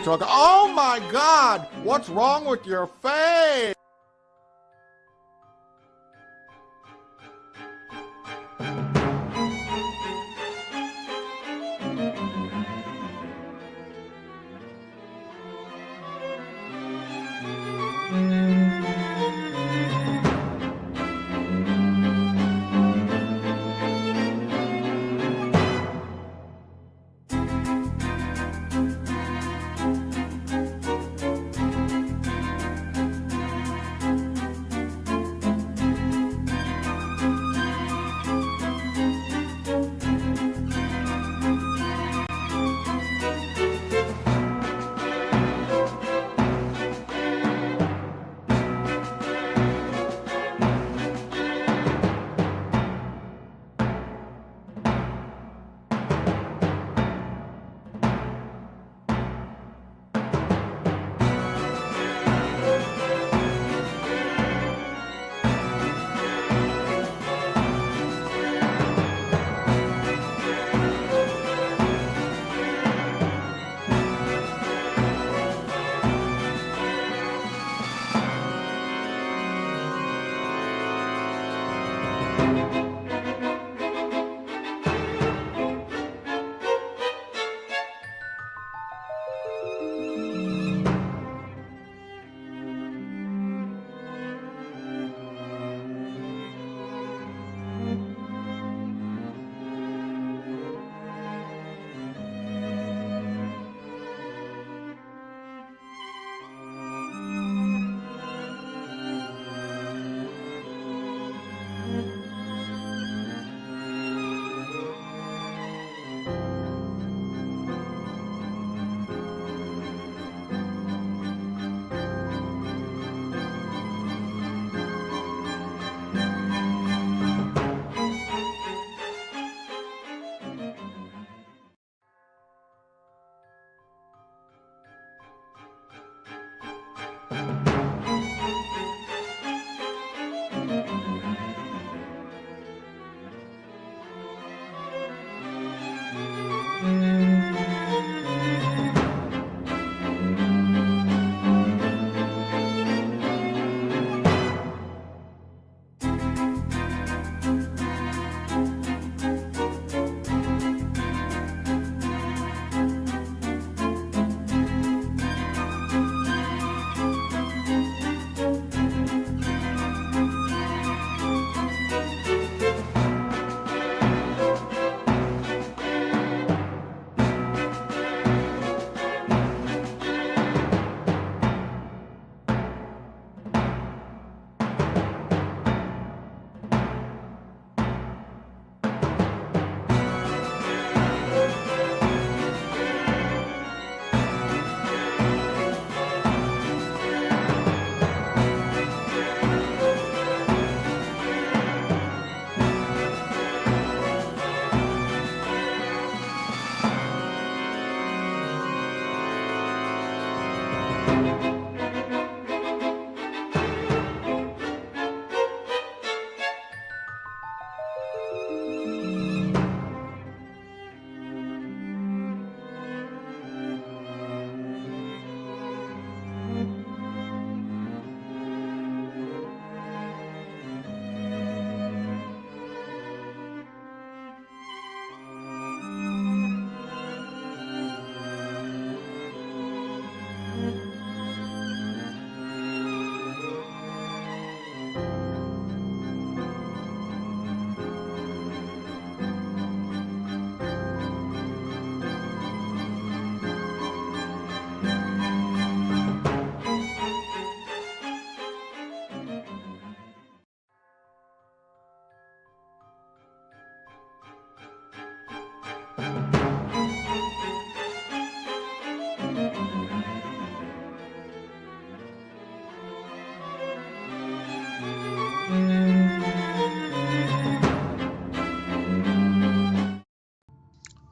talking. Oh my God! What's wrong with your face?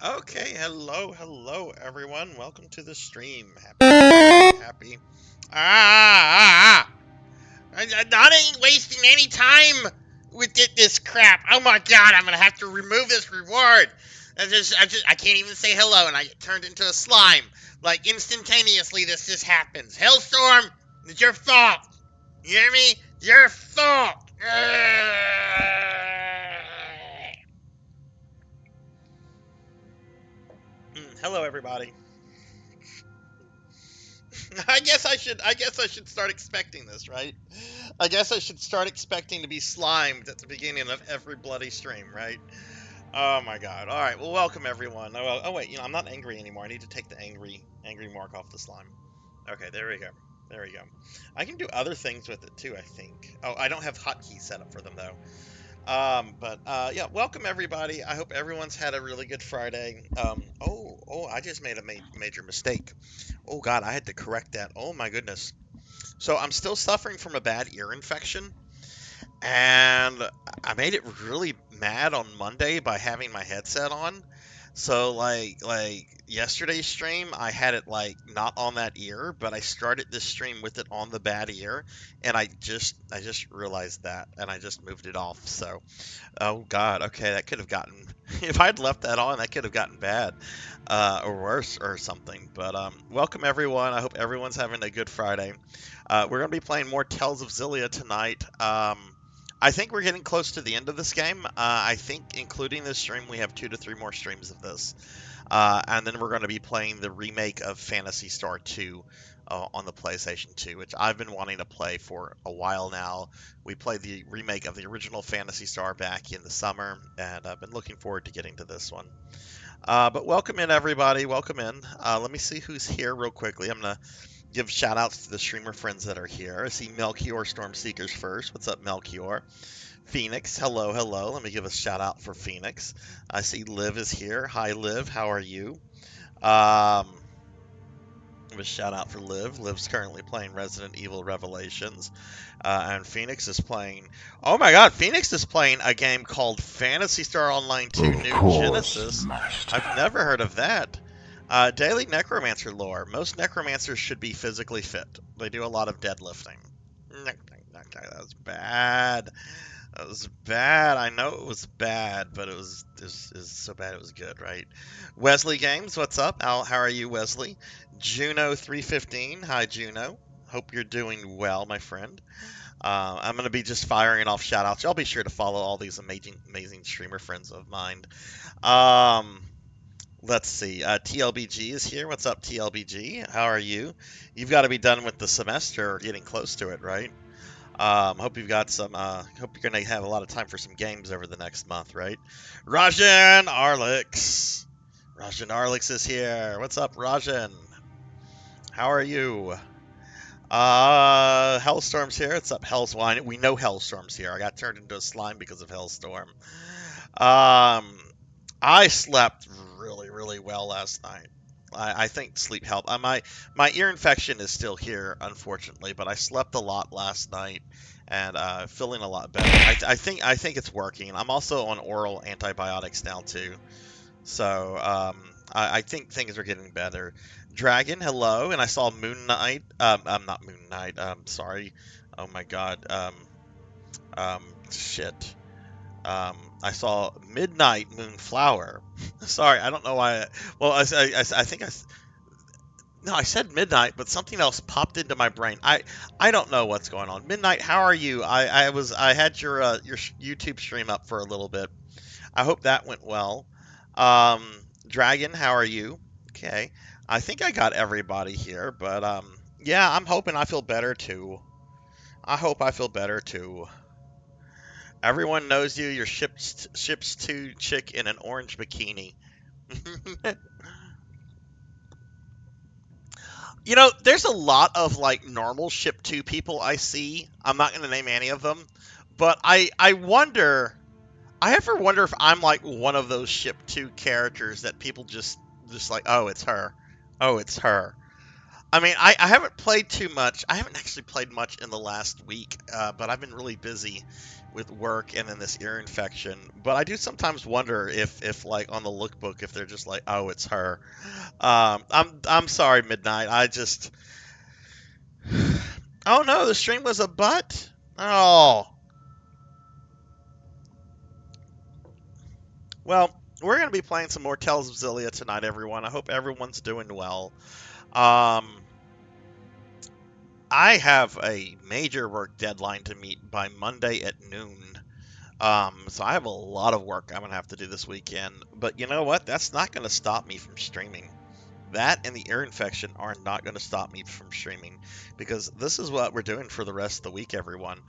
Okay, hello everyone. Welcome to the stream. Happy. I ain't wasting any time with this crap. Oh my god, I'm gonna have to remove this reward. I can't even say hello, and I get turned into a slime. Like, instantaneously, this just happens. Hellstorm, it's your fault. You hear me? It's your fault. Hello, everybody. I guess I should start expecting this, right? I guess I should start expecting to be slimed at the beginning of every bloody stream, right? Oh my god. All right. Well, welcome everyone. Oh wait, I'm not angry anymore. I need to take the angry mark off the slime. Okay, there we go. There we go. I can do other things with it too, I think. Oh, I don't have hotkeys set up for them though. Yeah, welcome everybody. I hope everyone's had a really good Friday. I just made a major mistake. Oh God, I had to correct that. Oh my goodness. So I'm still suffering from a bad ear infection, and I made it really mad on Monday by having my headset on. So like yesterday's stream, I had it like not on that ear, but I started this stream with it on the bad ear, and I just realized that, and I just moved it off. So oh God, okay, that could have gotten if I'd left that on, that could have gotten bad, or worse or something. But welcome everyone. I hope everyone's having a good Friday. We're gonna be playing more Tales of Xillia tonight. I think we're getting close to the end of this game. I think including this stream, we have 2 to 3 more streams of this. And then we're going to be playing the remake of Phantasy Star 2 on the PlayStation 2, which I've been wanting to play for a while now. We played the remake of the original Phantasy Star back in the summer, and I've been looking forward to getting to this one. But welcome in, everybody. Welcome in. Let me see who's here real quickly. I'm going to give shout outs to the streamer friends that are here. I see Melchior Stormseekers first. What's up, Melchior? Phoenix, hello, hello. Let me give a shout out for Phoenix. I see Liv is here. Hi, Liv. How are you? Give a shout out for Liv. Liv's currently playing Resident Evil Revelations. And Phoenix is playing. Oh my god, Phoenix is playing a game called Phantasy Star Online 2 New Genesis. Master. I've never heard of that. Daily Necromancer lore. Most necromancers should be physically fit. They do a lot of deadlifting. That was bad. That was bad. I know it was bad, but it was so bad it was good, right? Wesley Games, what's up? How are you, Wesley? Juno315, hi Juno. Hope you're doing well, my friend. I'm going to be just firing off shoutouts. Y'all be sure to follow all these amazing streamer friends of mine. Let's see. TLBG is here. What's up, TLBG? How are you? You've got to be done with the semester or getting close to it, right? Hope you've got some. Hope you're gonna have a lot of time for some games over the next month, right? Rajan Arlix. Rajan Arlix is here. What's up, Rajan? How are you? Hellstorm's here. What's up, Hellswine? We know Hellstorm's here. I got turned into a slime because of Hellstorm. I slept really well last night. I think sleep helped. My ear infection is still here, unfortunately, but I slept a lot last night and feeling a lot better. I think it's working. I'm also on oral antibiotics now too, so I think things are getting better. Dragon, hello, and I saw Moon Knight. Not Moon Knight. Sorry. Oh my God. Shit. I saw Midnight Moonflower. Sorry, I don't know why. Well, I think no, I said midnight, but something else popped into my brain. I don't know what's going on. Midnight, how are you? I had your YouTube stream up for a little bit. I hope that went well. Dragon, how are you? Okay, I think I got everybody here, but yeah, I'm hoping I feel better too. I hope I feel better too. Everyone knows you. You're ships 2 chick in an orange bikini. You know, there's a lot of like normal ship 2 people I see. I'm not going to name any of them, but I wonder. I ever wonder if I'm like one of those ship 2 characters that people just like, oh, it's her. Oh, it's her. I mean, I haven't played too much. I haven't actually played much in the last week, but I've been really busy with work and then this ear infection. But I do sometimes wonder if like on the lookbook, if they're just like, oh, it's her. I'm sorry, Midnight. I just, oh no, the stream was a butt. Oh, well, we're gonna be playing some more Tales of Xillia tonight, everyone. I hope everyone's doing well. Um, I have a major work deadline to meet by Monday at noon. So I have a lot of work I'm gonna have to do this weekend. But you know what? That's not gonna stop me from streaming. That and the ear infection are not going to stop me from streaming, because this is what we're doing for the rest of the week, everyone.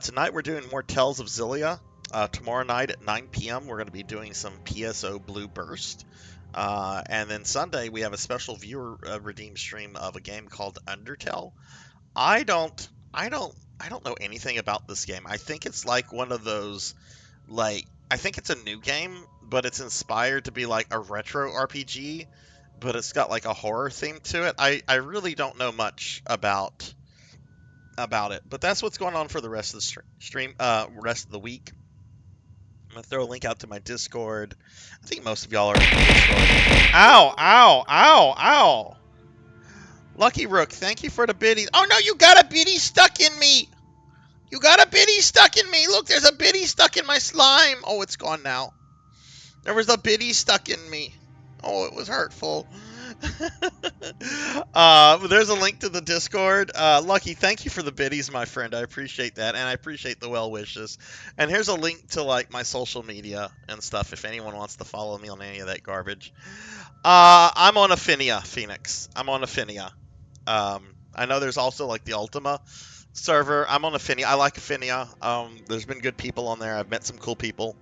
Tonight we're doing more Tales of Xillia. Tomorrow night at 9 p.m. we're going to be doing some PSO Blue Burst. And then Sunday we have a special viewer redeem stream of a game called Undertale. I don't know anything about this game. I think it's like one of those, like, I think it's a new game, but it's inspired to be like a retro RPG, but it's got like a horror theme to it. I really don't know much about it, but that's what's going on for the rest of the stream, rest of the week. I'm gonna throw a link out to my Discord. I think most of y'all are in Discord. Ow, ow, ow, ow. Lucky Rook, thank you for the biddy. Oh no, you got a biddy stuck in me. You got a biddy stuck in me. Look, there's a biddy stuck in my slime. Oh, it's gone now. There was a biddy stuck in me. Oh, it was hurtful. There's a link to the Discord. Lucky, thank you for the biddies, my friend. I appreciate that, and I appreciate the well wishes. And here's a link to like my social media and stuff if anyone wants to follow me on any of that garbage. I'm on Affinia, Phoenix. I'm on Affinia. I know there's also like the Ultima server. I'm on Affinia. I like Affinia. There's been good people on there. I've met some cool people.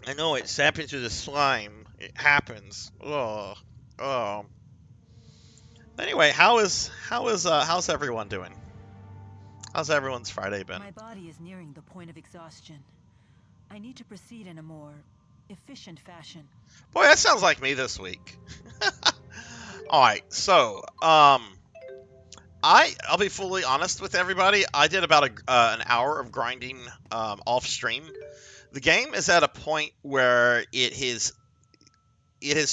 I know it's happened to the slime. It happens. Oh, oh. Anyway, how's everyone doing? How's everyone's Friday been? My body is nearing the point of exhaustion. I need to proceed in a more efficient fashion. Boy, that sounds like me this week. All right, so I'll be fully honest with everybody. I did about an hour of grinding off stream. The game is at a point where it has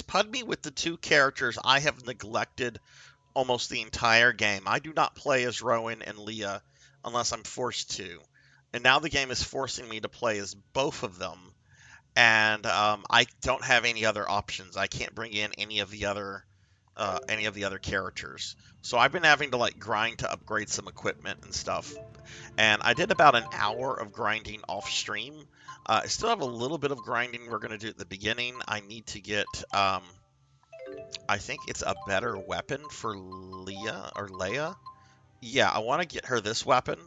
put me with the two characters I have neglected almost the entire game. I do not play as Rowan and Leah unless I'm forced to. And now the game is forcing me to play as both of them. And I don't have any other options. I can't bring in any of the other characters. So I've been having to like grind to upgrade some equipment and stuff. And I did about an hour of grinding off stream. I still have a little bit of grinding we're going to do at the beginning. I need to get, I think it's a better weapon for Leia. Yeah, I want to get her this weapon,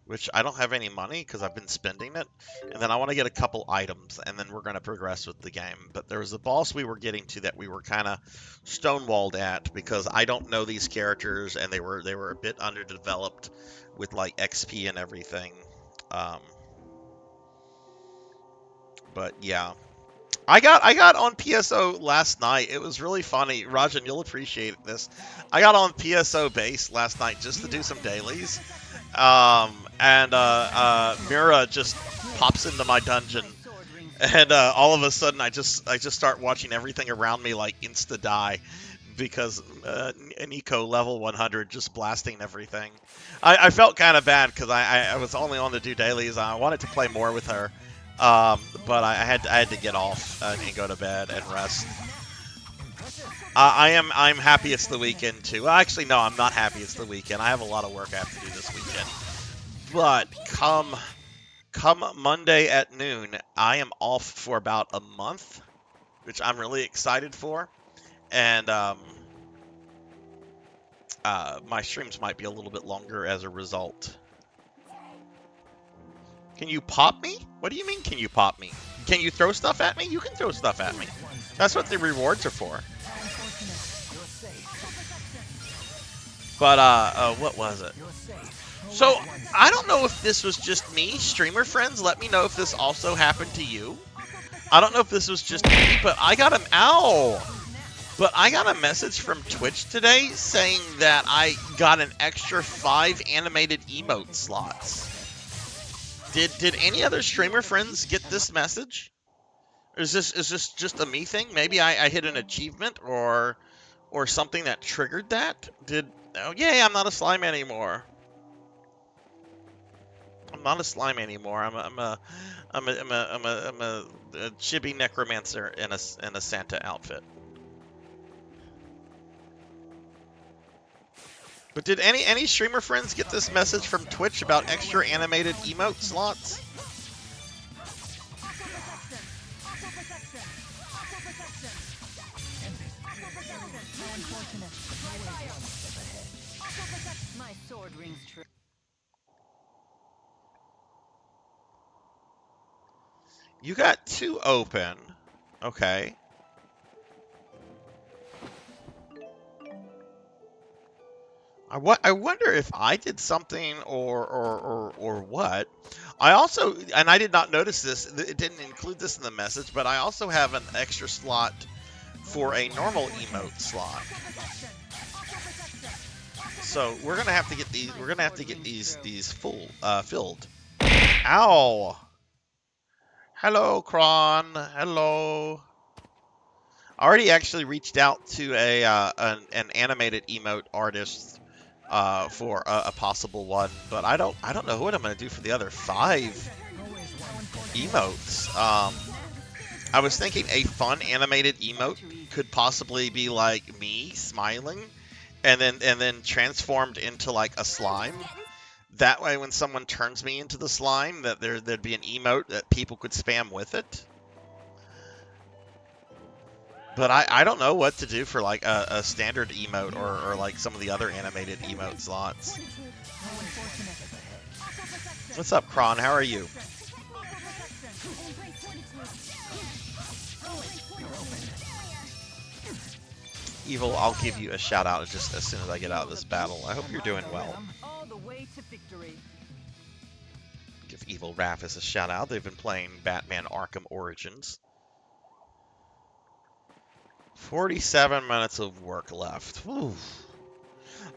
which I don't have any money because I've been spending it. And then I want to get a couple items, and then we're going to progress with the game. But there was a boss we were getting to that we were kind of stonewalled at because I don't know these characters, and they were a bit underdeveloped with like XP and everything. But yeah, I got on PSO last night. It was really funny. Rajan, you'll appreciate this. I got on PSO base last night just to do some dailies. And Mira just pops into my dungeon, and all of a sudden I just start watching everything around me like insta die because Nico level 100 just blasting everything. I felt kind of bad because I was only on to do dailies. I wanted to play more with her. But I had to get off and go to bed and rest. I'm happy it's the weekend too. Well, actually, no, I'm not happy it's the weekend. I have a lot of work I have to do this weekend. But come Monday at noon, I am off for about a month, which I'm really excited for. And my streams might be a little bit longer as a result. Can you pop me? What do you mean, can you pop me? Can you throw stuff at me? You can throw stuff at me. That's what the rewards are for. But, what was it? So, I don't know if this was just me. Streamer friends, let me know if this also happened to you. I don't know if this was just me, but I got a... Ow! But I got a message from Twitch today saying that I got an extra 5 animated emote slots. Did any other streamer friends get this message? Is this just a me thing? Maybe I hit an achievement or something that triggered that? Oh yay, I'm not a slime anymore. I'm not a slime anymore. I'm a chibi necromancer in a Santa outfit. But did any streamer friends get this message from Twitch about extra animated emote slots? My sword rings true. You got 2 open. Okay. I wonder if I did something or what. I also, and I did not notice this, it didn't include this in the message, but I also have an extra slot for a normal emote slot. So we're gonna have to get these filled. Ow! Hello, Kron. Hello. I already actually reached out to an animated emote artist for a possible one, but I don't know what I'm gonna do for the other 5 emotes. I was thinking a fun animated emote could possibly be like me smiling, and then transformed into like a slime. That way, when someone turns me into the slime, that there'd be an emote that people could spam with it. But I don't know what to do for like a standard emote or like some of the other animated emote slots. What's up, Kron? How are you? Evil, I'll give you a shout out just as soon as I get out of this battle. I hope you're doing well. Give Evil Raphis a shout out. They've been playing Batman Arkham Origins. 47 minutes of work left. Whew.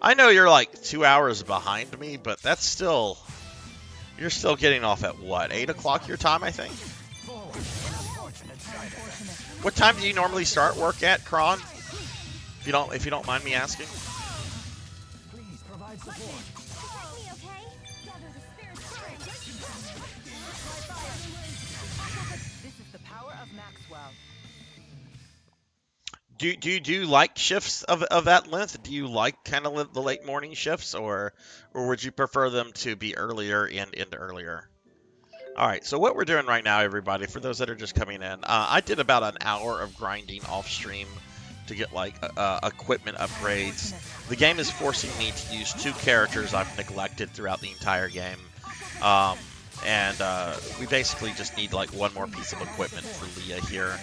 I know you're like 2 hours behind me, but that's still... You're still getting off at what? 8 o'clock your time, I think? What time do you normally start work at, Kron? If you don't mind me asking. Please provide support. This is the power of Maxwell. Do you like shifts of that length? Do you like kind of the late morning shifts, or would you prefer them to be earlier and end earlier? All right, so what we're doing right now, everybody, for those that are just coming in, I did about an hour of grinding off stream to get like equipment upgrades. The game is forcing me to use 2 characters I've neglected throughout the entire game, and we basically just need like 1 more piece of equipment for Leah here,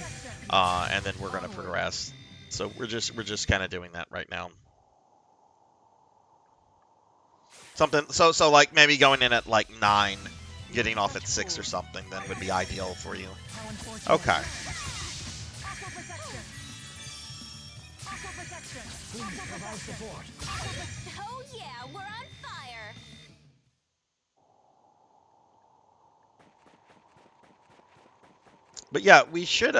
and then we're gonna progress. So we're just kind of doing that right now. Something so like maybe going in at like 9, getting off at 6 or something, then would be ideal for you. Okay. Please provide support. Oh yeah, we're on fire. But yeah, we should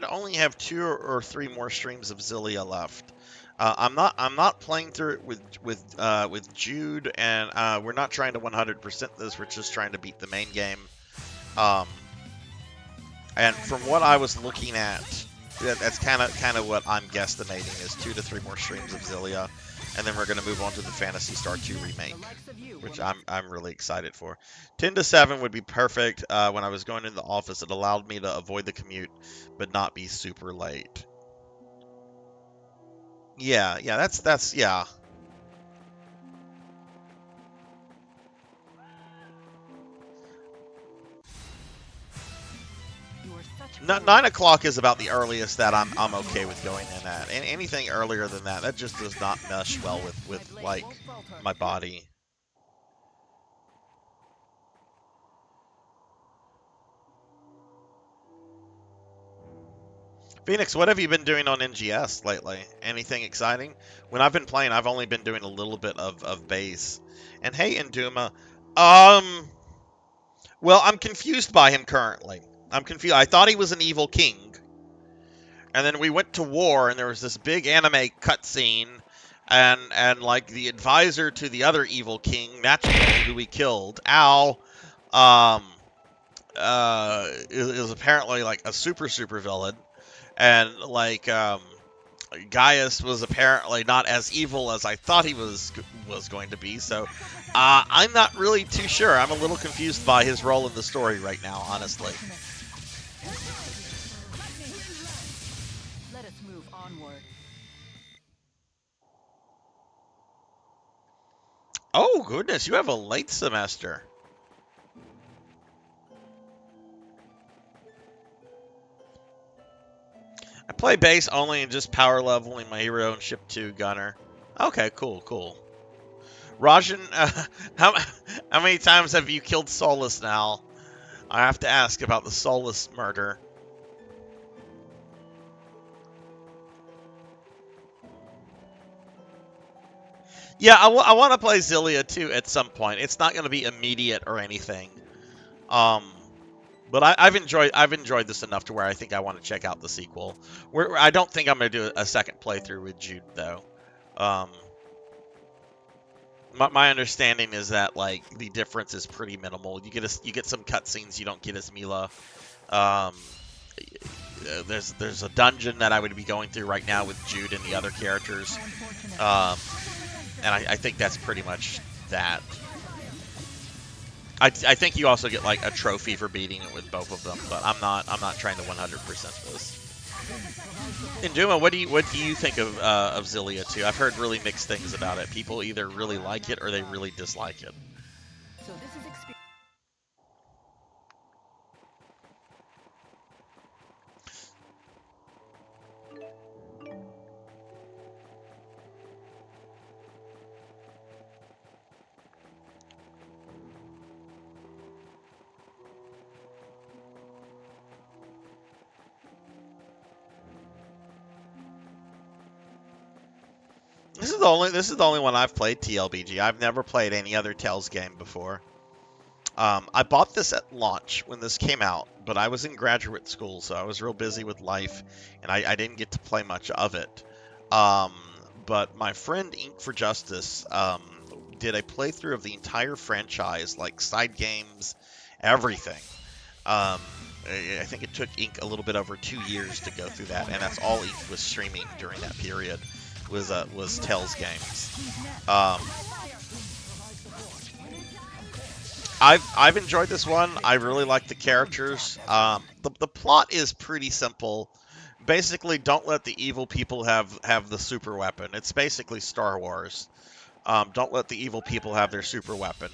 only have 2 or 3 more streams of Xillia left. I'm not playing through it with Jude, and we're not trying to 100% this. We're just trying to beat the main game. And from what I was looking at, that's kind of what I'm guesstimating is 2 to 3 more streams of Xillia, and then we're going to move on to the Phantasy Star 2 remake, which I'm really excited for. 10 to 7 would be perfect. When I was going into the office, it allowed me to avoid the commute, but not be super late. Yeah, that's yeah. No, 9 o'clock is about the earliest that I'm okay with going in at. And anything earlier than that, that just does not mesh well with like my body. Phoenix, what have you been doing on NGS lately? Anything exciting? When I've been playing, I've only been doing a little bit of base. And hey, Induma, well, I'm confused by him currently. I'm confused. I thought he was an evil king. And then we went to war, and there was this big anime cutscene, and like the advisor to the other evil king, Machiko, who we killed, Al, is apparently like a super villain, and like Gaius was apparently not as evil as I thought he was going to be. So I'm not really too sure. I'm a little confused by his role in the story right now, honestly. Let us move onward. Oh goodness, you have a late semester. I play base only and just power leveling my hero and ship 2 gunner. Okay, cool. Rajan, how many times have you killed Solus now? I have to ask about the Solus murder. Yeah, I want to play Xillia too at some point. It's not going to be immediate or anything. But I've enjoyed this enough to where I think I want to check out the sequel. I don't think I'm going to do a second playthrough with Jude though. My understanding is that like the difference is pretty minimal. You get some cutscenes you don't get as Mila. There's a dungeon that I would be going through right now with Jude and the other characters. And I think that's pretty much that. I think you also get like a trophy for beating it with both of them, but I'm not trying to 100% this. And Duma, what do you think of Xillia 2? I've heard really mixed things about it. People either really like it or they really dislike it. So this is This is the only one I've played, TLBG. I've never played any other Tales game before. I bought this at launch when this came out, but I was in graduate school, so I was real busy with life, and I didn't get to play much of it. But my friend Ink for Justice did a playthrough of the entire franchise, like side games, everything. I think it took Ink a little bit over 2 years to go through that, and that's all Ink was streaming during that period. Was Tales games. I've enjoyed this one. I really like the characters. The plot is pretty simple. Basically, don't let the evil people have the super weapon. It's basically Star Wars. Don't let the evil people have their super weapon.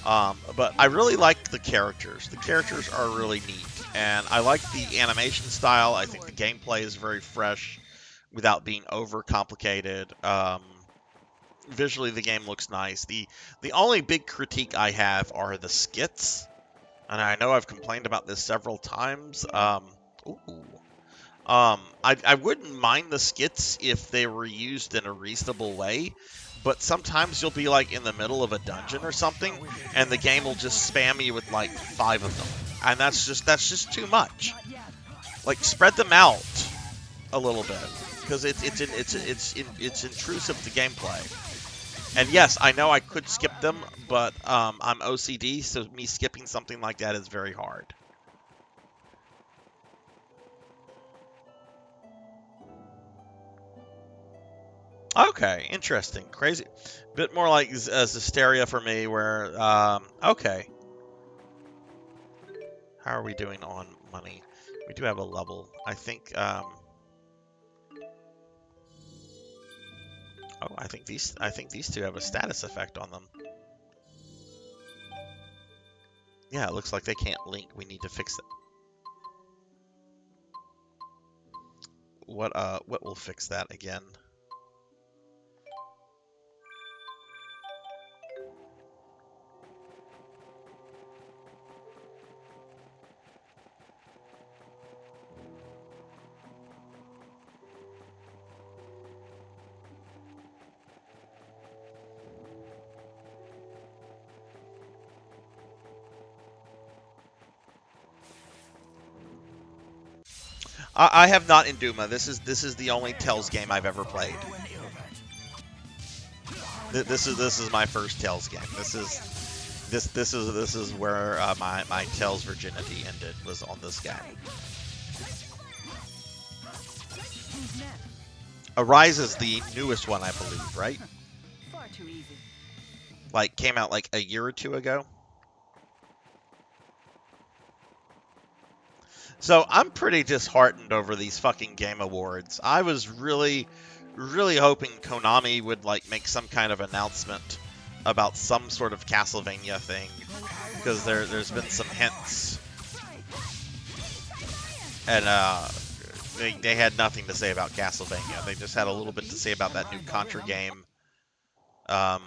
But I really like the characters. The characters are really neat, and I like the animation style. I think the gameplay is very fresh, without being over complicated. Visually, the game looks nice. The only big critique I have are the skits, and I know I've complained about this several times. I wouldn't mind the skits if they were used in a reasonable way, but sometimes you'll be like in the middle of a dungeon or something, and the game will just spam you with like 5 of them, and that's just too much. Like, spread them out a little bit, because it's intrusive to gameplay. And yes, I know I could skip them, but I'm OCD, so me skipping something like that is very hard. Okay, interesting. Crazy. Bit more like Zesteria for me, where, okay. How are we doing on money? We do have a level. I think, oh, I think these two have a status effect on them. Yeah, it looks like they can't link. We need to fix it. What will fix that again? I have not in Duma. This is the only Tales game I've ever played. This is my first Tales game. This is where my Tales virginity ended, was on this game. Arise is the newest one, I believe, right? Far too easy. Like, came out like a year or two ago. So I'm pretty disheartened over these fucking Game Awards. I was really, really hoping Konami would like make some kind of announcement about some sort of Castlevania thing, because there's been some hints, and they had nothing to say about Castlevania. They just had a little bit to say about that new Contra game, and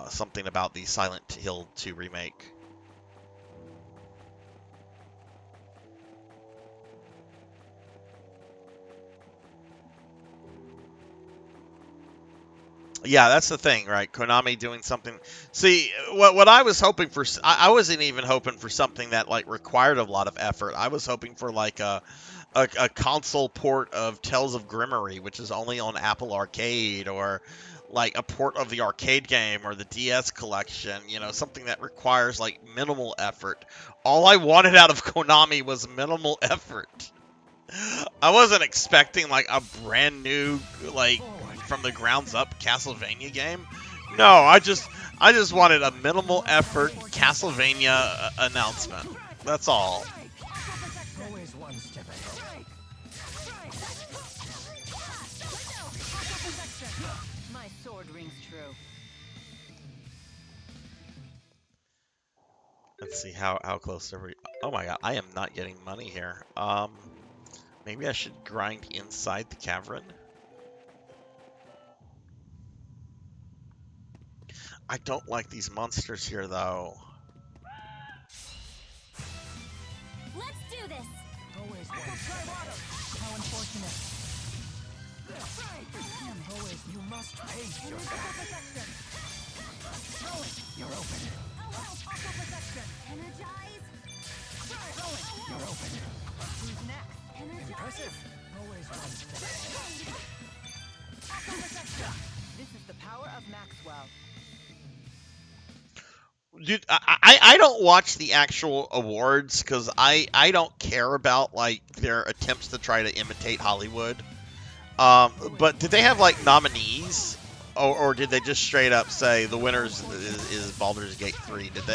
something about the Silent Hill 2 remake. Yeah, that's the thing, right? Konami doing something. See, what I was hoping for, I wasn't even hoping for something that like required a lot of effort. I was hoping for like a console port of Tales of Grimmery, which is only on Apple Arcade, or like a port of the arcade game or the DS collection, you know, something that requires like minimal effort. All I wanted out of Konami was minimal effort. I wasn't expecting like a brand new, like from the grounds up Castlevania game. No, I just wanted a minimal effort Castlevania announcement. That's all. Always one step ahead. My sword rings true. Let's see how close are we. Oh my god, I am not getting money here. Maybe I should grind inside the cavern. I don't like these monsters here though. Let's do this. Always one step ahead. How unfortunate. Always, you must pace yourself. You're open. Energize. You're open. Who's next? Impressive. Always one step ahead. This is the power of Maxwell. Dude, I don't watch the actual awards because I don't care about like their attempts to try to imitate Hollywood. But did they have like nominees, or did they just straight up say the winners is Baldur's Gate 3? Did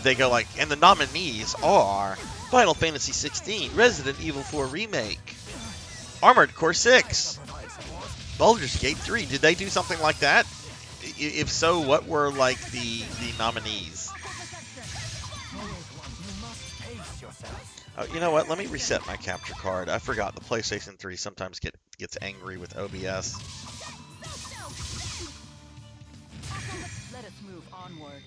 they go like, and the nominees are Final Fantasy 16, Resident Evil 4 Remake, Armored Core 6, Baldur's Gate 3? Did they do something like that? If so, what were like the nominees? Oh, you know what? Let me reset my capture card. I forgot the PlayStation 3 sometimes gets angry with OBS. Let us move onward.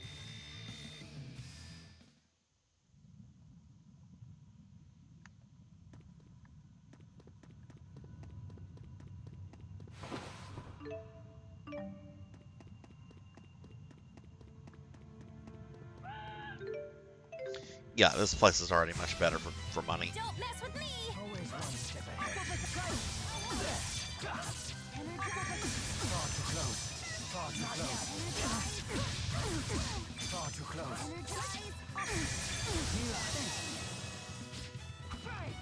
Yeah, this place is already much better for money. Don't mess with me. Always one step ahead. Far too close. Far too close. Far too close.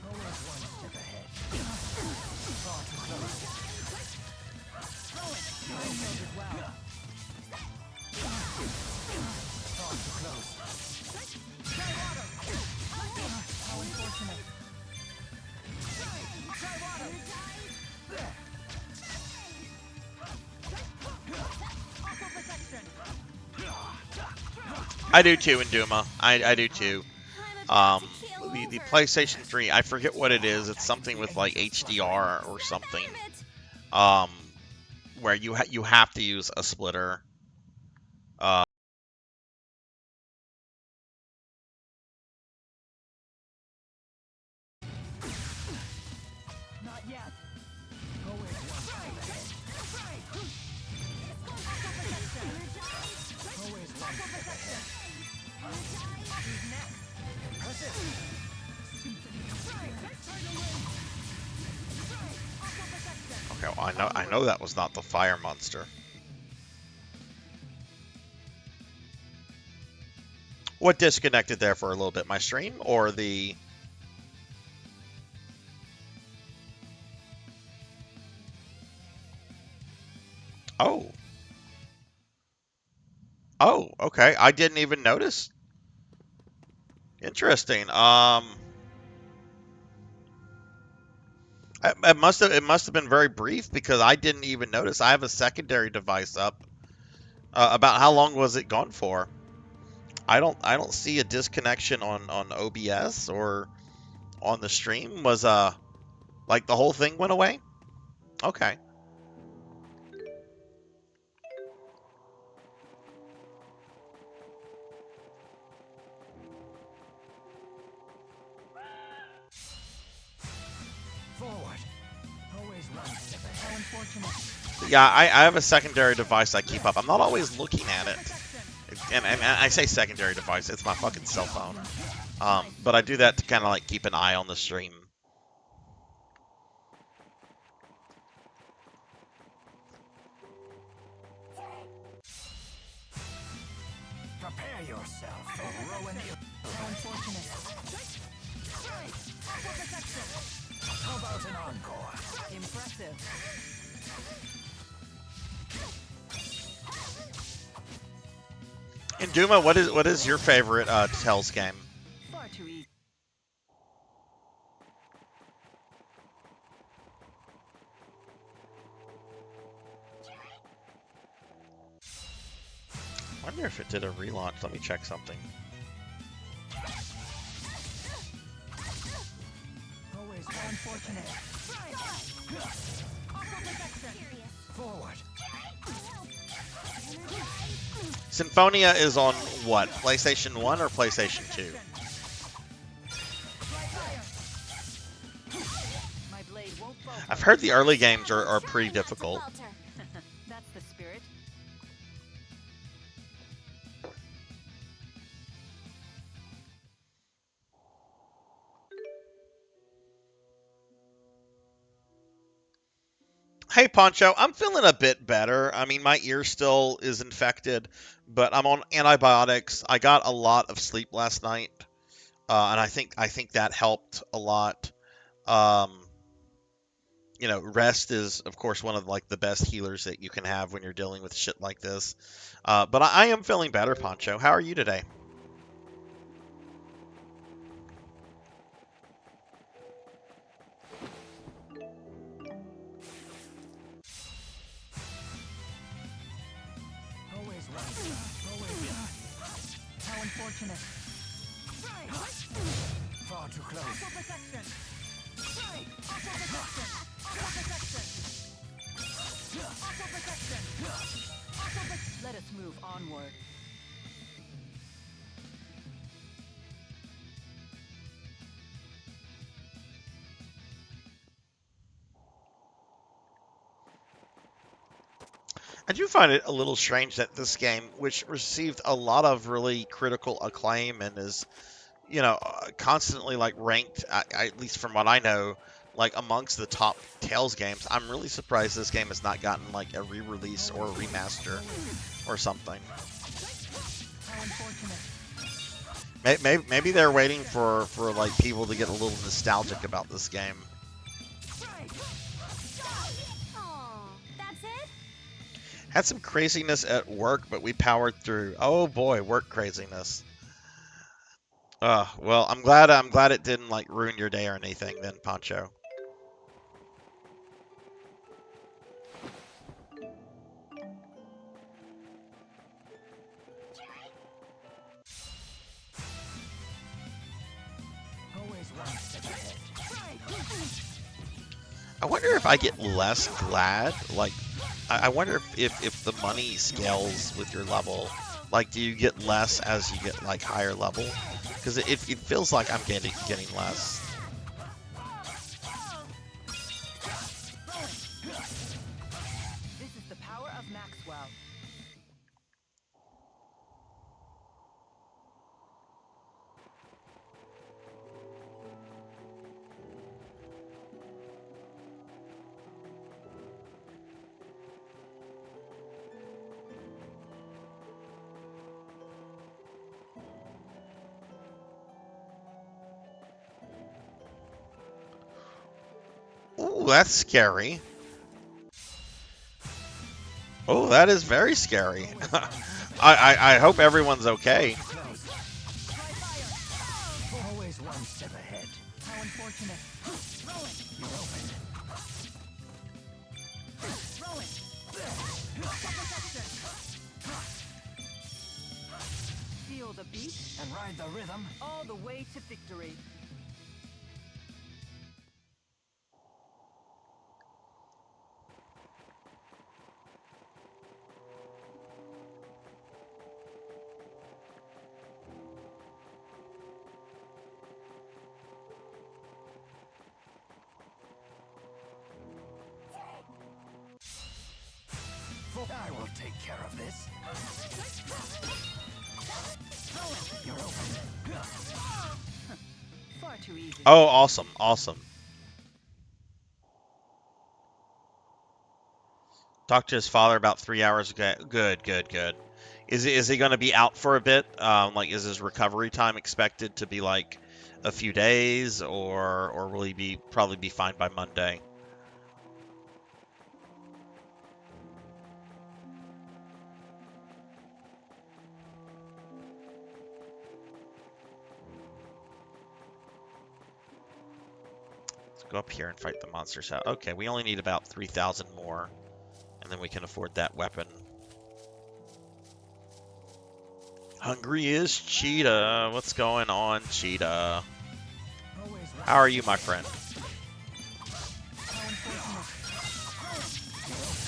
Always one step ahead. Far too close. You handled it well. Far too close. How unfortunate. I do too in Duma. I do too. I'm about to kill The over. PlayStation 3, I forget what it is. It's something with like HDR or something. Damn it. Where you have to use a splitter. Uh, Not yet. Always one step ahead. Always one step ahead. Who's next? Impressive. okay, well, I know that was not the fire monster. What disconnected there for a little bit? My stream or the? Oh. Oh, okay. I didn't even notice. Interesting. It must have been very brief because I didn't even notice. I have a secondary device up. About how long was it gone for? I don't see a disconnection on OBS or on the stream. Was like the whole thing went away? Okay. Forward. Always one step How ahead. unfortunate. Yeah, I have a secondary device I keep up. I'm not always looking at it. And I say secondary device, it's my fucking cell phone. But I do that to kind of like keep an eye on the stream. Prepare yourself for Rowan. How unfortunate. How about an encore? Impressive. And Duma, what is your favorite Tales game? Far too easy. I wonder if it did a relaunch. Let me check something. Always How one unfortunate. forward. Symphonia is on what? PlayStation 1 or PlayStation 2? My blade won't falter. I've heard the early games are pretty difficult. That's the spirit. Hey Poncho, I'm feeling a bit better. I mean, my ear still is infected, but I'm on antibiotics. I got a lot of sleep last night, and I think that helped a lot. Um, rest is of course one of like the best healers that you can have when you're dealing with shit like this. But I am feeling better, Poncho. How are you today? Always one. Always How unfortunate. far too close. Let us move onward. I do find it a little strange that this game, which received a lot of really critical acclaim and is, constantly like ranked, at least from what I know, like amongst the top Tales games. I'm really surprised this game has not gotten like a re-release or a remaster or something. How unfortunate. Maybe they're waiting for like people to get a little nostalgic about this game. Aw, that's it? Had some craziness at work, but we powered through. Oh boy, work craziness. Well, I'm glad it didn't like ruin your day or anything then, Pancho. Always one step ahead. I wonder if I get less glad. Like, I wonder if the money scales with your level. Like, do you get less as you get like higher level? Because it feels like I'm getting less. This is the power of Maxwell. Ooh, that's scary. Oh, that is very scary. I hope everyone's okay. Always one step ahead. How unfortunate. Throw it. You're open. Throw it. Double section. Feel the beat And ride the rhythm. all the way to victory. I will take care of this. You're open. Far too easy. Oh, awesome, awesome. Talked to his father about 3 hours ago. Good, good, good. Is he going to be out for a bit? Like, is his recovery time expected to be like a few days, or will he probably be fine by Monday? Let's go up here and fight the monsters out. Okay, we only need about 3,000 more, and then we can afford that weapon. Hungry is Cheetah. What's going on, Cheetah? How are you, my friend?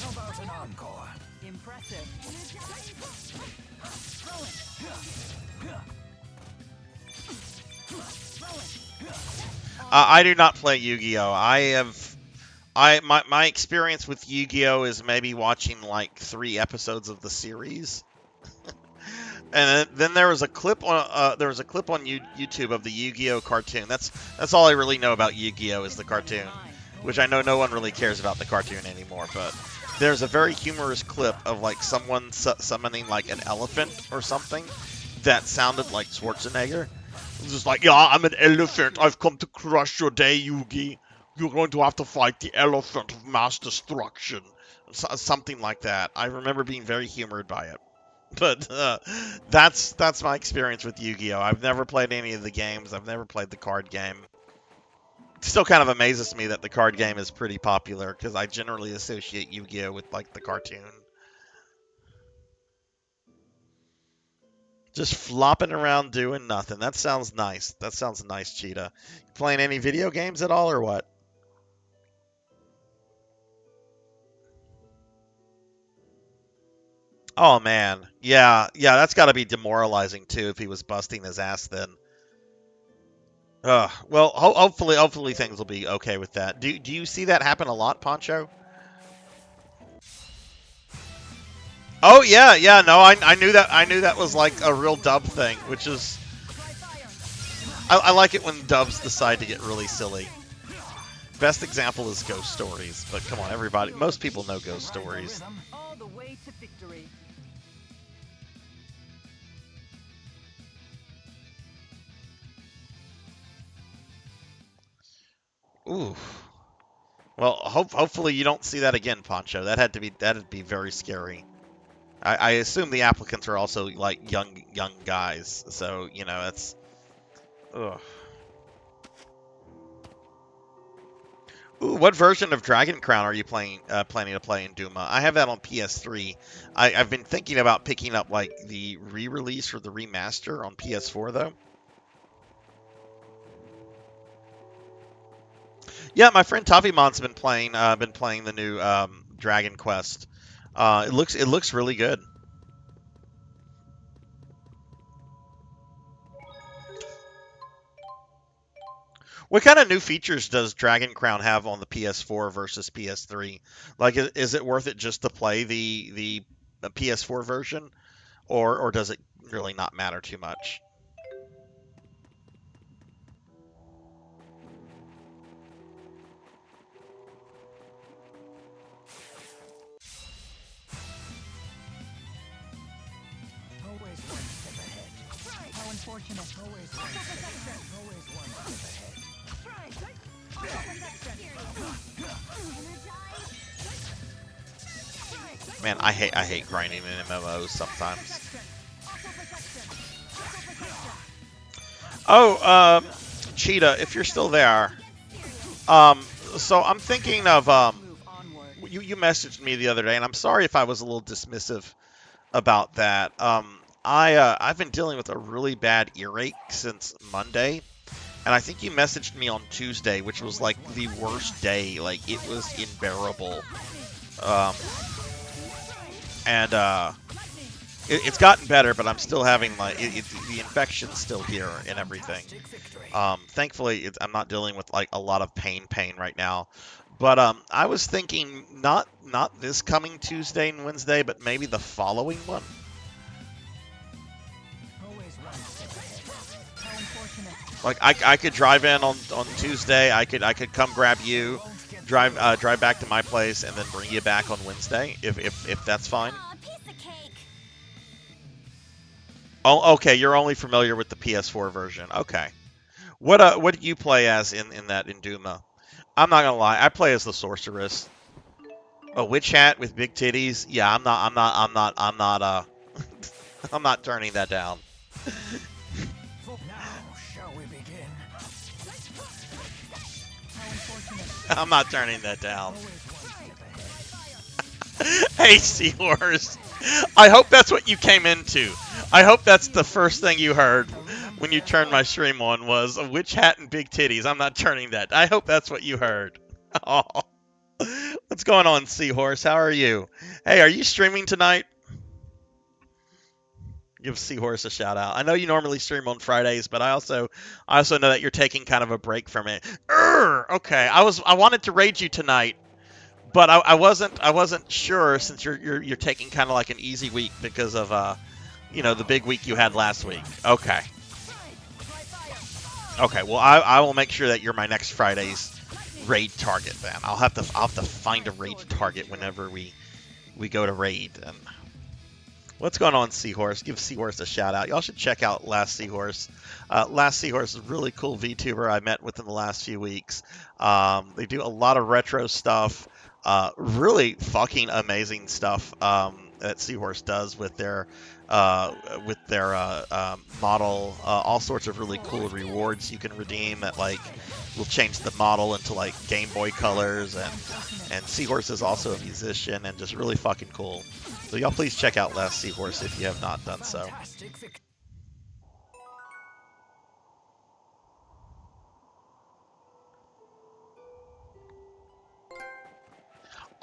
How about an encore? Impressive. I do not play Yu-Gi-Oh! My experience with Yu-Gi-Oh! Is maybe watching like 3 episodes of the series. And then there was a clip on YouTube of the Yu-Gi-Oh cartoon. That's all I really know about Yu-Gi-Oh is the cartoon, which I know no one really cares about the cartoon anymore. But there's a very humorous clip of like someone summoning like an elephant or something that sounded like Schwarzenegger. It's just like, yeah, I'm an elephant. I've come to crush your day, Yugi. You're going to have to fight the elephant of mass destruction. Something like that. I remember being very humored by it. But that's my experience with Yu-Gi-Oh! I've never played any of the games. I've never played the card game. It still kind of amazes me that the card game is pretty popular, because I generally associate Yu-Gi-Oh! With like the cartoon. Just flopping around doing nothing. That sounds nice. That sounds nice, Cheetah. You playing any video games at all, or what? Oh, man. Yeah, that's got to be demoralizing, too, if he was busting his ass then. Well, hopefully things will be okay with that. Do you see that happen a lot, Poncho? Oh, yeah, no, I knew that was like a real dub thing, which is... I like it when dubs decide to get really silly. Best example is Ghost Stories, but come on, everybody, most people know Ghost Stories. All the way to victory. Ooh. Well, hopefully you don't see that again, Poncho. That'd be very scary. I assume the applicants are also like young guys, so you know it's. Ugh. Ooh, what version of Dragon Crown are you planning to play in Duma? I have that on PS3. I've been thinking about picking up like the re-release or the remaster on PS4 though. Yeah, my friend Tavimon's been playing the new Dragon Quest. It looks really good. What kind of new features does Dragon Crown have on the PS4 versus PS3? Like, is it worth it just to play the PS4 version, or does it really not matter too much? Always one step ahead. How unfortunate. Always one step ahead. Always one step ahead. Man, I hate grinding in MMOs sometimes. Oh, Cheetah, if you're still there, so I'm thinking of Move onward. you messaged me the other day, and I'm sorry if I was a little dismissive about that. I've been dealing with a really bad earache since Monday, and I think you messaged me on Tuesday, which was like the worst day. Like it was unbearable. And it's gotten better, but I'm still having like the infection's still here and everything. Thankfully, I'm not dealing with like a lot of pain right now. But I was thinking not this coming Tuesday and Wednesday, but maybe the following one. Always one step ahead. How unfortunate. Like I could drive in on Tuesday. I could come grab you, drive back to my place, and then bring you back on Wednesday if that's fine. Aw, piece of cake. Oh, okay. You're only familiar with the PS4 version. Okay. What do you play as in that in Duma? I'm not gonna lie. I play as the sorceress. A witch hat with big titties. Yeah, I'm not. I'm not turning that down. Now, shall we begin? How unfortunate. I'm not turning that down. Always one step ahead. Hey, Seahorse. I hope that's what you came into. I hope that's the first thing you heard when you turned my stream on was a witch hat and big titties. I'm not turning that. I hope that's what you heard. Oh. What's going on, Seahorse? How are you? Hey, are you streaming tonight? Give Seahorse a shout out. I know you normally stream on Fridays, but I also know that you're taking kind of a break from it. Okay, I wanted to raid you tonight, but I wasn't sure since you're taking kind of like an easy week because of the big week you had last week. Okay. Okay, well I will make sure that you're my next Friday's raid target then. I'll have to find a raid target whenever we go to raid. And what's going on, Seahorse? Give Seahorse a shout out. Y'all should check out Last Seahorse. Last Seahorse is a really cool VTuber I met within the last few weeks. They do a lot of retro stuff. Really fucking amazing stuff that Seahorse does with their model. All sorts of really cool rewards you can redeem that like will change the model into like Game Boy colors, and Seahorse is also a musician and just really fucking cool. So y'all please check out Last Seahorse if you have not done so. Fantastic victory.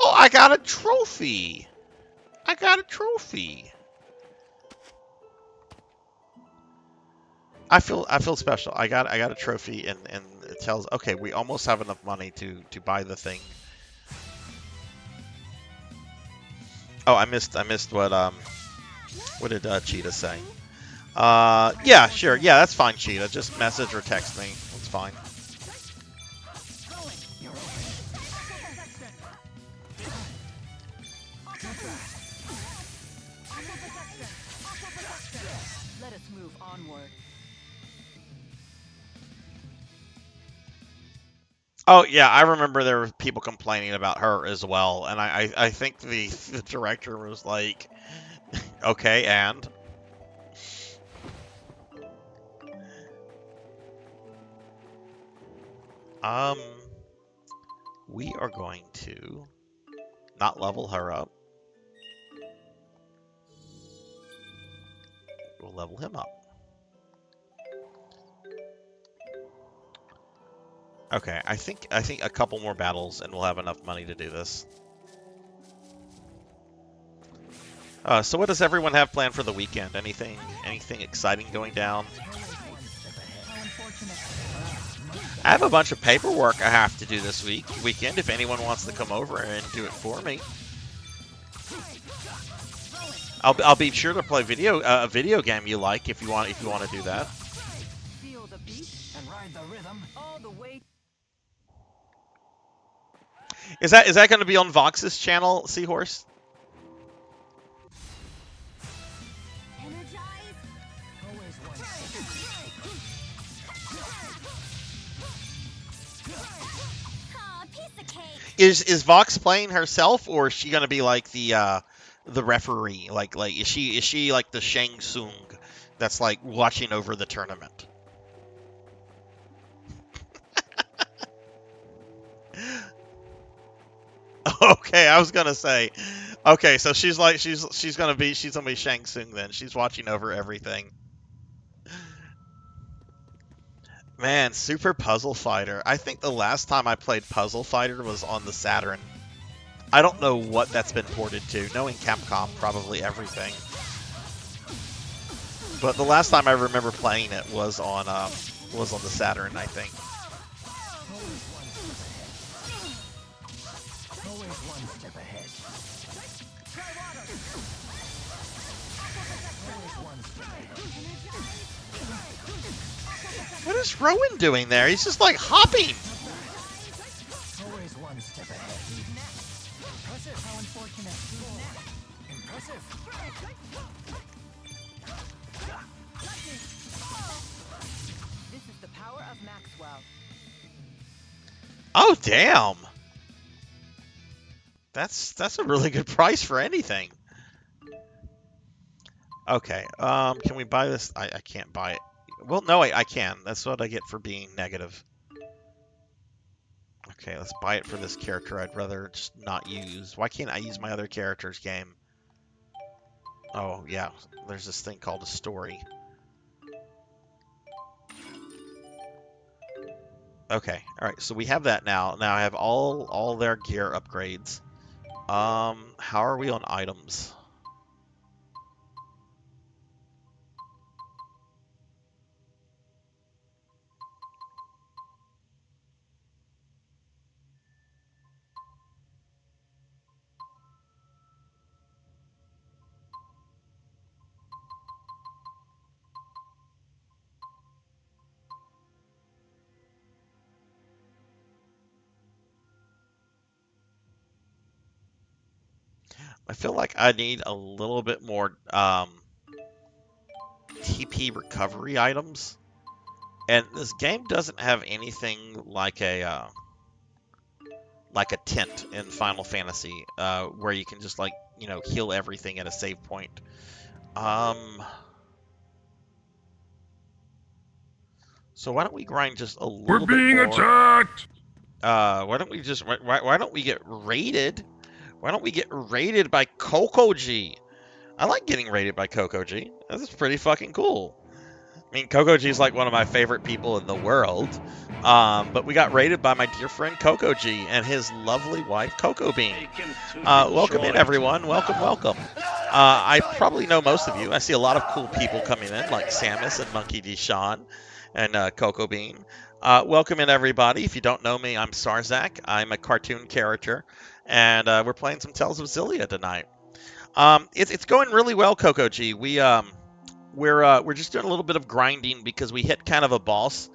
Oh, I got a trophy! I got a trophy! I feel special. I got a trophy, and it tells, okay, we almost have enough money to buy the thing. Oh, I missed what did Cheetah say? Yeah, sure. Yeah, that's fine, Cheetah. Just message or text me. It's fine. Let us move onward. Oh, yeah, I remember there were people complaining about her as well, and I think the director was like, okay, and? We are going to not level her up. We'll level him up. Okay, I think a couple more battles and we'll have enough money to do this. So what does everyone have planned for the weekend? Anything exciting going down? I have a bunch of paperwork I have to do this weekend. If anyone wants to come over and do it for me, I'll be sure to play a video game you like if you want to do that. Feel the beat And ride the rhythm. all the way. Is that going to be on Vox's channel, Seahorse? Energize. Always one step ahead. Aw, piece of cake. Is Vox playing herself, or is she going to be like the the referee? Like is she like the Shang Tsung that's like watching over the tournament? Okay, I was gonna say. Okay, so she's gonna be Shang Tsung then. She's watching over everything. Man, Super Puzzle Fighter. I think the last time I played Puzzle Fighter was on the Saturn. I don't know what that's been ported to. Knowing Capcom, probably everything. But the last time I remember playing it was on the Saturn, I think. Always one step ahead. Always one step ahead. What is Rowan doing there? He's just like hopping. Always one step ahead. Impressive. How unfortunate. Impressive. This is the power of Maxwell. Oh damn. That's a really good price for anything. Okay. Can we buy this? I can't buy it. Well, no, I can. That's what I get for being negative. Okay, let's buy it for this character I'd rather just not use. Why can't I use my other character's game? Oh, yeah. There's this thing called a story. Okay. All right. So we have that now. Now I have all their gear upgrades. How are we on items? I feel like I need a little bit more TP recovery items. And this game doesn't have anything like a tent in Final Fantasy, where you can just like heal everything at a save point. So why don't we grind just a little bit more? We're being attacked. Why don't we just why don't we get raided? Why don't we get raided by Coco G? I like getting raided by Coco G. That's pretty fucking cool. I mean, Coco G is like one of my favorite people in the world. But we got raided by my dear friend Coco G and his lovely wife Coco Bean. Welcome in, everyone. Welcome, welcome. I probably know most of you. I see a lot of cool people coming in, like Samus and Monkey D. Sean and Coco Bean. Welcome in, everybody. If you don't know me, I'm Sarzac. I'm a cartoon character, and we're playing some Tales of Xillia tonight. It's going really well, Coco G. We're just doing a little bit of grinding because we hit kind of a boss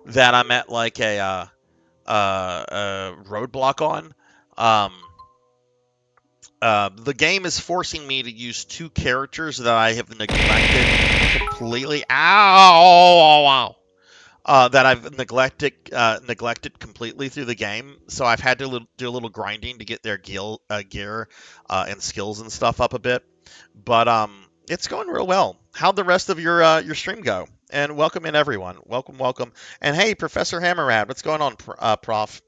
that I'm at like a roadblock on. The game is forcing me to use two characters that I have neglected completely. Ow! That I've neglected completely through the game. So I've had to do a little grinding to get their gear and skills and stuff up a bit. But it's going real well. How'd the rest of your stream go? And welcome in, everyone. Welcome, welcome. And hey, Professor Hammerad, what's going on, Prof?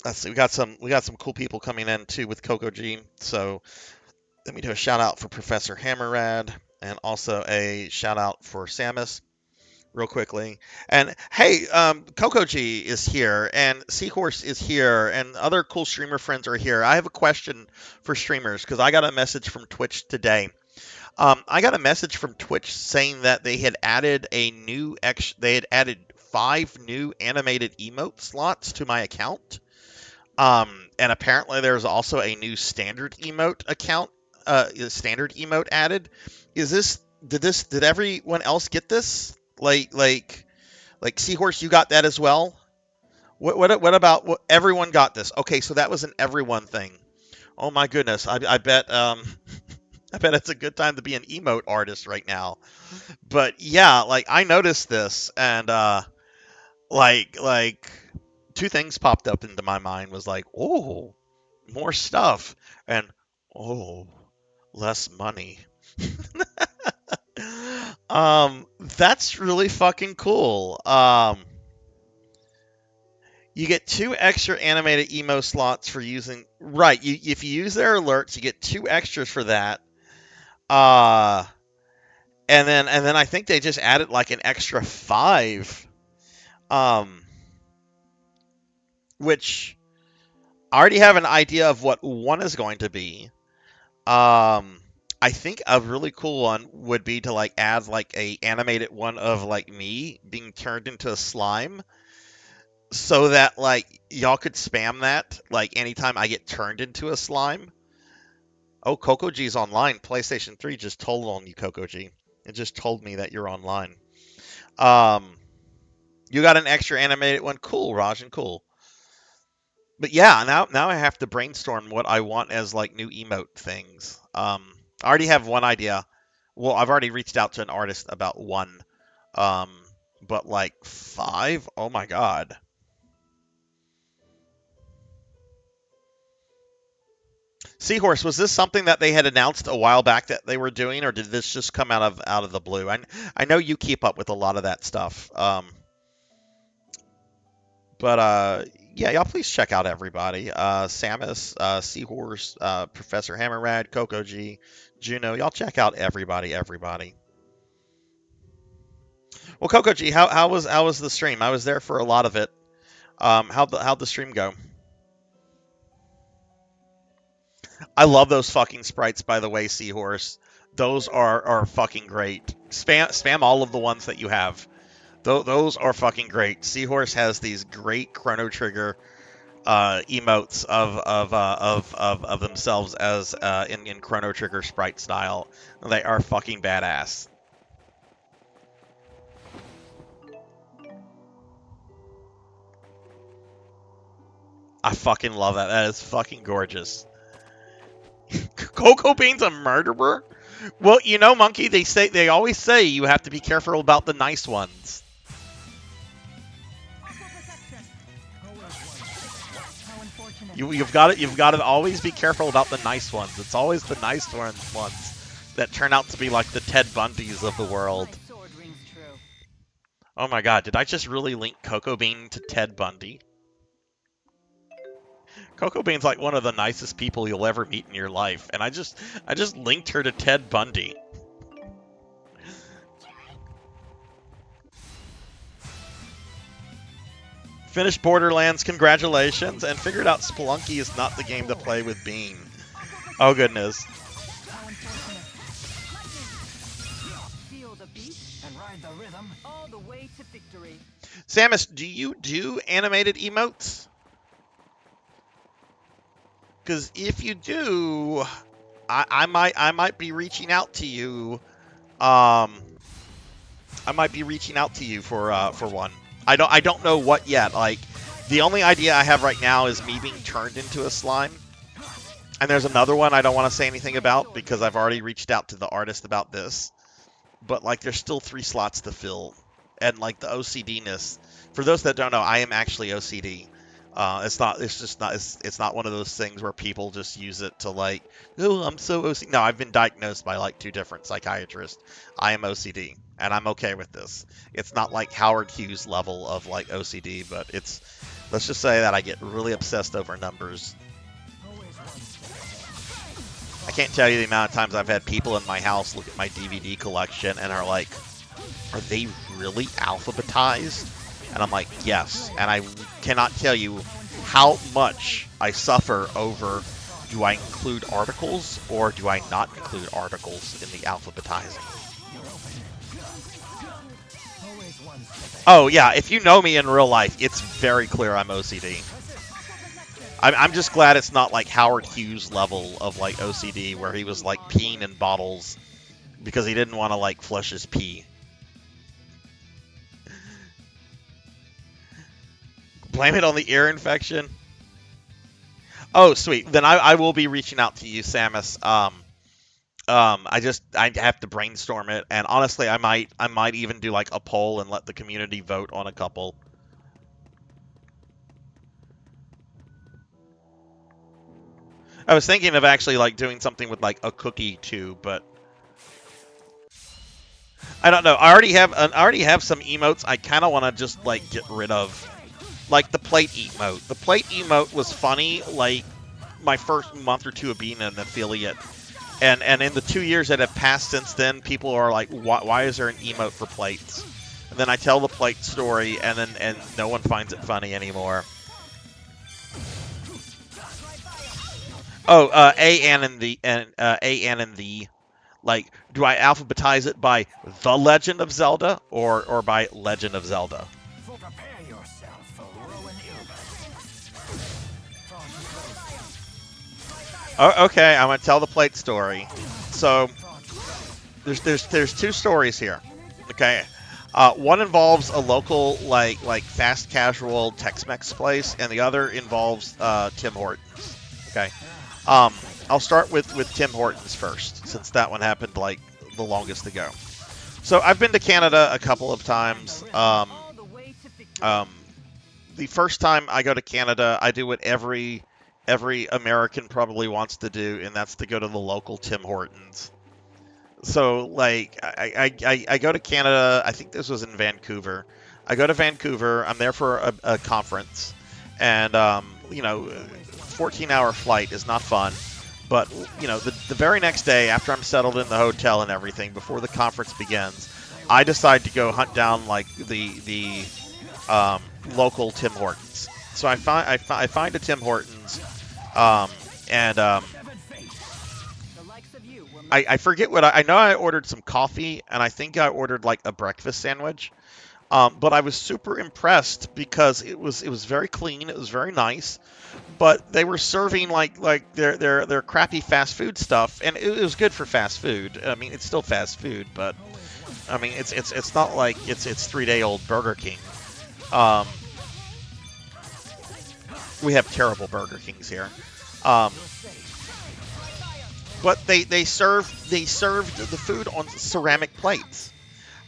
Let's see. We got some cool people coming in too with Coco G. So let me do a shout out for Professor Hammerad and also a shout out for Samus real quickly. And hey, Coco G is here, and Seahorse is here, and other cool streamer friends are here. I have a question for streamers because I got a message from Twitch today. I got a message from Twitch saying that they had added they had added 5 new animated emote slots to my account. And apparently there's also a new standard emote added. Did everyone else get this? Like Seahorse, you got that as well? What about everyone got this? Okay, so that was an everyone thing. Oh my goodness, I bet I bet it's a good time to be an emote artist right now. But yeah, like I noticed this, and like two things popped up into my mind was like, oh, more stuff, and oh, less money. That's really fucking cool. You get 2 extra animated emo slots for using. Right, if you use their alerts, you get 2 extras for that. And then I think they just added like an extra 5. Which I already have an idea of what one is going to be. I think a really cool one would be to like add like a animated one of like me being turned into a slime, so that like y'all could spam that like anytime I get turned into a slime. Oh, Coco G's online. PlayStation 3 just told on you, Coco G. It just told me that you're online. You got an extra animated one. Cool, Rajan. Cool. But yeah, now I have to brainstorm what I want as like new emote things. I already have one idea. Well, I've already reached out to an artist about one. Um, but like 5? Oh my god. Seahorse, was this something that they had announced a while back that they were doing, or did this just come out of the blue? I know you keep up with a lot of that stuff. But yeah, y'all please check out everybody. Samus, Seahorse, Professor Hammerrad, Coco G, Juno. Y'all check out everybody. Well, Coco G, how was the stream? I was there for a lot of it. How'd the stream go? I love those fucking sprites, by the way, Seahorse. Those are fucking great. Spam all of the ones that you have. Those are fucking great. Seahorse has these great Chrono Trigger emotes of themselves as in Chrono Trigger sprite style. They are fucking badass. I fucking love that. That is fucking gorgeous. Coco Bean's a murderer? Well, you know, Monkey, they always say you have to be careful about the nice ones. You've got to always be careful about the nice ones. It's always the nice ones that turn out to be like the Ted Bundys of the world. Oh my god, did I just really link Coco Bean to Ted Bundy? Coco Bean's like one of the nicest people you'll ever meet in your life, and I just linked her to Ted Bundy. Finished Borderlands, congratulations, and figured out Spelunky is not the game to play with Bean. Oh goodness. Samus, do you do animated emotes? Because if you do, I might be reaching out to you. I might be reaching out to you for one. I don't know what yet. Like, the only idea I have right now is me being turned into a slime. And there's another one I don't want to say anything about because I've already reached out to the artist about this. But like, there's still 3 slots to fill, and like the OCD-ness. For those that don't know, I am actually OCD. It's not one of those things where people just use it to like, oh, I'm so OCD. No, I've been diagnosed by like 2 different psychiatrists. I am OCD, and I'm okay with this. It's not like Howard Hughes level of like OCD, but it's, let's just say that I get really obsessed over numbers. I can't tell you the amount of times I've had people in my house look at my DVD collection and are like, are they really alphabetized? And I'm like, yes. And I cannot tell you how much I suffer over, do I include articles or do I not include articles in the alphabetizing? Oh, yeah. If you know me in real life, it's very clear I'm OCD. I'm just glad it's not like Howard Hughes level of like OCD where he was like peeing in bottles because he didn't want to like flush his pee. Blame it on the ear infection. Oh, sweet. Then I will be reaching out to you, Samus. I have to brainstorm it, and honestly, I might even do like a poll and let the community vote on a couple. I was thinking of actually like doing something with like a cookie too, but I don't know. I already have some emotes I kind of want to just like get rid of. Like the plate emote. The plate emote was funny like my first month or two of being an affiliate. And in the 2 years that have passed since then, people are like, why is there an emote for plates? And then I tell the plate story, and no one finds it funny anymore. Oh, A, N, and the. Like, do I alphabetize it by The Legend of Zelda or by Legend of Zelda? Prepare yourself for Rowan Oh, okay, I'm gonna tell the plate story. So there's two stories here. Okay, one involves a local like fast casual Tex-Mex place, and the other involves Tim Hortons. Okay, I'll start with Tim Hortons first, since that one happened like the longest ago. So I've been to Canada a couple of times. The first time I go to Canada, I do what every American probably wants to do, and that's to go to the local Tim Hortons. So, like, I go to Canada. I think this was in Vancouver. I go to Vancouver. I'm there for a conference, and 14-hour flight is not fun. But the very next day, after I'm settled in the hotel and everything, before the conference begins, I decide to go hunt down like the local Tim Hortons. So I find a Tim Hortons, and I forget what I know. I ordered some coffee, and I think I ordered like a breakfast sandwich. But I was super impressed because it was very clean. It was very nice, but they were serving like their crappy fast food stuff, and it was good for fast food. I mean, it's still fast food, but I mean, it's not like it's 3-day-old Burger King. We have terrible Burger Kings here. But they served the food on ceramic plates,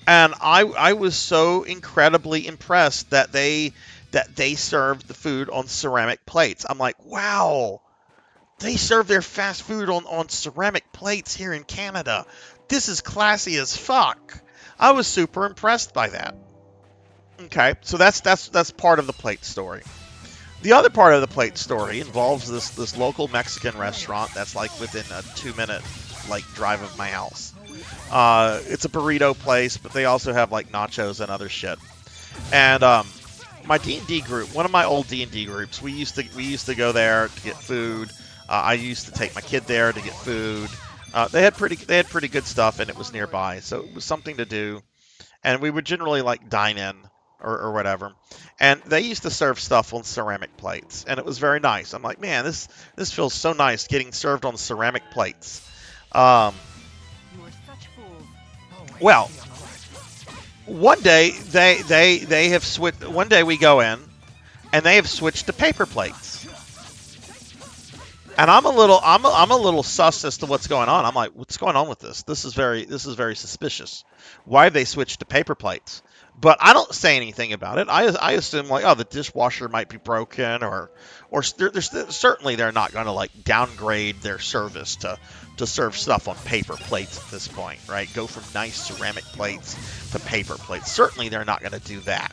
and I was so incredibly impressed that they served the food on ceramic plates. I'm like, wow, they serve their fast food on ceramic plates here in Canada. This is classy as fuck. I was super impressed by that. Okay, so that's part of the plate story. The other part of the plate story involves this local Mexican restaurant that's like within a 2-minute like drive of my house. It's a burrito place, but they also have like nachos and other shit. And my D&D group, one of my old D&D groups, we used to go there to get food. I used to take my kid there to get food. They had pretty good stuff, and it was nearby, so it was something to do. And we would generally like dine in or whatever. And they used to serve stuff on ceramic plates, and it was very nice. I'm like, man, this feels so nice getting served on ceramic plates. Well, one day they have switched. One day we go in, and they have switched to paper plates. And I'm a little sus as to what's going on. I'm like, what's going on with this? This is very suspicious. Why have they switched to paper plates? But I don't say anything about it. I assume like, oh, the dishwasher might be broken, or certainly they're not going to like downgrade their service to serve stuff on paper plates at this point, right? Go from nice ceramic plates to paper plates. Certainly they're not going to do that.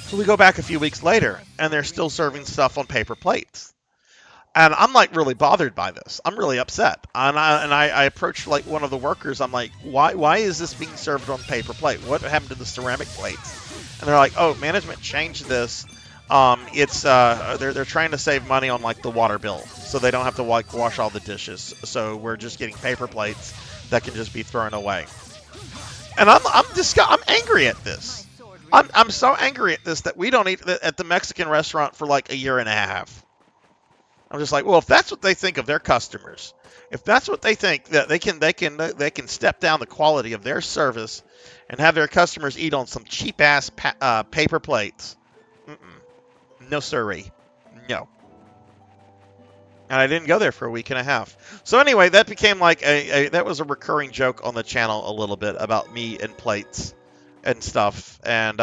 So we go back a few weeks later, and they're still serving stuff on paper plates. And I'm like really bothered by this. I'm really upset. And I approached like one of the workers. I'm like, why is this being served on paper plate? What happened to the ceramic plates? And they're like, oh, management changed this. They're trying to save money on like the water bill, so they don't have to like wash all the dishes. So we're just getting paper plates that can just be thrown away. And I'm angry at this. I'm so angry at this that we don't eat at the Mexican restaurant for like a year and a half. I'm just like, well, if that's what they think of their customers, if that's what they think that they can step down the quality of their service and have their customers eat on some cheap ass paper plates, no siree, no. And I didn't go there for a week and a half. So anyway, that became like that was a recurring joke on the channel a little bit about me and plates and stuff. And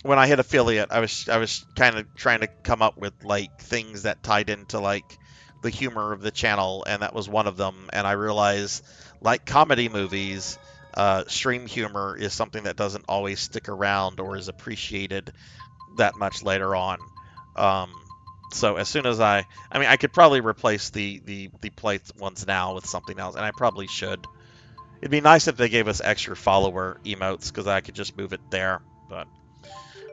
when I hit affiliate, I was kind of trying to come up with like things that tied into like the humor of the channel, and that was one of them. And I realized, like comedy movies, stream humor is something that doesn't always stick around or is appreciated that much later on. Um, so as soon as I mean, I could probably replace the plate ones now with something else, and I probably should. It'd be nice if they gave us extra follower emotes, because I could just move it there. But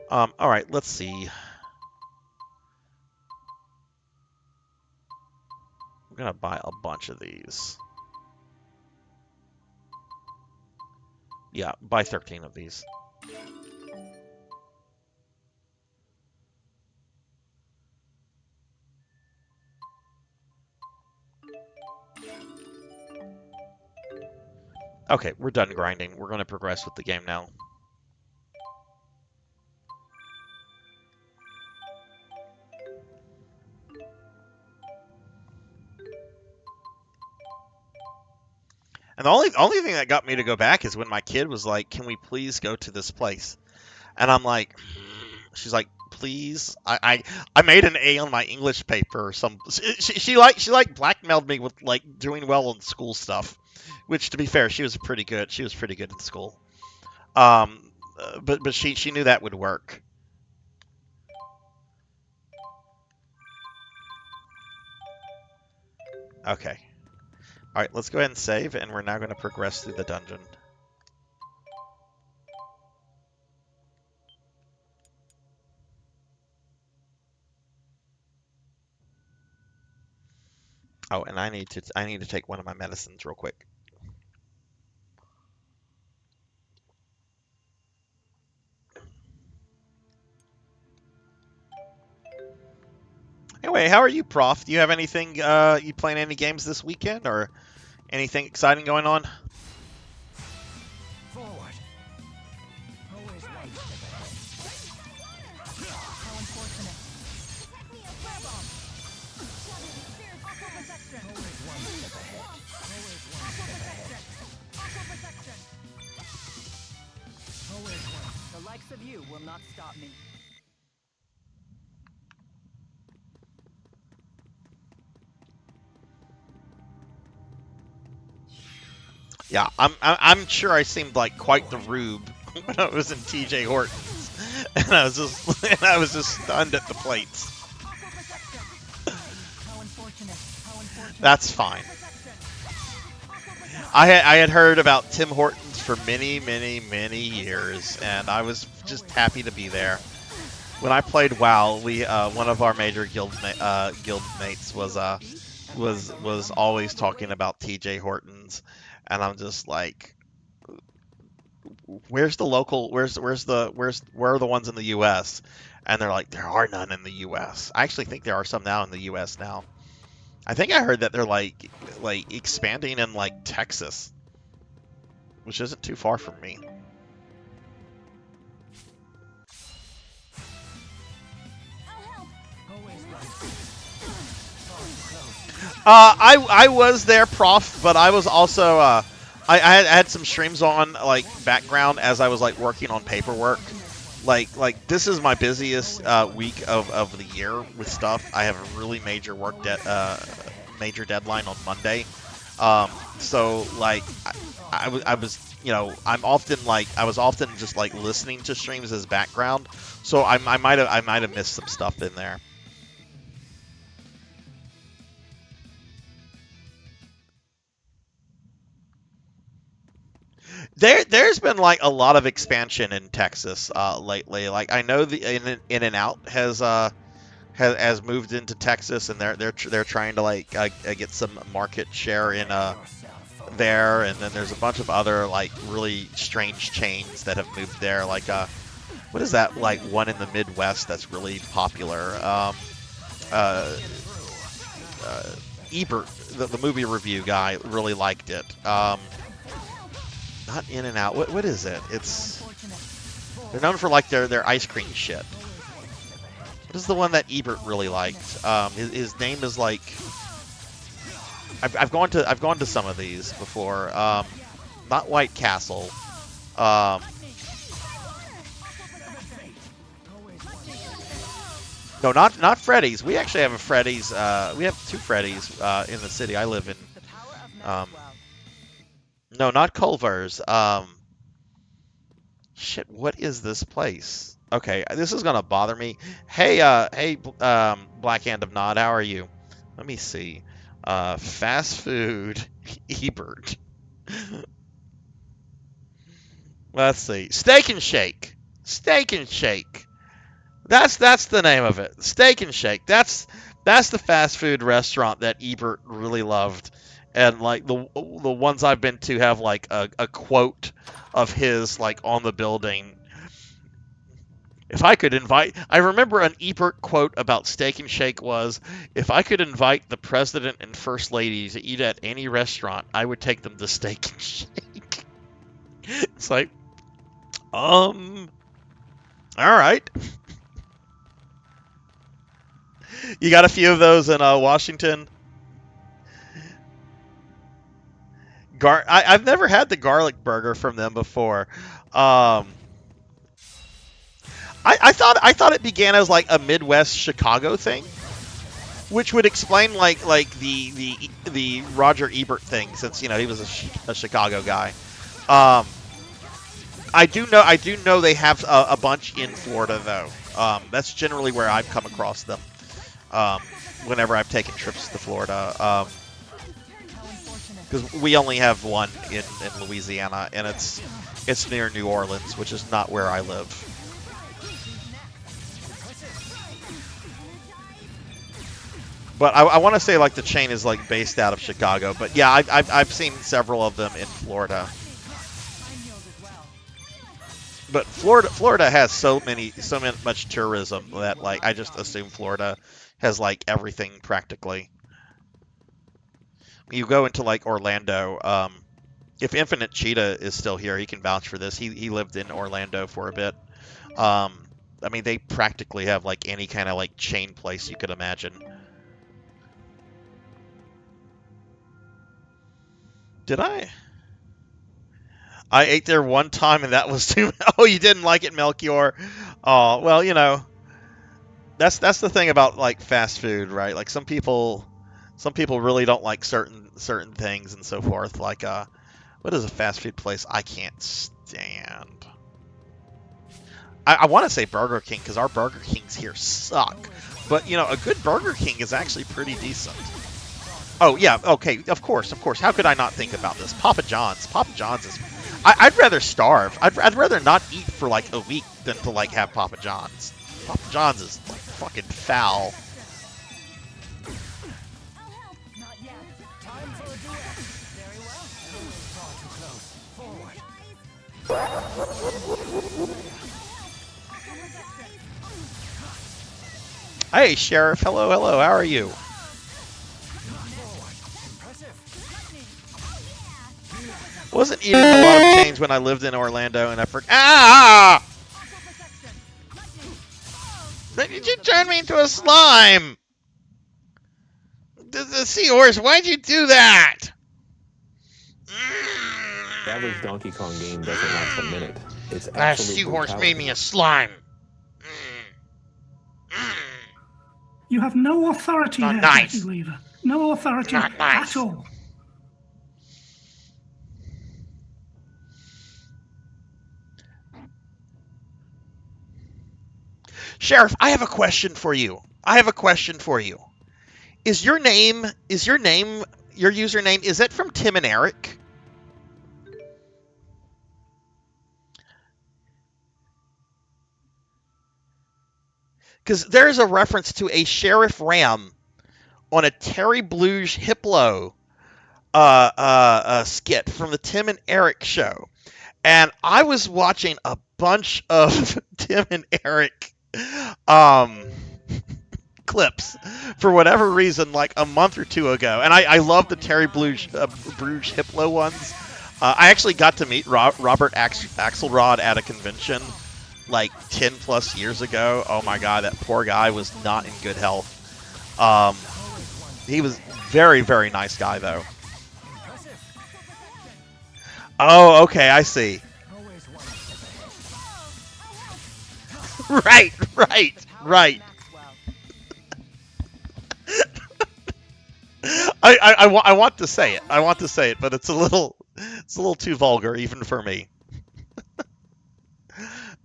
all right, let's see. I'm gonna buy a bunch of these. Yeah, buy 13 of these. Okay, we're done grinding. We're going to progress with the game now. And the only thing that got me to go back is when my kid was like, "Can we please go to this place?" And I'm like, she's like, "Please." I made an A on my English paper. Or some she blackmailed me with like doing well in school stuff, which to be fair, she was pretty good. She was pretty good in school. But she knew that would work. Okay. All right, let's go ahead and save, and we're now going to progress through the dungeon. Oh, and I need to take one of my medicines real quick. Anyway, how are you, Prof? Do you have anything? You playing any games this weekend, or anything exciting going on? Forward. Always one step ahead. How unfortunate. Protect me, a flare bomb. Aqua protection. Always one step ahead. Always one Aqua step ahead. protection. Aqua protection. Always one. The likes of you will not stop me. Yeah, I'm sure I seemed like quite the rube when I was in TJ Hortons, and I was just stunned at the plates. Aqua protection. How unfortunate. How unfortunate. That's fine. Protection. Aqua protection. I had heard about Tim Hortons for many years, and I was just happy to be there. When I played WoW, we one of our major guild mates was always talking about TJ Hortons, and I'm just like, where are the ones in the US? And they're like, there are none in the US. I actually think there are some now in the US now. I think I heard that they're like expanding in like Texas, which isn't too far from me. Always one. I was there, Prof, but I was also I had some streams on like background as I was like working on paperwork. Like this is my busiest week of the year with stuff. I have a really major major deadline on Monday. So like I was I was often just like listening to streams as background. So I might have missed some stuff in there. There's been like a lot of expansion in Texas lately. Like I know the In and Out has moved into Texas, and they're trying to like get some market share in there. And then there's a bunch of other like really strange chains that have moved there. Like what is that like one in the Midwest that's really popular? Ebert, the movie review guy, really liked it. Not In and Out. What is it? They're known for like their ice cream shit. What is the one that Ebert really liked? His name is like I've gone to some of these before. Not White Castle. No, not Freddy's. We actually have a Freddy's. We have 2 Freddy's in the city I live in. The power of Um, Maxwell. no, not Culver's. Shit, what is this place? Okay, this is gonna bother me. Hey, Black Hand of Nod, how are you? Let me see. Fast food, Ebert. Let's see. Steak and Shake. Steak and Shake. That's the name of it. Steak and Shake. That's the fast food restaurant that Ebert really loved. And like the ones I've been to have like a quote of his like on the building. If I could invite, I remember an Ebert quote about Steak and Shake was, if I could invite the president and first lady to eat at any restaurant, I would take them to Steak and Shake. It's like, all right. You got a few of those in Washington? I've never had the garlic burger from them before. I thought it began as like a Midwest Chicago thing, which would explain like the Roger Ebert thing, since he was a Chicago guy. I do know they have a bunch in Florida though. That's generally where I've come across them. Whenever I've taken trips to Florida, because we only have one in Louisiana, and it's near New Orleans, which is not where I live. But I want to say like the chain is like based out of Chicago, but yeah, I've seen several of them in Florida. But Florida has so much tourism that like I just assume Florida has like everything practically. You go into like Orlando. If Infinite Cheetah is still here, he can vouch for this. He lived in Orlando for a bit. I mean, they practically have like any kind of like chain place you could imagine. Did I? I ate there one time and that was too. Oh, you didn't like it, Melchior? Oh, well, that's the thing about like fast food, right? Like some people really don't like certain things and so forth. Like what is a fast food place I can't stand? I want to say Burger King because our Burger Kings here suck, but a good Burger King is actually pretty decent. Oh yeah, okay, of course. How could I not think about this? Papa John's is. I'd rather starve. I'd rather not eat for like a week than to like have Papa John's. Papa John's is like fucking foul. Not yet. Time for a duet. Very well. Far too close. Forward. Hey, Sheriff. Hello. How are you? Wasn't even a lot of change when I lived in Orlando, and I forgot. Ah! Did you turn me into a slime? The seahorse, why'd you do that? The average Donkey Kong game doesn't last a minute. It's That seahorse made me a slime. You have no authority Not here, nice. Jackie Weaver. No authority Not nice. at all. Sheriff, I have a question for you. Is your username, is it from Tim and Eric? Because there's a reference to a Sheriff Ram on a Terry Bluge Hiplo skit from the Tim and Eric show. And I was watching a bunch of Tim and Eric clips for whatever reason like a month or two ago, and I love the Terry Bruges Hiplo ones. I actually got to meet Robert Axelrod at a convention like 10 plus years ago. Oh my god, that poor guy was not in good health. He was very, very nice guy though. Oh, okay, I see. Right. I want to say it. I want to say it, but it's a little too vulgar even for me.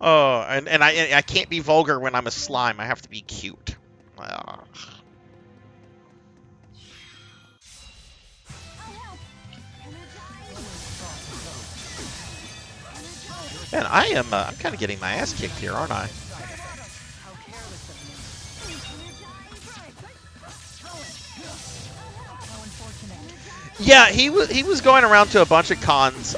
Oh, and I can't be vulgar when I'm a slime. I have to be cute. Ugh. Man, I'm kind of getting my ass kicked here, aren't I? Yeah, he was going around to a bunch of cons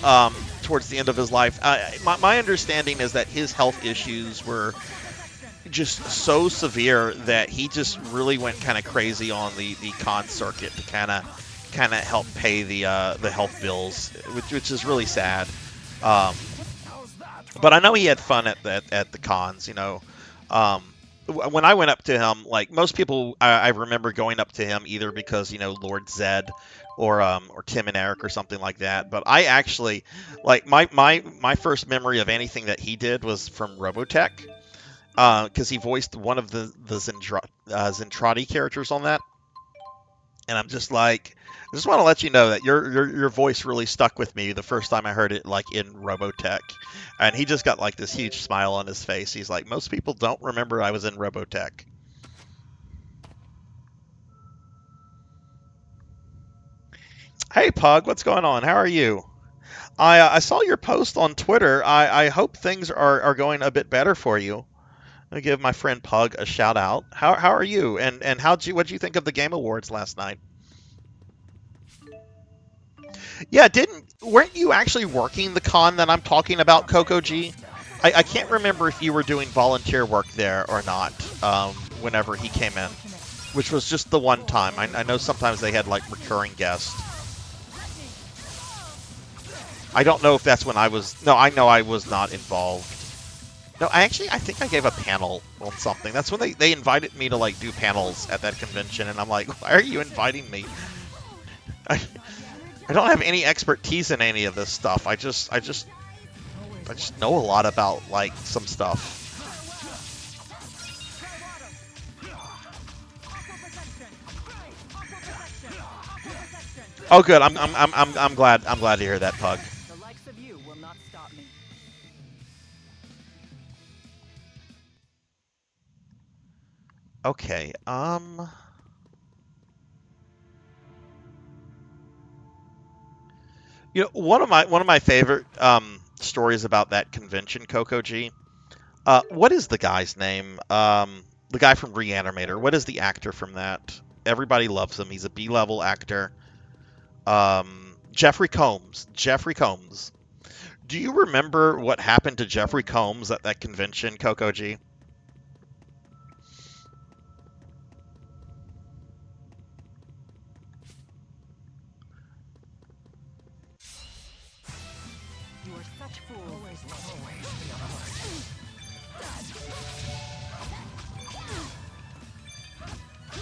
towards the end of his life. My understanding is that his health issues were just so severe that he just really went kind of crazy on the con circuit to kind of help pay the health bills, which is really sad. But I know he had fun at the cons, you know. When I went up to him, like most people, I remember going up to him either because, you know, Lord Zed or Tim and Eric or something like that. But I actually, like, my first memory of anything that he did was from Robotech, because he voiced one of the Zentradi characters on that. And I'm just like, I just want to let you know that your voice really stuck with me the first time I heard it, like in Robotech. And he just got like this huge smile on his face. He's like, most people don't remember I was in Robotech. Hey Pug, what's going on? How are you? I saw your post on Twitter. I hope things are going a bit better for you. I'll give my friend Pug a shout out. How are you? And what'd you think of the Game Awards last night? Yeah, weren't you actually working the con that I'm talking about, Coco G? I can't remember if you were doing volunteer work there or not, whenever he came in, which was just the one time. I know sometimes they had like recurring guests. I don't know if that's when I was. No, I know I was not involved. No, I think I gave a panel on something. That's when they invited me to like do panels at that convention, and I'm like, why are you inviting me? I don't have any expertise in any of this stuff. I just know a lot about like some stuff. Oh, good. I'm glad to hear that, Pug. The likes of you will not stop me. Okay. You know, one of my favorite stories about that convention, Coco G. What is the guy's name? The guy from Reanimator. What is the actor from that? Everybody loves him. He's a B-level actor. Jeffrey Combs. Jeffrey Combs. Do you remember what happened to Jeffrey Combs at that convention, Coco G? You are such fools.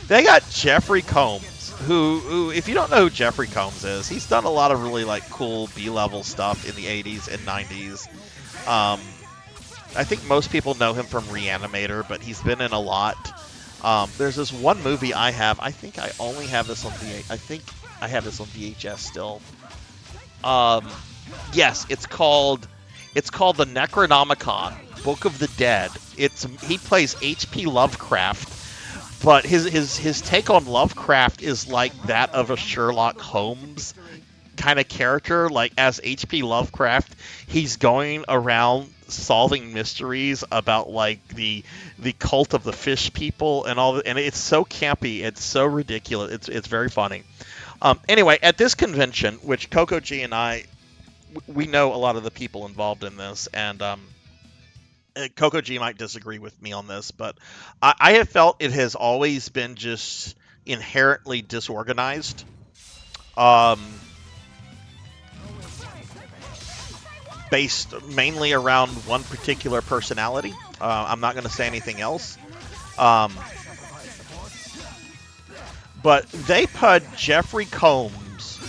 They got Jeffrey Combs, who, if you don't know who Jeffrey Combs is, he's done a lot of really like cool B-level stuff in the 80s and 90s. I think most people know him from Reanimator, but he's been in a lot. There's this one movie I have. I think I only have this on VHS. I think I have this on VHS still. Yes, it's called the Necronomicon, Book of the Dead. He plays H.P. Lovecraft. But his take on Lovecraft is like that of a Sherlock Holmes kind of character. Like, as H.P. Lovecraft, he's going around solving mysteries about like the cult of the fish people and all that, and it's so campy, it's so ridiculous, it's very funny. Anyway, at this convention, which Coco G and we know a lot of the people involved in this, and Coco G might disagree with me on this, but I have felt it has always been just inherently disorganized. Based mainly around one particular personality. I'm not going to say anything else. But they put Jeffrey Combs,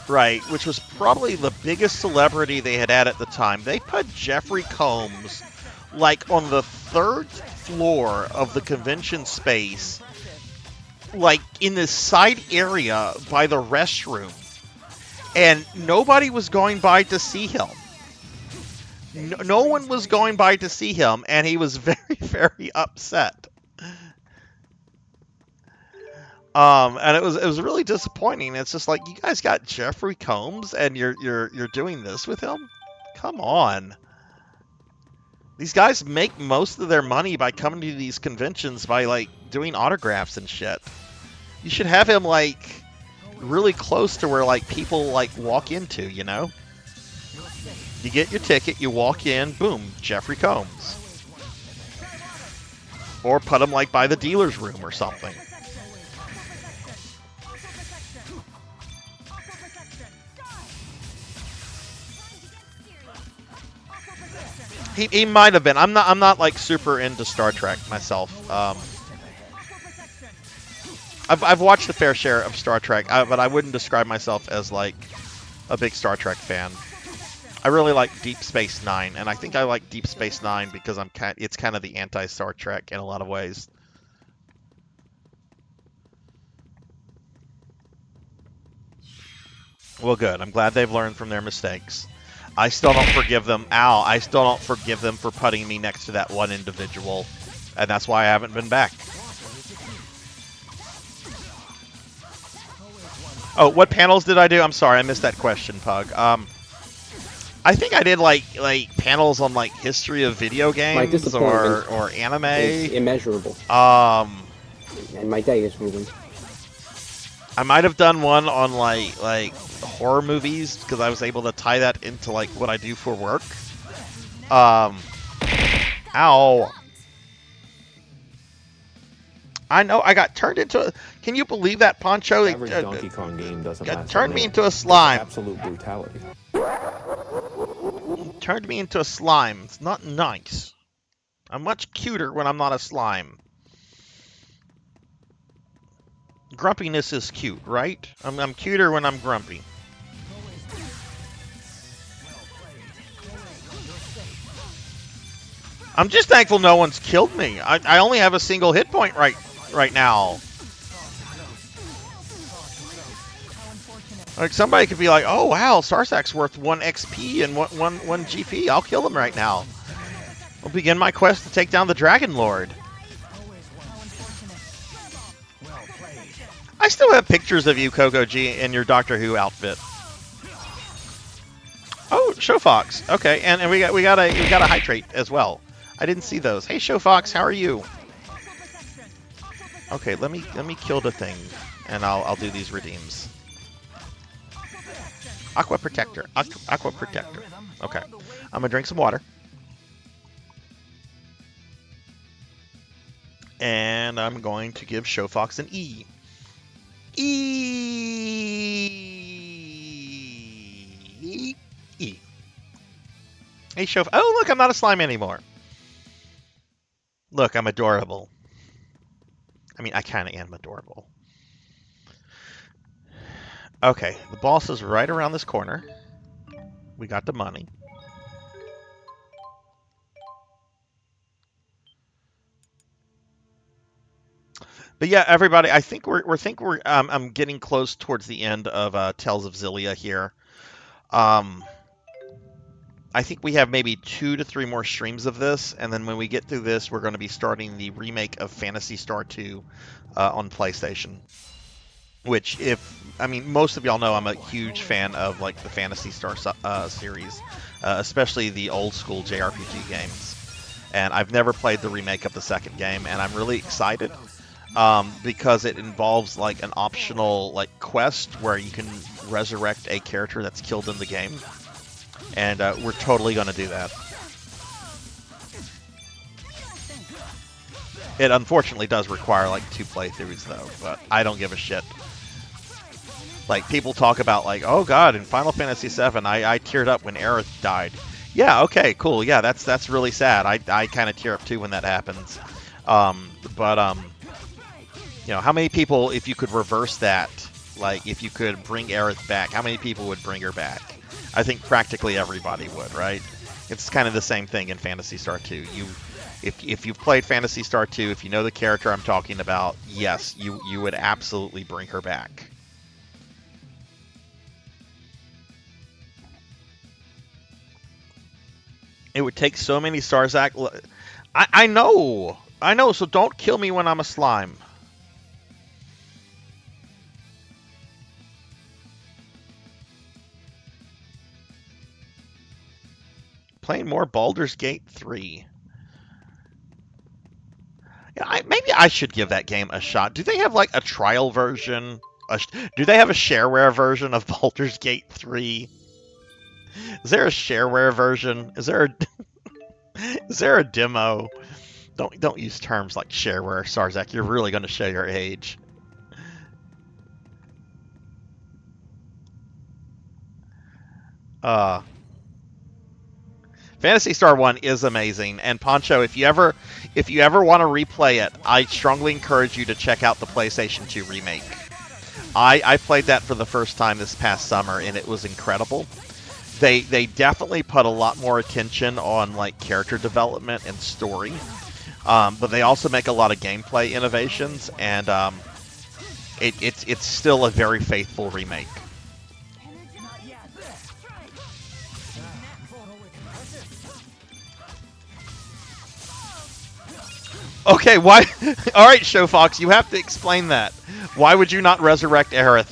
right, which was probably the biggest celebrity they had at the time. They put Jeffrey Combs like on the third floor of the convention space like in this side area by the restroom, and nobody was going by to see him. No one was going by to see him, and he was very, very upset. And it was really disappointing. It's just like, you guys got Jeffrey Combs, and you're doing this with him? Come on. These guys make most of their money by coming to these conventions by like doing autographs and shit. You should have him like really close to where like people like walk into, you know? You get your ticket, you walk in, boom, Jeffrey Combs. Or put him like by the dealer's room or something. He might have been. I'm not like super into Star Trek myself. I've watched a fair share of Star Trek, but I wouldn't describe myself as like a big Star Trek fan. I really like Deep Space Nine, and I think I like Deep Space Nine because it's kind of the anti-Star Trek in a lot of ways. Well, good. I'm glad they've learned from their mistakes. I still don't forgive them. Ow, I still don't forgive them for putting me next to that one individual. And that's why I haven't been back. Oh, what panels did I do? I'm sorry, I missed that question, Pug. I think I did like panels on like history of video games or anime. Is immeasurable. And my day is ruined. I might have done one on like horror movies because I was able to tie that into like what I do for work. Ow. I know I got turned into a... Can you believe that, Poncho? Every Donkey Kong game doesn't last turned a me minute. into a slime. Absolute brutality. Turned me into a slime. It's not nice. I'm much cuter when I'm not a slime. Grumpiness is cute, right? I'm cuter when I'm grumpy. I'm just thankful no one's killed me. I only have a single hit point right now. Like somebody could be like, "Oh wow, Sarzac's worth 1 XP and 1 GP. I'll kill him right now. I'll begin my quest to take down the Dragon Lord." I still have pictures of you, Coco G, in your Doctor Who outfit. Oh, Show Fox. Okay, and we got a hydrate as well. I didn't see those. Hey, Show Fox, how are you? Okay, let me kill the thing, and I'll do these redeems. Aqua Protector. Aqua Protector. Okay, I'm gonna drink some water. And I'm going to give Show Fox an E. E. Hey, Show. Oh, look, I'm not a slime anymore. Look, I'm adorable. I mean, I kind of am adorable. Okay, the boss is right around this corner. We got the money. But yeah, everybody, I think we're I'm getting close towards the end of Tales of Xillia here. I think we have maybe 2 to 3 more streams of this, and then when we get through this, we're going to be starting the remake of Phantasy Star 2 on PlayStation. Which, most of y'all know I'm a huge fan of like the Phantasy Star series, especially the old school JRPG games. And I've never played the remake of the second game, and I'm really excited because it involves like an optional like quest where you can resurrect a character that's killed in the game. And we're totally going to do that. It unfortunately does require like 2 playthroughs though, but I don't give a shit. Like people talk about like, oh god, in Final Fantasy VII, I teared up when Aerith died. Yeah, okay, cool. Yeah, that's really sad. I kind of tear up too when that happens. You know, how many people, if you could reverse that, like if you could bring Aerith back, how many people would bring her back? I think practically everybody would, right? It's kind of the same thing in Phantasy Star 2. If you've played Phantasy Star 2, if you know the character I'm talking about, yes, you would absolutely bring her back. It would take so many Sarzac. I know, so don't kill me when I'm a slime. Playing more Baldur's Gate 3. Yeah, maybe I should give that game a shot. Do they have like a trial version? Do they have a shareware version of Baldur's Gate 3? Is there a shareware version? Is there a demo? Don't use terms like shareware, Sarzac. You're really going to show your age. Phantasy Star 1 is amazing, and Poncho, if you ever want to replay it, I strongly encourage you to check out the PlayStation 2 remake. I played that for the first time this past summer, and it was incredible. They definitely put a lot more attention on like character development and story, but they also make a lot of gameplay innovations, and it's still a very faithful remake. Okay, why? All right, Showfox, you have to explain that. Why would you not resurrect Aerith?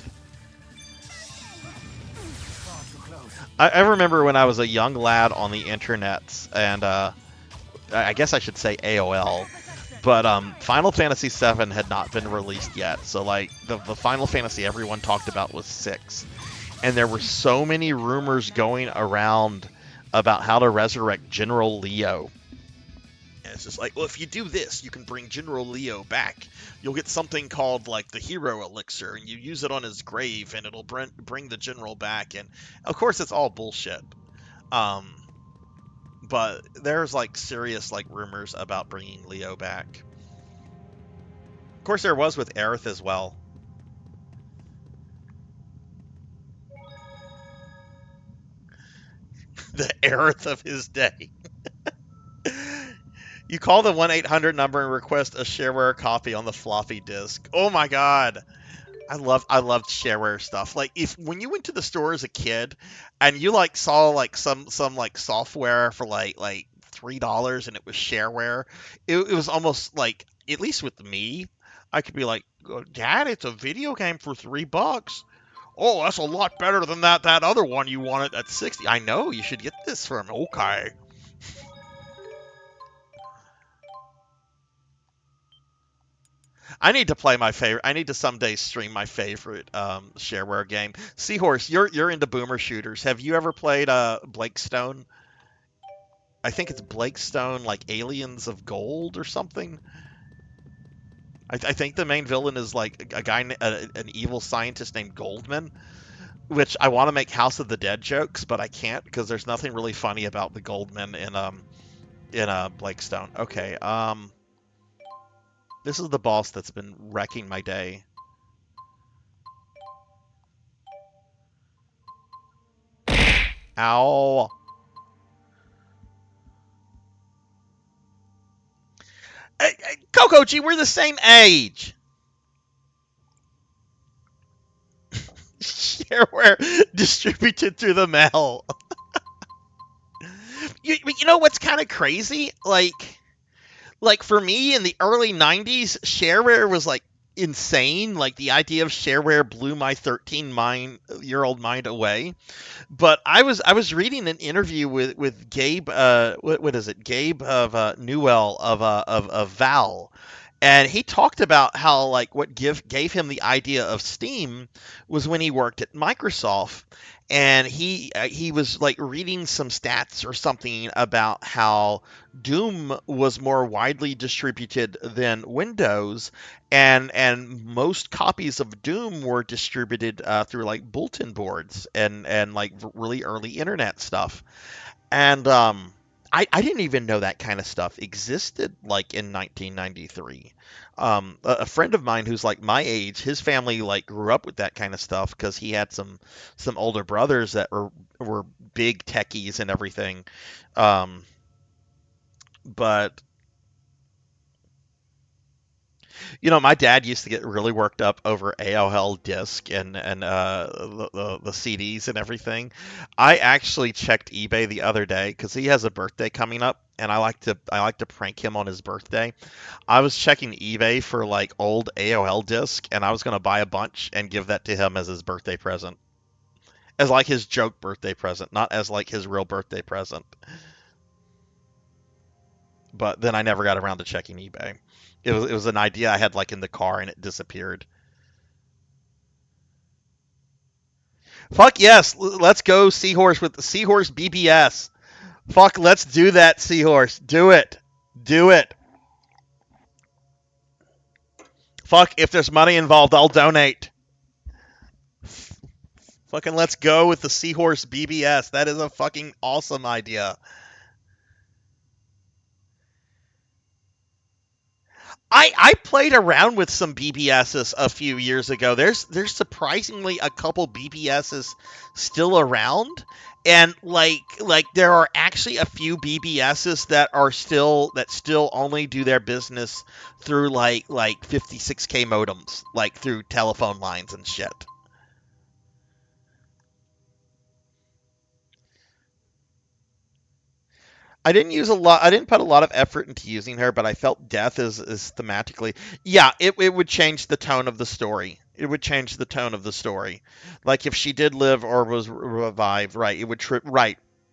I remember when I was a young lad on the internets, and I guess I should say AOL, but Final Fantasy VII had not been released yet. So like the Final Fantasy everyone talked about was 6, and there were so many rumors going around about how to resurrect General Leo. And it's just like, well, if you do this, you can bring General Leo back. You'll get something called like the Hero Elixir, and you use it on his grave, and it'll bring the general back. And of course, it's all bullshit. But there's like serious like rumors about bringing Leo back. Of course, there was with Aerith as well. The Aerith of his day. You call the 1-800 number and request a shareware copy on the floppy disk. Oh my god. I loved shareware stuff. Like when you went to the store as a kid and you like saw like some like software for like $3 and it was shareware, it was almost like, at least with me, I could be like, Dad, it's a video game for $3. Oh, that's a lot better than that other one you wanted at 60. I know, you should get this from. Okay. I need to play my favorite. I need to someday stream my favorite shareware game. Seahorse, you're into boomer shooters. Have you ever played Blakestone? I think it's Blakestone, like Aliens of Gold or something. I think the main villain is like a guy, an evil scientist named Goldman. Which I want to make House of the Dead jokes, but I can't because there's nothing really funny about the Goldman in Blakestone. Okay. This is the boss that's been wrecking my day. Ow. Coco-G, we're the same age. Shareware distributed through the mail. You know what's kind of crazy? Like for me in the early 90s, shareware was like insane. Like the idea of shareware blew my 13-year-old mind away. But I was reading an interview with Gabe, what is it? Gabe of Newell of Val. And he talked about how like what gave him the idea of Steam was when he worked at Microsoft, and he was like reading some stats or something about how Doom was more widely distributed than Windows, and most copies of Doom were distributed through like bulletin boards and like really early internet stuff. And I didn't even know that kind of stuff existed like in 1993. A friend of mine who's like my age, his family like grew up with that kind of stuff because he had some older brothers that were big techies and everything. But You know, my dad used to get really worked up over AOL disc and the CDs and everything. I actually checked eBay the other day because he has a birthday coming up, and I like to prank him on his birthday. I was checking eBay for like old AOL disc, and I was gonna buy a bunch and give that to him as his birthday present, as like his joke birthday present, not as like his real birthday present. But then I never got around to checking eBay. It was an idea I had like in the car and it disappeared. Fuck yes, let's go Seahorse with the Seahorse BBS. Fuck, let's do that, Seahorse. Do it. Do it. Fuck, if there's money involved, I'll donate. Fucking let's go with the Seahorse BBS. That is a fucking awesome idea. I played around with some BBSs a few years ago. There's surprisingly a couple BBSs still around, and like there are actually a few BBSs that still only do their business through like 56K modems, like through telephone lines and shit. I didn't put a lot of effort into using her, but I felt death is thematically. Yeah, it would change the tone of the story. It would change the tone of the story. Like if she did live or was revived, right? It would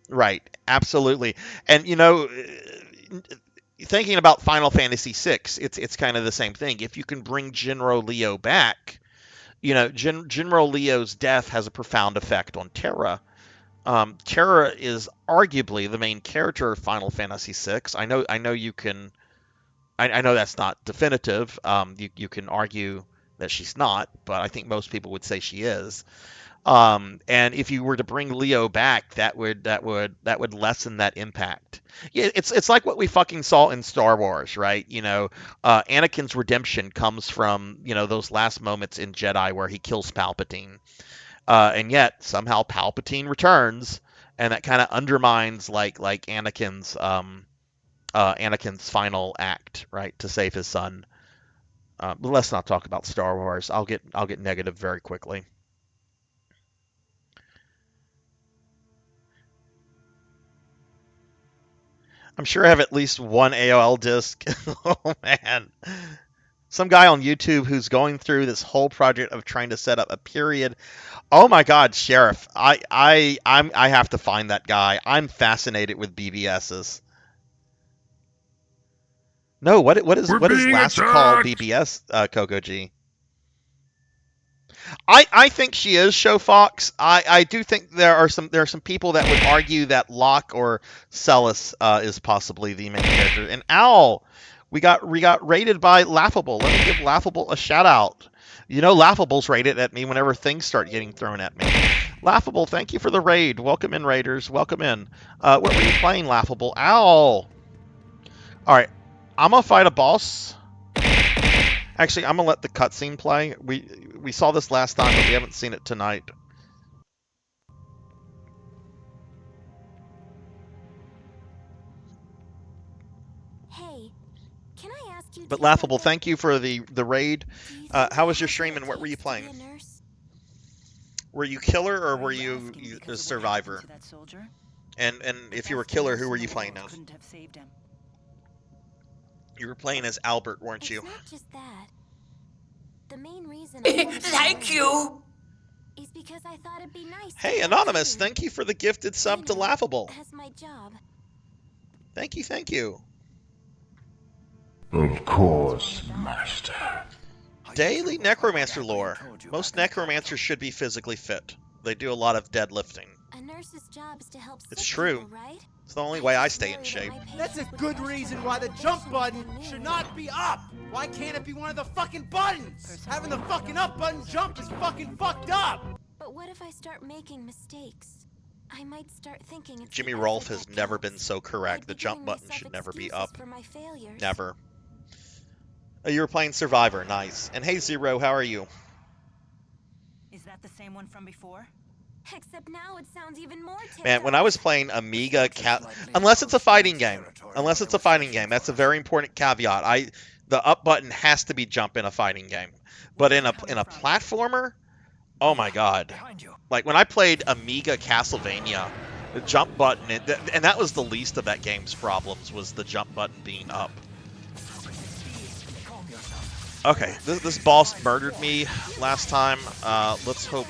right, absolutely. And you know, thinking about Final Fantasy VI, it's kind of the same thing. If you can bring Jinro Leo back, you know, Jinro Leo's death has a profound effect on Terra. Terra is arguably the main character of Final Fantasy VI. I know you can. I know that's not definitive. You can argue that she's not, but I think most people would say she is. And if you were to bring Leo back, that would lessen that impact. Yeah, it's like what we fucking saw in Star Wars, right? You know, Anakin's redemption comes from, you know, those last moments in Jedi where he kills Palpatine. And yet somehow Palpatine returns, and that kind of undermines like Anakin's final act, right, to save his son. But let's not talk about Star Wars. I'll get negative very quickly. I'm sure I have at least one AOL disc. Oh man. Some guy on YouTube who's going through this whole project of trying to set up a period. Oh my God, Sheriff! I have to find that guy. I'm fascinated with BBSs. No, what is last called BBS, Coco G? I think she is Show Fox. I do think there are some people that would argue that Locke or Celis is possibly the main character. And Owl, we got rated by Laughable. Let me give Laughable a shout out. You know, Laughable's rated at me whenever things start getting thrown at me. Laughable, thank you for the raid. Welcome in, Raiders. Welcome in. What were you playing, Laughable? Owl. All right, I'm gonna fight a boss. Actually, I'm gonna let the cutscene play. We saw this last time, but we haven't seen it tonight. Hey, can I ask you? But Laughable, thank you for the raid. How was your stream and what were you playing? Were you killer or were you a survivor? And if you were killer, who were you playing as? You were playing as Albert, weren't you? It's not just that. The main reason Thank you! is because I thought it'd be nice. Hey, Anonymous, thank you for the gifted sub to Laughable. As my job. Thank you. Of course, Master. Daily Necromancer lore. Most necromancers should be physically fit. They do a lot of deadlifting. A nurse's job is to help It's sick true. people, right? It's the only way I stay in shape. That's a good reason why the jump button should not be up. Why can't it be one of the fucking buttons? Having the fucking up button jump is fucking fucked up. But what if I start making mistakes? I might start thinking it's Jimmy the Rolfe effort has that never counts. been so correct. I'd The be jump giving button myself should never be excuses up. for my failures. Never. Oh, you were playing Survivor. Nice. And hey, Zero, how are you? Is that the same one from before? Except now it sounds even more Man, when I was playing Amiga, unless it's a fighting game, that's a very important caveat. The up button has to be jump in a fighting game. But in a platformer, oh my god. Behind you. Like when I played Amiga Castlevania, the jump button, and that was the least of that game's problems, was the jump button being up. Calm yourself. Okay, this boss murdered me last time. Let's hope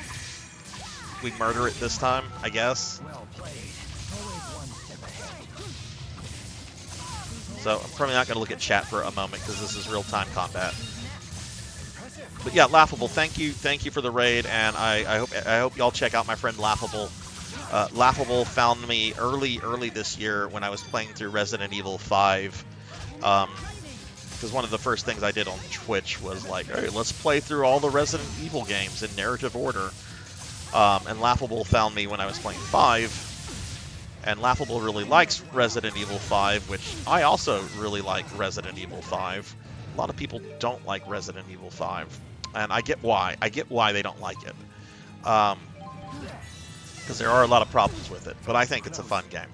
we murder it this time, I guess. Well played. Always one step ahead. So I'm probably not going to look at chat for a moment because this is real-time combat. Impressive. But yeah, Laughable, thank you for the raid, and I hope y'all check out my friend Laughable. Laughable found me early this year when I was playing through Resident Evil 5. Because one of the first things I did on Twitch was like, hey, let's play through all the Resident Evil games in narrative order. And Laughable found me when I was playing 5. And Laughable really likes Resident Evil 5, which I also really like Resident Evil 5. A lot of people don't like Resident Evil 5. And I get why. I get why they don't like it. Because there are a lot of problems with it. But I think it's a fun game.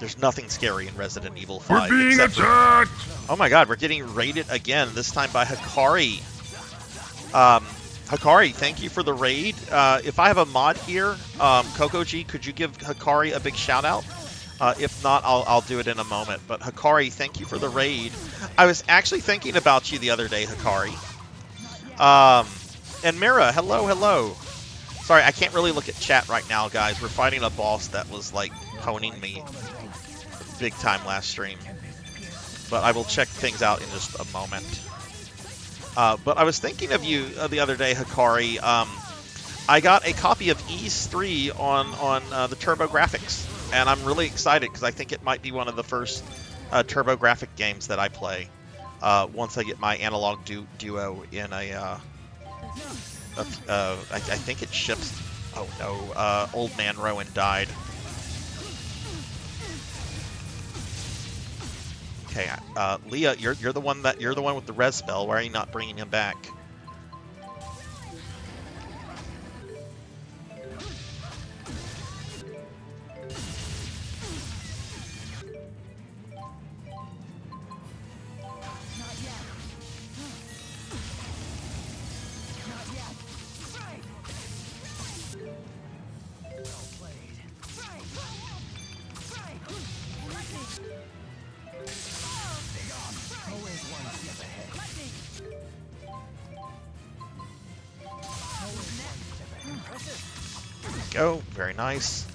There's nothing scary in Resident Evil 5. We're being attacked! Oh my god, we're getting raided again, this time by Hikari. Hikari, thank you for the raid. If I have a mod here, Coco G, could you give Hikari a big shout out? If not, I'll do it in a moment. But Hikari, thank you for the raid. I was actually thinking about you the other day, Hikari. And Mira, hello. Sorry, I can't really look at chat right now, guys. We're fighting a boss that was, like, honing me big time last stream. But I will check things out in just a moment. But I was thinking of you the other day, Hikari. I got a copy of Ys 3 on the TurboGrafx, and I'm really excited because I think it might be one of the first TurboGrafx games that I play once I get my analog duo in I think it ships. Oh no, Old Man Rowan died. Okay, Leah, you're the one with the res spell. Why are you not bringing him back? Go, very nice.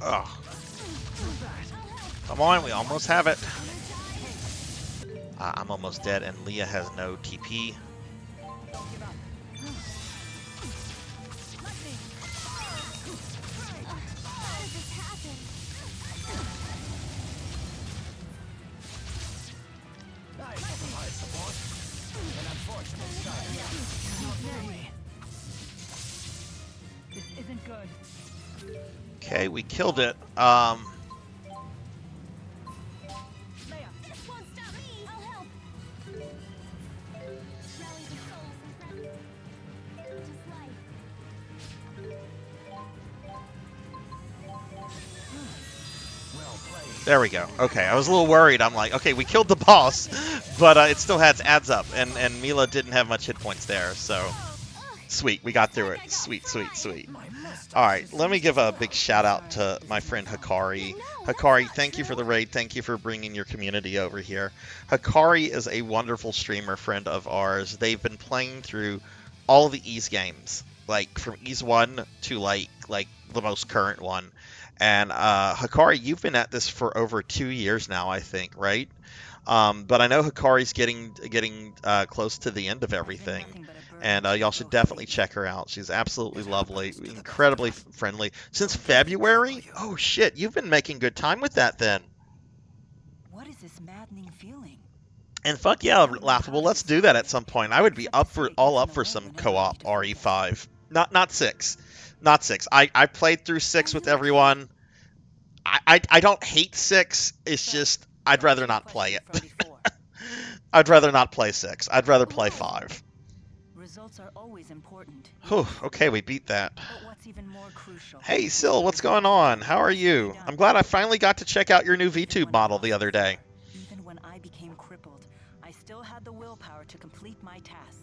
Ugh. Come on, we almost have it. I'm almost dead, and Leah has no TP. This isn't good. Okay, we killed it. There we go. Okay, I was a little worried. I'm like, okay, we killed the boss, but it still adds up, and Mila didn't have much hit points there, so sweet, we got through it. Sweet. All right, let me give a big shout out to my friend Hikari. Hikari, thank you for the raid. Thank you for bringing your community over here. Hikari is a wonderful streamer friend of ours. They've been playing through all the Ys games, like from Ys 1 to like the most current one. And Hikari, you've been at this for over 2 years now, I think, right? But I know Hikari's getting close to the end of everything, and y'all should definitely check her out. She's absolutely lovely, incredibly friendly. Since February? Oh shit, you've been making good time with that then. What is this maddening feeling? And fuck yeah, Laughable, let's do that at some point. I would be up for some co-op RE5. Not 6. Not 6. I played through 6 with everyone. I don't hate 6. It's just I'd rather not play it. I'd rather not play 6. I'd rather play 5. Results are always important. Whew, okay, we beat that. But what's even more crucial? Hey, Sil, what's going on? How are you? I'm glad I finally got to check out your new VTube model the other day. Even when I became crippled, I still had the willpower to complete my task.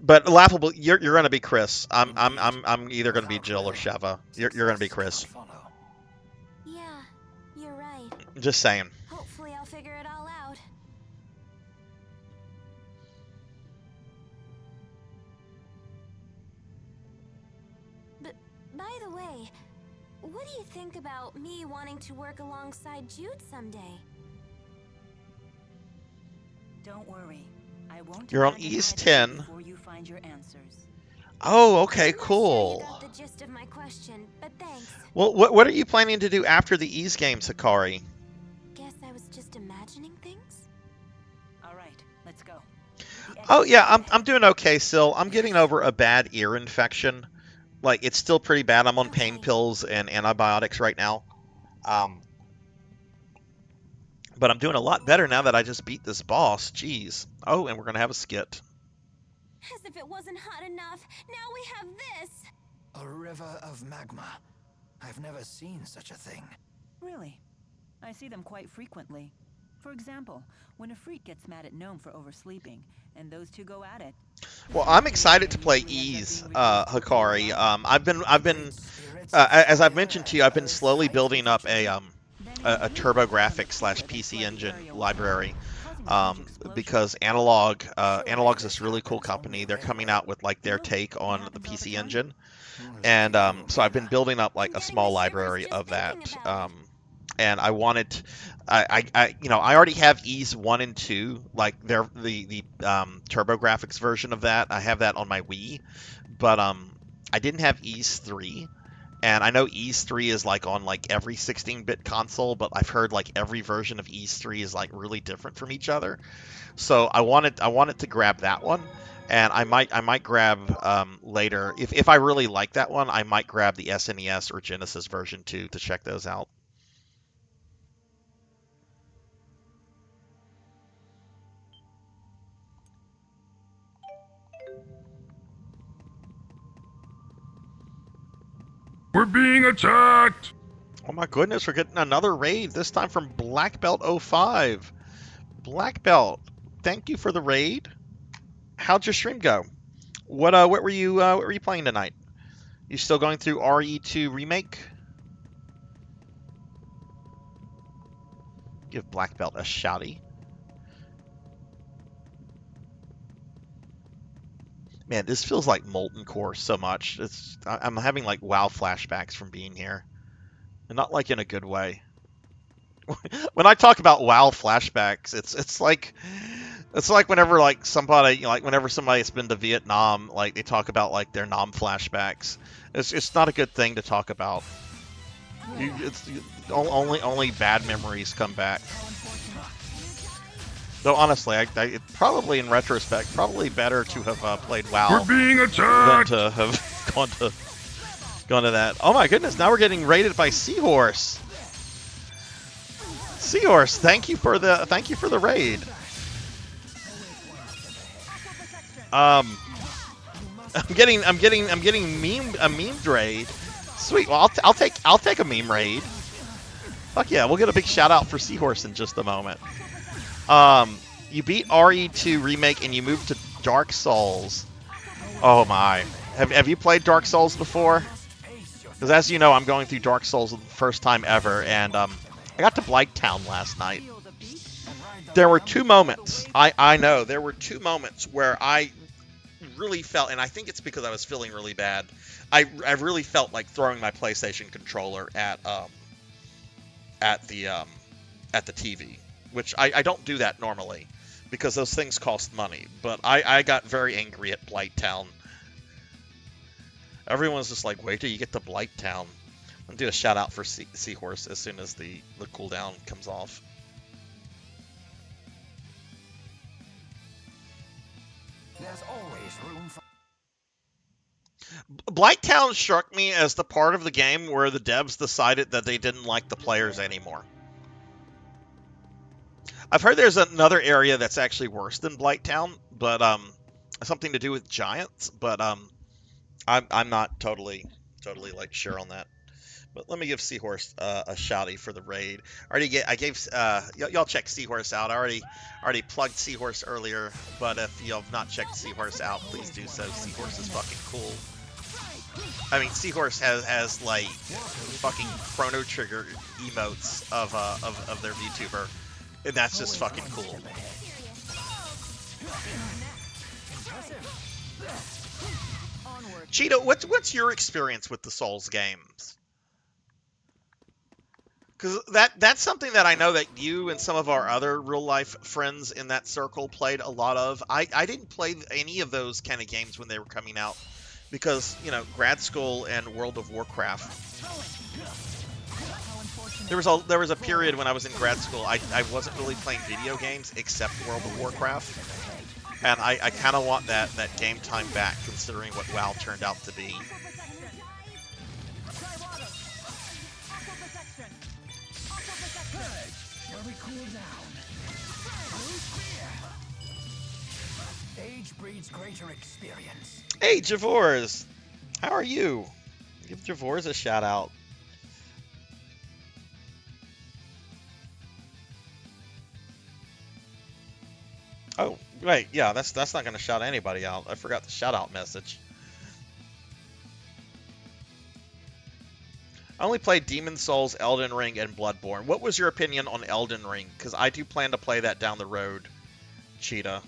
But Laughable, you're gonna be Chris. I'm either gonna be Jill or Sheva. You're gonna be Chris. Yeah, you're right. Just saying. Hopefully I'll figure it all out. But, by the way, what do you think about me wanting to work alongside Jude someday? Don't worry. I won't. You're on East 10. Before you find your answers. Oh, okay, I'm not cool. sure you got the gist of my question, but thanks. Well, what are you planning to do after the Ease games, Hikari? Guess I was just imagining things? All right, let's go. Oh yeah, I'm doing okay still. I'm getting over a bad ear infection. Like it's still pretty bad. I'm on pain pills and antibiotics right now. But I'm doing a lot better now that I just beat this boss. Jeez. Oh, and we're gonna have a skit. As if it wasn't hot enough, now we have this! A river of magma. I've never seen such a thing. Really? I see them quite frequently. For example, when a freak gets mad at Gnome for oversleeping, and those two go at it. Well, I'm excited to play Ease, Hikari. I've been, as I've mentioned to you, I've been slowly building up a TurboGrafx / PC Engine library. Because Analog's this really cool company. They're coming out with like their take on the PC Engine, and so I've been building up like a small library of that. And I wanted, I already have Ease 1 and 2, like they're the TurboGrafx version of that. I have that on my Wii, but I didn't have Ease 3. And I know Ease 3 is like on like every 16-bit console, but I've heard like every version of Ease 3 is like really different from each other. So I wanted to grab that one, and I might grab later if I really like that one, I might grab the SNES or Genesis version too to check those out. We're being attacked! Oh my goodness, we're getting another raid, this time from Black Belt 05. Black Belt, thank you for the raid. How'd your stream go? What were you playing tonight? You still going through RE2 Remake? Give Black Belt a shouty. Man, this feels like Molten Core so much. I'm having like WoW flashbacks from being here. And not like in a good way. When I talk about WoW flashbacks, it's like whenever like somebody whenever somebody's been to Vietnam, like they talk about like their Nam flashbacks. It's not a good thing to talk about. Only bad memories come back. Though honestly, it probably in retrospect, probably better to have played WoW We're being attacked! than to have gone to that. Oh my goodness! Now we're getting raided by Seahorse. Seahorse, thank you for the raid. I'm getting a meme raid. Sweet. Well, I'll take a meme raid. Fuck yeah! We'll get a big shout out for Seahorse in just a moment. You beat RE2 Remake and you moved to Dark Souls. Oh my. Have you played Dark Souls before? Because as you know, I'm going through Dark Souls for the first time ever, and I got to Blighttown last night. There were two moments, I know, there were two moments where I really felt, and I think it's because I was feeling really bad, I really felt like throwing my PlayStation controller at the TV, which I don't do that normally because those things cost money. But I got very angry at Blighttown. Everyone's just like, wait till you get to Blighttown. I'm gonna do a shout out for Seahorse as soon as the cooldown comes off. There's always room for... Blighttown struck me as the part of the game where the devs decided that they didn't like the players anymore. I've heard there's another area that's actually worse than Blighttown, but something to do with giants. But I'm not totally like sure on that. But let me give Seahorse a shouty for the raid. I gave y'all check Seahorse out. I already plugged Seahorse earlier, but if you have not checked Seahorse out, please do so. Seahorse is fucking cool. I mean, Seahorse has like fucking Chrono Trigger emotes of their VTuber, and that's just fucking cool. Cheetah, what's your experience with the Souls games? Because that's something that I know that you and some of our other real-life friends in that circle played a lot of. I didn't play any of those kind of games when they were coming out because, you know, grad school and World of Warcraft. There was a period when I was in grad school, I wasn't really playing video games except World of Warcraft. And I kind of want that game time back, considering what WoW turned out to be. Age breeds greater experience. Hey, Javors! How are you? Give Javors a shout out. Oh, right, yeah, that's not going to shout anybody out. I forgot the shout out message. I only played Demon Souls, Elden Ring, and Bloodborne. What was your opinion on Elden Ring? Because I do plan to play that down the road, Cheetah.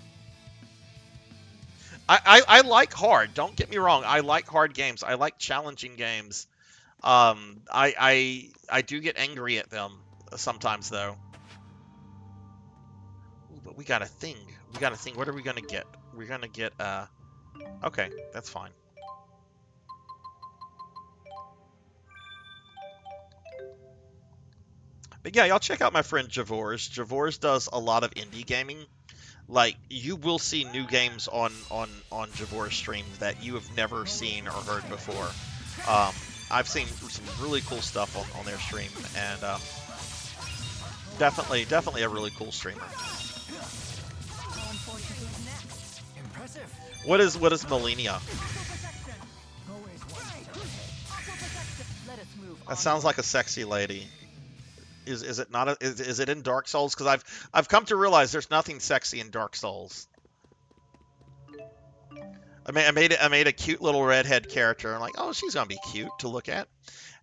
I like hard. Don't get me wrong. I like hard games. I like challenging games. I do get angry at them sometimes, though. Ooh, but we got a thing. We got a thing. What are we going to get? We're going to get, okay, that's fine. But yeah, y'all check out my friend Javors. Javors does a lot of indie gaming. Like, you will see new games on Javors stream that you have never seen or heard before. I've seen some really cool stuff on their stream, and definitely a really cool streamer. What is Millennia? That sounds like a sexy lady. Is it not? Is it in Dark Souls? Because I've come to realize there's nothing sexy in Dark Souls. I made a cute little redhead character. I'm like, oh, she's gonna be cute to look at.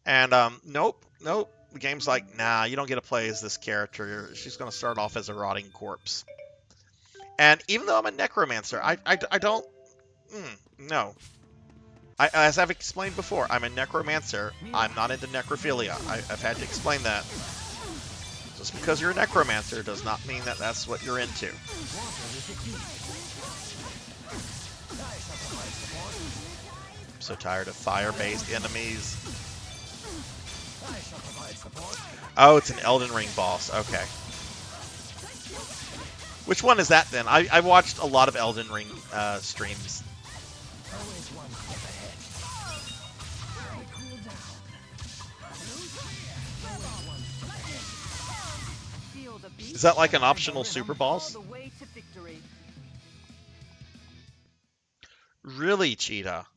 And nope. The game's like, nah, you don't get to play as this character. She's gonna start off as a rotting corpse. And even though I'm a necromancer, I don't. No. As I've explained before, I'm a necromancer. I'm not into necrophilia. I've had to explain that. Just because you're a necromancer does not mean that that's what you're into. I'm so tired of fire-based enemies. Oh, it's an Elden Ring boss. Okay. Which one is that then? I watched a lot of Elden Ring streams. Is that like an optional super boss? Really, Cheetah?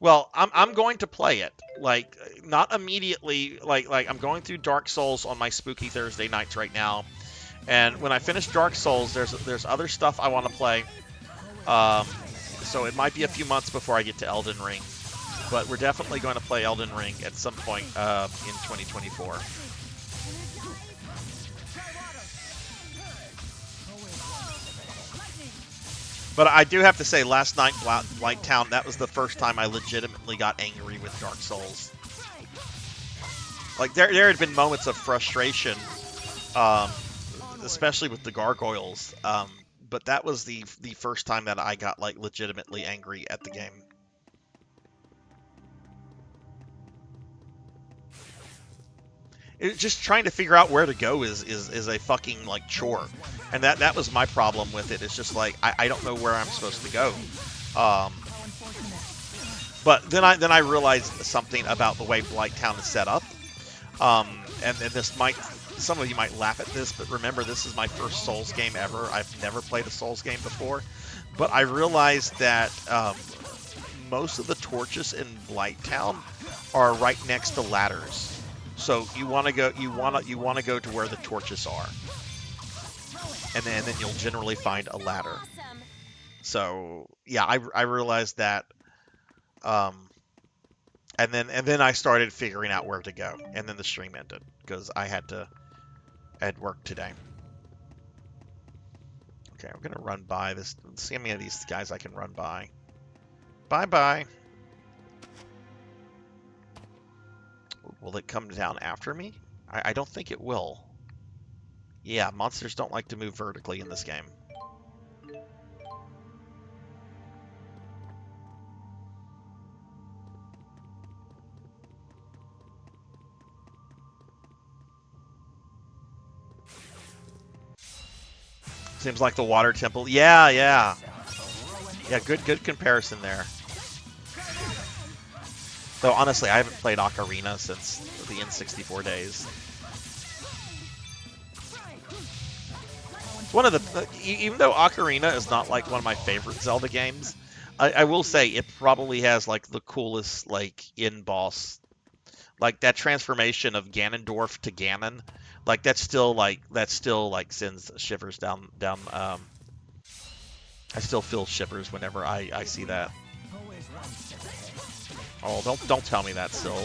Well, I'm going to play it. Like, not immediately. Like I'm going through Dark Souls on my spooky Thursday nights right now. And when I finish Dark Souls, there's other stuff I want to play. So it might be a few months before I get to Elden Ring. But we're definitely going to play Elden Ring at some point in 2024. But I do have to say, last night, Blighttown, that was the first time I legitimately got angry with Dark Souls. Like, there had been moments of frustration, especially with the gargoyles, but that was the first time that I got, like, legitimately angry at the game. Just trying to figure out where to go is a fucking, like, chore. And that was my problem with it. It's just like, I don't know where I'm supposed to go. But then I realized something about the way Blighttown is set up. And this might, some of you might laugh at this, but remember, this is my first Souls game ever. I've never played a Souls game before. But I realized that most of the torches in Blighttown are right next to ladders. So you want to go to where the torches are, and then you'll generally find a ladder. So yeah, I realized that, and then I started figuring out where to go, and then the stream ended because I had work today. Okay, I'm gonna run by this. Let's see how many of these guys I can run by. Bye bye. Will it come down after me? I don't think it will. Yeah, monsters don't like to move vertically in this game. Seems like the water temple. Yeah. Yeah, good comparison there. Though honestly, I haven't played Ocarina since the N64 days. One of the, even though Ocarina is not like one of my favorite Zelda games, I will say it probably has like the coolest like in-boss, like that transformation of Ganondorf to Ganon, like that still sends shivers down. I still feel shivers whenever I see that. Oh, don't tell me that still. I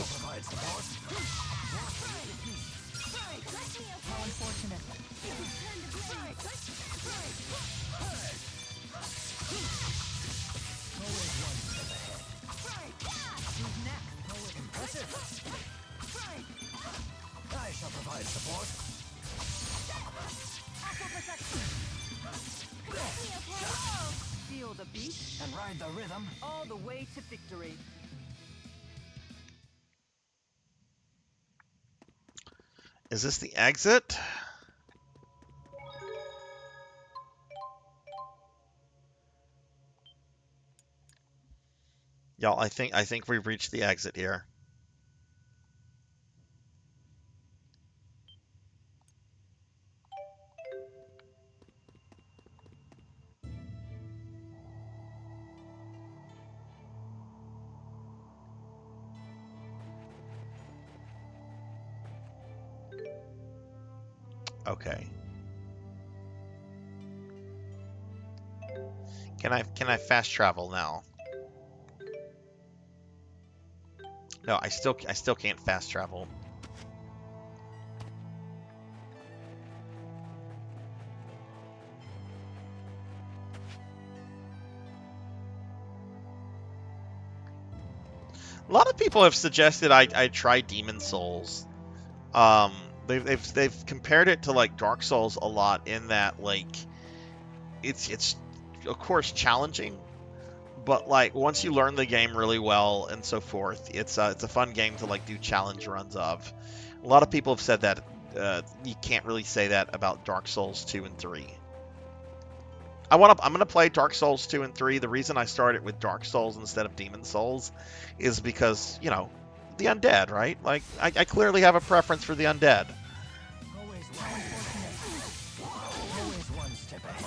shall provide support. Feel the beat And ride the rhythm all the way to victory. Is this the exit? Y'all, I think we've reached the exit here. Okay. Can I fast travel now? No, I still can't fast travel. A lot of people have suggested I try Demon Souls. They've compared it to like Dark Souls a lot in that like it's of course challenging, but like once you learn the game really well and so forth, it's a fun game to like do challenge runs of. A lot of people have said that you can't really say that about Dark Souls 2 and 3. I'm gonna play Dark Souls 2 and 3. The reason I started with Dark Souls instead of Demon Souls is because, you know, the undead, right? Like I clearly have a preference for the undead. always one step ahead.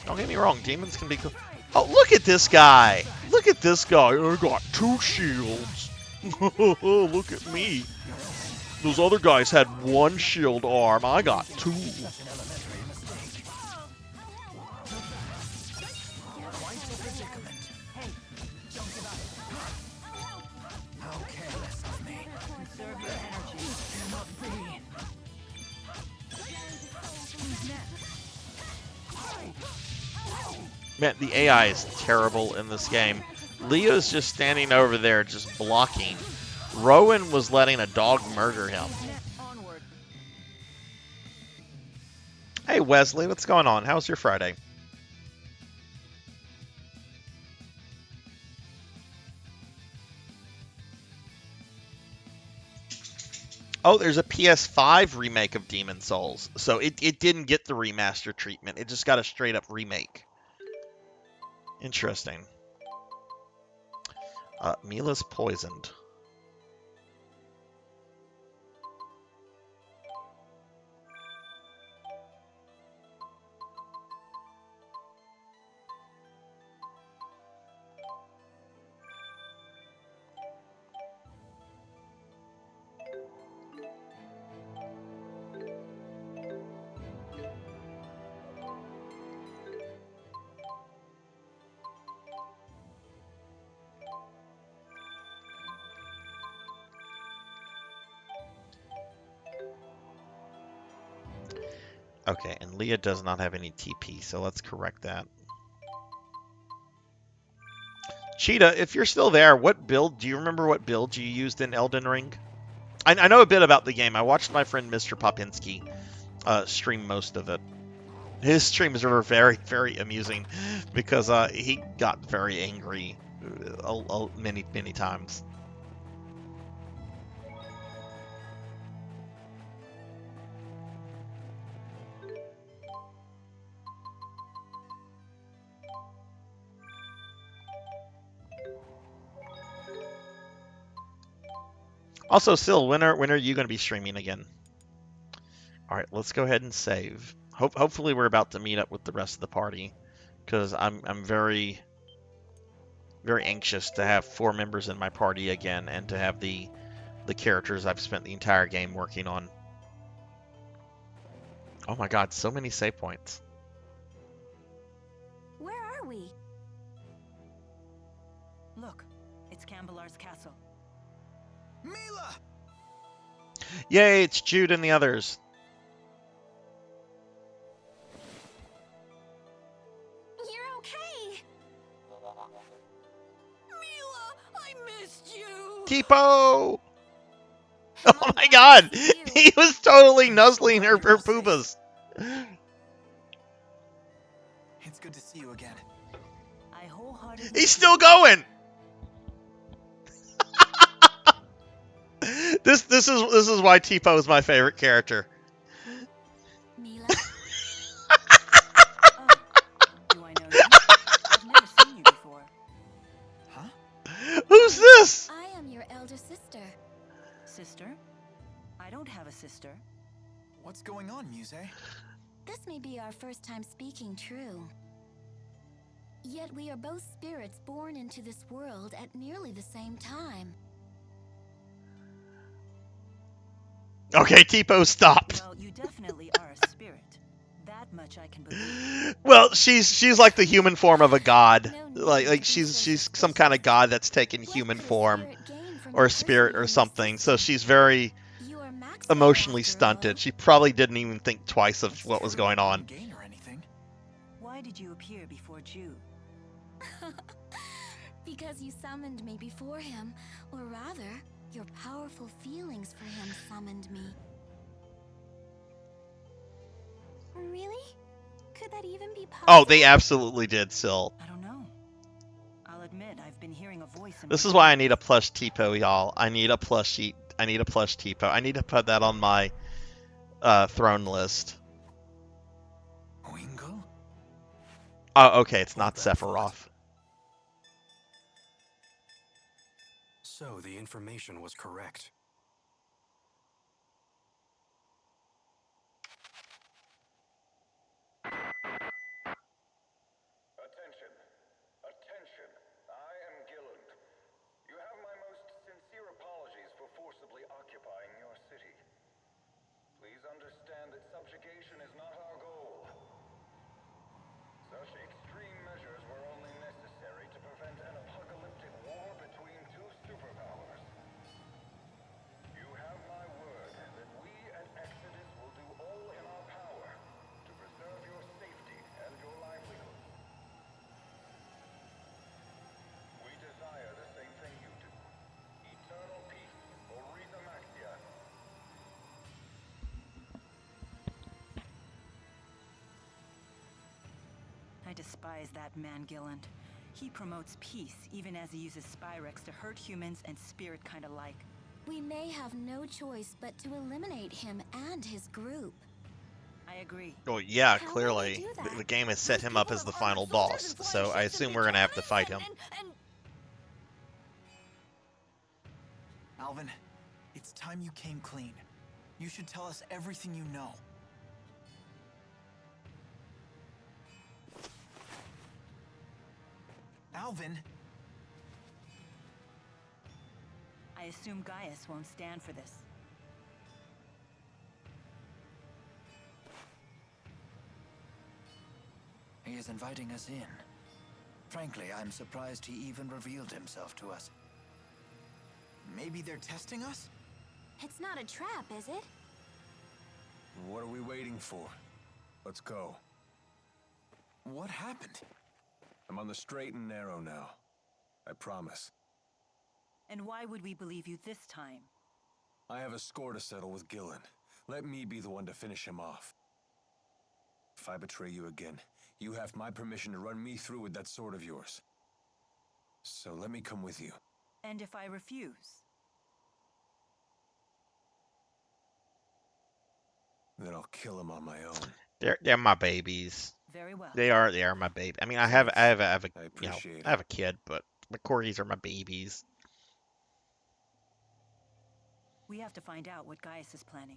Don't get me wrong, demons can be cool. Oh, look at this guy! Look at this guy! I got 2 shields! Look at me! Those other guys had 1 shield arm. I got 2. Man, the AI is terrible in this game. Leo's just standing over there, just blocking. Rowan was letting a dog murder him. Hey, Wesley, what's going on? How's your Friday? Oh, there's a PS5 remake of Demon Souls. So it didn't get the remaster treatment. It just got a straight-up remake. Interesting. Mila's poisoned. Okay, and Leah does not have any TP, so let's correct that. Cheetah, if you're still there, what build, do you remember what build you used in Elden Ring? I know a bit about the game. I watched my friend Mr. Popinski stream most of it. His streams were very, very amusing because he got very angry many, many times. Also, Sil, when are you going to be streaming again? All right, let's go ahead and save. Hopefully, we're about to meet up with the rest of the party, because I'm very, very anxious to have 4 members in my party again, and to have the characters I've spent the entire game working on. Oh my God, so many save points. Where are we? Look, it's Cambelar's castle. Mila! Yay, it's Jude and the others. You're okay. Mila, I missed you. Tipo! Oh my God, he was totally nuzzling her poobas. It's good to see you again. I wholeheartedly. He's still going. This is why Tipo is my favorite character. Mila? Oh, do I know you? I've never seen you before. Huh? Who's this? I am your elder sister. Sister? I don't have a sister. What's going on, Muse? This may be our first time speaking true. Yet we are both spirits born into this world at nearly the same time. Okay, Tipo stopped. Well, you definitely are a spirit. That much I can believe. Well, she's like the human form of a god. Like she's some kind of god that's taken human form, or a spirit or something. So she's very emotionally stunted. She probably didn't even think twice of what was going on. Why did you appear before Jude? Because you summoned me before him, or rather, your powerful feelings for him summoned me. Really? Could that even be possible? Oh, they absolutely did, Sil. I don't know. I'll admit I've been hearing a voice in This my is why I need a plush Tipo, y'all. I need a plushie. I need a plush Tipo. I need to put that on my throne list. Wingle? Oh, okay, it's not Sephiroth. So the information was correct. Attention. Attention. I am Gilland. You have my most sincere apologies for forcibly occupying your city. Please understand that subjugation is not our goal. Such extreme measures were only necessary to prevent an apocalyptic war between 2 superpowers. You have my word that we at Exodus will do all in our power to preserve your safety I despise that man, Gilland. He promotes peace, even as he uses Spyrex to hurt humans and spirit kind of like. We may have no choice but to eliminate him and his group. I agree. Well, yeah, How will clearly. we do that? The game has set Those him up people as the have armored final soldiers boss, and flying so I ships and assume big we're gonna have to cannons fight him. and- Alvin, it's time you came clean. You should tell us everything you know. Alvin! I assume Gaius won't stand for this. He is inviting us in. Frankly, I'm surprised he even revealed himself to us. Maybe they're testing us? It's not a trap, is it? What are we waiting for? Let's go. What happened? I'm on the straight and narrow now. I promise. And why would we believe you this time? I have a score to settle with Gillen. Let me be the one to finish him off. If I betray you again, you have my permission to run me through with that sword of yours. So let me come with you. And if I refuse? Then I'll kill him on my own. They're my babies. Very well. They are my baby. I mean, I have a appreciate it. I have a kid, but the corgis are my babies. We have to find out what Gaius is planning.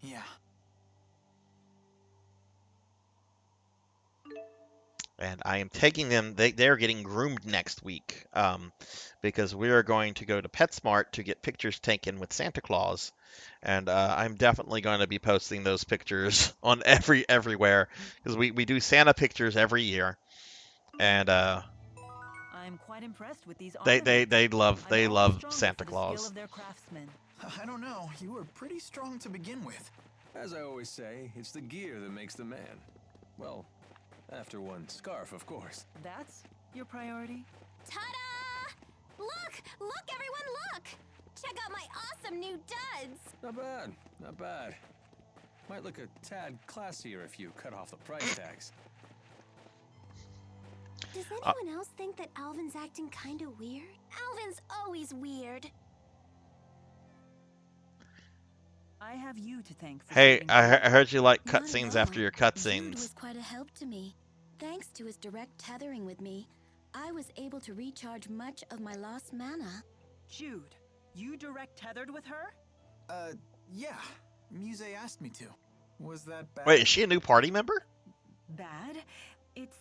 Yeah. And I am taking them. They're getting groomed next week, because we are going to go to PetSmart to get pictures taken with Santa Claus, and I'm definitely going to be posting those pictures on everywhere because we do Santa pictures every year, and I'm quite impressed with these they ornaments. love I'm always stronger Santa for the Claus. skill of their craftsmen. I don't know. You were pretty strong to begin with. As I always say, it's the gear that makes the man. Well, after one scarf, of course. That's your priority? Ta-da! Look! Look, everyone, look! Check out my awesome new duds! Not bad, not bad. Might look a tad classier if you cut off the price tags. Does anyone else think that Alvin's acting kinda weird? Alvin's always weird. I have you to thank for Hey, saving I heard you like Not at cutscenes all. after your Jude cutscenes. was quite a help to me. Thanks to his direct tethering with me, I was able to recharge much of my lost mana. Jude, you direct tethered with her? Yeah. Muse asked me to. Was that bad? Wait, is she a new party member? Bad? It's,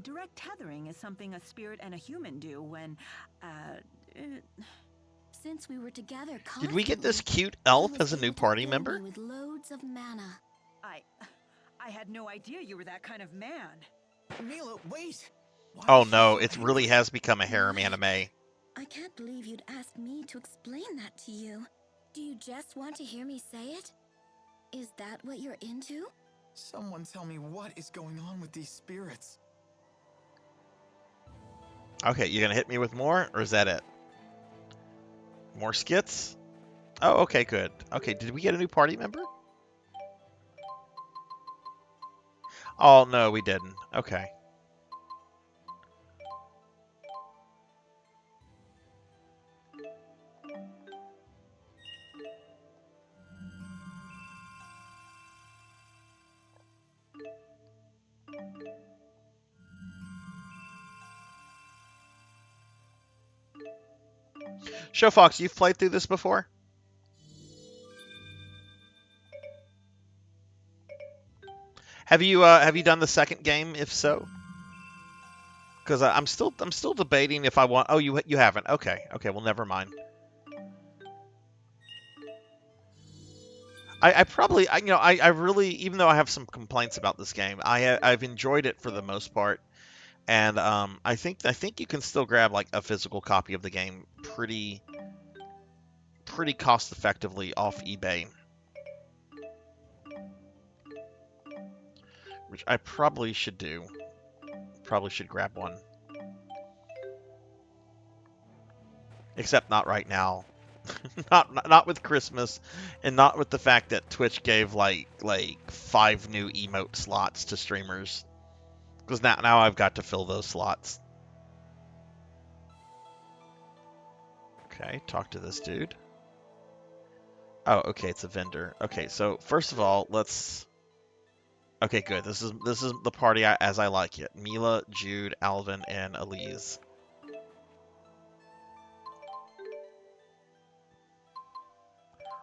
direct tethering is something a spirit and a human do when, Since we were together Did we get this constantly, cute elf he as a was new able to party fill me member? with loads of mana. I had no idea you were that kind of man. Mila, wait! Why Oh is she no, so it angry? really has become a harem Right. anime. I can't believe you'd ask me to explain that to you. Do you just want to hear me say it? Is that what you're into? Someone tell me what is going on with these spirits. Okay, you gonna hit me with more, or is that it? More skits? Oh, okay, good. Okay, did we get a new party member? Oh, no, we didn't. Okay. Show Fox, you've played through this before? Have you done the second game? If so, because I'm still debating if I want. Oh, you haven't. Okay, well, never mind. I probably I really, even though I have some complaints about this game, I've enjoyed it for the most part, and I think you can still grab like a physical copy of the game pretty cost effectively off eBay. Which I probably should do. Probably should grab one. Except not right now. not with Christmas, and not with the fact that Twitch gave like 5 new emote slots to streamers. Because now I've got to fill those slots. Okay, talk to this dude. Oh, okay, it's a vendor. Okay, so first of all, let's... Okay, good. This is the party as I like it. Mila, Jude, Alvin, and Elise.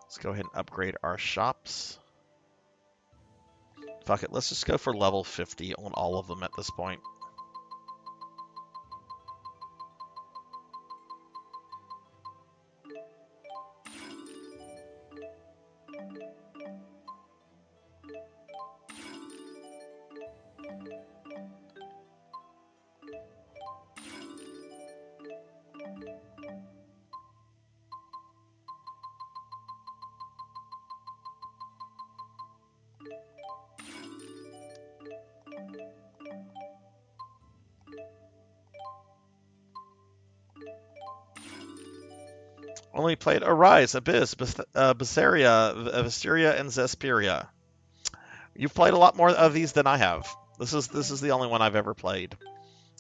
Let's go ahead and upgrade our shops. Fuck it, let's just go for level 50 on all of them at this point. Only played Arise, Abyss, Visceria, and Zesperia. You've played a lot more of these than I have. This is the only one I've ever played.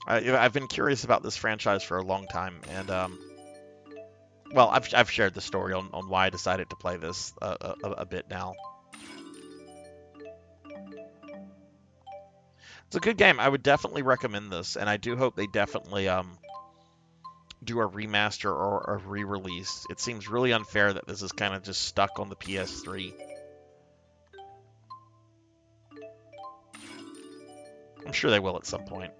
I've been curious about this franchise for a long time, and well, I've shared the story on why I decided to play this a bit now. It's a good game. I would definitely recommend this, and I do hope they definitely do a remaster or a re-release. It seems really unfair that this is kind of just stuck on the PS3. I'm sure they will at some point.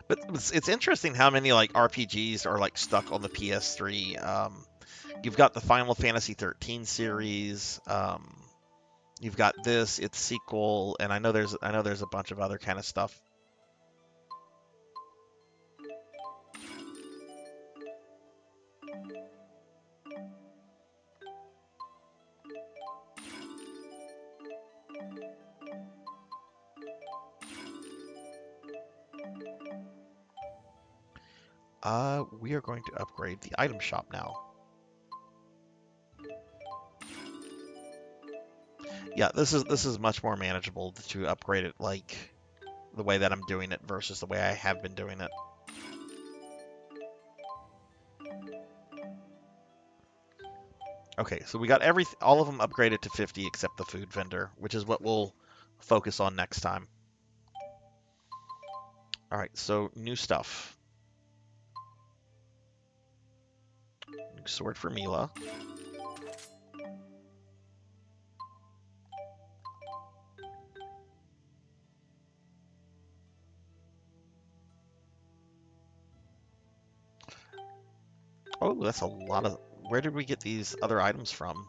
But it's interesting how many like RPGs are like stuck on the PS3. You've got the Final Fantasy 13 series. You've got this, its sequel, and I know there's a bunch of other kind of stuff. We are going to upgrade the item shop now. Yeah, this is much more manageable to upgrade it like the way that I'm doing it versus the way I have been doing it. Okay, so we got all of them upgraded to 50 except the food vendor, which is what we'll focus on next time. All right, so new stuff. New sword for Mila. Oh, that's a lot of... Where did we get these other items from?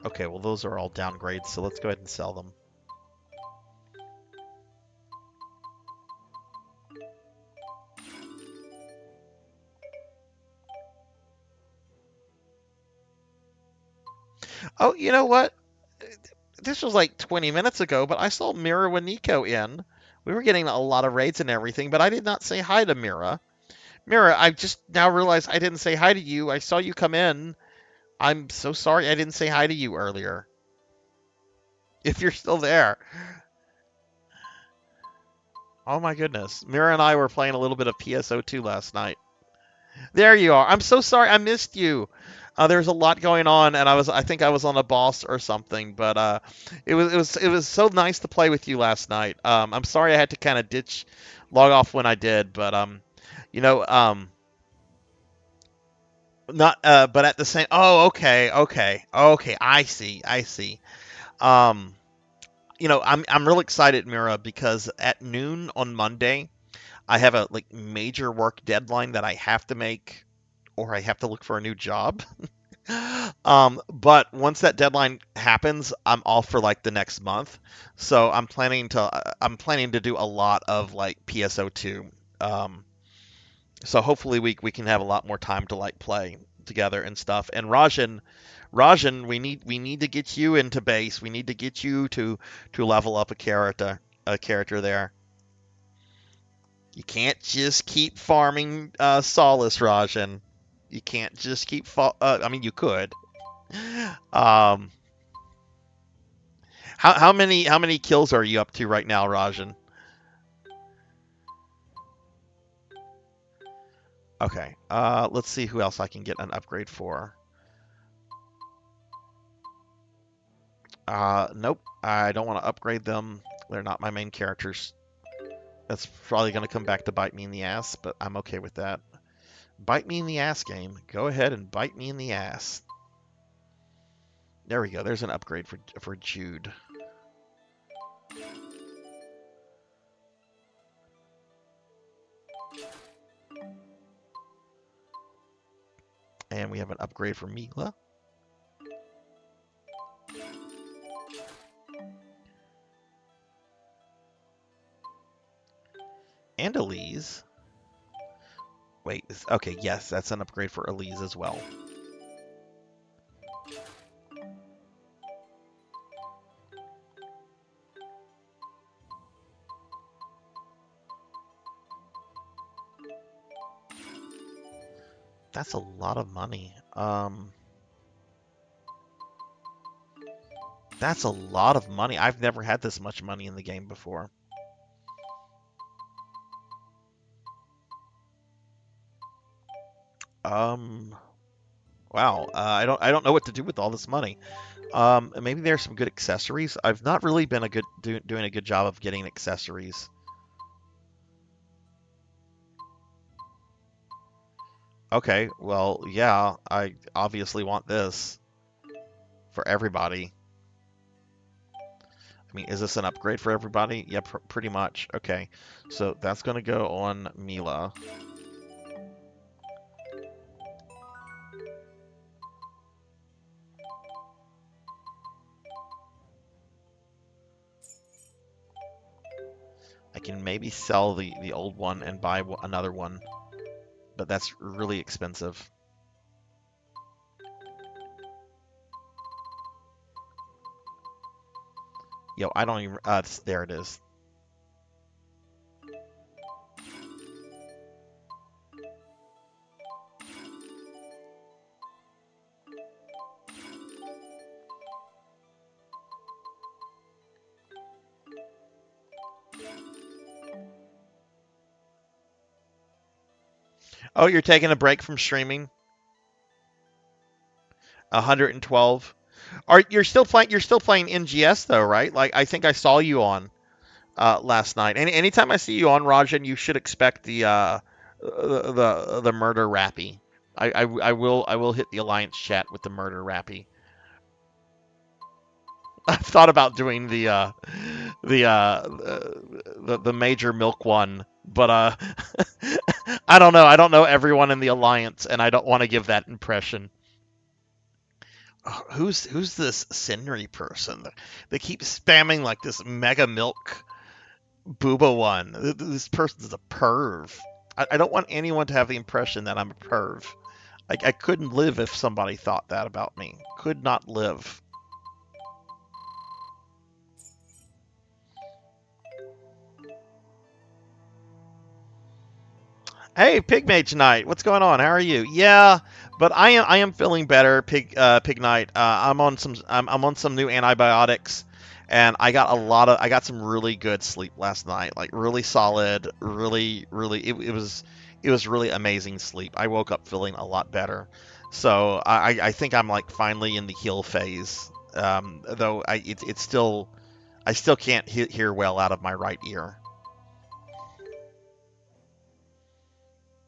Okay, well those are all downgrades, so let's go ahead and sell them. Oh, you know what? This was like 20 minutes ago, but I saw Mira and Nico in. We were getting a lot of raids and everything, but I did not say hi to Mira. Mira, I just now realized I didn't say hi to you. I saw you come in. I'm so sorry I didn't say hi to you earlier. If you're still there. Oh my goodness. Mira and I were playing a little bit of PSO2 last night. There you are. I'm so sorry I missed you. There's a lot going on, and I think I was on a boss or something, but it was so nice to play with you last night. I'm sorry I had to kind of log off when I did, but you know, not but at the same. Oh, okay. I see. You know, I'm real excited, Mira, because at noon on Monday, I have a like major work deadline that I have to make, or I have to look for a new job. But once that deadline happens, I'm off for like the next month. So I'm planning to do a lot of like PSO2. So hopefully we can have a lot more time to like play. together and stuff. And Rajan, we need to get you into base. We need to get you to level up a character there. You can't just keep farming Solace, Rajan. You can't just keep I mean, you could. How many kills are you up to right now, Rajan? Okay. Let's see who else I can get an upgrade for. Nope. I don't want to upgrade them. They're not my main characters. That's probably going to come back to bite me in the ass, but I'm okay with that. Bite me in the ass, game. Go ahead and bite me in the ass. There we go. There's an upgrade for Jude. And we have an upgrade for Mila. And Elise. Wait, okay, yes, that's an upgrade for Elise as well. That's a lot of money. That's a lot of money. I've never had this much money in the game before. Wow. I don't know what to do with all this money. Maybe there's some good accessories. I've not really been doing a good job of getting accessories. Okay, well, yeah, I obviously want this for everybody. I mean, is this an upgrade for everybody? Yeah, pretty much. Okay, so that's going to go on Mila. I can maybe sell the old one and buy another one, but that's really expensive. Yo, I don't even... there it is. Oh, you're taking a break from streaming? 112. You're still playing NGS though, right? Like I think I saw you on last night. Anytime I see you on, Rajan, you should expect the murder rappy. I will hit the alliance chat with the murder rappy. I've thought about doing the major milk one, but I don't know. I don't know everyone in the alliance, and I don't want to give that impression. Who's this Senri person? They keep spamming like this mega milk booba one. This person's a perv. I don't want anyone to have the impression that I'm a perv. I couldn't live if somebody thought that about me. Could not live. Hey, Pigmage Knight, what's going on? How are you? Yeah, but I am feeling better, Pig Knight. I'm on some new antibiotics, and I got some really good sleep last night, like really solid, really it was really amazing sleep. I woke up feeling a lot better, so I think I'm like finally in the heal phase. Though I still can't hear well out of my right ear.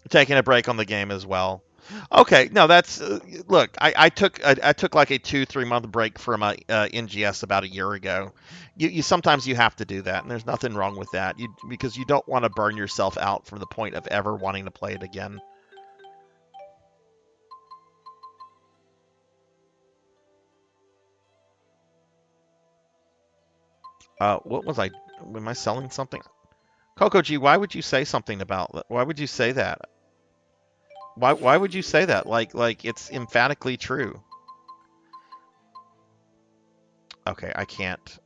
Taking a break on the game as well. Okay, no, that's look. I took like a 2-3 month break from NGS about a year ago. You sometimes you have to do that, and there's nothing wrong with that. Because you don't want to burn yourself out from the point of ever wanting to play it again. What was I? Am I selling something? Coco G, why would you say something about that? Why would you say that? Why would you say that? Like it's emphatically true. Okay, I can't.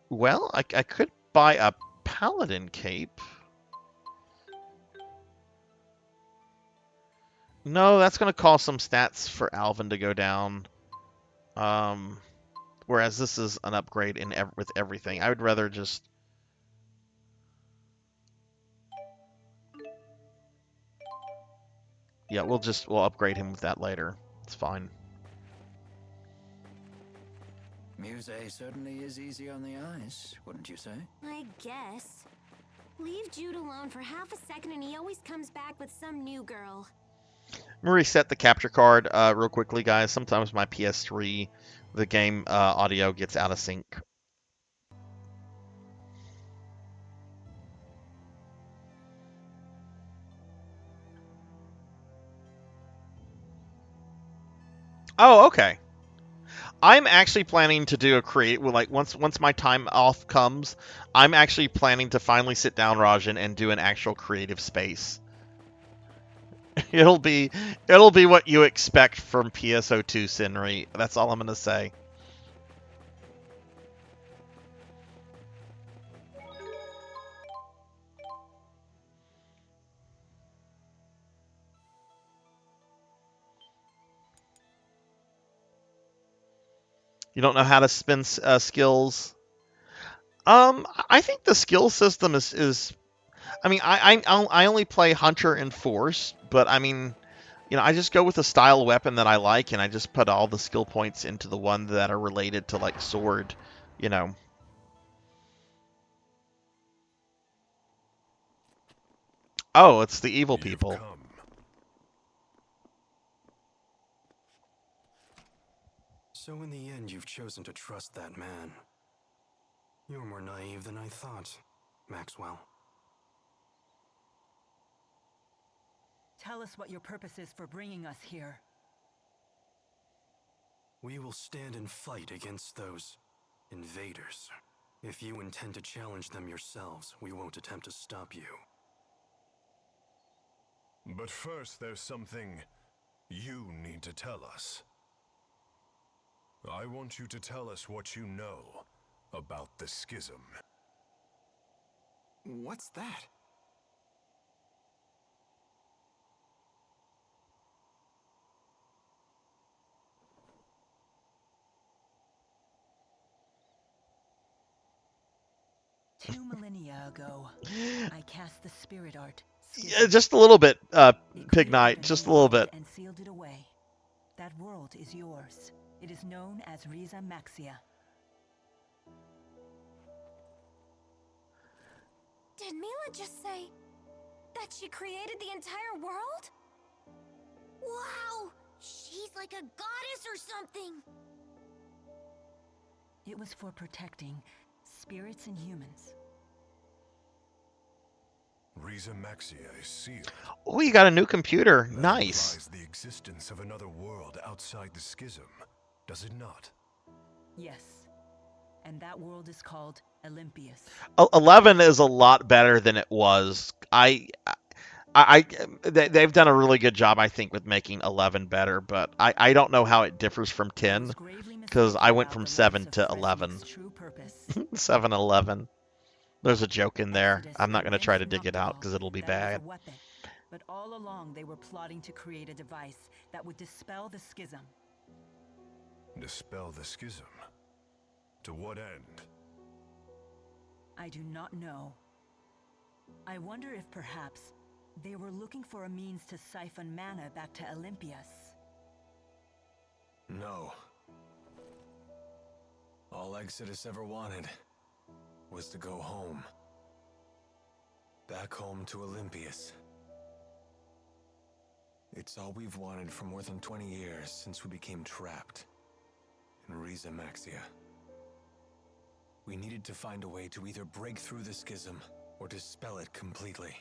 Well, I could buy a paladin cape. No, that's going to cause some stats for Alvin to go down. Whereas this is an upgrade with everything. I would rather just... Yeah, we'll upgrade him with that later. It's fine. Muse certainly is easy on the eyes, wouldn't you say? I guess. Leave Jude alone for half a second and he always comes back with some new girl. I'm gonna reset the capture card real quickly, guys. Sometimes my PS3, the game audio gets out of sync. Oh, okay. I'm actually planning to do a create. Well, like once my time off comes, I'm actually planning to finally sit down, Rajan, and do an actual creative space. It'll be what you expect from PSO2 Sinri. That's all I'm gonna say. You don't know how to spin skills. I think the skill system is. I mean, I only play Hunter and Force, but I mean, you know, I just go with a style weapon that I like, and I just put all the skill points into the one that are related to like sword, you know. Oh, it's the evil people. So in the end, you've chosen to trust that man. You're more naive than I thought, Maxwell. Tell us what your purpose is for bringing us here. We will stand and fight against those invaders. If you intend to challenge them yourselves, we won't attempt to stop you. But first, there's something you need to tell us. I want you to tell us what you know about the schism. What's that? Two millennia ago, I cast the spirit art. Yeah, just a little bit, Pig Knight, just a little bit. And sealed it away. That world is yours. It is known as Riza Maxia. Did Mila just say that she created the entire world? Wow! She's like a goddess or something! It was for protecting spirits and humans. Riza Maxia is sealed. Oh, you got a new computer. That Nice. implies the existence of another world outside the schism, does it not? Yes. And that world is called Olympias. 11 is a lot better than it was. They've done a really good job, I think, with making 11 better, but I don't know how it differs from 10, because I went from 7 to 11. 7 11. There's a joke in there. I'm not going to try to dig it out, because it'll be bad. But all along, they were plotting to create a device that would dispel the schism. Dispel the schism? To what end? I do not know. I wonder if perhaps they were looking for a means to siphon mana back to Olympias. No. All Exodus ever wanted was to go home. Back home to Olympias. It's all we've wanted for more than 20 years since we became trapped in Riza Maxia. We needed to find a way to either break through the schism or dispel it completely.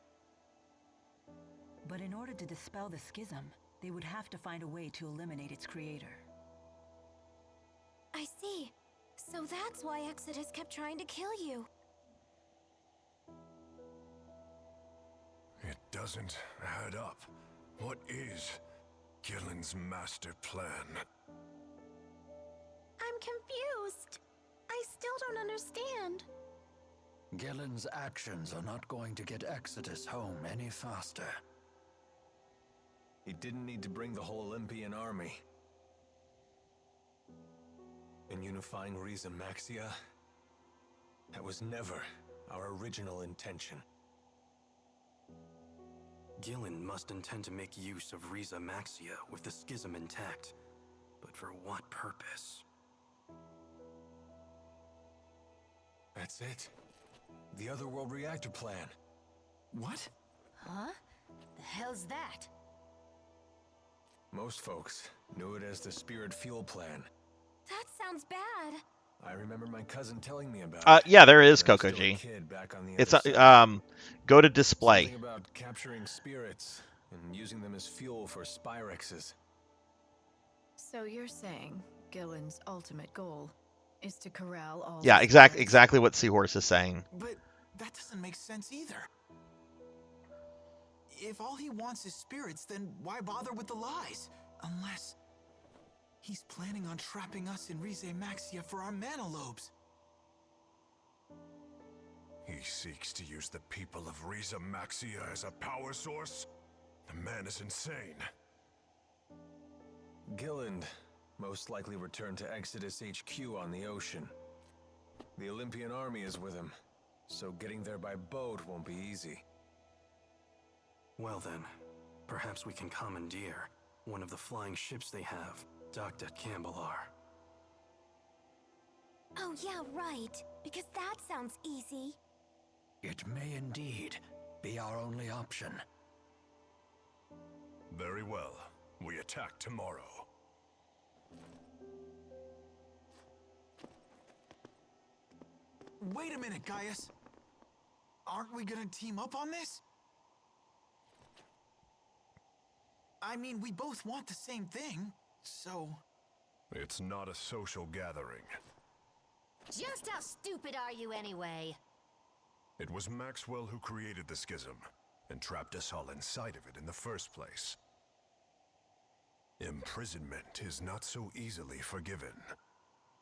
But in order to dispel the schism, they would have to find a way to eliminate its creator. I see. So that's why Exodus kept trying to kill you. doesn't add up. What is Gillen's master plan? I'm confused. I still don't understand. Gillen's actions are not going to get Exodus home any faster. He didn't need to bring the whole Olympian army. In unifying Riza Maxia, that was never our original intention. Gillen must intend to make use of Riza Maxia with the schism intact. But for what purpose? That's it. The Otherworld reactor plan. What? Huh? The hell's that? Most folks knew it as the Spirit Fuel Plan. That sounds bad. I remember my cousin telling me about it. Yeah, there is When I was Coco still a G. kid back on the It's other side. go to display. Something about capturing spirits and using them as fuel for Spyrexes. So you're saying Gillen's ultimate goal is to corral all... Yeah, exactly what Seahorse is saying. But that doesn't make sense either. If all he wants is spirits, then why bother with the lies? Unless he's planning on trapping us in Rize Maxia for our mana lobes. He seeks to use the people of Riza Maxia as a power source? The man is insane. Gillen most likely returned to Exodus HQ on the ocean. The Olympian army is with him, so getting there by boat won't be easy. Well then, perhaps we can commandeer one of the flying ships they have, docked at Cambalar. Oh yeah, right. Because that sounds easy. It may indeed be our only option. Very well. We attack tomorrow. Wait a minute, Gaius. Aren't we gonna team up on this? I mean, we both want the same thing, so... It's not a social gathering. Just how stupid are you anyway? It was Maxwell who created the schism, and trapped us all inside of it in the first place. Imprisonment is not so easily forgiven.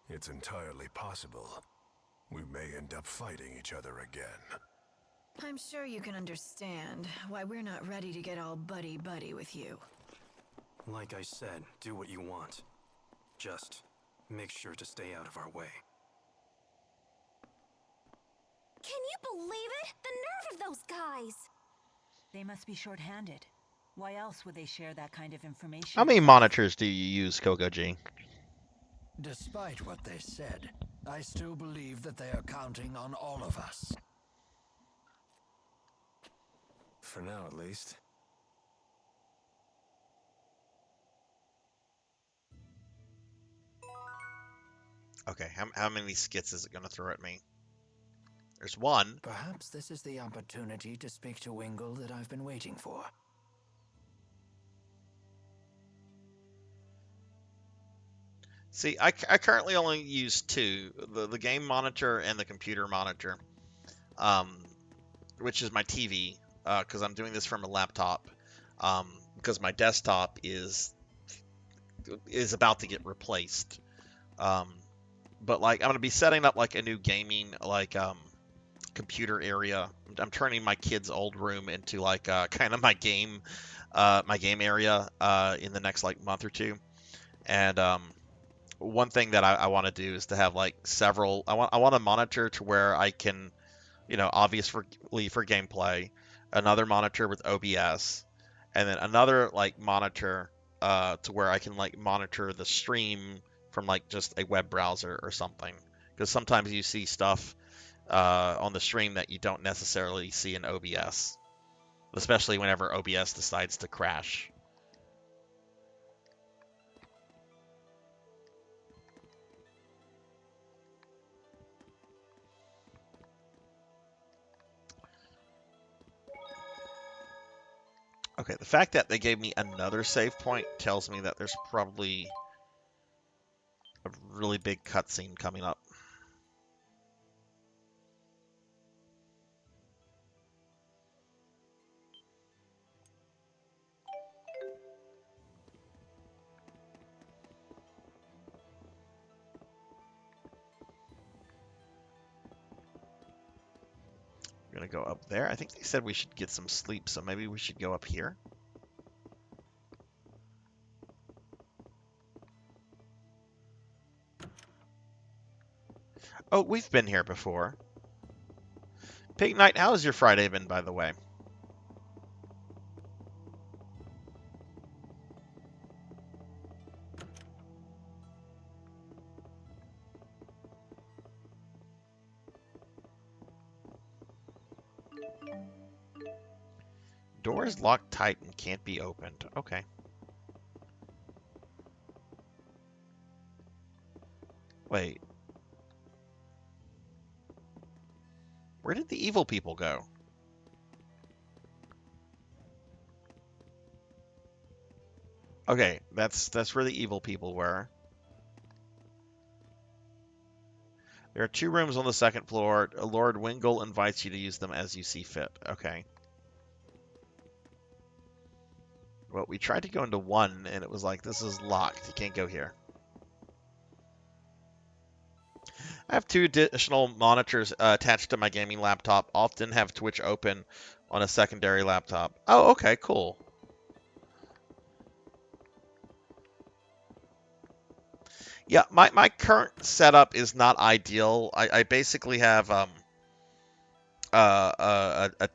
It's entirely possible we may end up fighting each other again. I'm sure you can understand why we're not ready to get all buddy-buddy with you. Like I said, do what you want. Just make sure to stay out of our way. Can you believe it? The nerve of those guys! They must be short-handed. Why else would they share that kind of information? How many monitors do you use, Coco G? Despite what they said, I still believe that they are counting on all of us. For now, at least. Okay, how many skits is it going to throw at me? There's one. Perhaps this is the opportunity to speak to Wingle that I've been waiting for. See, I currently only use two, the game monitor and the computer monitor, which is my TV, because I'm doing this from a laptop, because my desktop is about to get replaced. But like I'm gonna be setting up like a new gaming computer area. I'm turning my kid's old room into like kind of my game area in the next like month or two. And one thing that I want to do is to have like several. I want a monitor to where I can, obviously for gameplay, another monitor with OBS, and then another like monitor to where I can like monitor the stream from like just a web browser or something. Because sometimes you see stuff on the stream that you don't necessarily see in OBS, especially whenever OBS decides to crash. Okay, the fact that they gave me another save point tells me that there's probably a really big cutscene coming up. gonna go up there. I think they said we should get some sleep, so maybe we should go up here. Oh, we've been here before. Pig Knight, how has your Friday been, by the way? Door is locked tight and can't be opened. Okay. Wait. Where did the evil people go? Okay, that's where the evil people were. There are 2 rooms on the 2nd floor. Lord Wingle invites you to use them as you see fit. Okay. Well, we tried to go into 1, and it was like, this is locked. You can't go here. I have 2 additional monitors attached to my gaming laptop. Often have Twitch open on a secondary laptop. Oh, okay, cool. Yeah, my current setup is not ideal. I basically have a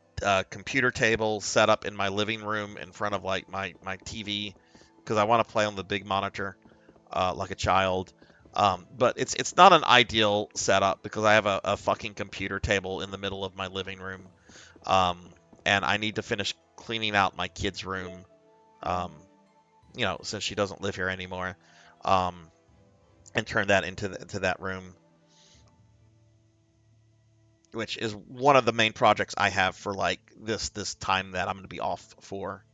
computer table set up in my living room in front of like my TV because I want to play on the big monitor like a child. But it's not an ideal setup because I have a fucking computer table in the middle of my living room, and I need to finish cleaning out my kid's room, you know, since she doesn't live here anymore, and turn that into that room, which is one of the main projects I have for like this time that I'm going to be off for.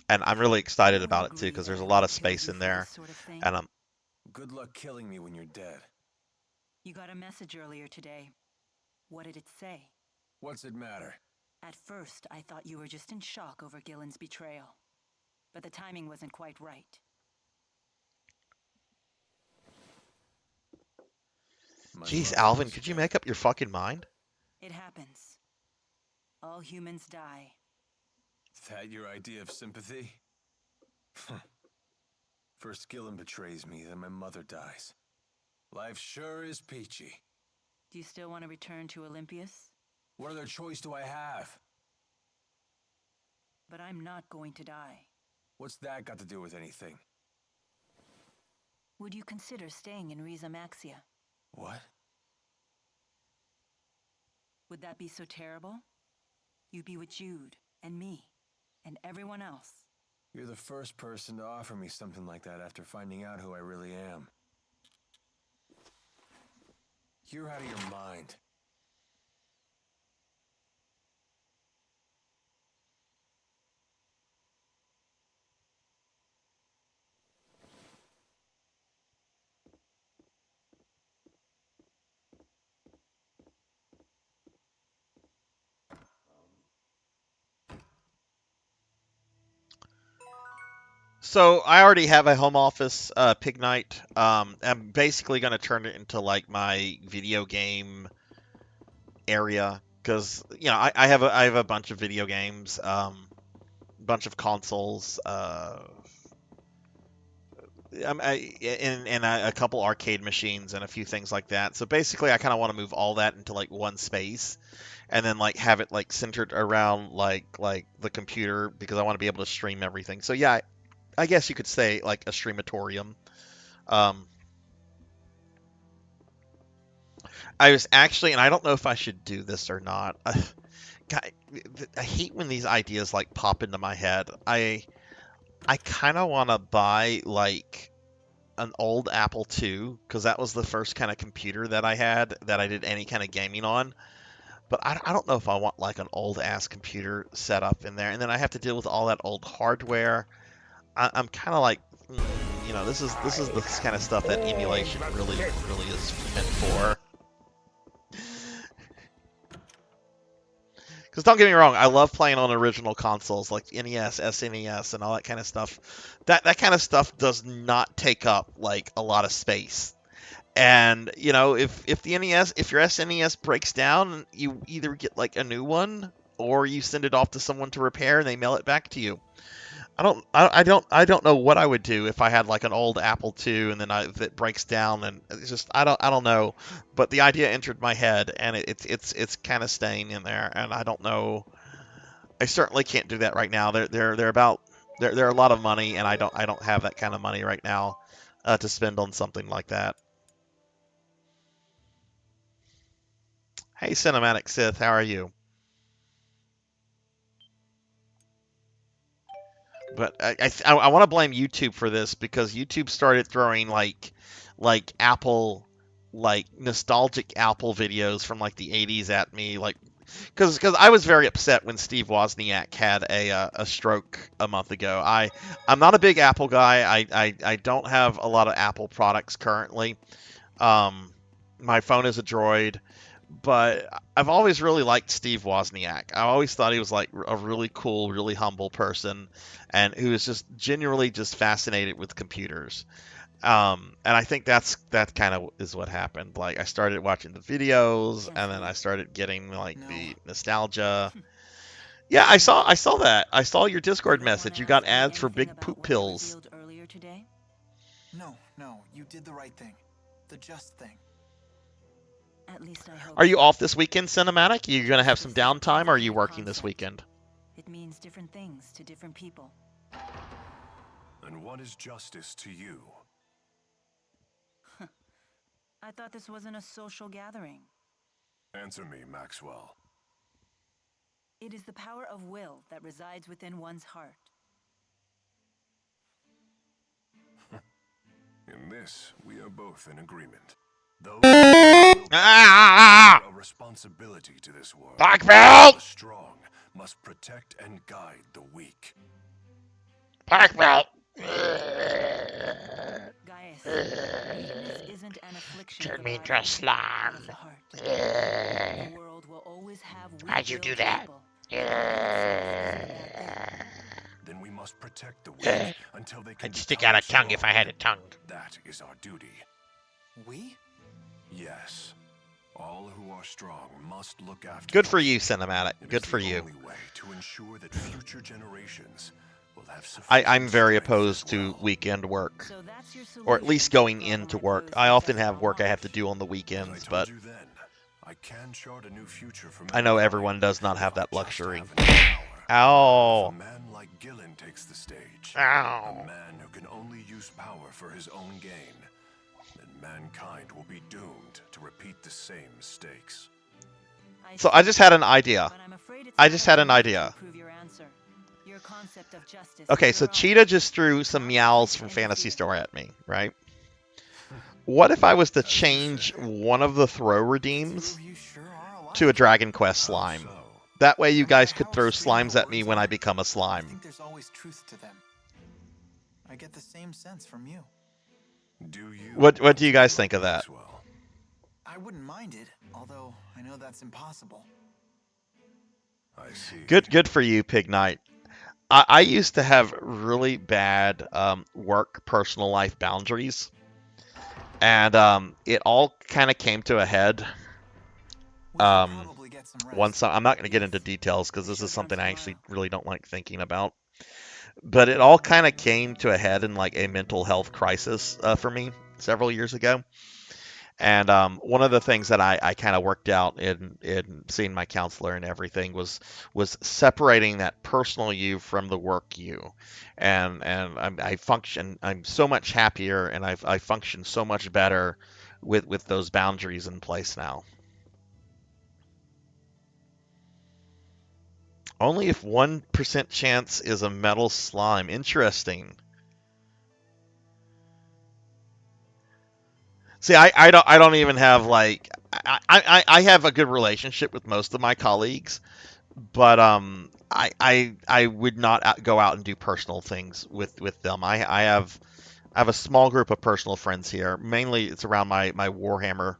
And I'm really excited about it too because there's a lot of space in there, and I'm. Good luck killing me when you're dead. You got a message earlier today. What did it say? What's it matter? At first, I thought you were just in shock over Gillen's betrayal. But the timing wasn't quite right. Jeez, Alvin, could you make up your fucking mind? It happens. All humans die. That your idea of sympathy? First Gillen betrays me, then my mother dies. Life sure is peachy. Do you still want to return to Olympias? What other choice do I have? But I'm not going to die. What's that got to do with anything? Would you consider staying in Riza Maxia? What? Would that be so terrible? You'd be with Jude, and me, and everyone else. You're the first person to offer me something like that after finding out who I really am. You're out of your mind. So I already have a home office, Pig Knight. I'm basically going to turn it into like my video game area because you know I have a bunch of video games, bunch of consoles, and a couple arcade machines and a few things like that. So basically, I kind of want to move all that into like one space, and then like have it like centered around like the computer because I want to be able to stream everything. So yeah. I guess you could say like a streamatorium. I was actually, and I don't know if I should do this or not. God, I hate when these ideas like pop into my head. I kind of want to buy like an old Apple II because that was the first kind of computer that I had that I did any kind of gaming on. But I don't know if I want like an old ass computer set up in there, and then I have to deal with all that old hardware. I'm kind of like, you know, this is the kind of stuff that emulation really is meant for. Because don't get me wrong, I love playing on original consoles like NES, SNES, and all that kind of stuff. That kind of stuff does not take up like a lot of space. And you know, if the NES, if your SNES breaks down, you either get like a new one or you send it off to someone to repair and they mail it back to you. I don't know what I would do if I had like an old Apple II and then if it breaks down, and it's just I don't know. But the idea entered my head and it's kind of staying in there, and I don't know. I certainly can't do that right now. They're a lot of money, and I don't have that kind of money right now to spend on something like that. Hey, Cinematic Sith, how are you? But I want to blame YouTube for this, because YouTube started throwing like Apple, like nostalgic Apple videos from like the 80s at me, like because I was very upset when Steve Wozniak had a stroke a month ago. I'm not a big Apple guy. I don't have a lot of Apple products currently. My phone is a Droid, but I've always really liked Steve Wozniak. I always thought he was like a really cool, really humble person, and who was just genuinely just fascinated with computers. And I think that kind of is what happened. Like I started watching the videos, and then I started getting like the nostalgia. Yeah, I saw that. I saw your Discord message. You got ads for big poop pills. No, you did the right thing. The just thing. At least I hope. Are you off this weekend, Cinematic? Are you going to have some downtime, or are you working this weekend? It means different things to different people. And what is justice to you? I thought this wasn't a social gathering. Answer me, Maxwell. It is the power of will that resides within one's heart. In this, we are both in agreement. Those a responsibility to this world. Black belt! The strong must protect and guide the weak. Black belt! Gaius, weakness isn't an affliction. Turn me into a slime. The world will always have weak. How'd you do that? Then we must protect the weak until they can. I'd stick out a tongue if I had a tongue. That is our duty. We? Yes. All who are strong must look after. Good for you, Cinematic. Good for you. Only way to ensure that future generations will have I'm very opposed to weekend work, So that's your solution. or at least going into work. I often have work I have to do on the weekends, but I can chart a new future for I know everyone does not have that luxury. If Ow! a man like Gillen takes the stage, Ow! a man who can only use power for his own gain, then mankind will be doomed to repeat the same mistakes. So I just had an idea. I just had an idea. Okay, so Cheetah just threw some meows from Fantasy Store at me, right? What if I was to change one of the throw redeems to a Dragon Quest slime? That way you guys could throw slimes at me when I become a I slime. think there's always truth to them. I get the same sense from you. Do you? What do you guys think of that? I wouldn't mind it, although I know that's impossible. I see. Good for you, Pig Knight. I used to have really bad work personal life boundaries, and it all kind of came to a head. Once I'm not going to get into details because this is something I actually really don't like thinking about, but it all kind of came to a head in like a mental health crisis for me several years ago. And one of the things that I kind of worked out in seeing my counselor and everything was separating that personal you from the work you, and I'm so much happier, and I function so much better with those boundaries in place now. Only if 1% chance is a metal slime. Interesting. See, I don't even have like I have a good relationship with most of my colleagues, but I would not go out and do personal things with them. I have a small group of personal friends here. Mainly it's around my Warhammer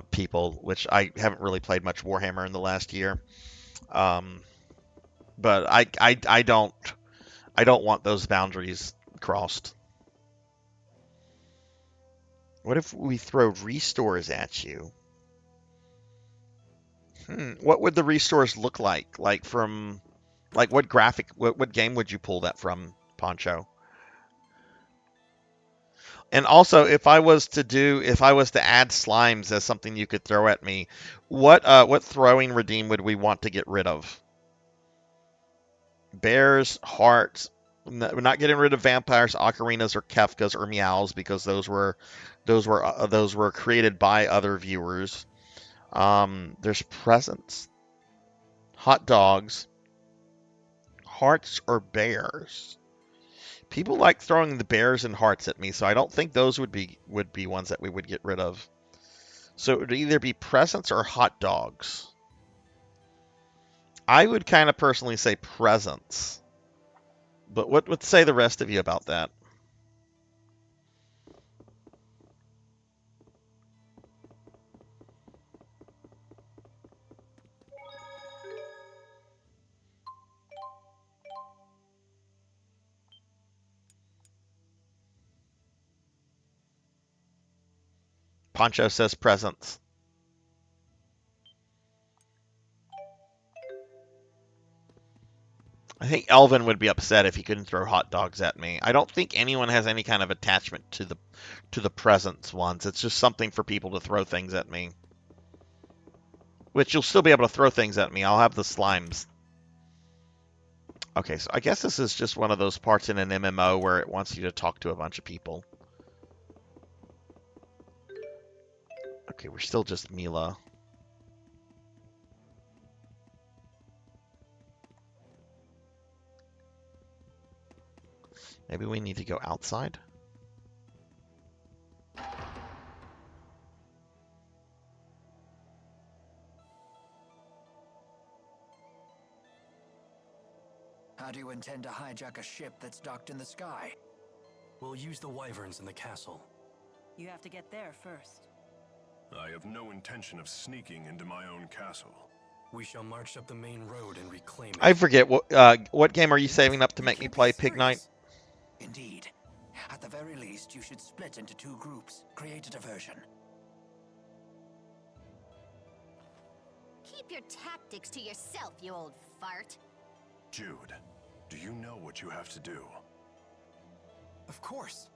people, which I haven't really played much Warhammer in the last year. But I don't want those boundaries crossed. What if we throw restores at you? What would the restores look like? Like what graphic, what game would you pull that from, Poncho? And also, if I was to add slimes as something you could throw at me, what throwing redeem would we want to get rid of? Bears, hearts. We're not getting rid of vampires, ocarinas, or Kefkas, or meows, because those were created by other viewers. There's presents, hot dogs, hearts, or bears. People like throwing the bears and hearts at me, so I don't think those would be ones that we would get rid of. So it would either be presents or hot dogs. I would kind of personally say presents. But what would say the rest of you about that? Poncho says presents. I think Elvin would be upset if he couldn't throw hot dogs at me. I don't think anyone has any kind of attachment to the presents ones. It's just something for people to throw things at me. Which you'll still be able to throw things at me. I'll have the slimes. Okay, so I guess this is just one of those parts in an MMO where it wants you to talk to a bunch of people. Okay, we're still just Mila. Maybe we need to go outside? How do you intend to hijack a ship that's docked in the sky? We'll use the wyverns in the castle. You have to get there first. I have no intention of sneaking into my own castle. We shall march up the main road and reclaim it. I forget, what game are you saving up to make me play, Pig Knight? Indeed. At the very least, you should split into 2 groups. Create a diversion. Keep your tactics to yourself, you old fart. Jude, do you know what you have to do? Of course.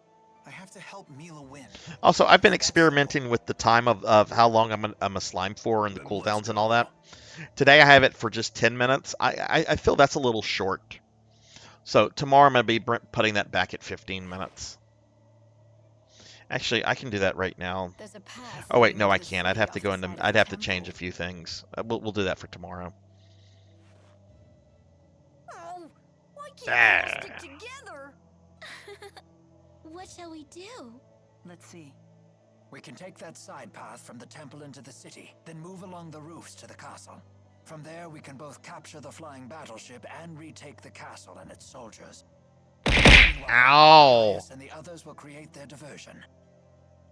I have to help Mila win. Also, I've been experimenting with the time of how long I'm a slime for and the cooldowns and all that. Today I have it for just 10 minutes. I feel that's a little short. So tomorrow I'm going to be putting that back at 15 minutes. Actually, I can do that right now. Oh wait, no, I can't. I'd have to go into. I'd have to change a few things. We'll do that for tomorrow. Oh, why can't we stick together? What shall we do? Let's see. We can take that side path from the temple into the city, then move along the roofs to the castle. From there, we can both capture the flying battleship and retake the castle and its soldiers. Ow! And the others will create their diversion.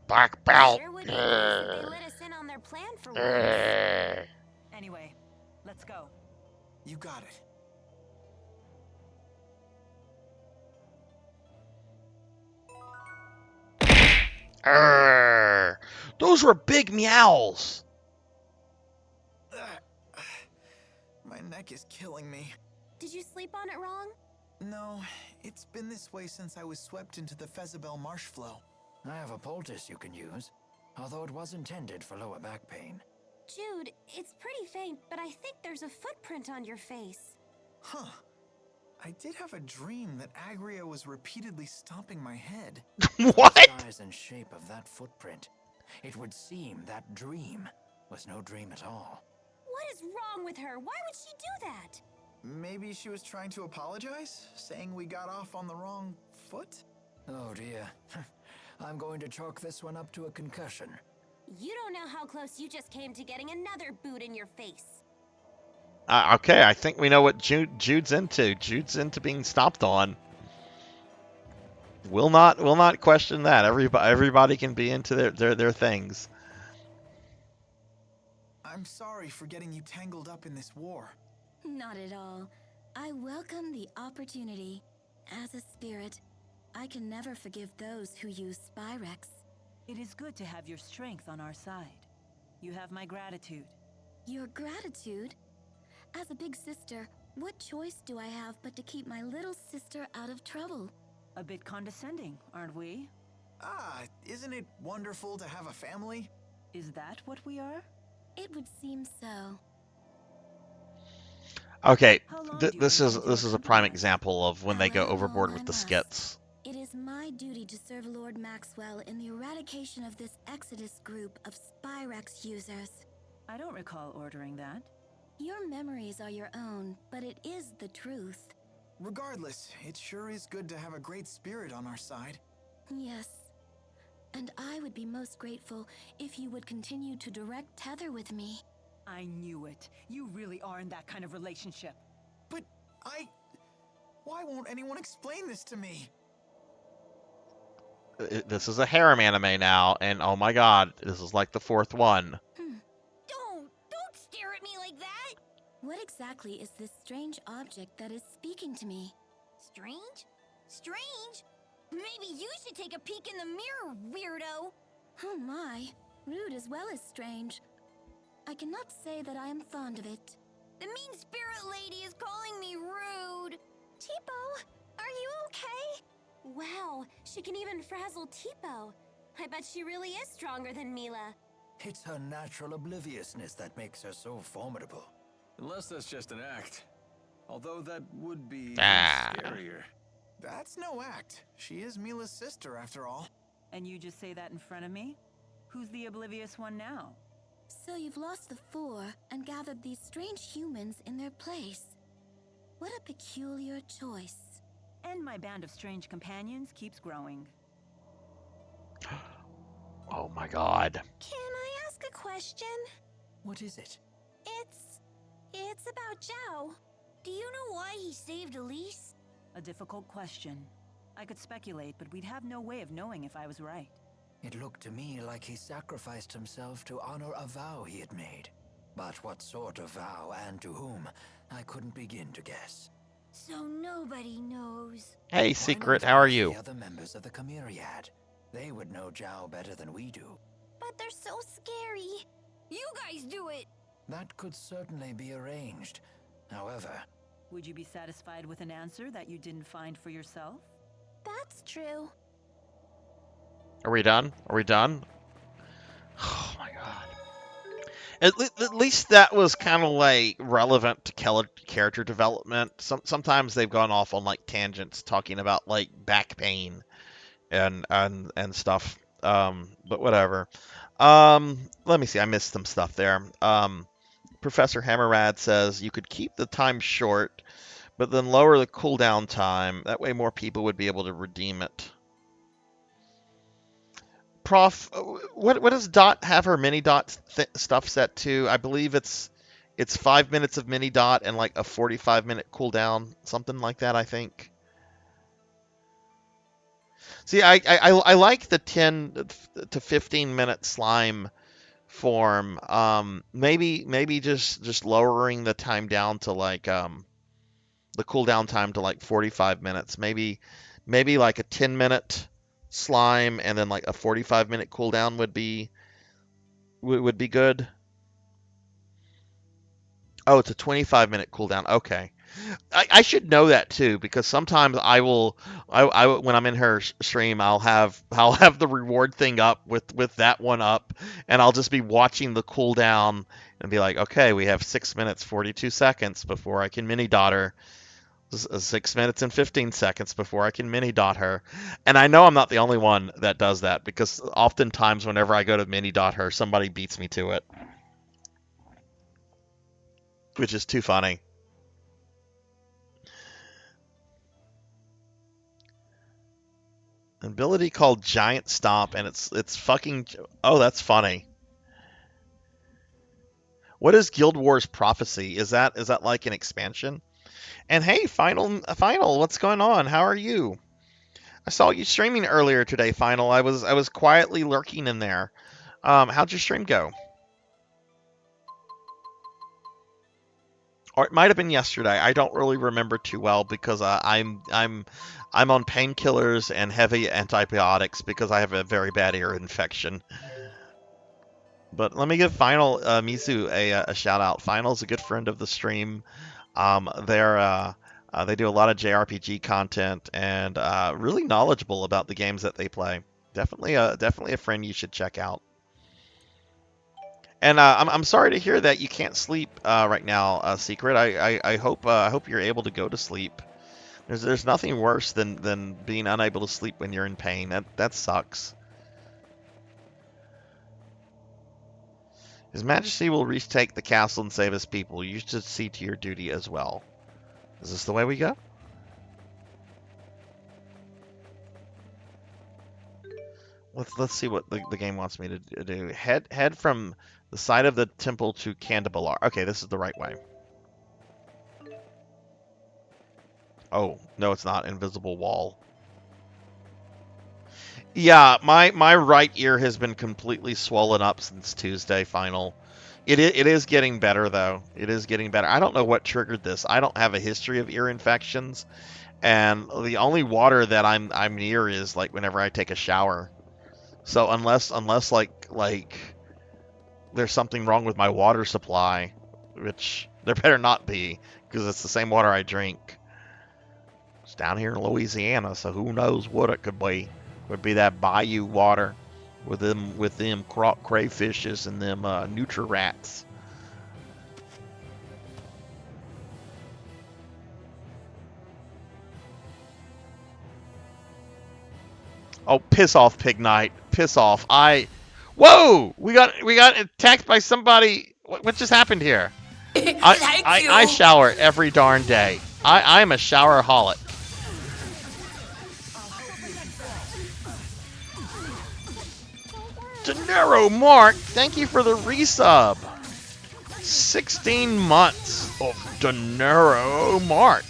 Black belt. Sure would be nice if they let us in on their plan for once. Anyway, let's go. You got it. Those were big meows. My neck is killing me. Did you sleep on it wrong? No, it's been this way since I was swept into the Fezabel marsh flow. I have a poultice you can use, although it was intended for lower back pain. Jude, it's pretty faint, but I think there's a footprint on your face. Huh. I did have a dream that Agria was repeatedly stomping my head. What? The size and shape of that footprint. It would seem that dream was no dream at all. What is wrong with her? Why would she do that? Maybe she was trying to apologize, saying we got off on the wrong foot? Oh dear. I'm going to chalk this one up to a concussion. You don't know how close you just came to getting another boot in your face. Okay, I think we know what Jude's into. Jude's into being stomped on. We'll not question that. Everybody can be into their things. I'm sorry for getting you tangled up in this war. Not at all. I welcome the opportunity. As a spirit, I can never forgive those who use Spyrex. It is good to have your strength on our side. You have my gratitude. Your gratitude? As a big sister, what choice do I have but to keep my little sister out of trouble? A bit condescending, aren't we? Ah, isn't it wonderful to have a family? Is that what we are? It would seem so. Okay, this is a prime example of when they go overboard with the skits. It is my duty to serve Lord Maxwell in the eradication of this Exodus group of Spyrex users. I don't recall ordering that. Your memories are your own, but it is the truth. Regardless, it sure is good to have a great spirit on our side. Yes. And I would be most grateful if you would continue to direct tether with me. I knew it. You really are in that kind of relationship. But why won't anyone explain this to me? This is a harem anime now, and oh my god, this is like the fourth one. Don't stare at me like that! What exactly is this strange object that is speaking to me? Strange? Strange? Maybe you should take a peek in the mirror, weirdo! Oh my, rude as well as strange. I cannot say that I am fond of it. The mean spirit lady is calling me rude! Tipo, are you okay? Wow, she can even frazzle Tipo. I bet she really is stronger than Mila. It's her natural obliviousness that makes her so formidable. Unless that's just an act. Although that would be even scarier. That's no act. She is Mila's sister, after all. And you just say that in front of me? Who's the oblivious one now? So you've lost the four and gathered these strange humans in their place. What a peculiar choice. And my band of strange companions keeps growing. Oh my god. Can I ask a question? What is it? It's about Zhao. Do you know why he saved Elise? A difficult question. I could speculate, but we'd have no way of knowing if I was right. It looked to me like he sacrificed himself to honor a vow he had made. But what sort of vow and to whom, I couldn't begin to guess. So nobody knows. Hey, Secret, how are you? The other members of the Chimeriad. They would know Zhao better than we do. But they're so scary. You guys do it! That could certainly be arranged. However... Would you be satisfied with an answer that you didn't find for yourself? That's true. Are we done? Are we done? Oh my god. At least that was kind of like relevant to character development. Sometimes they've gone off on like tangents talking about like back pain and stuff. But whatever. Let me see. I missed some stuff there. Professor Hammerrad says you could keep the time short, but then lower the cooldown time. That way more people would be able to redeem it. Prof, what does Dot have her mini Dot stuff set to? I believe it's 5 minutes of mini Dot and like a 45-minute cooldown, something like that, I think. See, I like the 10 to 15-minute slime form. Maybe just lowering the time down to like the cooldown time to like 45 minutes. Maybe like a 10-minute slime and then like a 45-minute cooldown would be good. Oh, it's a 25-minute cooldown. Okay. I should know that too, because sometimes I when I'm in her stream, I'll have the reward thing up with that one up, and I'll just be watching the cooldown and be like, okay, we have 6 minutes 42 seconds before I can mini dot her. 6 minutes and 15 seconds before I can mini dot her. And I know I'm not the only one that does that, because oftentimes whenever I go to mini dot her, somebody beats me to it, which is too funny. An ability called Giant Stomp, and it's fucking... Oh, that's funny. What is Guild Wars Prophecy? Is that like an expansion? And hey, Final, what's going on? How are you? I saw you streaming earlier today, Final. I was quietly lurking in there. How'd your stream go? or it might have been yesterday. I don't really remember too well because I'm on painkillers and heavy antibiotics because I have a very bad ear infection. But let me give Final Mizu a shout out. Final's a good friend of the stream. They do a lot of JRPG content and really knowledgeable about the games that they play. Definitely a friend you should check out. And I'm sorry to hear that you can't sleep right now, Secret. I hope you're able to go to sleep. There's nothing worse than being unable to sleep when you're in pain. That sucks. His Majesty will retake the castle and save his people. You should see to your duty as well. Is this the way we go? Let's see what the game wants me to do. Head from the side of the temple to Candabalar. Okay, this is the right way. Oh, no, it's not. Invisible wall. Yeah, my right ear has been completely swollen up since Tuesday Final. It is getting better, though. It is getting better. I don't know what triggered this. I don't have a history of ear infections, and the only water that I'm near is like whenever I take a shower. So unless like there's something wrong with my water supply, which there better not be, because it's the same water I drink. It's down here in Louisiana, so who knows what it could be. Could be that bayou water with them crayfishes and them nutri-rats. Oh, piss off, Pig Knight. Piss off. Whoa! We got attacked by somebody. What just happened here? I shower every darn day. I'm a showeraholic. Dinero Mark, thank you for the resub. 16 months of Dinero Mark.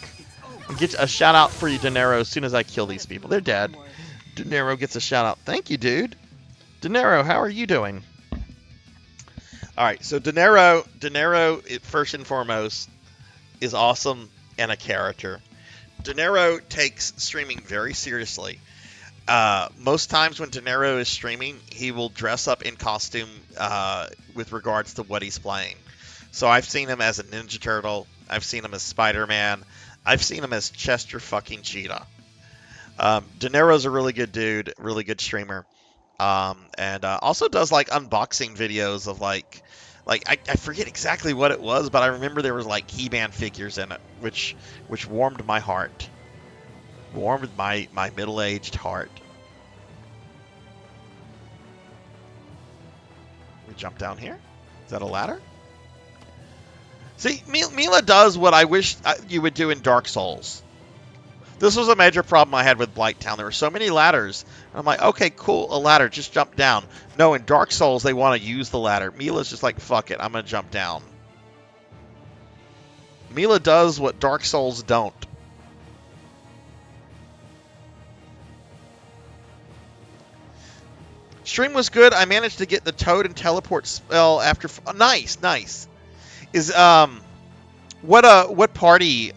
I'll get a shout out for you, Dinero, as soon as I kill these people. They're dead. Dinero gets a shout out. Thank you, dude. Dinero, how are you doing? All right, so Dinero, first and foremost, is awesome and a character. Dinero takes streaming very seriously. Most times when Dinero is streaming, he will dress up in costume with regards to what he's playing. So I've seen him as a Ninja Turtle. I've seen him as Spider-Man. I've seen him as Chester fucking Cheetah. Dinero's a really good dude, really good streamer. And also does like unboxing videos of like I forget exactly what it was, but I remember there was like He-Man figures in it, which warmed my heart. Warmed my middle-aged heart. We jump down here? Is that a ladder? See, Mila does what I wish you would do in Dark Souls. This was a major problem I had with Blighttown. There were so many ladders. And I'm like, okay, cool, a ladder, just jump down. No, in Dark Souls, they want to use the ladder. Mila's just like, fuck it, I'm going to jump down. Mila does what Dark Souls don't. Stream was good. I managed to get the Toad and Teleport spell after... Nice. Is, what party,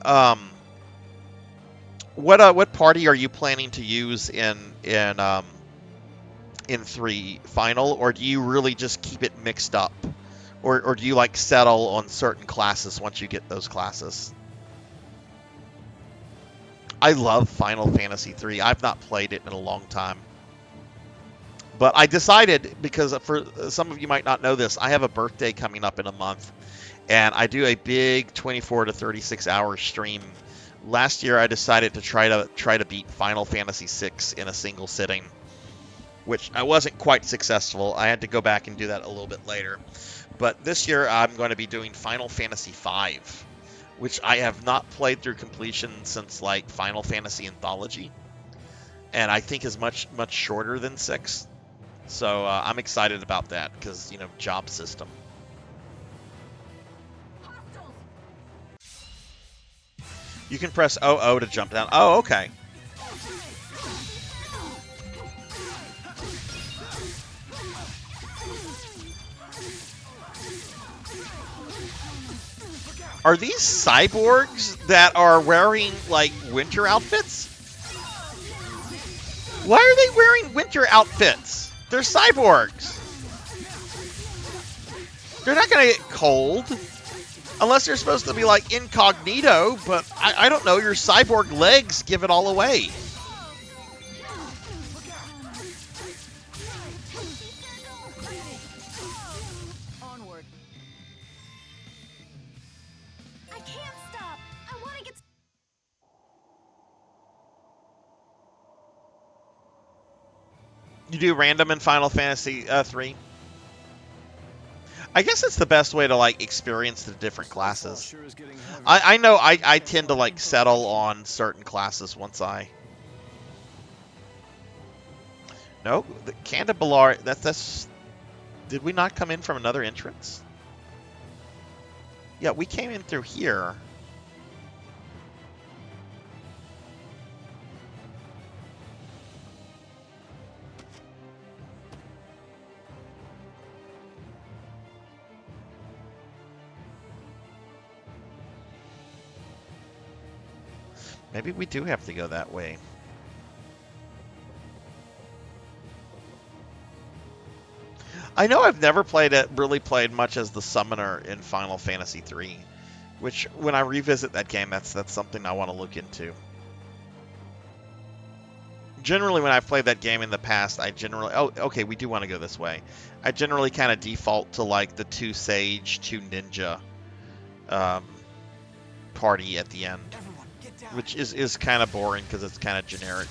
what party are you planning to use in 3 Final, or do you really just keep it mixed up? Or do you, like, settle on certain classes once you get those classes? I love Final Fantasy 3. I've not played it in a long time. But I decided, because for some of you might not know this, I have a birthday coming up in a month, and I do a big 24 to 36 hour stream. Last year, I decided to try to beat Final Fantasy VI in a single sitting, which I wasn't quite successful. I had to go back and do that a little bit later. But this year, I'm going to be doing Final Fantasy V, which I have not played through completion since like Final Fantasy Anthology, and I think is much shorter than 6. So I'm excited about that because, you know, job system. You can press OO to jump down. Oh, okay. Are these cyborgs that are wearing, like, winter outfits? Why are they wearing winter outfits? They're cyborgs. They're not going to get cold. Unless they're supposed to be, like, incognito, but I don't know. Your cyborg legs give it all away. You do random in Final Fantasy 3? I guess it's the best way to, like, experience the different classes. I know I tend to, like, settle on certain classes once I... No, the Candelabra, that's... Did we not come in from another entrance? Yeah, we came in through here. Maybe we do have to go that way. I know I've never really played much as the summoner in Final Fantasy 3, which when I revisit that game, that's something I want to look into. Generally, when I've played that game in the past, I generally... Oh, okay, we do want to go this way. I generally kind of default to, like, the 2 Sage, 2 Ninja party at the end. Which is kind of boring because it's kind of generic.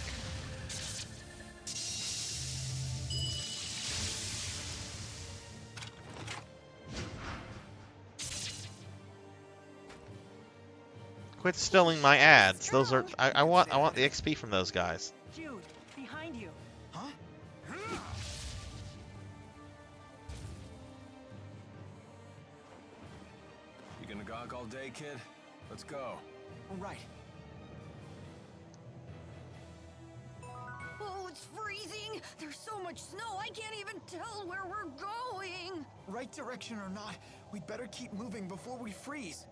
Quit stealing my ads. Those are I want the XP from those guys. Jude, behind you. Huh? You gonna gog all day, kid? Let's go. All right. Oh, it's freezing! There's so much snow, I can't even tell where we're going! Right direction or not, we'd better keep moving before we freeze.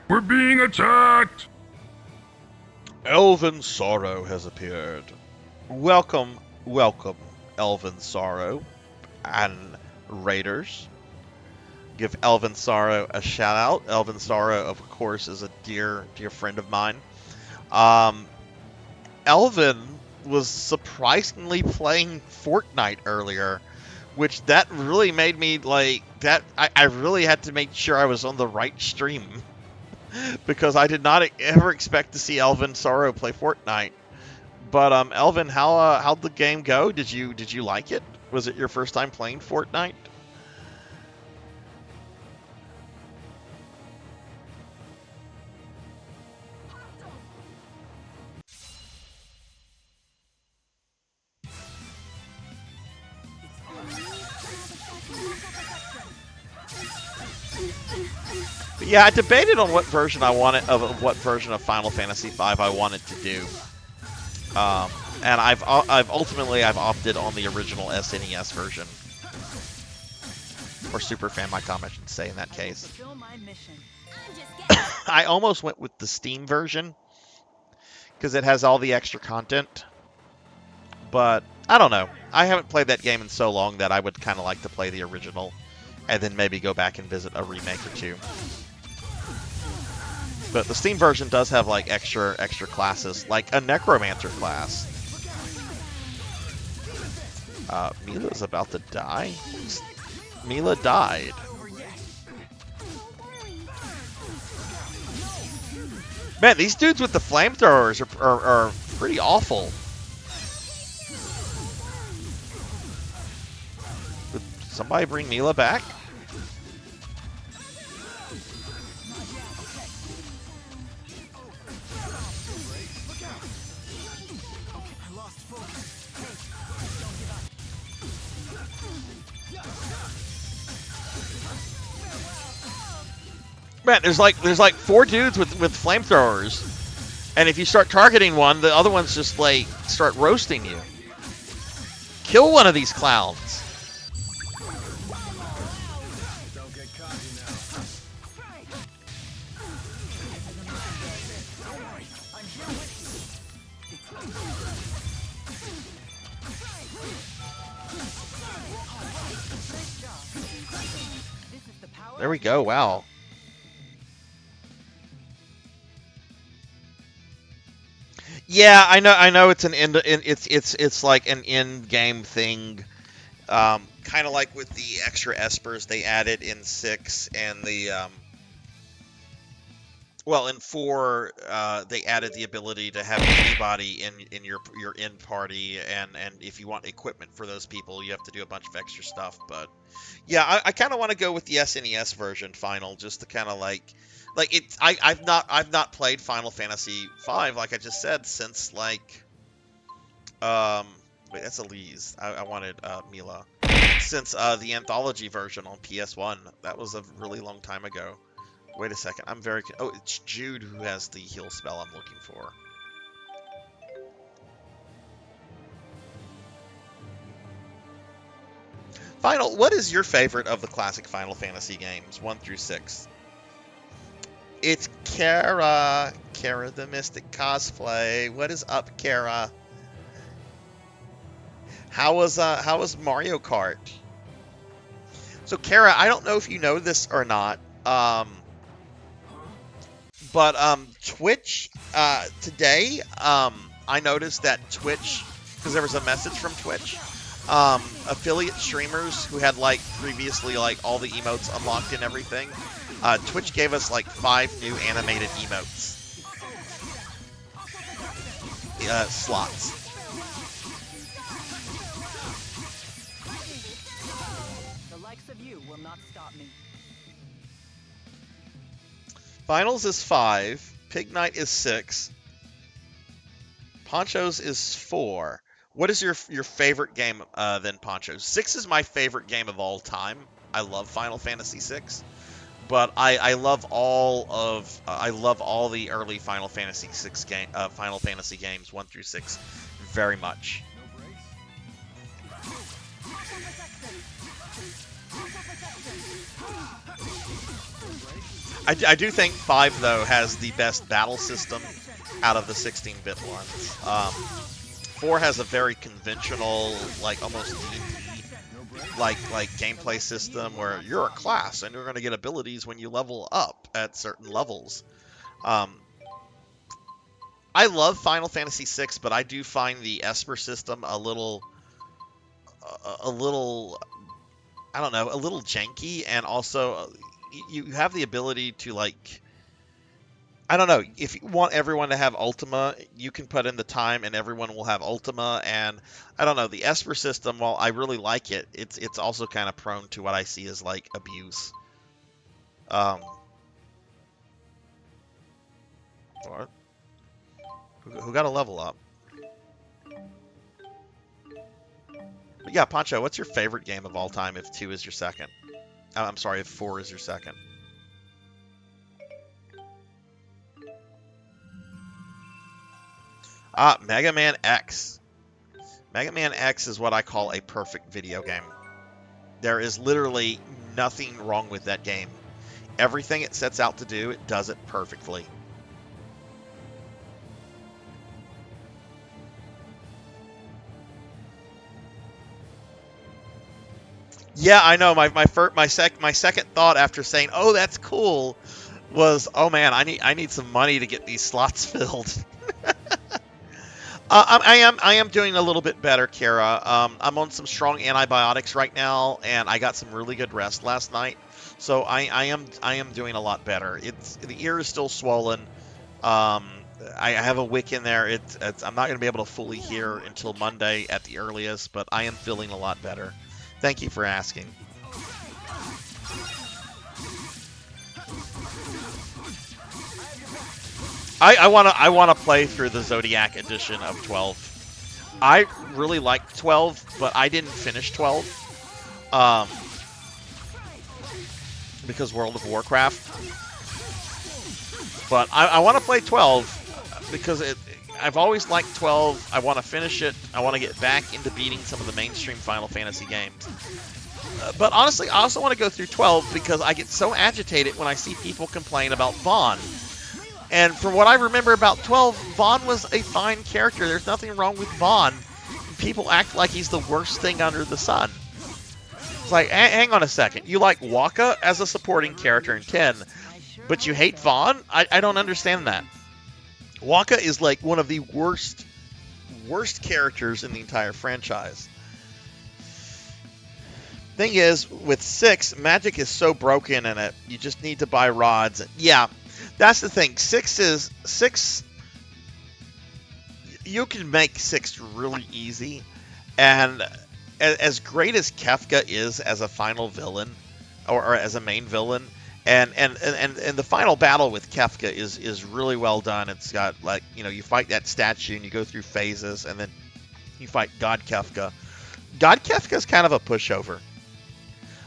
We're being attacked! Elven Sorrow has appeared. Welcome, welcome, Elven Sorrow and Raiders. Give Elven Sorrow a shout out. Elven Sorrow, of course, is a dear friend of mine. Elven was surprisingly playing Fortnite earlier, which that really made me like that. I really had to make sure I was on the right stream because I did not ever expect to see Elven Sorrow play Fortnite. But Elven, how'd the game go? Did you like it? Was it your first time playing Fortnite? But yeah, I debated on what version I wanted of what version of Final Fantasy V I wanted to do, and I've ultimately opted on the original SNES version, or Super Famicom, I should say in that case. I almost went with the Steam version because it has all the extra content, but I don't know. I haven't played that game in so long that I would kind of like to play the original, and then maybe go back and visit a remake or two. But the Steam version does have like extra classes, like a Necromancer class. Mila's about to die. Mila died. Man, these dudes with the flamethrowers are pretty awful. Would somebody bring Mila back? Man, there's like 4 dudes with flamethrowers, and if you start targeting one, the other ones just like start roasting you. Kill one of these clowns. There we go. Wow. Yeah, I know. It's an it's like an in-game thing, kind of like with the extra espers they added in 6 and the well, in 4 they added the ability to have anybody in your in party, and if you want equipment for those people, you have to do a bunch of extra stuff. But yeah, I kind of want to go with the SNES version final, just to kind of like it's I've not played Final Fantasy V, like I just said, since like wait, that's Elise. I wanted Mila, since the anthology version on PS1. That was a really long time ago. Wait a second, I'm very oh, it's Jude who has the heal spell I'm looking for. Final, what is your favorite of the classic Final Fantasy games, 1 through 6? It's Kara. Kara the Mystic cosplay. What is up, Kara? How was Mario Kart? So Kara, I don't know if you know this or not, but Twitch today, I noticed that Twitch, because there was a message from Twitch, affiliate streamers who had like previously like all the emotes unlocked and everything, Twitch gave us like 5 new animated emotes slots. The likes of you will not stop me. Finals is 5. Pig Knight is 6. Ponchos is 4. What is your favorite game then, Ponchos? 6 is my favorite game of all time. I love Final Fantasy 6, but I love all the early Final Fantasy 6 Final Fantasy games 1 through 6 very much. I do think 5 though has the best battle system out of the 16-bit ones. 4 has a very conventional, like almost D&D like gameplay system where you're a class and you're going to get abilities when you level up at certain levels. I love Final Fantasy 6, but I do find the Esper system a little I don't know, a little janky, and also you have the ability to, like, I don't know, if you want everyone to have Ultima, you can put in the time and everyone will have Ultima, and I don't know, the Esper system, while I really like it, it's also kind of prone to what I see as, like, abuse. Who got a level up? But yeah, Pancho, what's your favorite game of all time if 2 is your second? I'm sorry, if 4 is your second. Mega Man X. Mega Man X is what I call a perfect video game. There is literally nothing wrong with that game. Everything it sets out to do, it does it perfectly. Yeah, I know. My second thought after saying, "Oh, that's cool," was, "Oh man, I need some money to get these slots filled." I am doing a little bit better, Kara. I'm on some strong antibiotics right now, and I got some really good rest last night, so I am doing a lot better. The ear is still swollen. I have a wick in there. I'm not going to be able to fully hear until Monday at the earliest, but I am feeling a lot better. Thank you for asking. I want to play through the Zodiac edition of 12. I really liked 12, but I didn't finish 12 because World of Warcraft. But I want to play 12 because I've always liked 12. I want to finish it. I want to get back into beating some of the mainstream Final Fantasy games. But honestly, I also want to go through 12 because I get so agitated when I see people complain about Vaughn. And from what I remember about 12, Vaughn was a fine character. There's nothing wrong with Vaughn. people act like he's the worst thing under the sun. It's like, hang on a second. You like Waka as a supporting character in 10, but you hate Vaughn? I don't understand that. Waka is like one of the worst characters in the entire franchise. Thing is, with 6, magic is so broken in it, you just need to buy rods. Yeah, that's the thing. 6, you can make 6 really easy, and as great as Kefka is as a final villain, or as a main villain, and the final battle with Kefka is really well done. It's got, like, you know, you fight that statue and you go through phases, and then you fight God Kefka. God Kefka is kind of a pushover.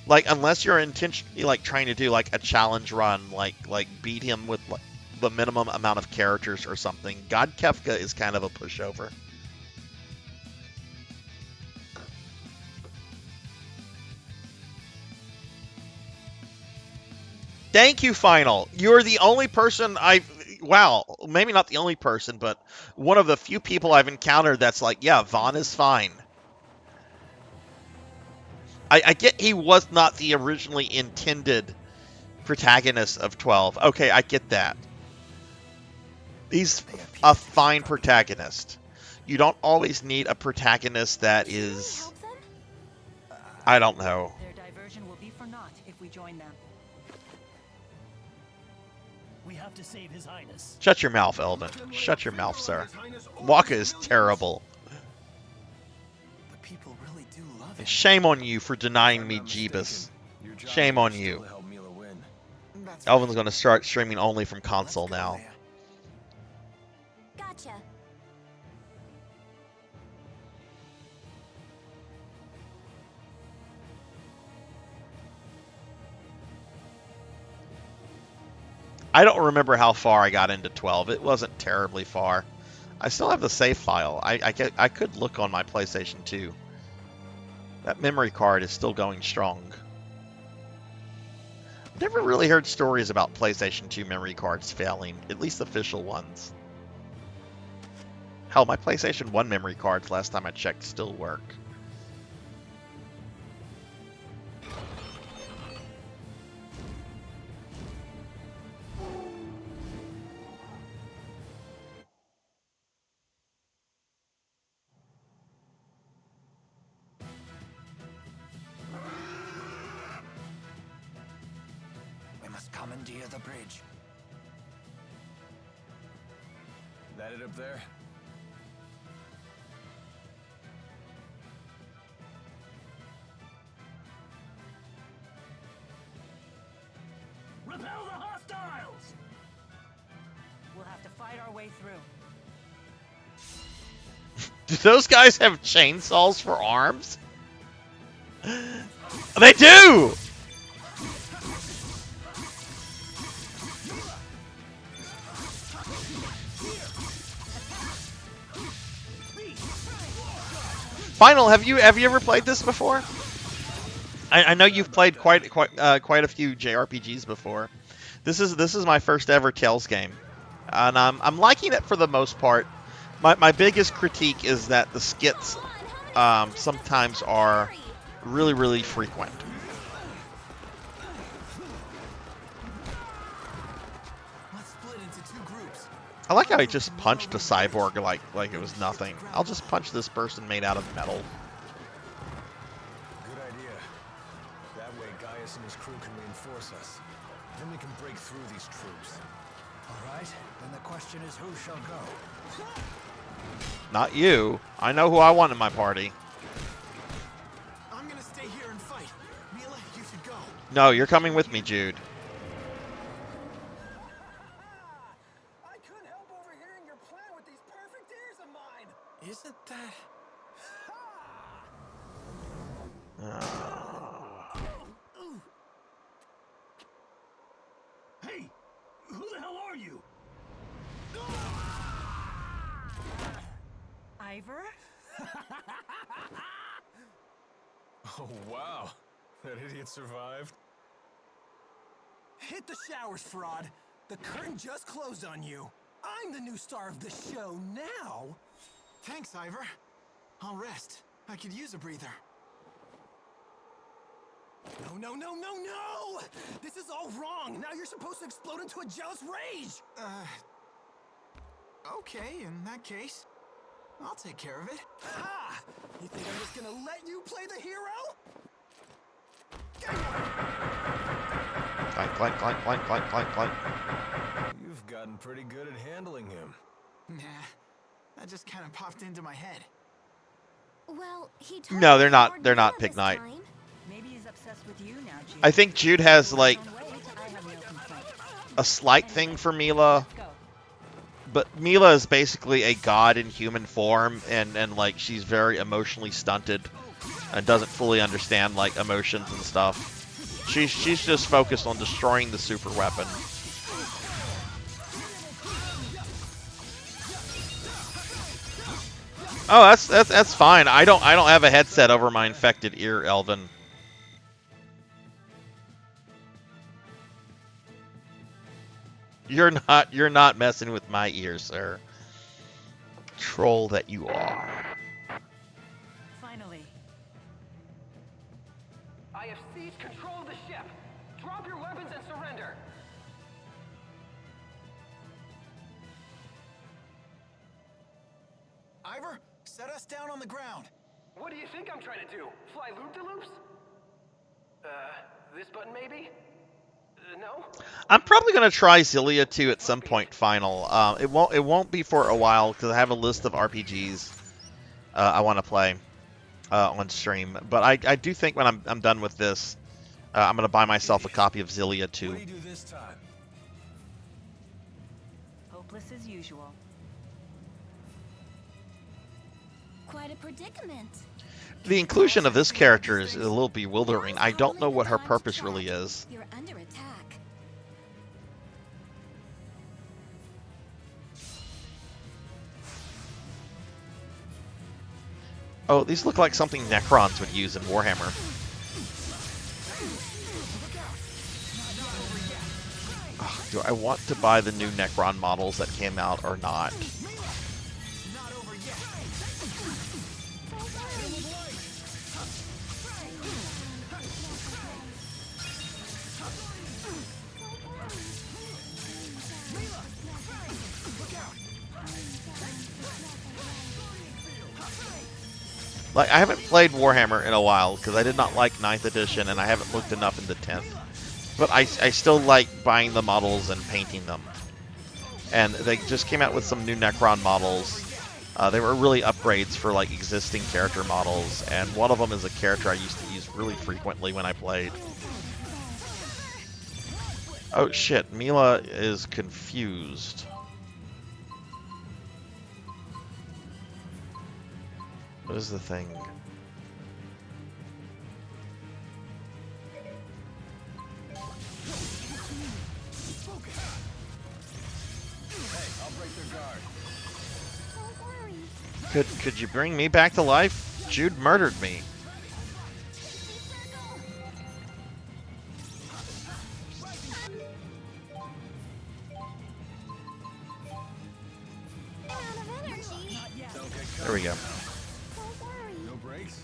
Like, unless you're intentionally, like, trying to do, like, a challenge run, like beat him with, like, the minimum amount of characters or something, God Kefka is kind of a pushover. Thank you, Final. You're the only person wow, maybe not the only person, but one of the few people I've encountered that's like, yeah, Vaughn is fine. I get he was not the originally intended protagonist of 12. Okay, I get that. He's a fine protagonist. You don't always need a protagonist that is... I don't know. Their diversion will be for naught if we join them. We have to save His Highness. Shut your mouth, Elvin. Shut your mouth, sir. Waka is terrible. And shame on you for denying me Jeebus. Shame on you. Elvin's going to start streaming only from console now. Gotcha. I don't remember how far I got into 12. It wasn't terribly far. I still have the save file. I could look on my PlayStation 2. That memory card is still going strong. Never really heard stories about PlayStation 2 memory cards failing, at least official ones. Hell, my PlayStation 1 memory cards, last time I checked, still work. Commandeer the bridge. That it up there? Repel the hostiles! We'll have to fight our way through. Do those guys have chainsaws for arms? They do! Final, have you ever played this before? I know you've played quite a few JRPGs before. This is my first ever Tales game, and I'm liking it for the most part. My biggest critique is that the skits sometimes are really frequent. I like how he just punched a cyborg like it was nothing. I'll just punch this person made out of metal. Good idea. That way Gaius and his crew can reinforce us. Then we can break through these troops. All right, then the question is who shall go? Not you. I know who I want in my party. I'm gonna stay here and fight. Mila, you should go. No, you're coming with me, Jude. Isn't that... Hey! Who the hell are you? Ivor? Oh, wow. That idiot survived. Hit the showers, fraud. The curtain just closed on you. I'm the new star of the show now. Thanks, Ivor. I'll rest. I could use a breather. No, no, no, no, no! This is all wrong! Now you're supposed to explode into a jealous rage! Okay, in that case, I'll take care of it. Ah! You think I'm just gonna let you play the hero? Clank, clank, clank, clank, clank, clank, clank. You've gotten pretty good at handling him. Nah, that just kind of popped into my head. Well, he No, they're not. They're not Pig Knight. Maybe he's obsessed with you now, Jude. I think Jude has like a slight thing for Mila, but Mila is basically a god in human form, and like she's very emotionally stunted and doesn't fully understand like emotions and stuff. She's just focused on destroying the super weapon. Oh, that's fine. I don't have a headset over my infected ear, Elvin. You're not messing with my ears, sir. Troll that you are. Finally. I have seized control of the ship. Drop your weapons and surrender. Ivor, set us down on the ground. What do you think I'm trying to do? Fly loop-de-loops? This button maybe? No? I'm probably gonna try Xillia 2 at some point final. It won't be for a while because I have a list of RPGs I want to play on stream. But I do think when I'm done with this, I'm gonna buy myself a copy of Xillia 2. What do you do this time? Hopeless as usual. Quite a predicament. The inclusion of this character is a little bewildering. I don't know what her purpose really is. You're under attack. Oh, these look like something Necrons would use in Warhammer. Ugh, do I want to buy the new Necron models that came out or not? Like, I haven't played Warhammer in a while because I did not like 9th edition and I haven't looked enough into 10th. But I still like buying the models and painting them. And they just came out with some new Necron models. They were really upgrades for like existing character models, and one of them is a character I used to use really frequently when I played. Oh shit, Mila is confused. What is the thing? Could you bring me back to life? Jude murdered me. There we go. No brakes?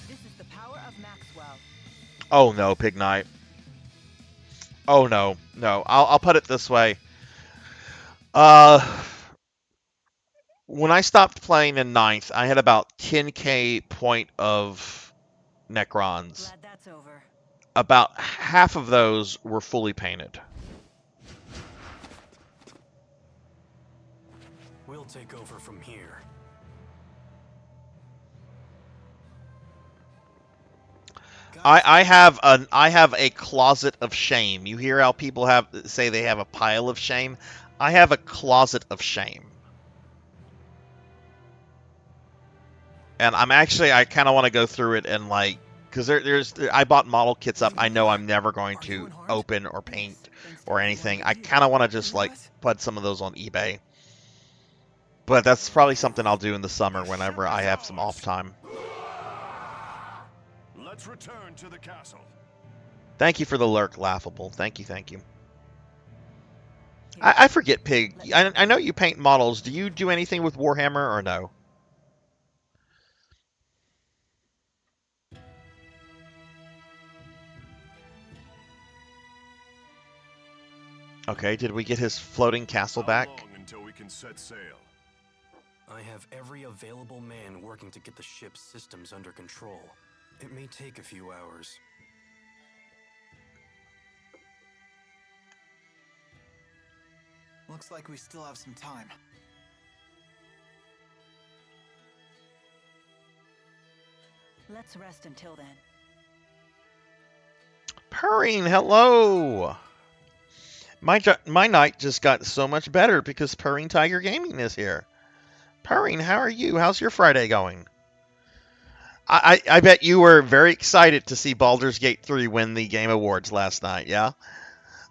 This is the power of Maxwell. Oh no, Pig Knight. Oh no, no. I'll put it this way. When I stopped playing in 9th, I had about 10k point of Necrons. Glad that's over. About half of those were fully painted. We'll take over from here. I have a closet of shame. You hear how people say they have a pile of shame? I have a closet of shame. And I kind of want to go through it and like, because I bought model kits up I know I'm never going to open or paint or anything. I kind of want to just like put some of those on eBay. But that's probably something I'll do in the summer whenever I have some off time. Let's return to the castle. Thank you for the lurk, Laughable. Thank you, thank you. I forget, Pig. I know you paint models. Do you do anything with Warhammer or no? Okay, did we get his floating castle back? How long until we can set sail? I have every available man working to get the ship's systems under control. It may take a few hours. Looks like we still have some time. Let's rest until then. Purring, hello! My night just got so much better because Purring Tiger Gaming is here. Purring, how are you? How's your Friday going? I bet you were very excited to see Baldur's Gate 3 win the Game Awards last night, yeah?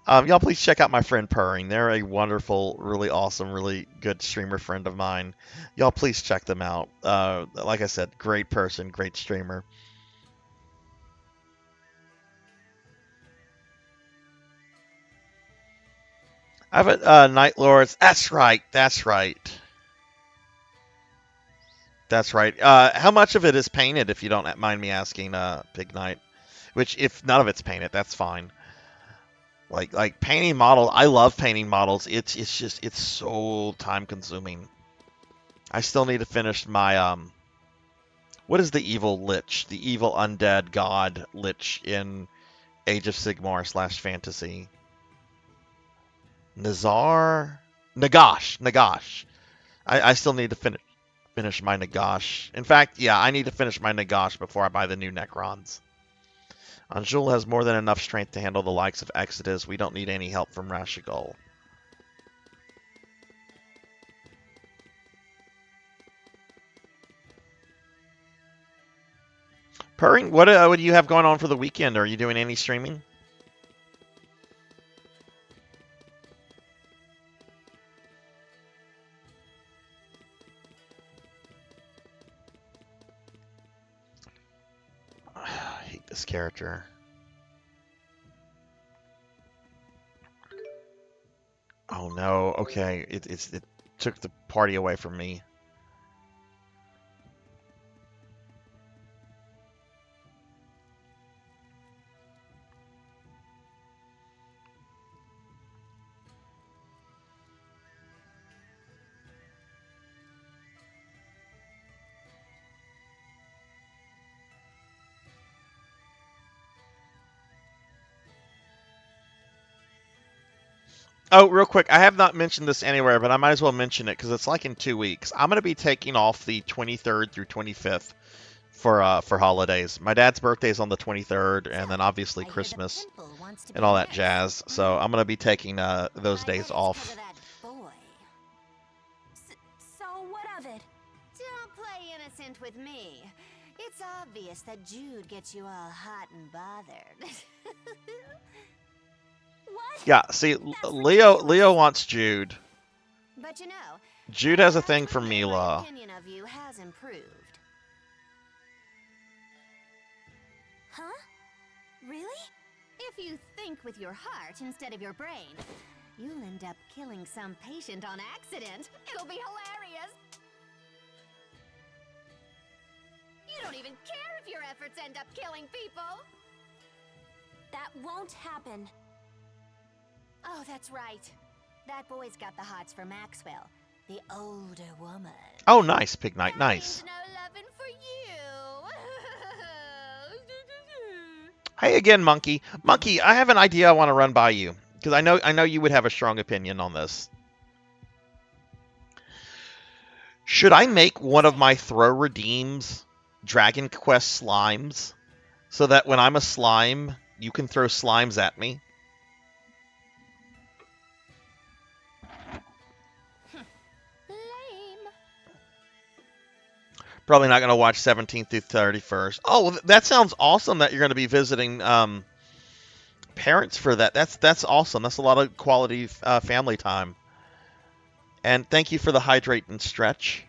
Y'all please check out my friend Purring. They're a wonderful, really awesome, really good streamer friend of mine. Y'all please check them out. Like I said, great person, great streamer. I have a Night Lords. That's right. That's right. That's right. How much of it is painted, if you don't mind me asking, Pig Knight? Which, if none of it's painted, that's fine. Like painting models, I love painting models. It's so time consuming. I still need to finish my what is the evil lich? The evil undead god lich in Age of Sigmar / fantasy. Nagash. I still need to finish my Nagash. In fact, yeah, I need to finish my Nagash before I buy the new Necrons. Anjul has more than enough strength to handle the likes of Exodus. We don't need any help from Rashigol. Purring, what do you have going on for the weekend? Are you doing any streaming? I hate this character. Oh no, okay. It took the party away from me. Oh, real quick, I have not mentioned this anywhere, but I might as well mention it because it's like in 2 weeks. I'm going to be taking off the 23rd through 25th for holidays. My dad's birthday is on the 23rd, and then obviously Christmas and all that jazz. So I'm going to be taking those days off. So what of it? Don't play innocent with me. It's obvious that Jude gets you all hot and bothered. What? Yeah, see, Leo wants Jude. But you know, Jude has a thing for Mila. my opinion of you has improved. Huh? Really? If you think with your heart instead of your brain, you'll end up killing some patient on accident. It'll be hilarious. You don't even care if your efforts end up killing people. That won't happen. Oh, that's right. That boy's got the hots for Maxwell, the older woman. Oh, nice, Pig Knight, nice. No loving for you. Hey again, Monkey. Monkey, I have an idea I want to run by you because I know you would have a strong opinion on this. Should I make one of my throw redeems Dragon Quest slimes so that when I'm a slime, you can throw slimes at me? Probably not going to watch 17th through 31st. Oh, well, that sounds awesome that you're going to be visiting parents for that. That's awesome. That's a lot of quality family time. And thank you for the hydrate and stretch.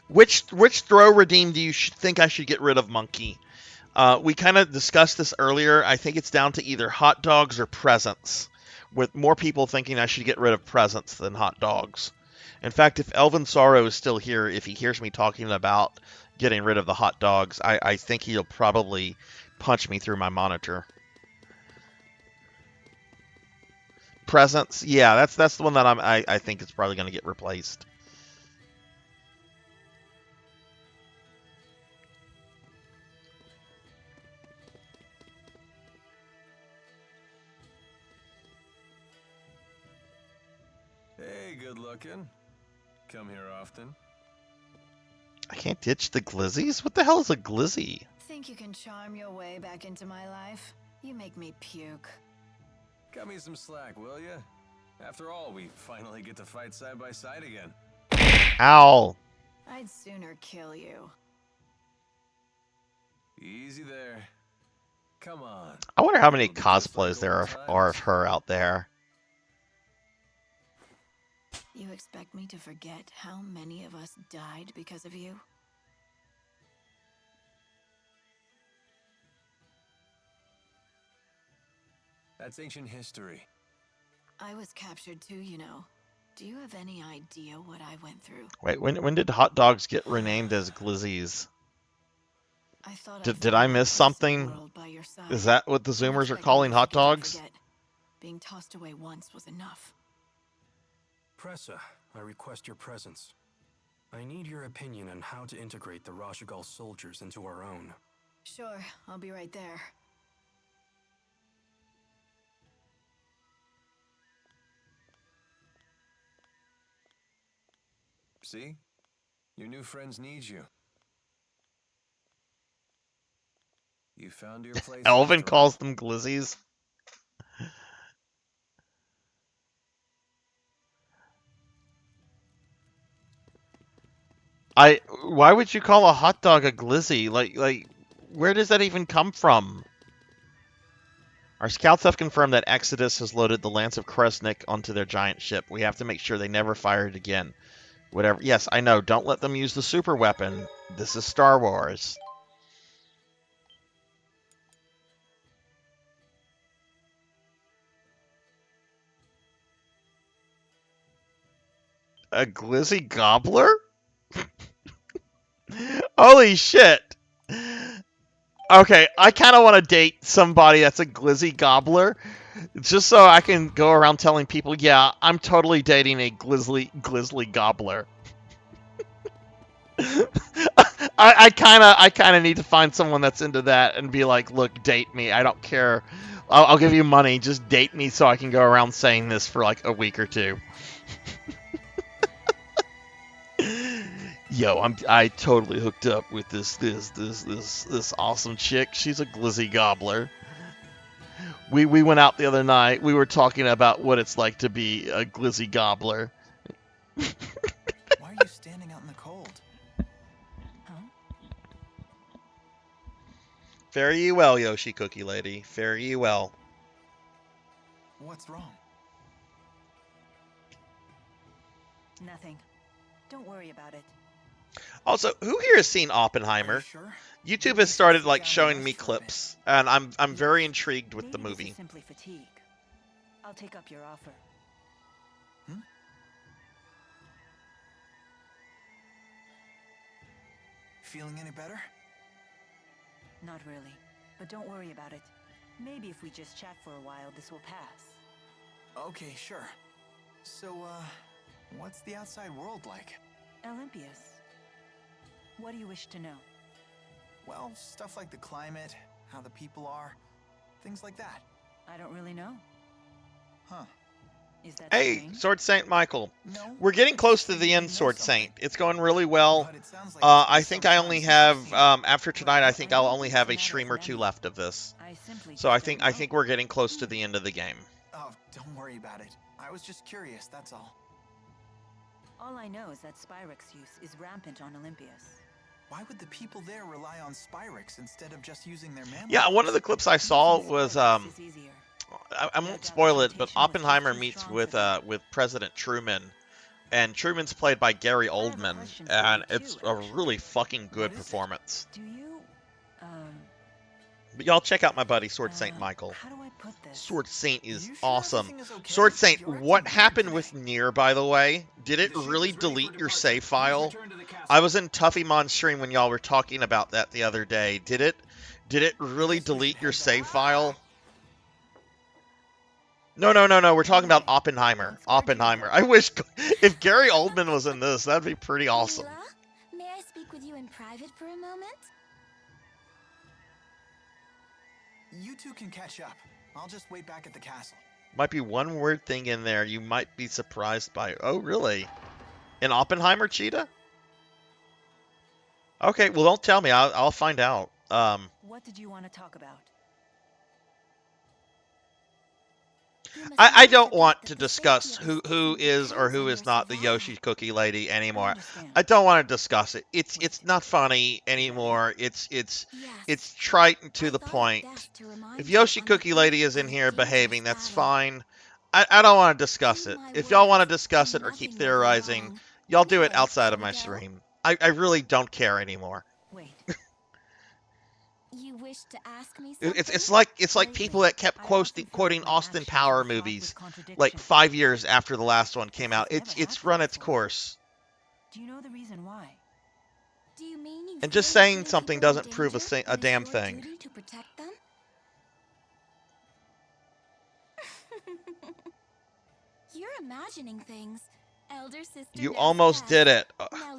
Which throw redeem do you think I should get rid of, Monkey? We kind of discussed this earlier. I think it's down to either hot dogs or presents, with more people thinking I should get rid of presents than hot dogs. In fact, if Elvin Sorrow is still here, if he hears me talking about getting rid of the hot dogs, I think he'll probably punch me through my monitor. Presents, yeah, that's the one that I think is probably going to get replaced. Hey, good looking. Come here often. I can't ditch the glizzies? What the hell is a glizzy? Think you can charm your way back into my life? You make me puke. Cut me some slack, will ya? After all, we finally get to fight side by side again. Ow! I'd sooner kill you. Easy there. Come on. I wonder how many cosplays there are of her out there. You expect me to forget how many of us died because of you? That's ancient history. I was captured too, you know. Do you have any idea what I went through? Wait, when did hot dogs get renamed as glizzies? Did I miss something? Is that what the Zoomers are calling hot dogs? Being tossed away once was enough. Pressa, I request your presence. I need your opinion on how to integrate the Rashagal soldiers into our own. Sure, I'll be right there. See? Your new friends need you. You found your place. Elvin calls them glizzies. Why would you call a hot dog a glizzy? Like, where does that even come from? Our scouts have confirmed that Exodus has loaded the Lance of Kresnik onto their giant ship. We have to make sure they never fire it again. Whatever. Yes, I know. Don't let them use the super weapon. This is Star Wars. A glizzy gobbler? Holy shit. Okay, I kind of want to date somebody that's a glizzy gobbler, just so I can go around telling people, yeah, I'm totally dating a glizzy gobbler. I kind of need to find someone that's into that and be like, look, date me. I don't care. I'll give you money. Just date me so I can go around saying this for like a week or two. Yo, I totally hooked up with this awesome chick. She's a glizzy gobbler. We went out the other night. We were talking about what it's like to be a glizzy gobbler. Why are you standing out in the cold? Huh? Fare ye well, Yoshi Cookie Lady. Fare ye well. What's wrong? Nothing. Don't worry about it. Also, who here has seen Oppenheimer? Sure? YouTube has started like showing me clips, and I'm very intrigued with the movie. Maybe this is simply fatigue. I'll take up your offer. Feeling any better? Not really, but don't worry about it. Maybe if we just chat for a while, this will pass. Okay, sure. So, what's the outside world like? Olympias. What do you wish to know? Well, stuff like the climate, how the people are, things like that. I don't really know. Huh. Is that Hey, strange? Sword Saint Michael. No. We're getting close to the end, Sword Saint. It's going really well. I think I only have, after tonight, I think I'll only have a stream or two left of this. So I think we're getting close to the end of the game. Oh, don't worry about it. I was just curious, that's all. All I know is that Spyrex use is rampant on Olympias. Why would the people there rely on Spyrex instead of just using their mana? Yeah, one of the clips I saw was I won't spoil it, but Oppenheimer meets with President Truman, and Truman's played by Gary Oldman, and it's a really fucking good performance. Do you, But y'all check out my buddy Sword Saint Michael. how do I put this? Sword Saint is awesome. Sword Saint, what happened with Nier, by the way? Did it really delete your save file? I was in Tuffymon's stream when y'all were talking about that the other day. Did it really delete your save file? No. We're talking about Oppenheimer. Oppenheimer. I wish if Gary Oldman was in this, that'd be pretty awesome. May I speak with you in private for a moment? You two can catch up. I'll just wait back at the castle. Might be one weird thing in there you might be surprised by. Oh, really? In Oppenheimer, Cheetah? Okay, well, don't tell me. I'll find out. What did you want to talk about? I don't want to discuss who is or who is not the Yoshi Cookie Lady anymore. I don't want to discuss it. It's not funny anymore. It's trite and to the point. If Yoshi Cookie Lady is in here behaving, that's fine. I don't want to discuss it. If y'all want to discuss it or keep theorizing, y'all do it outside of my stream. I really don't care anymore. Wait. You wish to ask me something? It's like people that kept quoting Austin Power movies like 5 years after the last one came out. It's run its course. Do you know the reason why? Do you mean you And just saying something doesn't prove a damn thing. to protect them? You're imagining things. Elder sister. You almost did it.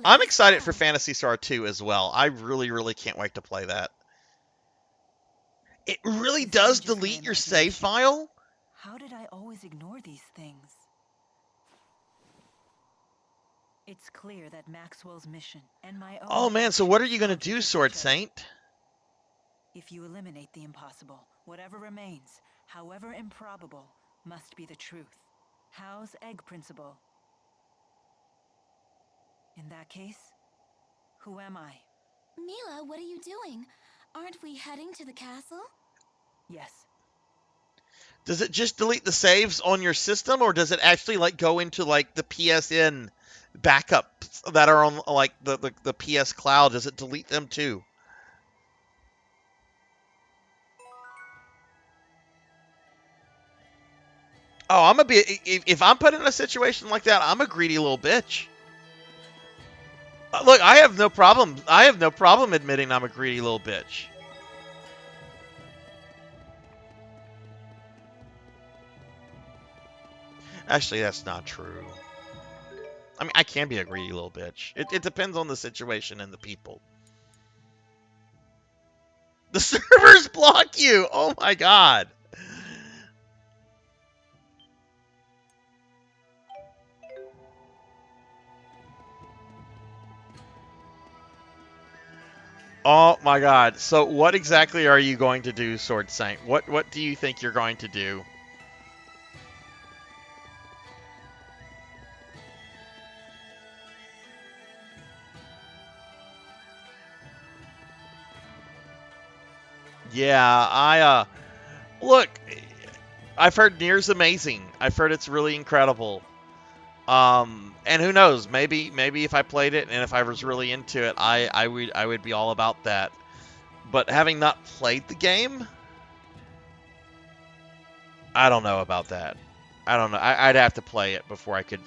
I'm excited for Phantasy Star 2 as well. I really, really can't wait to play that. It really does delete your save file? How did I always ignore these things? It's clear that Maxwell's mission and my own... Oh man, so what are you going to do, Sword Saint? If you eliminate the impossible, whatever remains, however improbable, must be the truth. Howe's egg principle. In that case, who am I? Mila, what are you doing? Aren't we heading to the castle? Yes. Does it just delete the saves on your system, or does it actually like go into like the PSN backups that are on like the PS Cloud? Does it delete them too? Oh, I'm gonna be if I'm put in a situation like that, I'm a greedy little bitch. Look, I have no problem. I have no problem admitting I'm a greedy little bitch. Actually, that's not true. I mean, I can be a greedy little bitch. It depends on the situation and the people. The servers block you! Oh my god! Oh my god. So what exactly are you going to do, Sword Saint? What do you think you're going to do? Yeah, look, I've heard Nier's amazing. I've heard it's really incredible. And who knows, maybe if I played it and if I was really into it, I would be all about that. But having not played the game, I don't know about that. I don't know. I'd have to play it before I could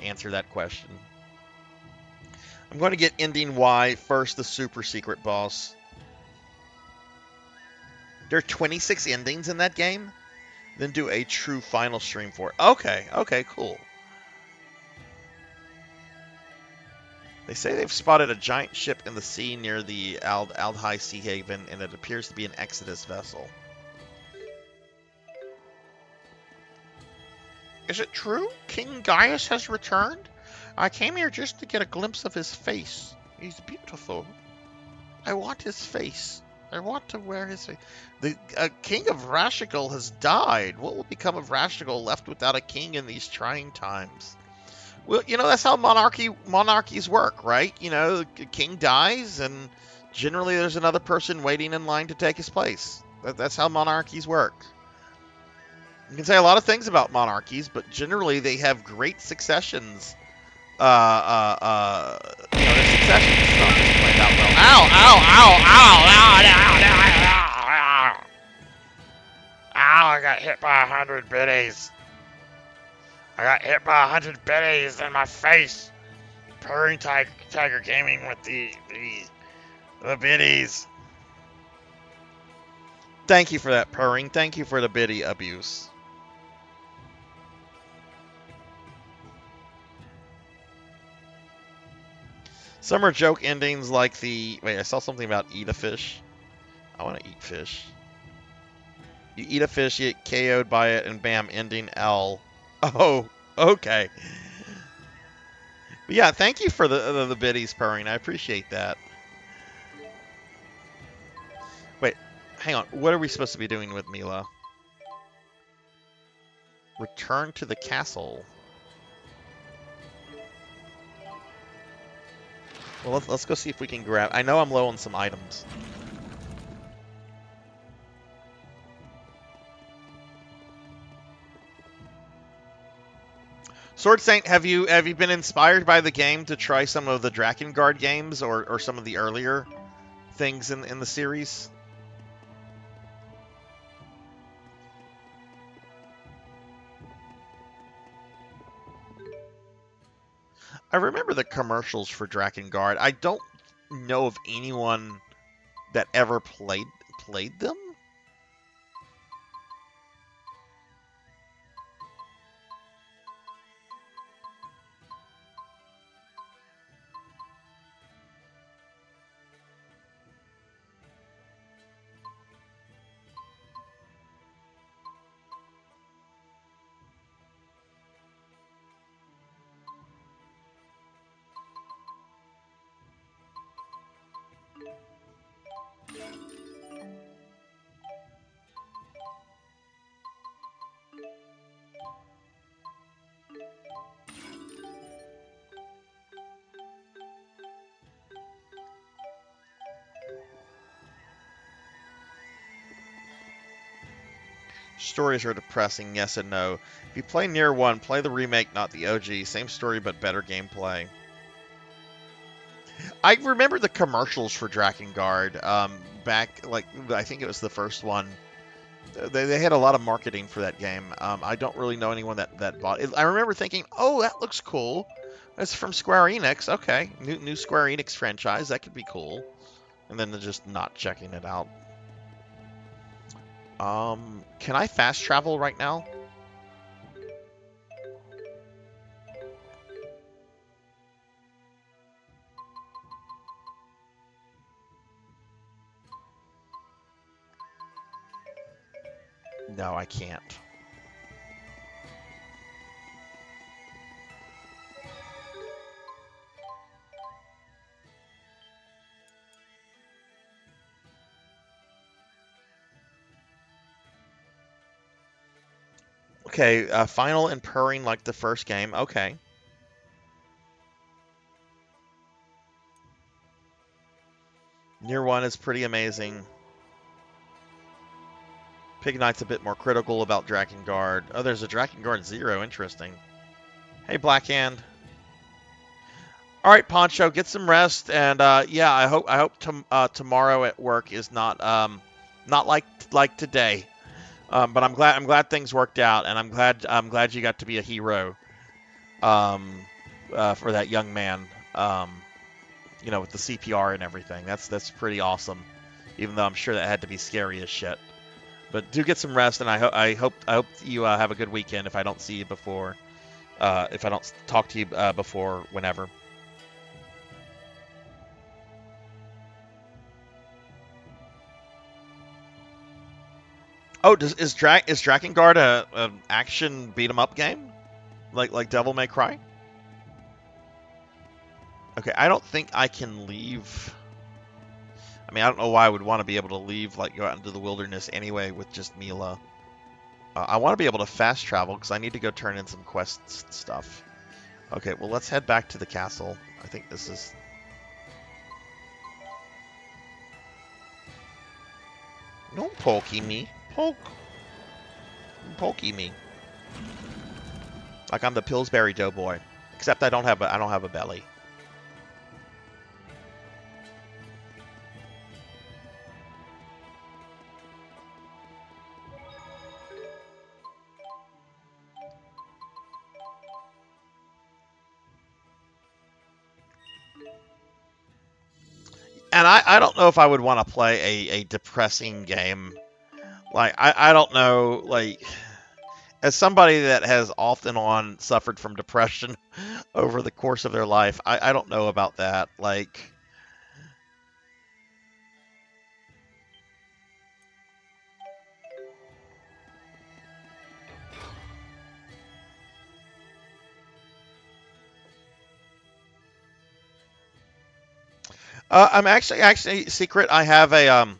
answer that question. I'm going to get ending Y first, the super secret boss. There are 26 endings in that game? Then do a true final stream for it. Okay, cool. They say they've spotted a giant ship in the sea near the Aldhai Sea Haven, and it appears to be an Exodus vessel. Is it true? King Gaius has returned? I came here just to get a glimpse of his face. He's beautiful. I want his face. I want to wear his face. The king of Rashigal has died. What will become of Rashigal left without a king in these trying times? Well, you know, that's how monarchies work, right? You know, the king dies, and generally there's another person waiting in line to take his place. That's how monarchies work. You can say a lot of things about monarchies, but generally they have great successions. Their succession stuff is planned out well. Ow, ow, ow, ow, ow, ow, ow, ow, ow. Ow, I got hit by 100 biddies. I got hit by 100 biddies in my face. Purring Tiger Gaming with the biddies. Thank you for that, Purring. Thank you for the biddy abuse. Some are joke endings like the... Wait, I saw something about eat a fish. I want to eat fish. You eat a fish, you get KO'd by it, and bam, ending L. Oh, okay. But yeah, thank you for the biddies, Purring. I appreciate that. Wait, hang on. What are we supposed to be doing with Mila? Return to the castle. Well, let's go see if we can grab... I know I'm low on some items. Sword Saint, have you been inspired by the game to try some of the Drakengard games or some of the earlier things in the series? I remember the commercials for Drakengard. I don't know of anyone that ever played them. Stories are depressing, yes and no. If you play Nier 1, play the remake, not the OG. Same story, but better gameplay. I remember the commercials for Drakengard back, like, I think it was the first one. They had a lot of marketing for that game. I don't really know anyone that bought it. I remember thinking, oh, that looks cool. It's from Square Enix. Okay, new Square Enix franchise. That could be cool. And then just not checking it out. Can I fast travel right now? No, I can't. Okay, final and purring like the first game. Okay. Nier 1 is pretty amazing. Pig Knight's a bit more critical about Drakengard. Oh, there's a Drakengard 0. Interesting. Hey, Blackhand. All right, Poncho, get some rest, and yeah, I hope tomorrow at work is not like today. But I'm glad things worked out, and I'm glad you got to be a hero. For that young man. You know, with the CPR and everything. That's pretty awesome. Even though I'm sure that had to be scary as shit. But do get some rest, and I hope you have a good weekend. If I don't see you before, if I don't talk to you before, whenever. Oh, is Drakengard a action beat 'em up game, like Devil May Cry? Okay, I don't think I can leave. I mean, I don't know why I would want to be able to leave, like, go out into the wilderness anyway with just Mila. I want to be able to fast travel because I need to go turn in some quests stuff. Okay, well, let's head back to the castle. I think this is... Don't pokey me. Poke. pokey me. Like I'm the Pillsbury Doughboy. Except I don't have a belly. And I don't know if I would want to play a depressing game. Like, I don't know, like, as somebody that has often on suffered from depression over the course of their life, I don't know about that. Like, I'm actually secret. I have a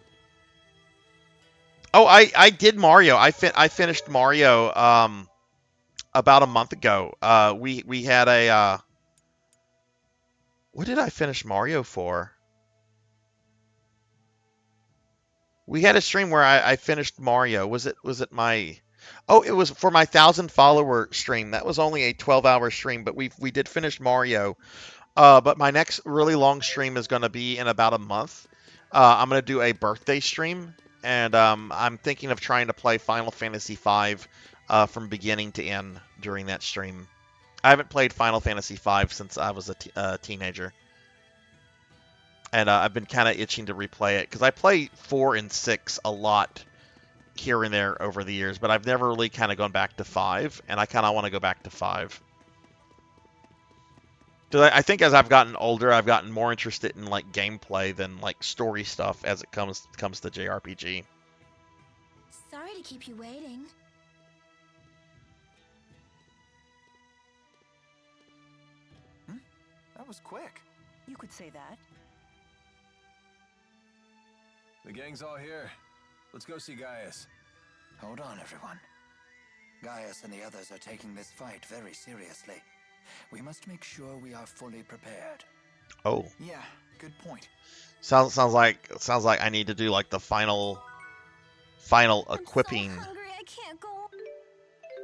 Oh, I did Mario. I finished Mario about a month ago. We had a what did I finish Mario for? We had a stream where I finished Mario. Was it my Oh, it was for my 1,000 follower stream. That was only a 12-hour stream, but we did finish Mario. But my next really long stream is going to be in about a month. I'm going to do a birthday stream, and I'm thinking of trying to play Final Fantasy V from beginning to end during that stream. I haven't played Final Fantasy V since I was a teenager. And I've been kind of itching to replay it, because I play 4 and 6 a lot here and there over the years, but I've never really kind of gone back to 5, and I kind of want to go back to 5. Because I think as I've gotten older, I've gotten more interested in like gameplay than like story stuff as it comes to JRPG. Sorry to keep you waiting. That was quick. You could say that. The gang's all here. Let's go see Gaius. Hold on, everyone. Gaius and the others are taking this fight very seriously. We must make sure we are fully prepared. Oh. Yeah, good point. Sounds like I need to do like the final equipping. I'm so hungry, I can't go.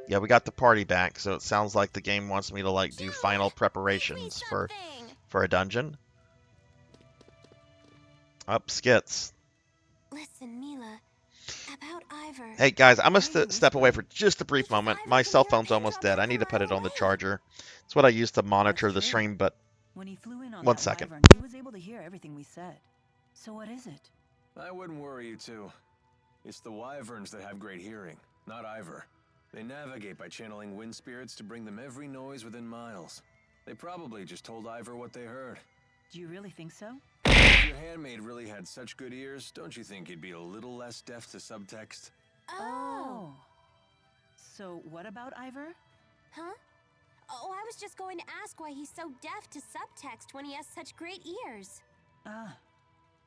Yeah, we got the party back, so it sounds like the game wants me to like do final preparations for a dungeon. Up skits. Listen, Mila, about Ivor. Hey guys, I must step away for just a brief moment. My cell phone's almost dead. I need to put it on the charger. It's what I use to monitor the stream, but When he flew in on one that second. wyvern, he was able to hear everything we said. So what is it? I wouldn't worry you two. It's the wyverns that have great hearing, not Ivor. They navigate by channeling wind spirits to bring them every noise within miles. They probably just told Ivor what they heard. Do you really think so? If your handmaid really had such good ears, don't you think he'd be a little less deaf to subtext? Oh. So what about Ivor? Huh? Oh, I was just going to ask why he's so deaf to subtext when he has such great ears. Ah,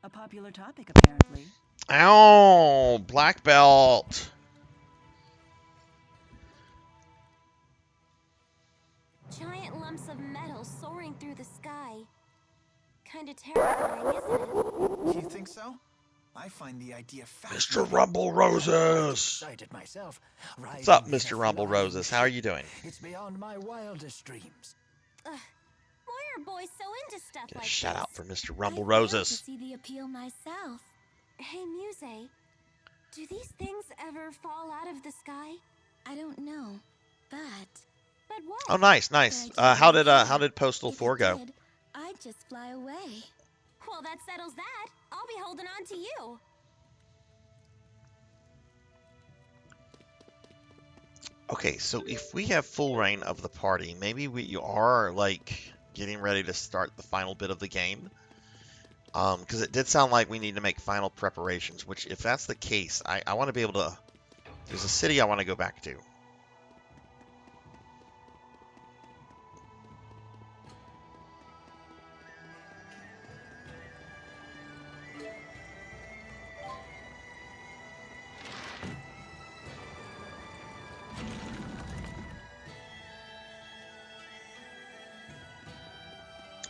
a popular topic apparently. Ow! Black belt. Giant lumps of metal soaring through the sky. Kinda terrifying, isn't it? You think so? I find the idea Mr. fascinating. Rumble Roses. Excited myself. What's up, Mr. Rumble Roses? How are you doing? It's beyond my wildest dreams. Why are boys so into stuff Get a like shout this? out for Mr. Rumble I'd love Roses. to see the appeal myself. Hey, Muse, do these things ever fall out of the sky? I don't know, but what? Oh, nice. How did Postal 4 go? I'd just fly away. Well, that settles that. I'll be holding on to you. Okay, so if we have full reign of the party, maybe we are like getting ready to start the final bit of the game. Because it did sound like we need to make final preparations, which if that's the case, I want to be able to... There's a city I want to go back to.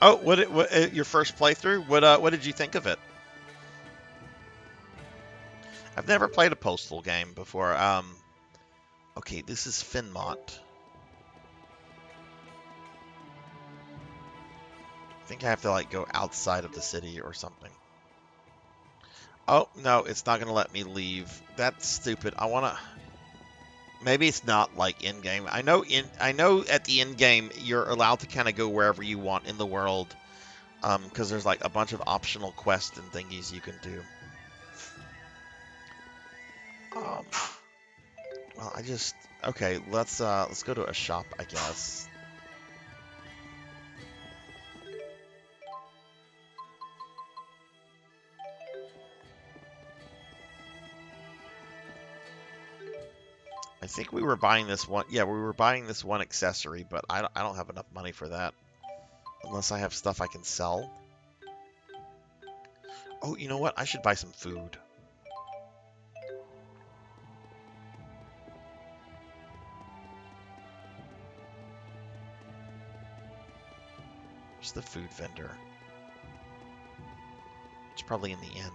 Oh, what your first playthrough? What did you think of it? I've never played a Postal game before. Okay, this is Finmont. I think I have to like go outside of the city or something. Oh, no, it's not going to let me leave. That's stupid. I want to... Maybe it's not like in-game. I know at the in-game you're allowed to kind of go wherever you want in the world. Because there's like a bunch of optional quests and thingies you can do. Well, okay, let's go to a shop, I guess. I think we were buying this one. Yeah, we were buying this one accessory, but I don't have enough money for that. Unless I have stuff I can sell. Oh, you know what? I should buy some food. Where's the food vendor? It's probably in the inn.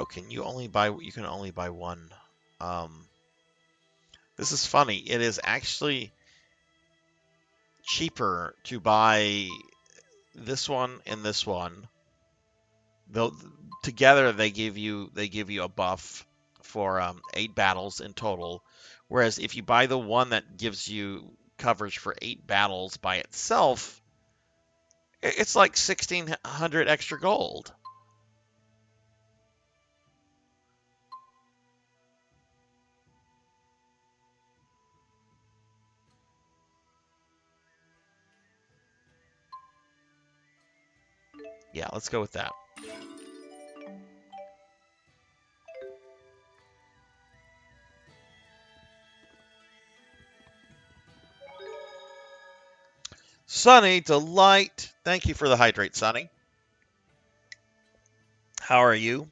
Oh, you can only buy one. This is funny. It is actually cheaper to buy this one and this one. Though together they give you a buff for 8 battles in total. Whereas if you buy the one that gives you coverage for 8 battles by itself, it's like 1,600 extra gold. Yeah, let's go with that. Sunny Delight. Thank you for the hydrate, Sunny. How are you?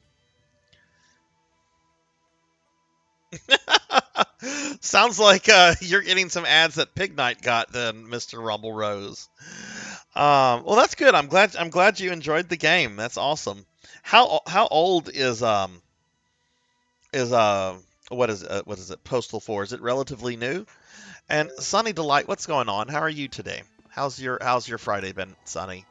Sounds like you're getting some ads that Pig Knight got then, Mr. Rumble Rose. Well, that's good. I'm glad you enjoyed the game. That's awesome. How old is what is it Postal 4? Is it relatively new? And Sunny Delight, what's going on? How are you today? How's your Friday been, Sunny?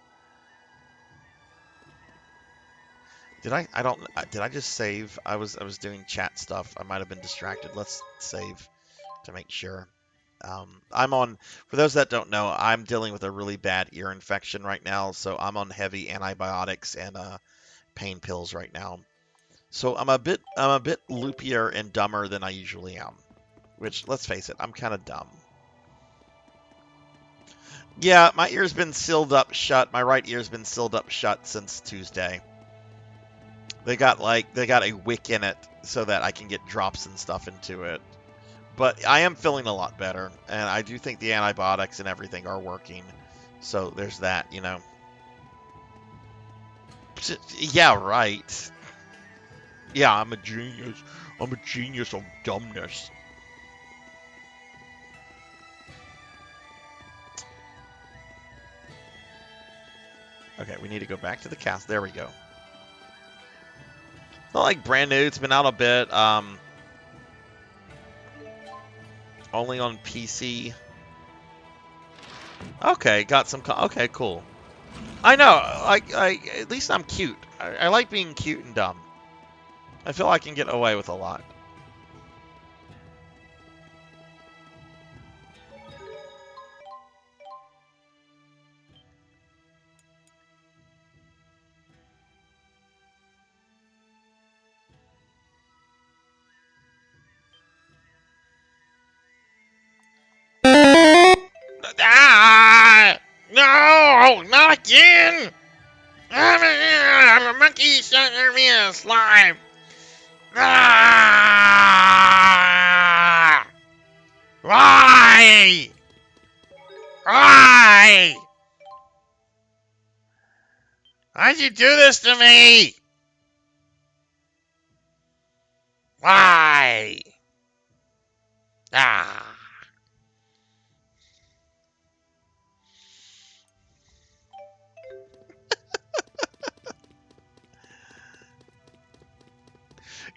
Did I just save? I was doing chat stuff. I might have been distracted. Let's save to make sure. For those that don't know, I'm dealing with a really bad ear infection right now, so I'm on heavy antibiotics and pain pills right now. So I'm a bit loopier and dumber than I usually am. Which, let's face it, I'm kind of dumb. Yeah, my ear's been sealed up shut. My right ear's been sealed up shut since Tuesday. They got a wick in it so that I can get drops and stuff into it. But I am feeling a lot better, and I do think the antibiotics and everything are working. So there's that, you know. Yeah, right. Yeah, I'm a genius. I'm a genius of dumbness. Okay, we need to go back to the castle. There we go. Not like brand new. It's been out a bit. Only on PC. Okay, got some. Okay, cool. I know. At least I'm cute. I like being cute and dumb. I feel I can get away with a lot. Let me in, slime! Ah! Why? Why? Why'd you do this to me? Why? Ah.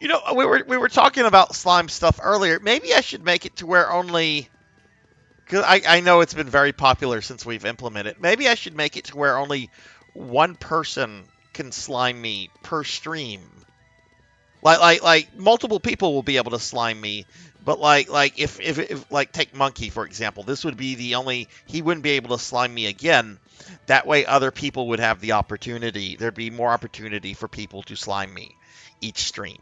You know, we were talking about slime stuff earlier. Maybe I should make it to where only, because I know it's been very popular since we've implemented. Maybe I should make it to where only one person can slime me per stream. Like multiple people will be able to slime me, but like if like take Monkey for example, this would be the only, he wouldn't be able to slime me again. That way other people would have the opportunity. There'd be more opportunity for people to slime me each stream.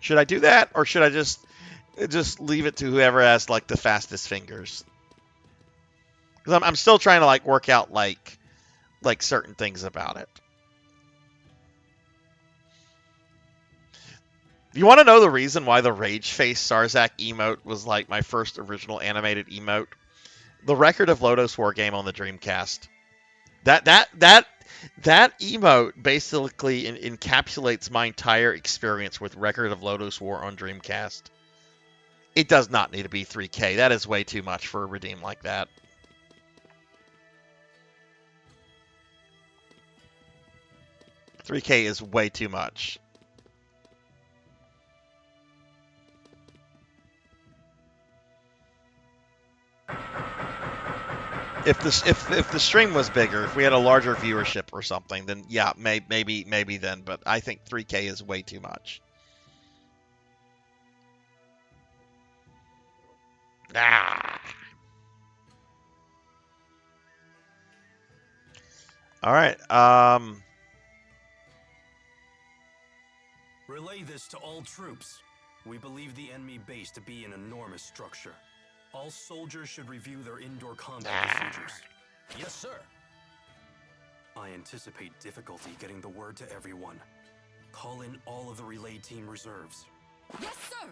Should I do that, or should I just leave it to whoever has like the fastest fingers? Because I'm still trying to like work out like certain things about it. You want to know the reason why the Rage Face Sarzac emote was like my first original animated emote? The Record of Lodoss War game on the Dreamcast. That emote basically encapsulates my entire experience with Record of Lodoss War on Dreamcast. It does not need to be 3K. That is way too much for a redeem like that. $3K is way too much. If the stream was bigger, if we had a larger viewership or something, then yeah, maybe then. But I think 3K is way too much. Ah. All right. Relay this to all troops. We believe the enemy base to be an enormous structure. All soldiers should review their indoor combat procedures. Yes, sir. I anticipate difficulty getting the word to everyone. Call in all of the relay team reserves. Yes, sir!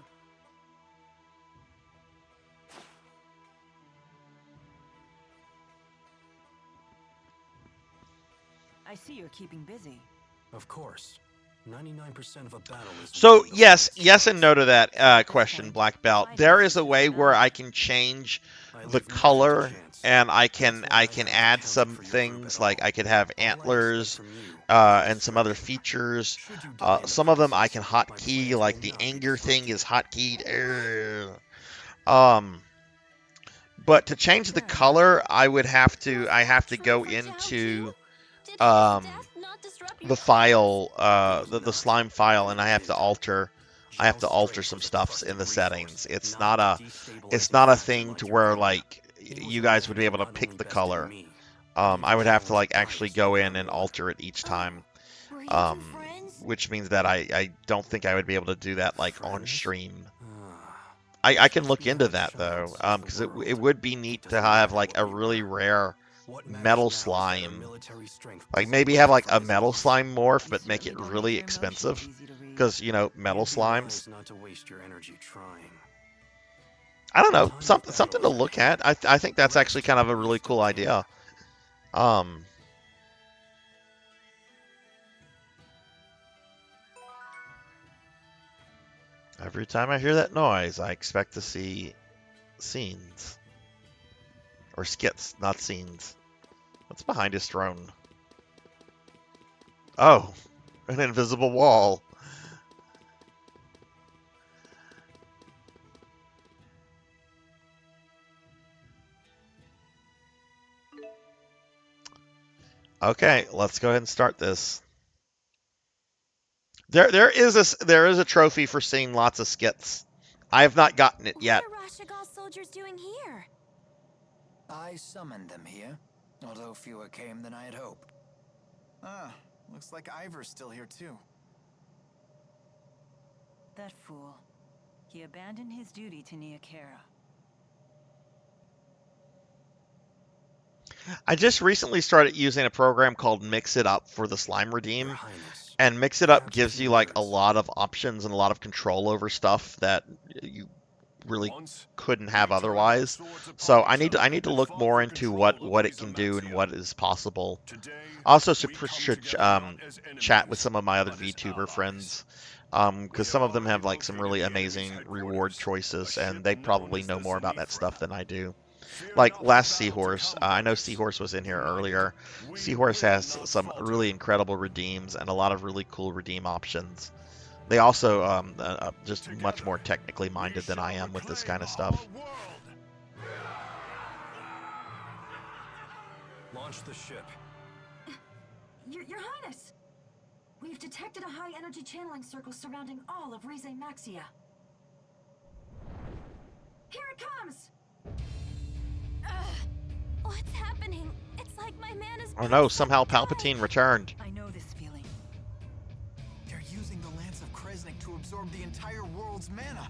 I see you're keeping busy. Of course. 99% of a battle is... So yes and no to that question, Black Belt. There is a way where I can change the color, and I can add some things, like I could have antlers and some other features. Some of them I can hotkey, like the anger thing is hotkeyed. But to change the color, I have to go into the file, the slime file, and I have to alter some stuffs in the settings. It's not a thing to where like you guys would be able to pick the color. I would have to like actually go in and alter it each time, which means that I don't think I would be able to do that like on stream. I can look into that though, because it would be neat to have like a really rare metal slime, like maybe have like a metal slime morph, but make it really expensive, because you know metal slimes. I don't know, something to look at. I think that's actually kind of a really cool idea. Every time I hear that noise, I expect to see scenes or skits, not scenes. What's behind his throne? Oh, an invisible wall. Okay, let's go ahead and start this. There is a trophy for seeing lots of skits. I have not gotten it yet. What are Rashagal's soldiers doing here? I summoned them here, although fewer came than I had hoped. Ah, looks like Ivor's still here too. That fool. He abandoned his duty to Neokera. I just recently started using a program called Mix It Up for the slime redeem, and Mix It Up gives you like a lot of options and a lot of control over stuff that you really couldn't have otherwise. So I need to look more into what it can do and what is possible. Also, should chat with some of my other VTuber friends, because some of them have like some really amazing reward choices, and they probably know more about that stuff than I do. Like last Seahorse, I know Seahorse was in here earlier. Seahorse has some really incredible redeems and a lot of really cool redeem options. They also just much more technically minded than I am with this kind of stuff. Launch the ship. Your Highness! We've detected a high-energy channeling circle surrounding all of Rize Maxia. Here it comes! What's happening? It's like my mana's... Oh no, somehow Palpatine returned. I know this feeling. They're using the Lance of Kresnik to absorb the entire world's mana.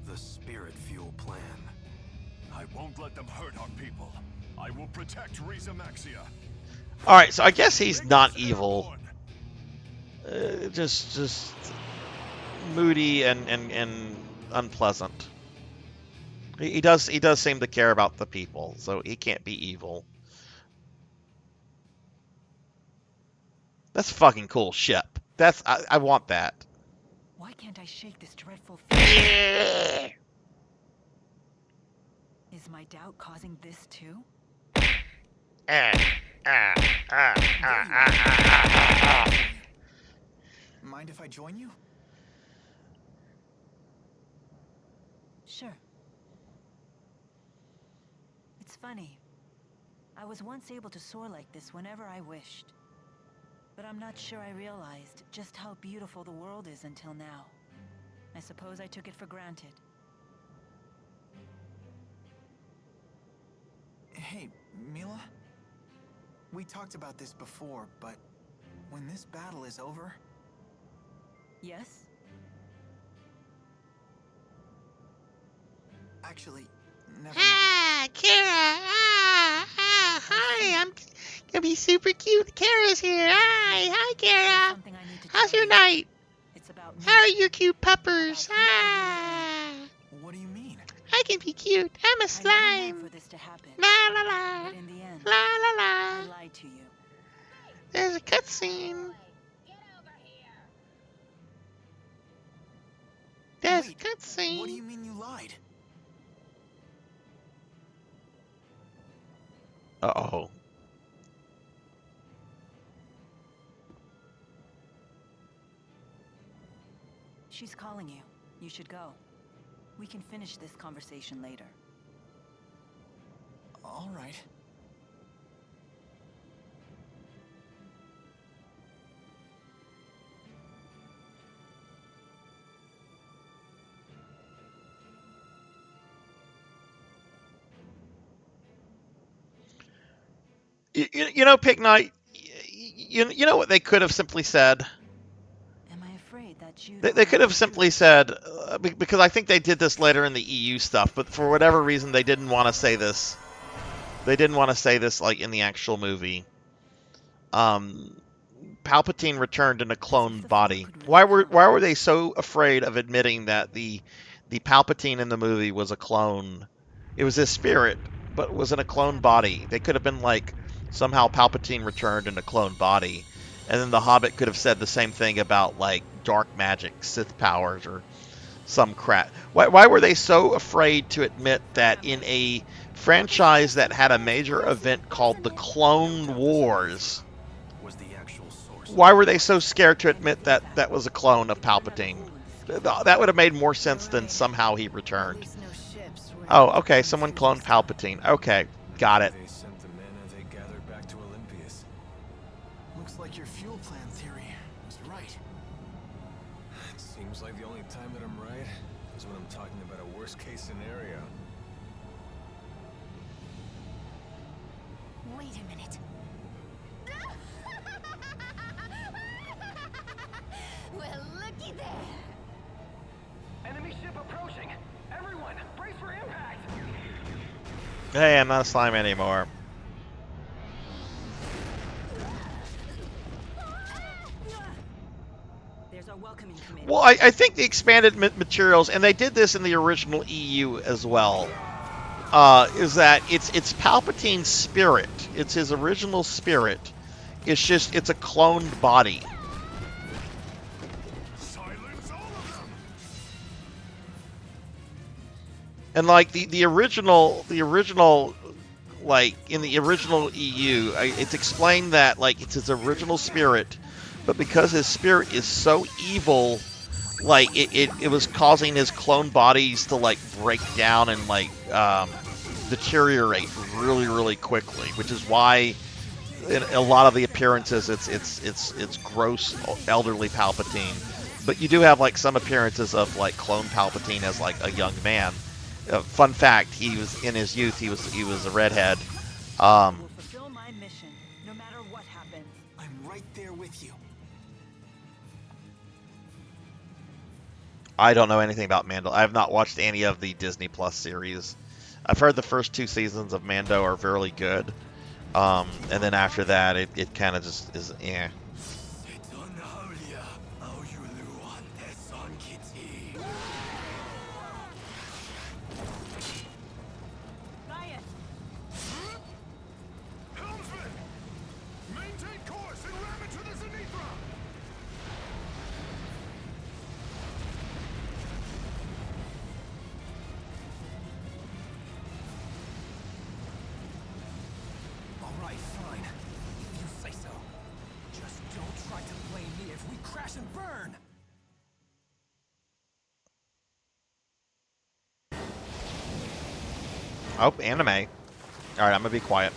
The spirit fuel plan. I won't let them hurt our people. I will protect Rize Maxia. Alright, so I guess he's not evil. Just moody and unpleasant. He does seem to care about the people, so he can't be evil. That's a fucking cool ship. I want that. Why can't I shake this dreadful feeling? Is my doubt causing this too? Mind if I join you? Sure. It's funny. I was once able to soar like this whenever I wished. But I'm not sure I realized just how beautiful the world is until now. I suppose I took it for granted. Hey, Mila? We talked about this before, but when this battle is over... Yes? Actually, never mind. Kara! Hi, I'm gonna be super cute. Kara's here. Hi, Kara. How's your night? How are your cute puppers? What do you mean? I can be cute. I'm a slime. For this to happen. La la la. But in the end, La la la. I lied to you. There's a cutscene. There's a cutscene. What do you mean you lied? Uh-oh. She's calling you. You should go. We can finish this conversation later. All right. You know, Pig Knight, you know what they could have simply said? Am I afraid that you... They could have simply said, because I think they did this later in the EU stuff, but for whatever reason they didn't want to say this. They didn't want to say this like in the actual movie. Palpatine returned in a cloned body. Why were they so afraid of admitting that the Palpatine in the movie was a clone? It was his spirit, but was in a cloned body. They could have been like, somehow Palpatine returned in a cloned body, and then the Hobbit could have said the same thing about like dark magic, Sith powers, or some crap. Why were they so afraid to admit that in a franchise that had a major event called the Clone Wars? Why were they so scared to admit that that was a clone of Palpatine? That would have made more sense than somehow he returned. Oh, okay, someone cloned Palpatine. Okay, got it. They sent the mana they gathered back to Olympias. Looks like your fuel plan theory was right. It seems like the only time that I'm right is when I'm talking about a worst-case scenario. Wait a minute. Well, looky there. Enemy ship approaching. Everyone, brace for impact. Hey, I'm not a slime anymore. are welcome in committee. Well, I think the expanded materials, and they did this in the original EU as well, is that it's Palpatine's spirit. It's his original spirit. It's just, it's a cloned body. And like the original, like in the original EU, it's explained that like it's his original spirit, but because his spirit is so evil, like it was causing his clone bodies to like break down and like deteriorate really quickly, which is why in a lot of the appearances it's gross elderly Palpatine, but you do have like some appearances of like clone Palpatine as like a young man. Fun fact: he was in his youth. He was a redhead. Will fulfill my mission, no matter what happens. I'm right there with you. I don't know anything about Mando. I have not watched any of the Disney Plus series. I've heard the first 2 seasons of Mando are very good, and then after that, it kind of just is eh. Oh, anime. Alright, I'm gonna be quiet.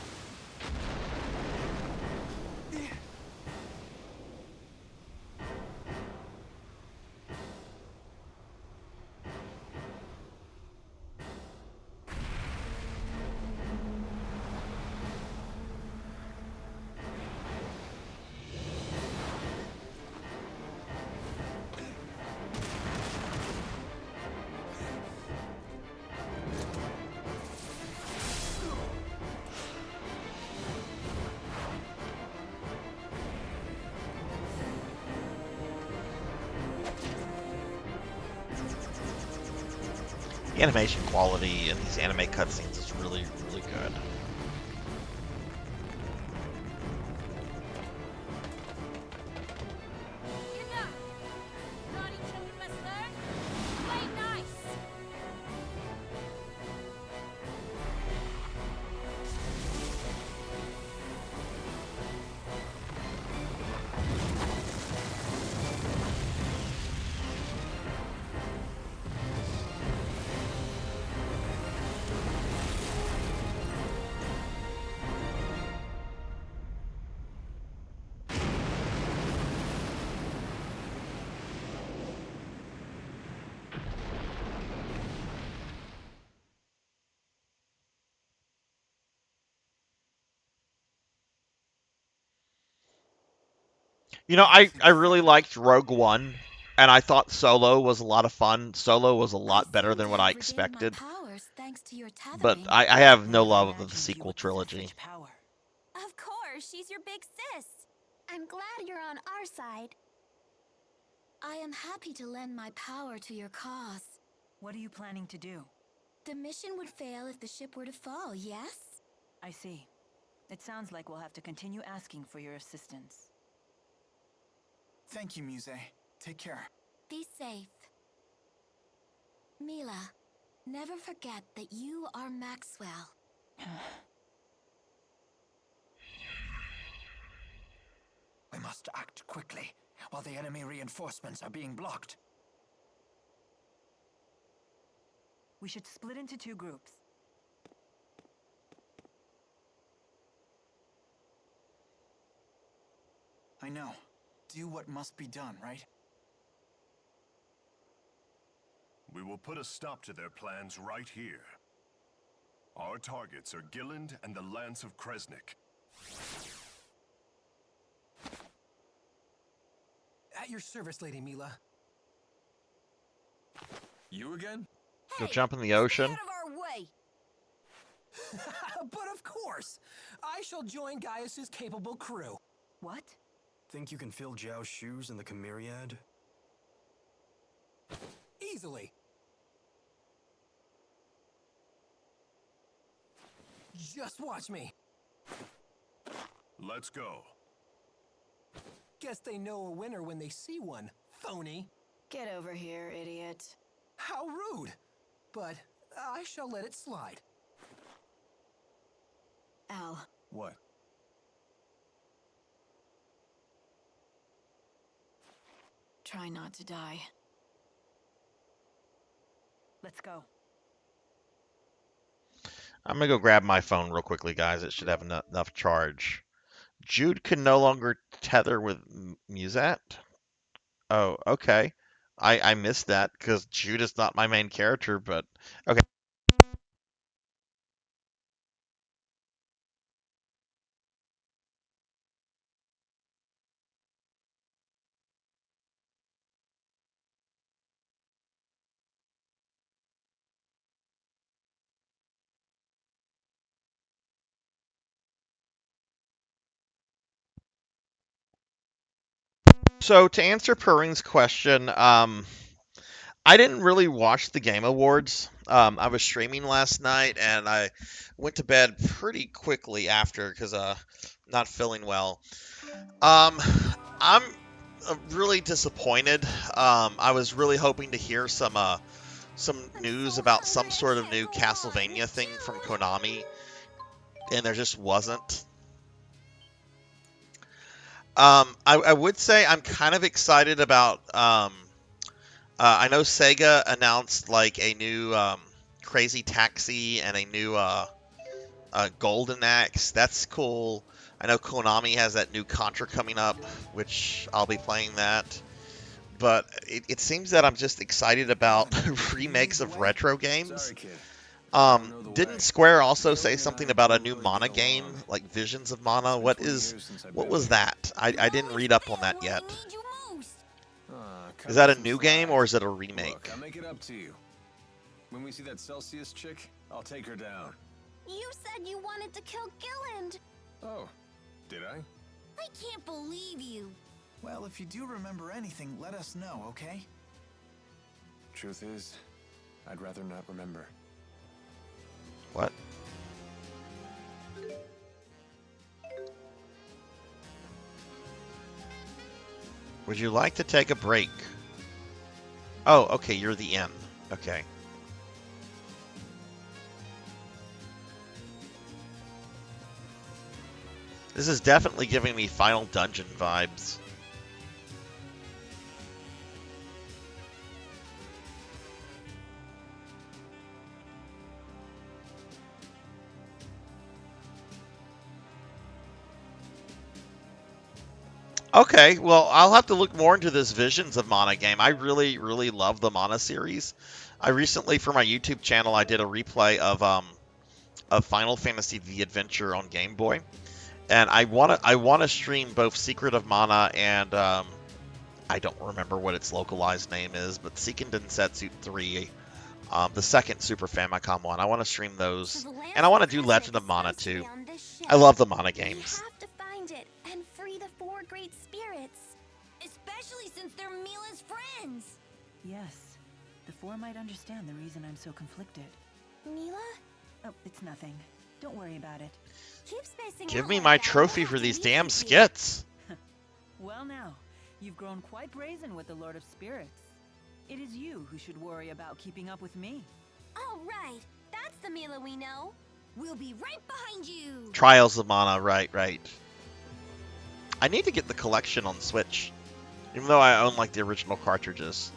The animation quality in these anime cutscenes is really good. You know, I really liked Rogue One, and I thought Solo was a lot of fun. Solo was a lot better than what I expected. But I have no love of the sequel trilogy. Of course, she's your big sis. I'm glad you're on our side. I am happy to lend my power to your cause. What are you planning to do? The mission would fail if the ship were to fall, yes? I see. It sounds like we'll have to continue asking for your assistance. Thank you, Muse. Take care. Be safe. Mila, never forget that you are Maxwell. We must act quickly, while the enemy reinforcements are being blocked. We should split into 2 groups. I know. Do what must be done, right? We will put a stop to their plans right here. Our targets are Gilland and the Lance of Kresnik. At your service, Lady Mila. You again? Go jump in the ocean. Out of our way! But of course! I shall join Gaius's capable crew. What? Think you can fill Zhao's shoes in the Chimeriad? easily. Just watch me. Let's go. Guess they know a winner when they see one, phony. Get over here, idiot. How rude. But I shall let it slide. Al. What? Try not to die. Let's go. I'm gonna go grab my phone real quickly, guys. It should have enough charge. Jude can no longer tether with Musette. Oh, okay. I missed that because Jude is not my main character, but okay. So to answer Purring's question, I didn't really watch the Game Awards. I was streaming last night and I went to bed pretty quickly after because not feeling well. I'm really disappointed. I was really hoping to hear some news about some sort of new Castlevania thing from Konami, and there just wasn't. I would say I'm kind of excited about. I know Sega announced like a new Crazy Taxi and a new Golden Axe. That's cool. I know Konami has that new Contra coming up, which I'll be playing that. But it seems that I'm just excited about remakes of retro games. Didn't Square also say something about a new Mana game, like Visions of Mana? What was that? I didn't read up on that yet. Is that a new game or is it a remake? Look, I'll make it up to you. When we see that Celsius chick, I'll take her down. You said you wanted to kill Gilland. Oh, did I? I can't believe you. Well, if you do remember anything, let us know, okay? Truth is, I'd rather not remember. What? Would you like to take a break? Oh, okay, you're the N. Okay. This is definitely giving me Final Dungeon vibes. Okay, well, I'll have to look more into this Visions of Mana game. I really, really love the Mana series. I recently, for my YouTube channel, I did a replay of Final Fantasy The Adventure on Game Boy, and I wanna stream both Secret of Mana and I don't remember what its localized name is, but Seiken Densetsu 3, the second Super Famicom one. I want to stream those, and I want to do Legend of Mana too. I love the Mana games. It and free the four great spirits, especially since they're Mila's friends. Yes, the four might understand the reason I'm so conflicted. Mila? Oh, it's nothing. Don't worry about it. Keep spacing Give out me like my that. trophy for these damn skits. Well now, you've grown quite brazen with the Lord of Spirits. It is you who should worry about keeping up with me. All right, that's the Mila we know. We'll be right behind you. Trials of Mana, right. I need to get the collection on Switch, even though I own like the original cartridges.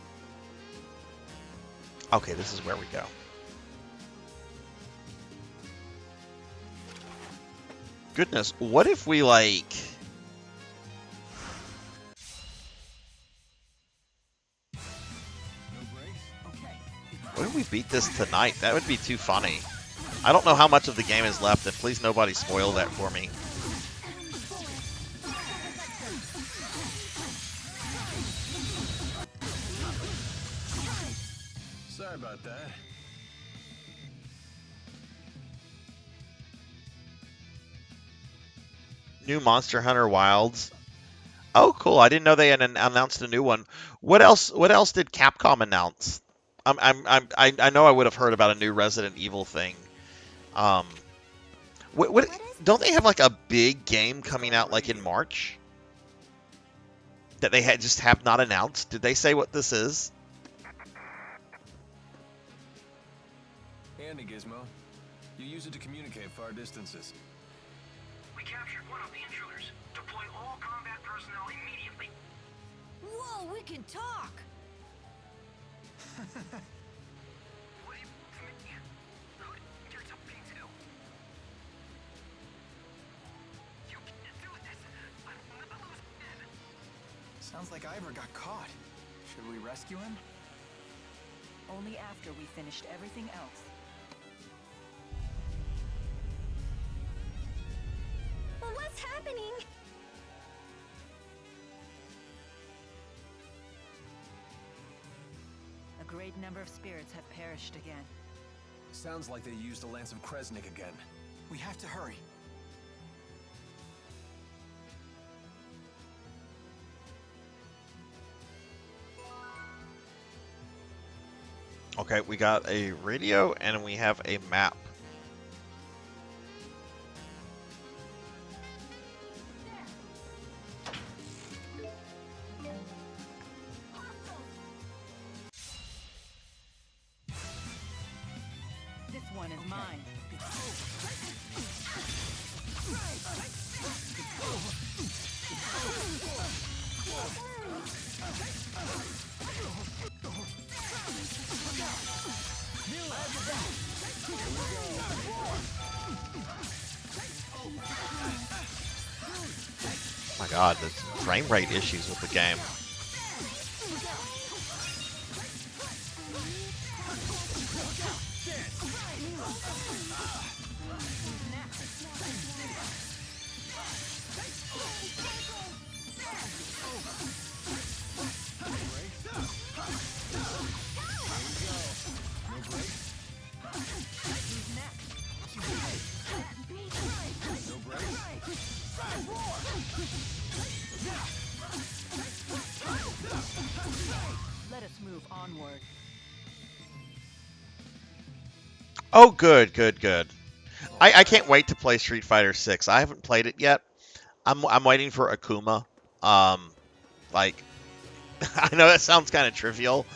Okay, this is where we go. Goodness, what if we like... What if we beat this tonight? That would be too funny. I don't know how much of the game is left, and please nobody spoil that for me. Sorry about that. New Monster Hunter Wilds. Oh, cool. I didn't know they had announced a new one. What else did Capcom announce? I know I would have heard about a new Resident Evil thing. What don't they have like a big game coming out like in March that they just have not announced? Did they say what this is? Handy Gizmo. You use it to communicate far distances. We captured one of the intruders. Deploy all combat personnel immediately. Whoa, we can talk! What do you want me? Who you're talking to? You can't do this. I don't want to lose him. Sounds like Ivor got caught. Should we rescue him? Only after we finished everything else. What's happening? A great number of spirits have perished again. Sounds like they used the Lance of Kresnik again. We have to hurry. Okay, we got a radio and we have a map. This one is mine. My God, the frame rate issues with the game. Let us move onward. Oh, good, good, good. I can't wait to play Street Fighter 6. I haven't played it yet. I'm waiting for Akuma. Like, I know that sounds kind of trivial,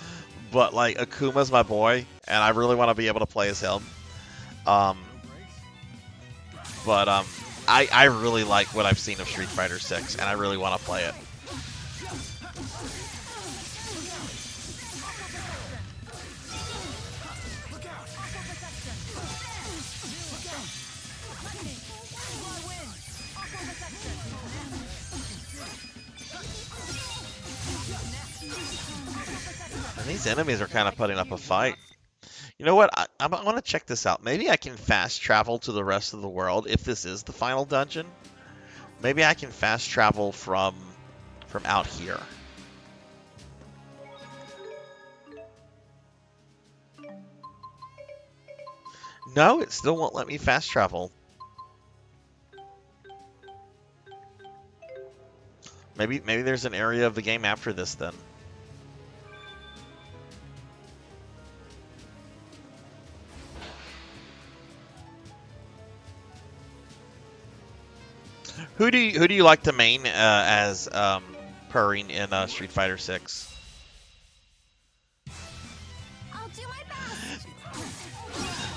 but like Akuma's my boy, and I really want to be able to play as him. I really like what I've seen of Street Fighter 6, and I really want to play it. And these enemies are kind of putting up a fight. You know what? I want to check this out. Maybe I can fast travel to the rest of the world if this is the final dungeon. Maybe I can fast travel from out here. No, it still won't let me fast travel. Maybe there's an area of the game after this then. Who do you like to main as purring in Street Fighter 6? I'll do my best.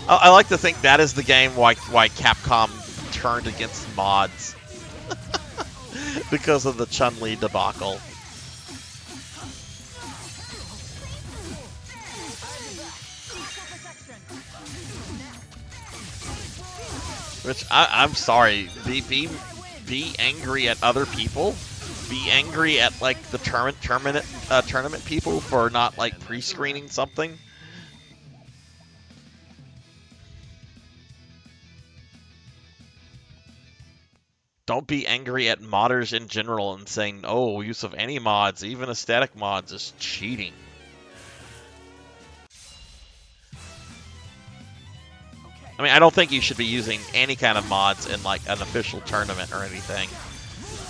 I like to think that is the game why Capcom turned against mods because of the Chun-Li debacle. Which I'm sorry, be angry at other people. Be angry at like the tournament people for not like pre-screening something. Don't be angry at modders in general and saying, "Oh, use of any mods, even aesthetic mods, is cheating." I mean, I don't think you should be using any kind of mods in like an official tournament or anything.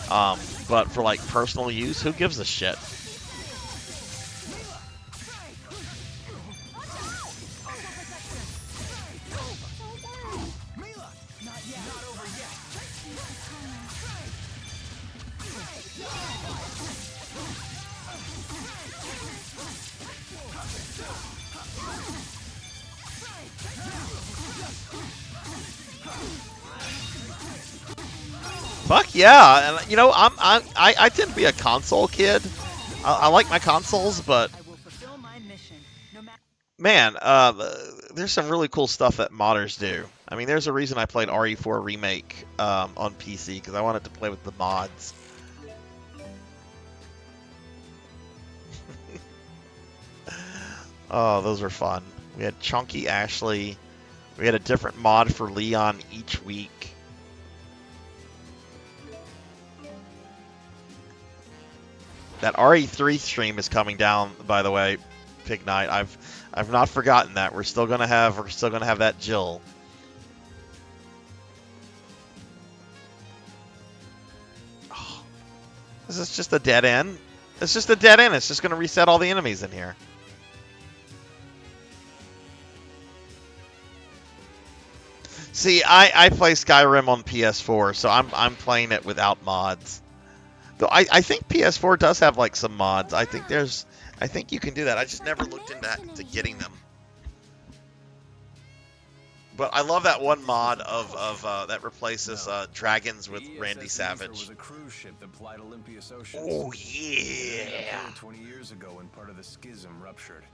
But for like personal use, who gives a shit? Fuck yeah! And you know, I tend to be a console kid. I like my consoles, but man, there's some really cool stuff that modders do. I mean, there's a reason I played RE4 Remake on PC because I wanted to play with the mods. Oh, those were fun. We had Chunky Ashley. We had a different mod for Leon each week. That RE3 stream is coming down, by the way, Pig Knight. I've not forgotten that. We're still gonna have that Jill. Oh, this is just a dead end. It's just a dead end. It's just gonna reset all the enemies in here. See, I play Skyrim on PS4, so I'm playing it without mods. Though I think PS4 does have like some mods. I think you can do that. I just never looked into getting them. But I love that one mod of that replaces dragons with Randy Savage. Was a cruise ship that plied Olympia's oceans. Oh yeah. 20 years ago when part of the schism ruptured.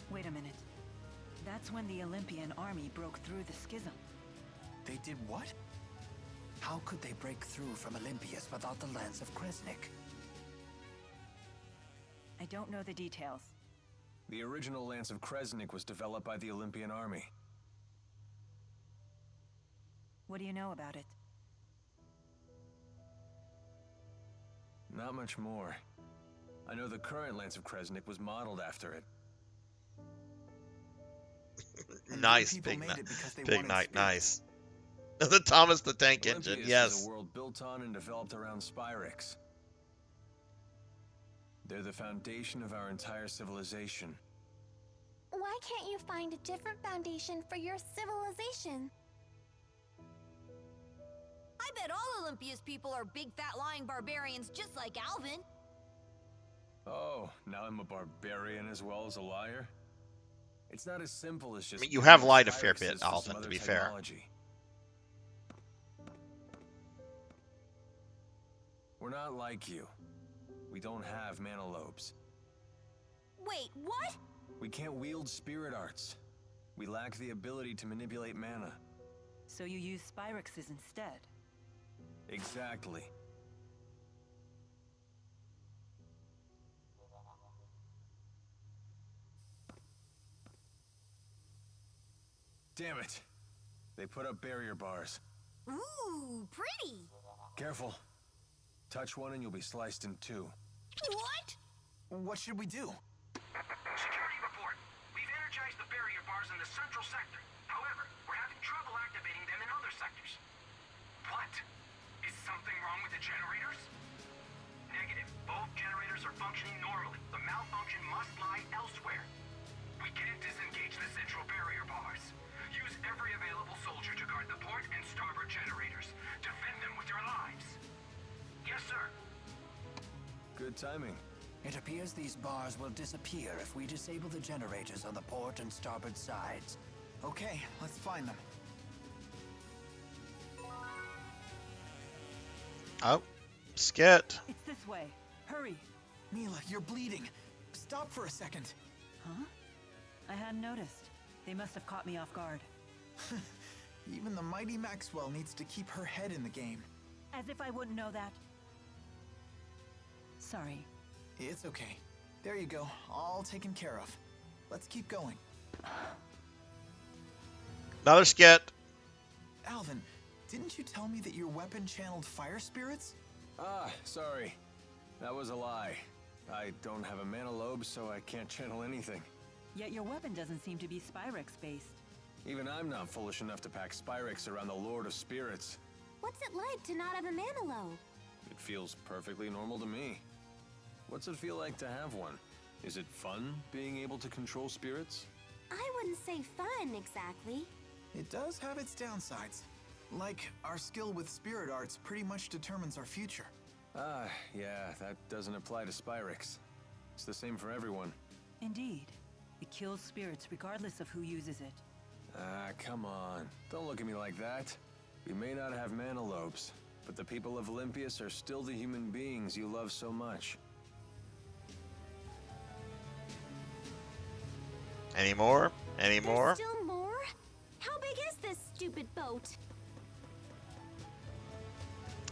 Wait a minute. That's when the Olympian army broke through the schism. They did what? How could they break through from Olympias without the lance of Kresnik? I don't know the details. The original lance of Kresnik was developed by the Olympian army. What do you know about it? Not much more. I know the current lance of Kresnik was modeled after it. Nice, Big Knight, nice. The Thomas the Tank Engine, yes. Is a world built on and developed around Spyrex. They're the foundation of our entire civilization. Why can't you find a different foundation for your civilization? I bet all Olympia's people are big fat lying barbarians just like Alvin. Oh, now I'm a barbarian as well as a liar? It's not as simple as just... I mean, you have lied a fair bit, Alvin, to be fair. We're not like you. We don't have mana lobes. Wait, what? We can't wield spirit arts. We lack the ability to manipulate mana. So you use Spyrexes instead? Exactly. Damn it! They put up barrier bars. Ooh, pretty! Careful. Touch one and you'll be sliced in two. What? What should we do? Security report. We've energized the barrier bars in the central sector. However, we're having trouble activating them in other sectors. What? Is something wrong with the generators? Negative. Both generators are functioning normally. The malfunction must lie elsewhere. We can't disengage the central barrier bars. Use every available soldier to guard the port and starboard generators. Defend them with your lives. Yes, sir. Good timing. It appears these bars will disappear if we disable the generators on the port and starboard sides. Okay, let's find them. Oh, Skit. It's this way. Hurry. Mila, you're bleeding. Stop for a second. Huh? I hadn't noticed. They must have caught me off guard. Even the mighty Maxwell needs to keep her head in the game. As if I wouldn't know that. Sorry. It's okay. There you go. All taken care of. Let's keep going. Another Skit. Alvin, didn't you tell me that your weapon channeled fire spirits? Ah, sorry. That was a lie. I don't have a mana lobe, so I can't channel anything. Yet your weapon doesn't seem to be Spyrex-based. Even I'm not foolish enough to pack Spyrex around the Lord of Spirits. What's it like to not have a mana lobe? It feels perfectly normal to me. What's it feel like to have one? Is it fun being able to control spirits? I wouldn't say fun, exactly. It does have its downsides. Like, our skill with spirit arts pretty much determines our future. Ah, yeah, that doesn't apply to Spyrex. It's the same for everyone. Indeed. It kills spirits regardless of who uses it. Ah, come on. Don't look at me like that. We may not have mantelopes, but the people of Olympias are still the human beings you love so much. Any more? Any more? There's still more? How big is this stupid boat?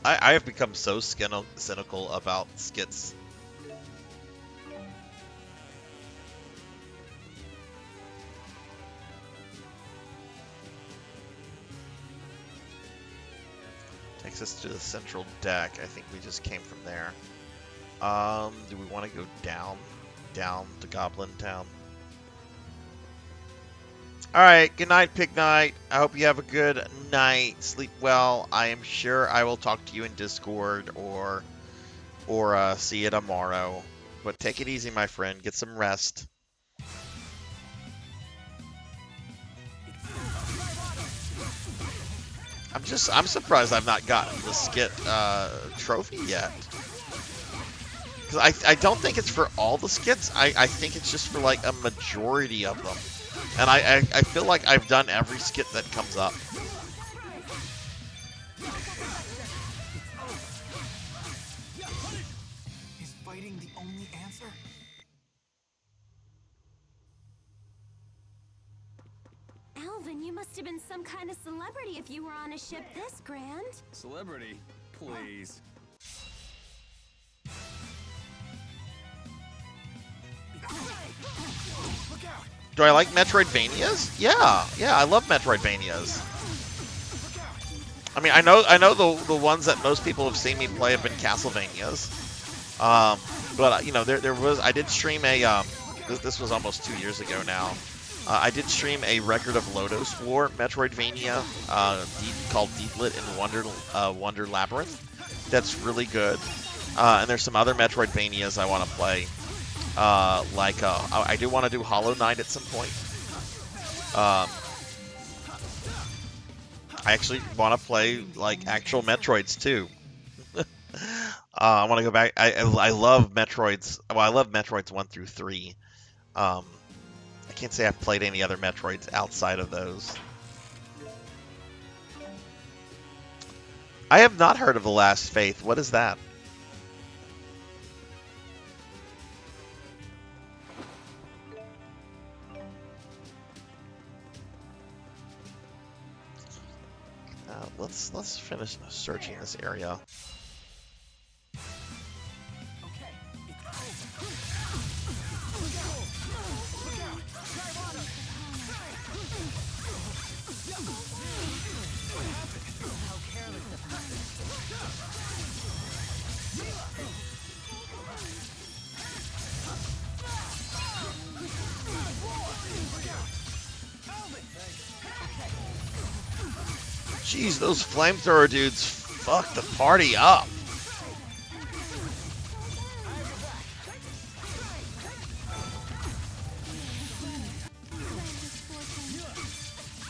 I have become so cynical about skits. Takes us to the central deck. I think we just came from there. Do we want to go down to Goblin Town? Alright, good night, Pig Knight. I hope you have a good night. Sleep well. I am sure I will talk to you in Discord or see you tomorrow. But take it easy, my friend. Get some rest. I'm surprised I've not gotten the skit trophy yet. Because I don't think it's for all the skits. I think it's just for like a majority of them. And I feel like I've done every skit that comes up. Is fighting the only answer? Alvin, you must have been some kind of celebrity if you were on a ship this grand. Celebrity? Please. Look out! Do I like Metroidvanias? Yeah, I love Metroidvanias. I mean, I know the ones that most people have seen me play have been Castlevanias. But you know, I did stream a this was almost 2 years ago now. I did stream a Record of Lodos War Metroidvania called Deeplit in Wonder Labyrinth. That's really good. And there's some other Metroidvanias I want to play. I do want to do Hollow Knight at some point. I actually want to play like actual Metroids too. I want to go back. I love Metroids. Well, I love Metroids 1 through 3. I can't say I've played any other Metroids outside of those. I have not heard of The Last Faith. What is that? Let's finish searching this area. Jeez, those flamethrower dudes fucked the party up.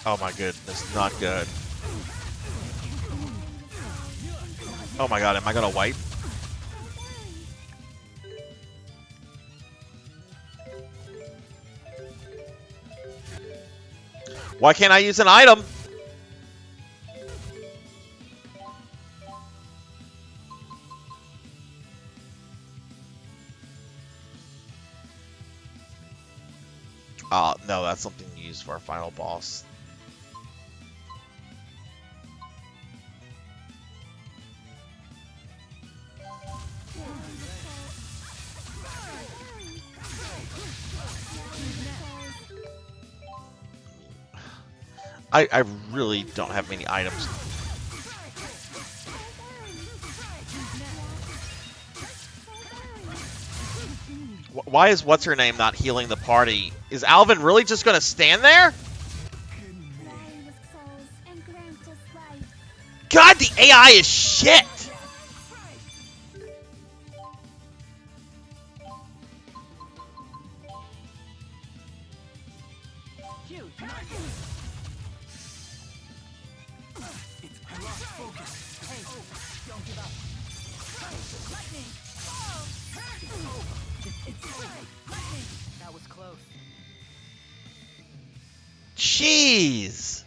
Oh my goodness, not good. Oh my god, am I gonna wipe? Why can't I use an item? No, that's something to use for our final boss. I really don't have many items. Why is what's-her-name not healing the party? Is Alvin really just gonna stand there? God, the AI is shit! Jeez.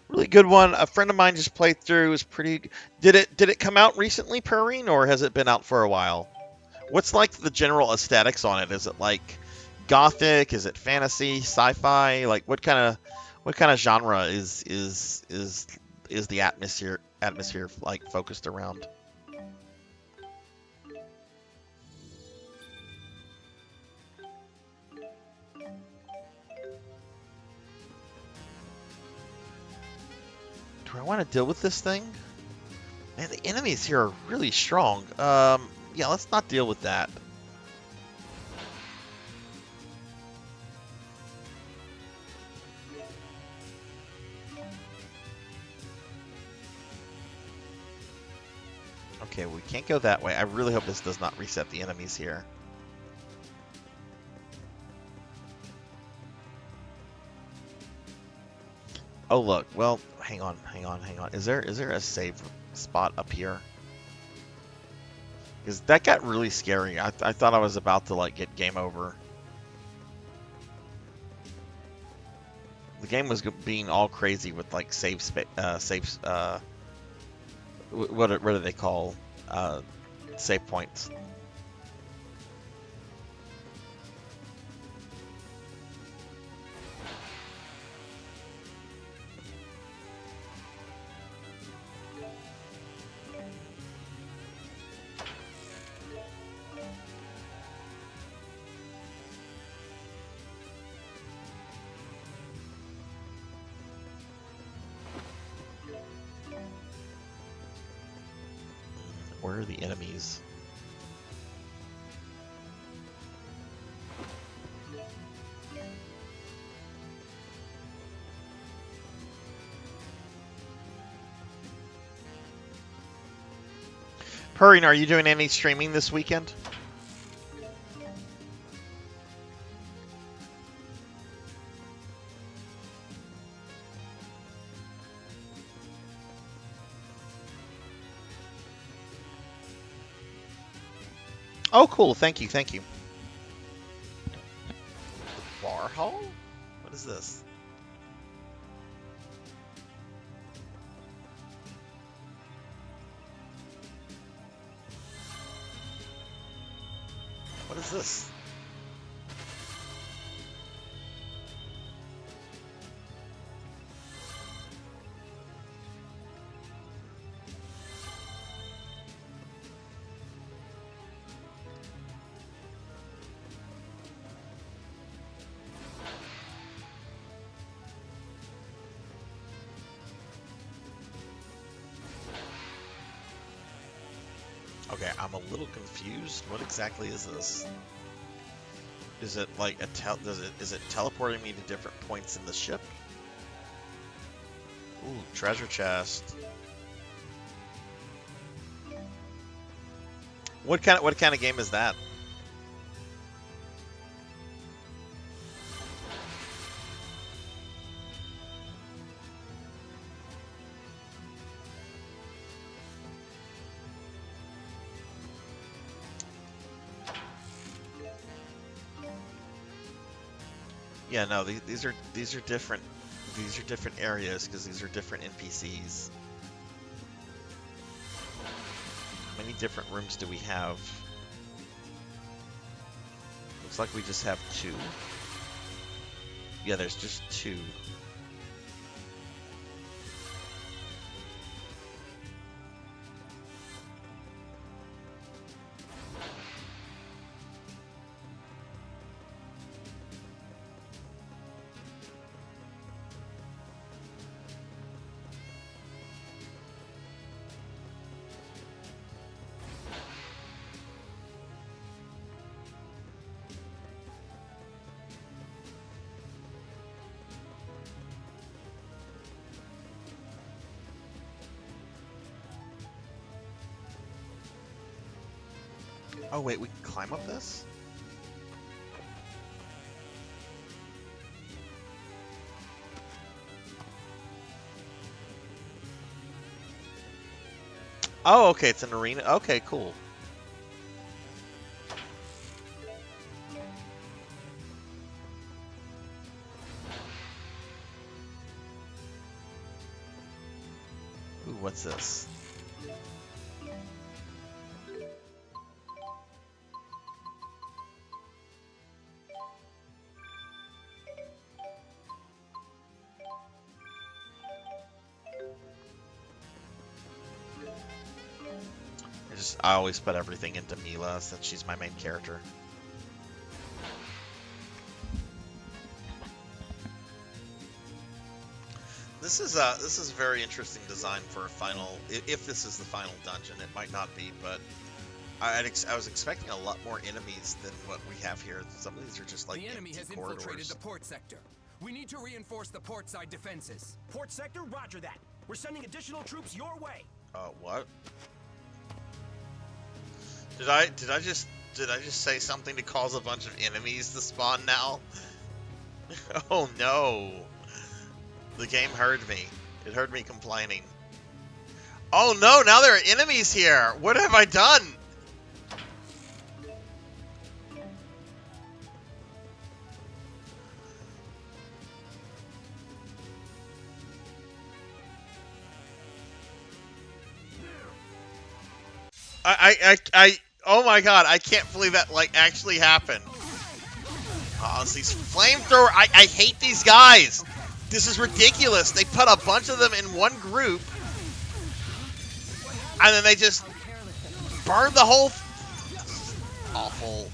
Really good one. A friend of mine just played through. It was pretty. Did it come out recently, Perrine, or has it been out for a while? What's like the general aesthetics on it? Is it like gothic? Is it fantasy, sci-fi? Like what kind of genre is the atmosphere like focused around? Do I want to deal with this thing? Man, the enemies here are really strong. Yeah, let's not deal with that. Okay, we can't go that way. I really hope this does not reset the enemies here. Oh look, well, hang on. Is there a save spot up here? Because that got really scary. I thought I was about to like get game over. The game was being all crazy with like what do they call save points? Where are the enemies? Perrine, are you doing any streaming this weekend? Oh, cool. Thank you. Bar hall? What is this? What is this? Okay, I'm a little confused. What exactly is this? Is it like is it teleporting me to different points in the ship? Ooh, treasure chest. What kind of game is that? Yeah, no, these are different. These are different areas because these are different NPCs. How many different rooms do we have? Looks like we just have 2. Yeah, there's just 2. Oh wait, we can climb up this? Oh, okay, it's an arena. Okay, cool. Ooh, what's this? I always put everything into Mila since she's my main character. This is a very interesting design for a final. If this is the final dungeon, it might not be, but I was expecting a lot more enemies than what we have here. Some of these are just like the enemy has corridors. Infiltrated the port sector. We need to reinforce the port side defenses. Port sector, roger that. We're sending additional troops your way. What? Did I just say something to cause a bunch of enemies to spawn now? Oh no. The game heard me. It heard me complaining. Oh no, now there are enemies here. What have I done? Oh my god, I can't believe that, like, actually happened. Oh, it's these flamethrower. I hate these guys. This is ridiculous. They put a bunch of them in one group, and then they just burn the whole. Awful.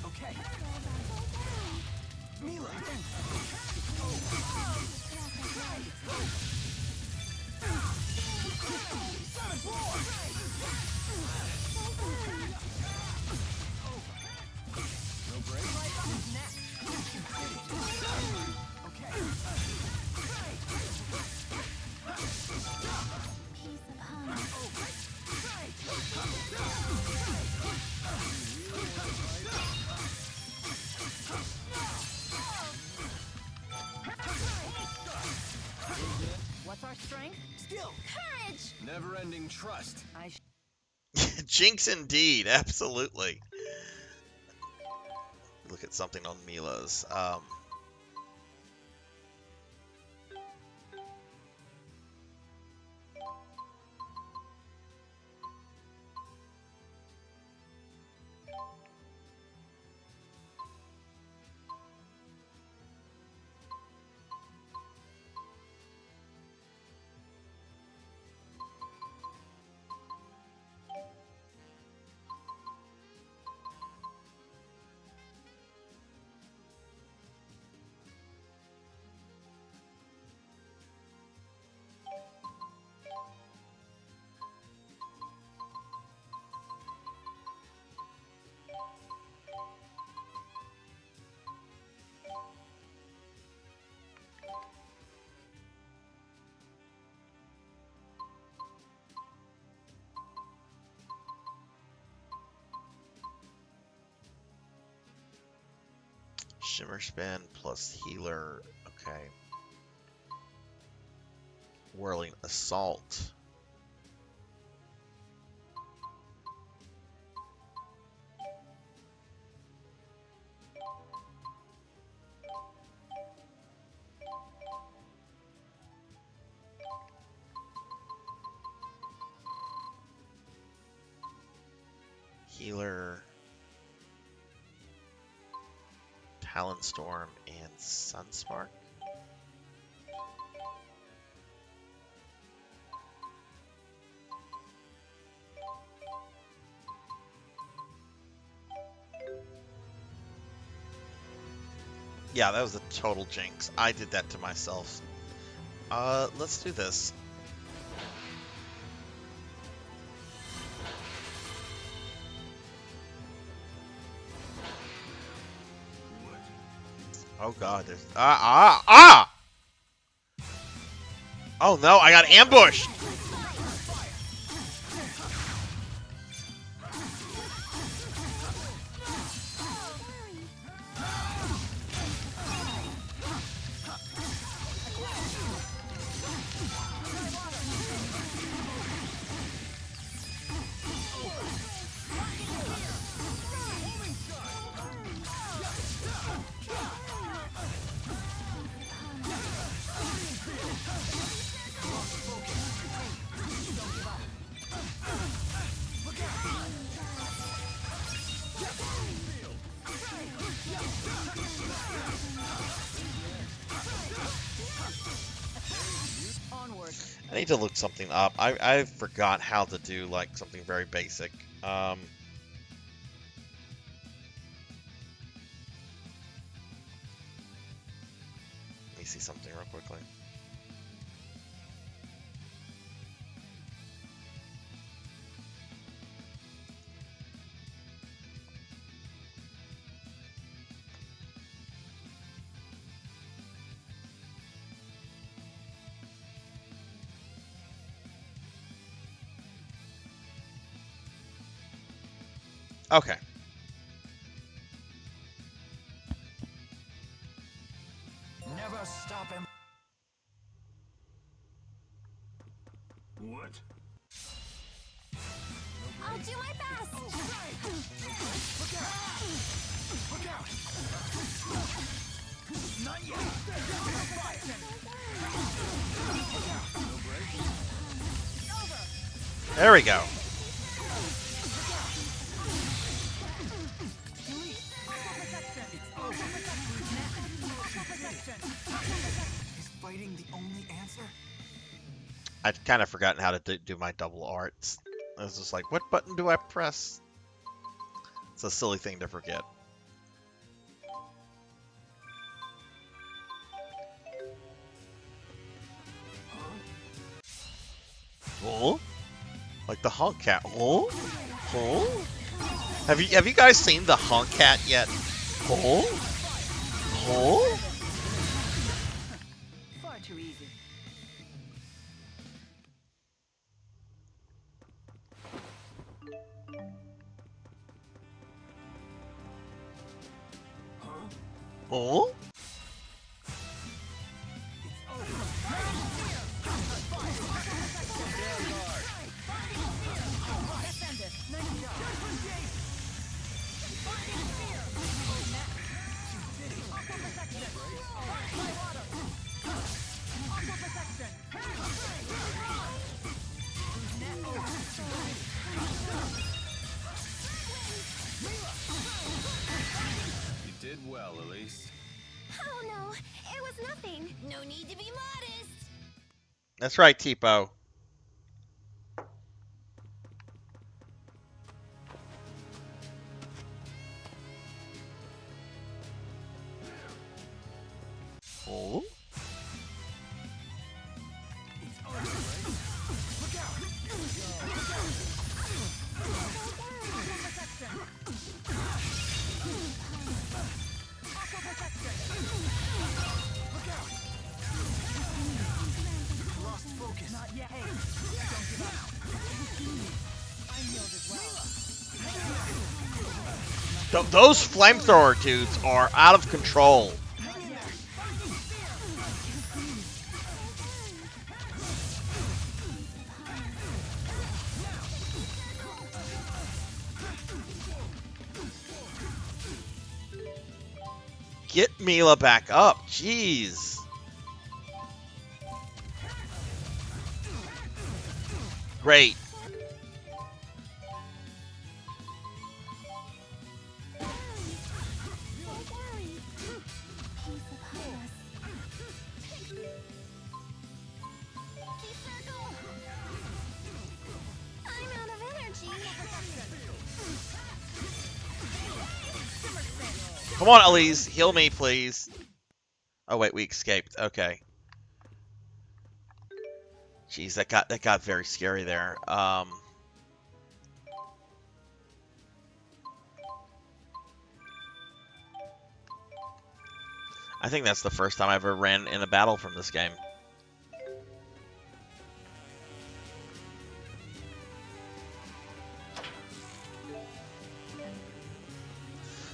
What's our strength? Skill. Courage. Never-ending trust. Jinx indeed, absolutely. Look at something on Mila's. Shimmer Spin plus Healer. Okay. Whirling Assault. Healer. Talonstorm and Sunspark. Yeah, that was a total jinx. I did that to myself. Let's do this. Oh god, there's Oh no, I got ambushed. I need to look something up. I forgot how to do like something very basic. Let me see something real quickly. Okay. Never stop him. What? I'll do my best. Look out! Look out! Not yet. There we go. Is fighting the only answer? I'd kind of forgotten how to do my double arts. I was just like, what button do I press? It's a silly thing to forget. Oh? Like the honk cat. Oh? Oh? Have you guys seen the honk cat yet? Oh? Oh? Far too easy. Oh? You did well, Elise. Oh no, it was nothing. No need to be modest. That's right, Tipo. Oh? Not yet. Hey, don't give up. I'm healed as well. Those flamethrower dudes are out of control. Get Mila back up. Jeez. Great. I'm out of energy. Come on, Elise. Heal me, please. Oh, wait. We escaped. Okay. Jeez, that got very scary there. I think that's the first time I ever ran in a battle from this game.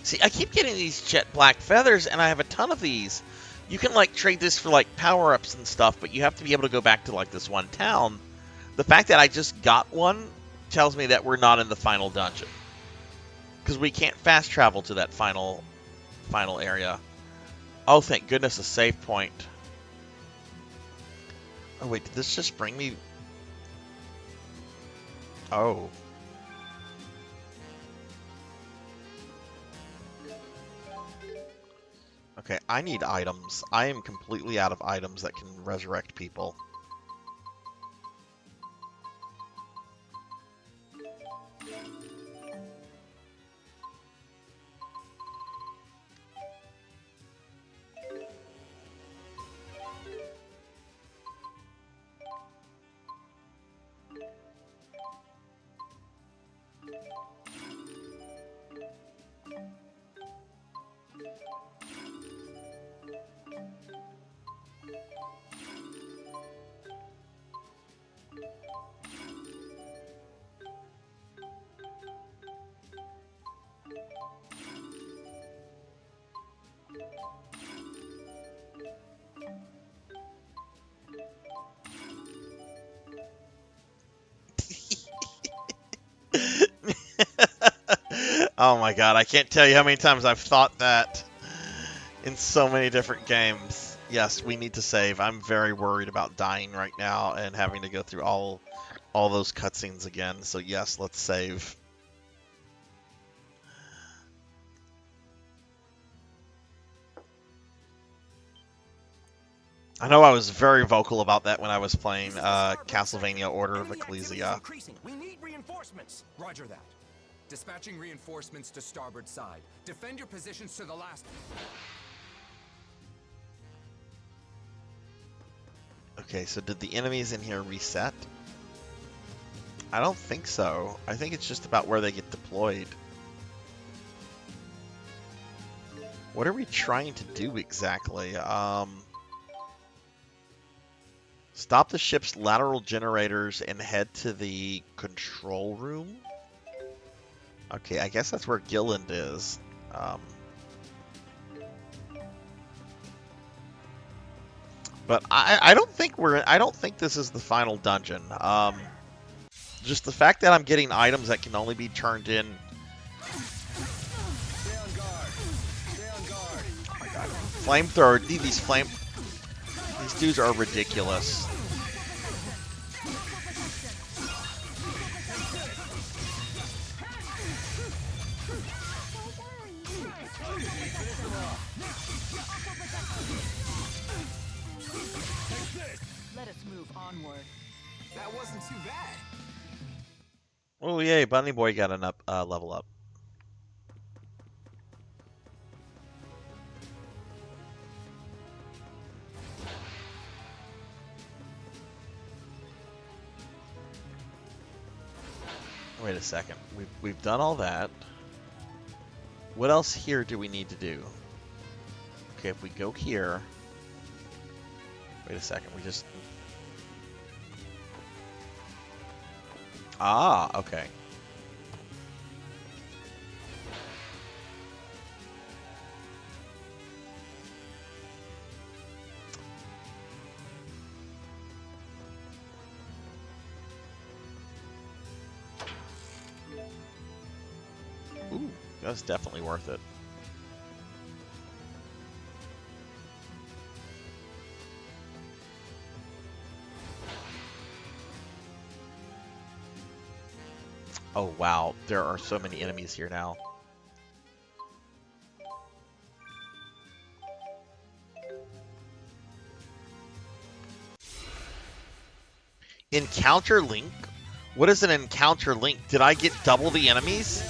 See, I keep getting these jet black feathers, and I have a ton of these. You can, like, trade this for, like, power-ups and stuff, but you have to be able to go back to, like, this one town. The fact that I just got one tells me that we're not in the final dungeon. Because we can't fast travel to that final area. Oh, thank goodness, a save point. Oh, wait, did this just bring me... Oh. Okay, I need items. I am completely out of items that can resurrect people. Oh my god, I can't tell you how many times I've thought that in so many different games. Yes, we need to save. I'm very worried about dying right now and having to go through all those cutscenes again. So yes, let's save. I know I was very vocal about that when I was playing Castlevania Order of Ecclesia. We need reinforcements. Roger that. Dispatching reinforcements to starboard side. Defend your positions to the last. Okay, so did the enemies in here reset? I don't think so. I think it's just about where they get deployed. What are we trying to do exactly? Stop the ship's lateral generators and head to the control room? Okay, I guess that's where Gilland is. But I don't think this is the final dungeon. Just the fact that I'm getting items that can only be turned in. Oh my god. Flamethrower, these dudes are ridiculous. Let us move onward. That wasn't too bad. Oh yay, Bunny Boy got an level up. Wait a second. We've done all that. What else here do we need to do? Okay, if we go here. Wait a second. We just. Ah, okay. Ooh, that's definitely worth it. Oh wow, there are so many enemies here now. Encounter link? What is an encounter link? Did I get double the enemies?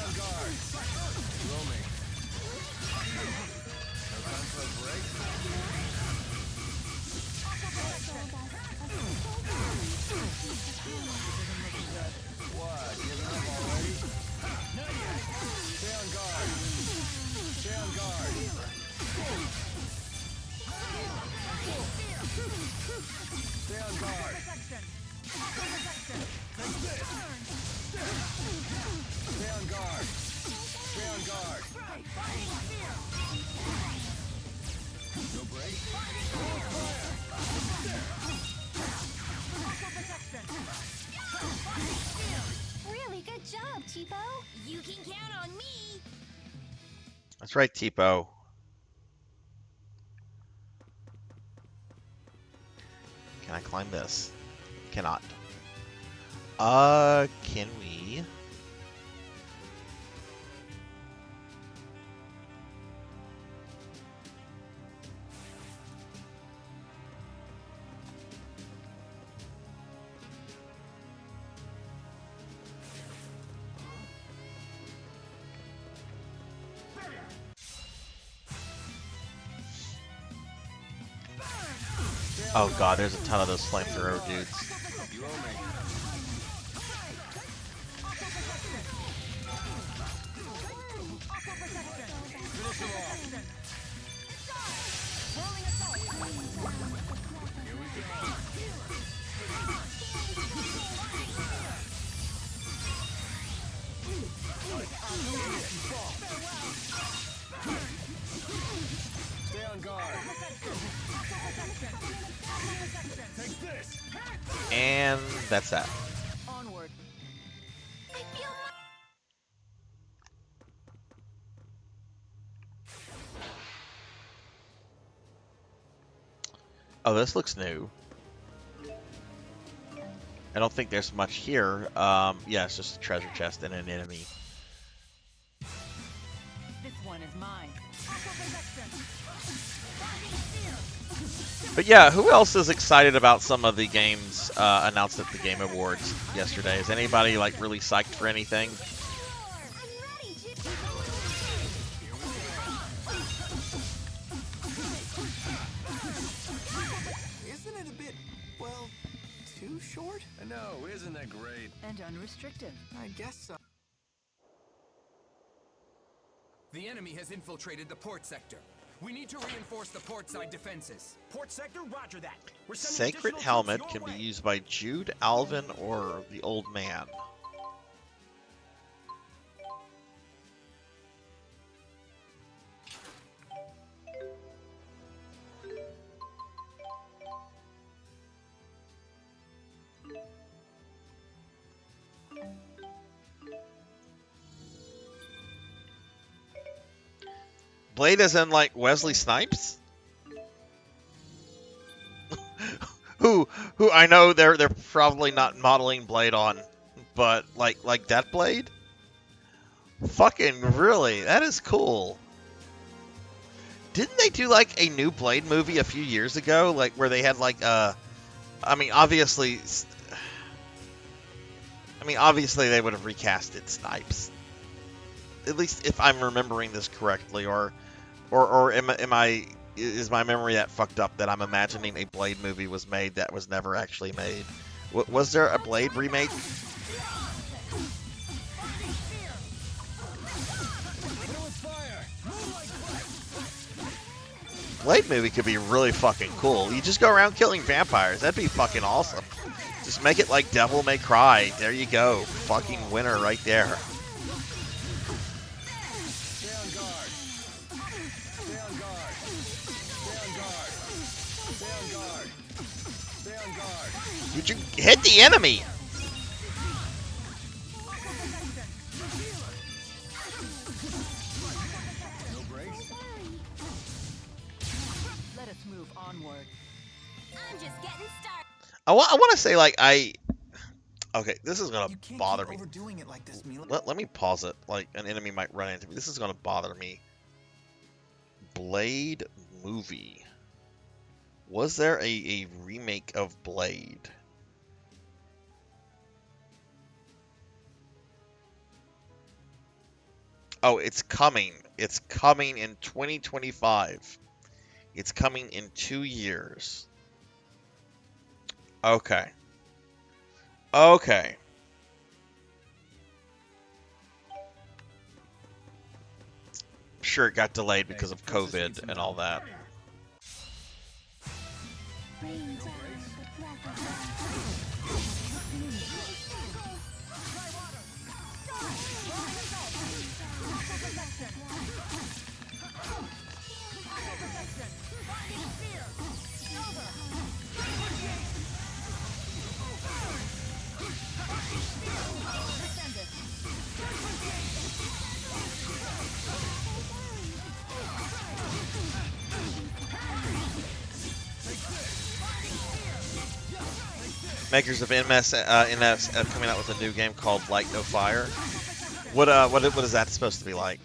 Really good job, Tipo. You can count on me. That's right, Tipo. Can I climb this? Cannot. Can we? Oh god, there's a ton of those flamethrower dudes. That's that. Onward. Oh, this looks new. I don't think there's much here. Yeah, it's just a treasure chest and an enemy. This one is mine. But yeah, who else is excited about some of the games announced at the Game Awards yesterday? Is anybody like really psyched for anything? Isn't it a bit, well, too short? I know, isn't that great? And unrestricted. I guess so. The enemy has infiltrated the port sector. We need to reinforce the port side defenses. Port sector, roger that. We're sending Sacred additional Helmet troops can your be way. used by Jude, Alvin, or the Old Man. Blade as in like Wesley Snipes? who I know they're probably not modeling Blade on, but like that Blade? Fucking really, that is cool. Didn't they do like a new Blade movie a few years ago, like where they had like I mean obviously they would have recasted Snipes. At least if I'm remembering this correctly, or is my memory that fucked up that I'm imagining a Blade movie was made that was never actually made? Was there a Blade remake? Blade movie could be really fucking cool. You just go around killing vampires. That'd be fucking awesome. Just make it like Devil May Cry. There you go. Fucking winner right there. Would you hit the enemy? Let us move onward. I'm just getting started. I want to say like okay, this is gonna bother me. Overdoing it like this, Mila. Let me pause it. Like an enemy might run into me. This is gonna bother me. Blade movie. Was there a remake of Blade? Oh, it's coming. It's coming in 2025. It's coming in 2 years. Okay. Okay. Sure, it got delayed because of COVID and all that. Makers of NS coming out with a new game called Light No Fire. What is that supposed to be like?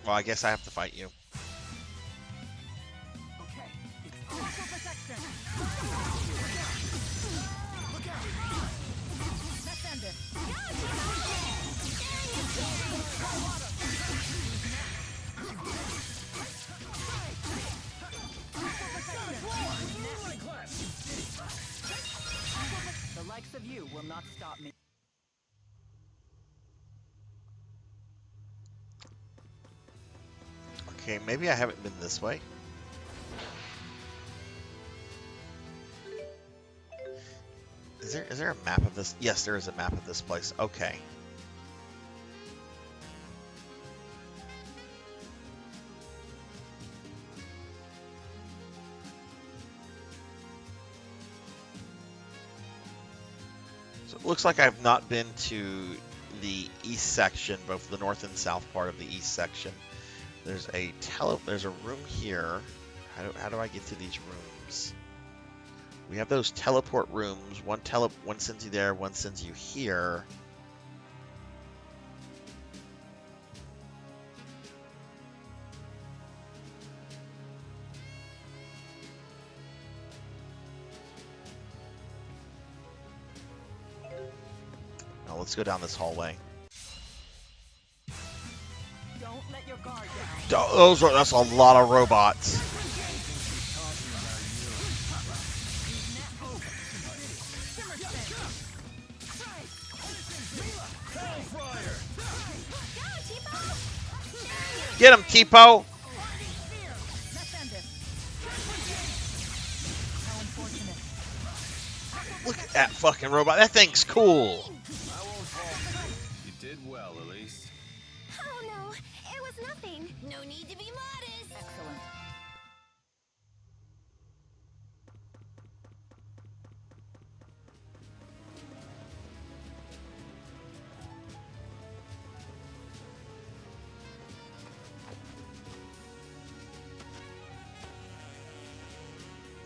Well, I guess I have to fight you. The likes of you will not stop me. Okay, maybe I haven't been this way. Is there a map of this? Yes, there is a map of this place. Okay. So it looks like I've not been to the east section, both the north and south part of the east section. There's a room here. How do I get to these rooms? We have those teleport rooms. One sends you there, one sends you here. Now let's go down this hallway. Don't let your guard down. That's a lot of robots. Get him, Tipo! Look at that fucking robot. That thing's cool. You did well, Elise. Oh no, it was nothing. No need to be modest. Excellent.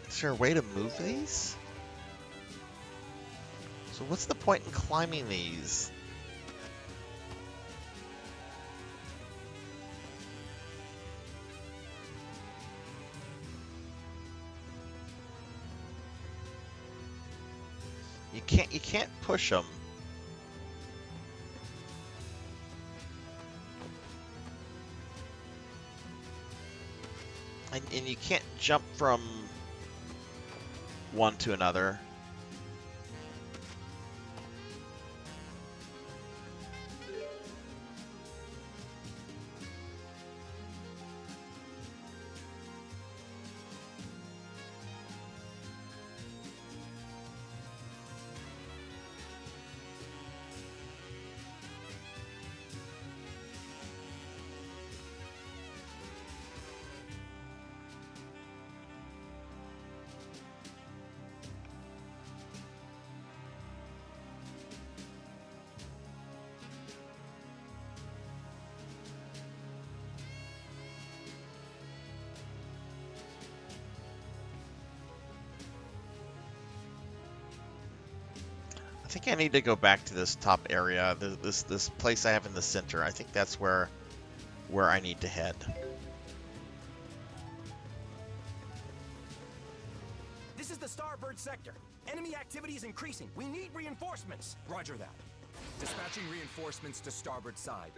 Is there a way to move these? So what's the point in climbing these? You can't push them. And you can't jump from one to another. I think I need to go back to this top area, this place I have in the center. I think that's where I need to head. This is the starboard sector. Enemy activity is increasing. We need reinforcements. Roger that. Dispatching reinforcements to starboard side.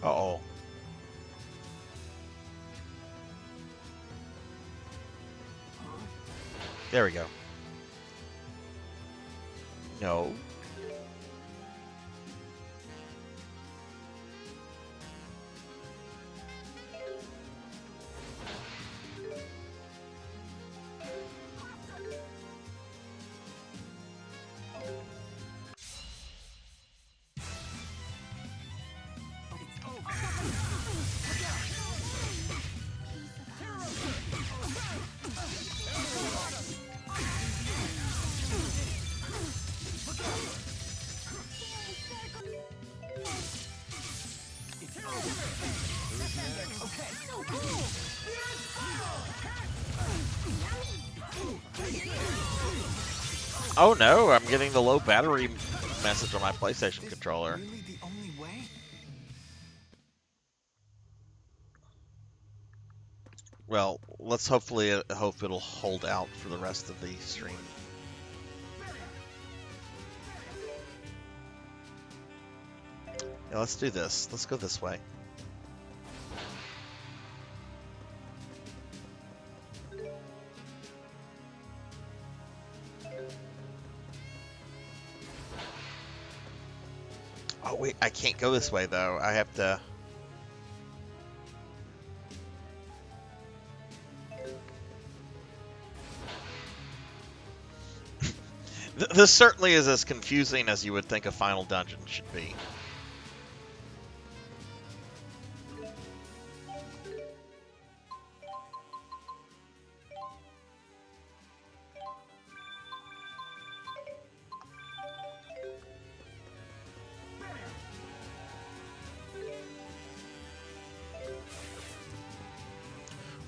Uh-oh. There we go. No. Oh no, I'm getting the low battery message on my PlayStation controller. Really the only way? Well, let's hope it'll hold out for the rest of the stream. Yeah, let's do this. Let's go this way. Oh wait, I can't go this way though. I have to... This certainly is as confusing as you would think a final dungeon should be.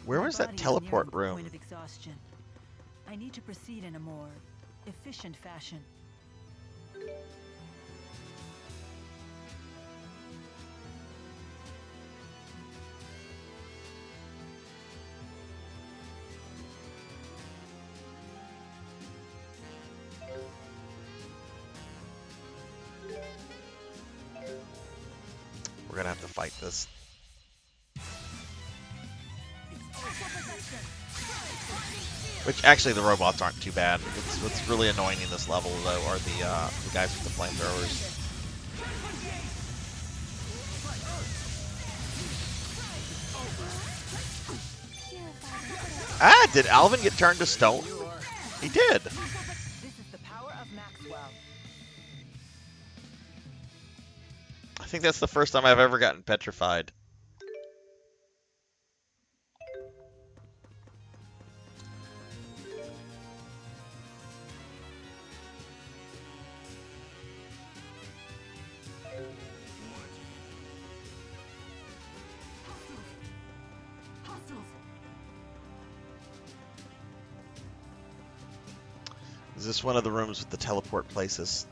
Where was that teleport room? Point of exhaustion. I need to proceed in a more efficient fashion. We're gonna have to fight this. Which actually the robots aren't too bad. What's really annoying in this level though are the guys with the flamethrowers. Ah, did Alvin get turned to stone? He did. This is the power of Maxwell. I think that's the first time I've ever gotten petrified. Is this one of the rooms with the teleport places?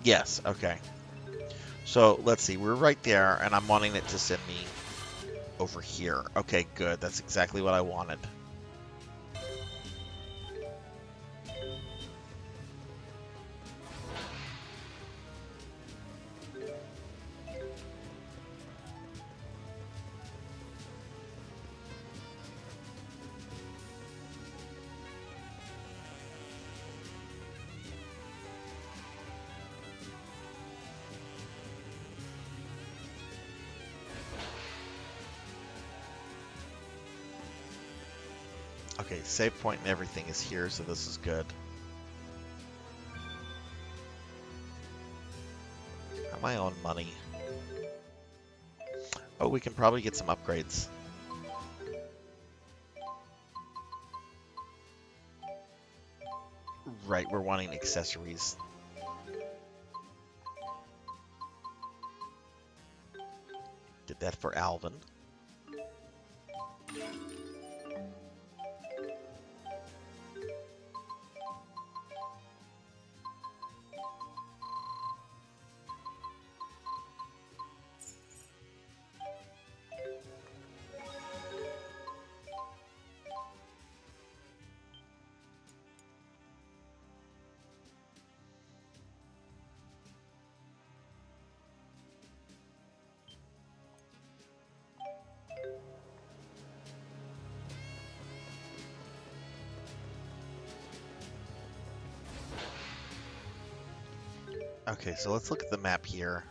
Yes, okay. So, let's see. We're right there, and I'm wanting it to send me over here. Okay, good. That's exactly what I wanted. Okay, save point and everything is here, so this is good. Am I on money? Oh, we can probably get some upgrades. Right, we're wanting accessories. Did that for Alvin. Okay, so let's look at the map here.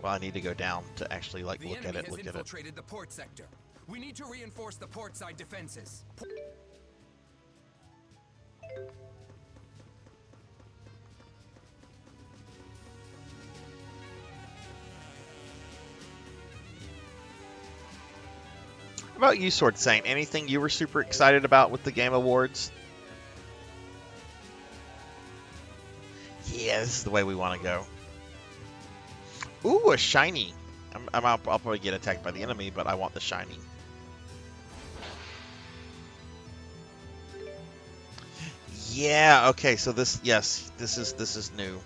Well, I need to go down to actually like look at it. Look at it. Infiltrated the port sector. We need to reinforce the port side defenses. How about you, Sword Saint? Anything you were super excited about with the Game Awards? Yeah, this is the way we want to go. Ooh, a shiny. I'll probably get attacked by the enemy, but I want the shiny. Yeah, okay, so this, yes, this is new.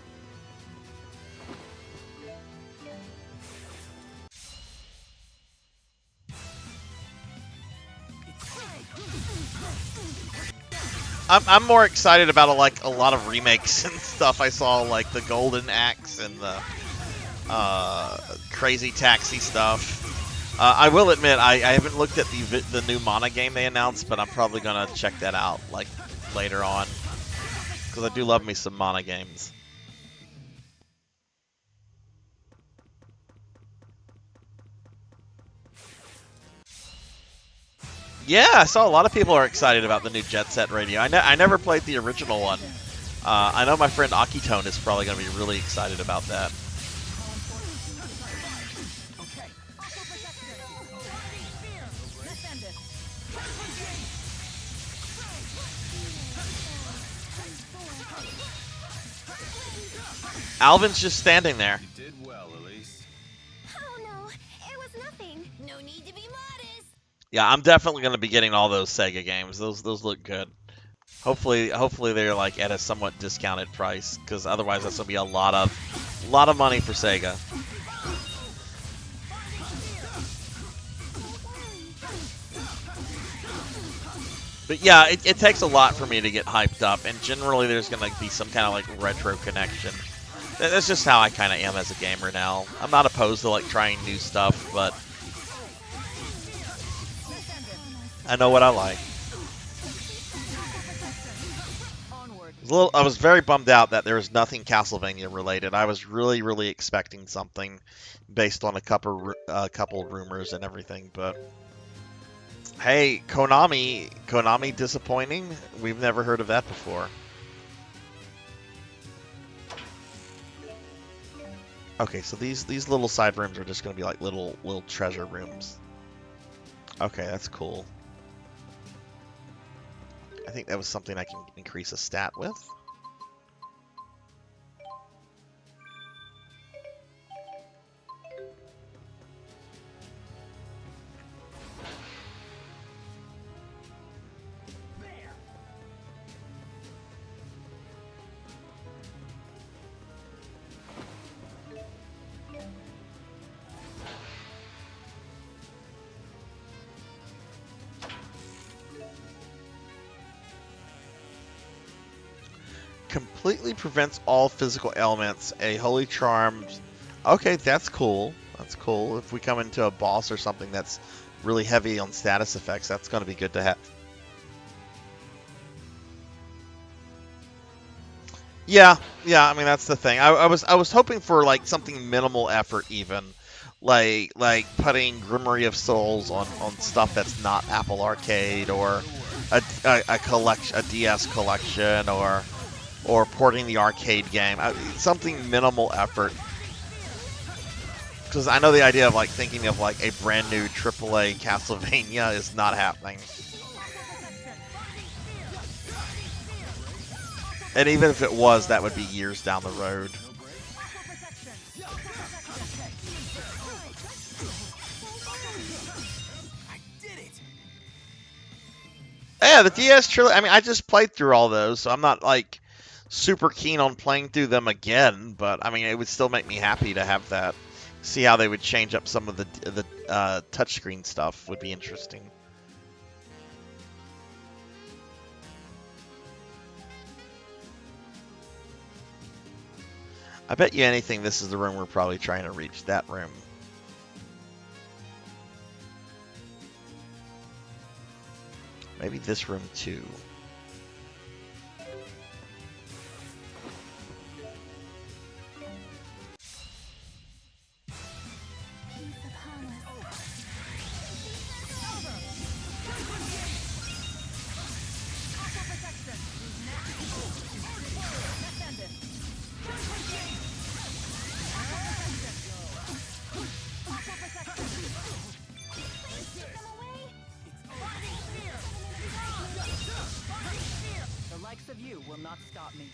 I'm more excited about a lot of remakes and stuff. I saw like the Golden Axe and the Crazy Taxi stuff. I will admit I haven't looked at the new Mana game they announced, but I'm probably gonna check that out like later on because I do love me some Mana games. Yeah, I saw a lot of people are excited about the new Jet Set radio. I never played the original one. I know my friend Akitone is probably going to be really excited about that. Alvin's just standing there. You did well, Elise. Oh no, it was nothing. No need to be modest. Yeah, I'm definitely going to be getting all those Sega games. Those look good. Hopefully they're like at a somewhat discounted price, because otherwise that's going to be a lot of money for Sega. But yeah, it takes a lot for me to get hyped up, and generally there's going to be some kind of like retro connection. That's just how I kind of am as a gamer now. I'm not opposed to like trying new stuff, but I know what I like. I was very bummed out that there was nothing Castlevania related. I was really expecting something based on a couple rumors and everything, but hey, Konami disappointing? We've never heard of that before. Okay, so these little side rooms are just going to be like little treasure rooms. Okay, that's cool. I think that was something I can increase a stat with. Completely prevents all physical ailments. A holy charm. Okay, that's cool. That's cool. If we come into a boss or something that's really heavy on status effects, that's going to be good to have. Yeah. I mean, that's the thing. I was hoping for like something minimal effort, even like putting Grimoire of Souls on stuff that's not Apple Arcade, or a DS collection, or porting the arcade game. Something minimal effort. Because I know the idea of like thinking of like a brand new AAA Castlevania is not happening. And even if it was, that would be years down the road. Yeah, the DS trilogy. I mean, I just played through all those, so I'm not like super keen on playing through them again, but I mean, it would still make me happy to have that. See how they would change up some of the touchscreen stuff would be interesting. I bet you anything this is the room we're probably trying to reach. That room. Maybe this room too. Of you will not stop me.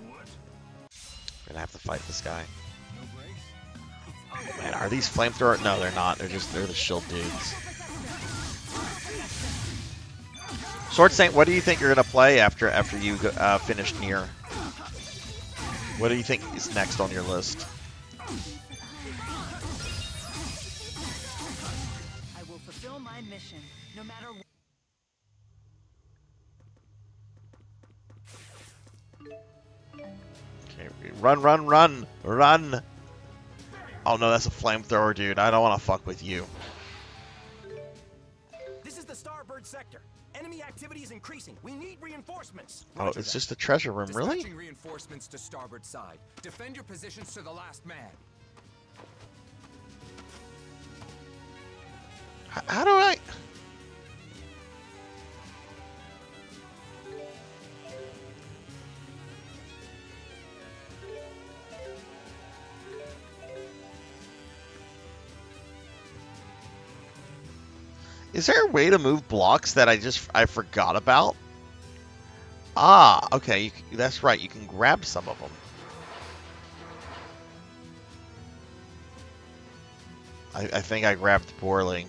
We're gonna have to fight this guy. Man, are these flamethrower? No, they're not. They're the shield dudes. Sword Saint, what do you think you're gonna play after you finish Nier? What do you think is next on your list? My mission, no matter what. Okay, run! Oh no, that's a flamethrower, dude. I don't want to fuck with you. This is the starboard sector. Enemy activity is increasing. We need reinforcements. Oh, it's just a treasure room, really? Dispatching reinforcements to starboard side. Defend your positions to the last man. How do I? Is there a way to move blocks that I forgot about? Ah, okay, that's right. You can grab some of them. I think I grabbed poorly.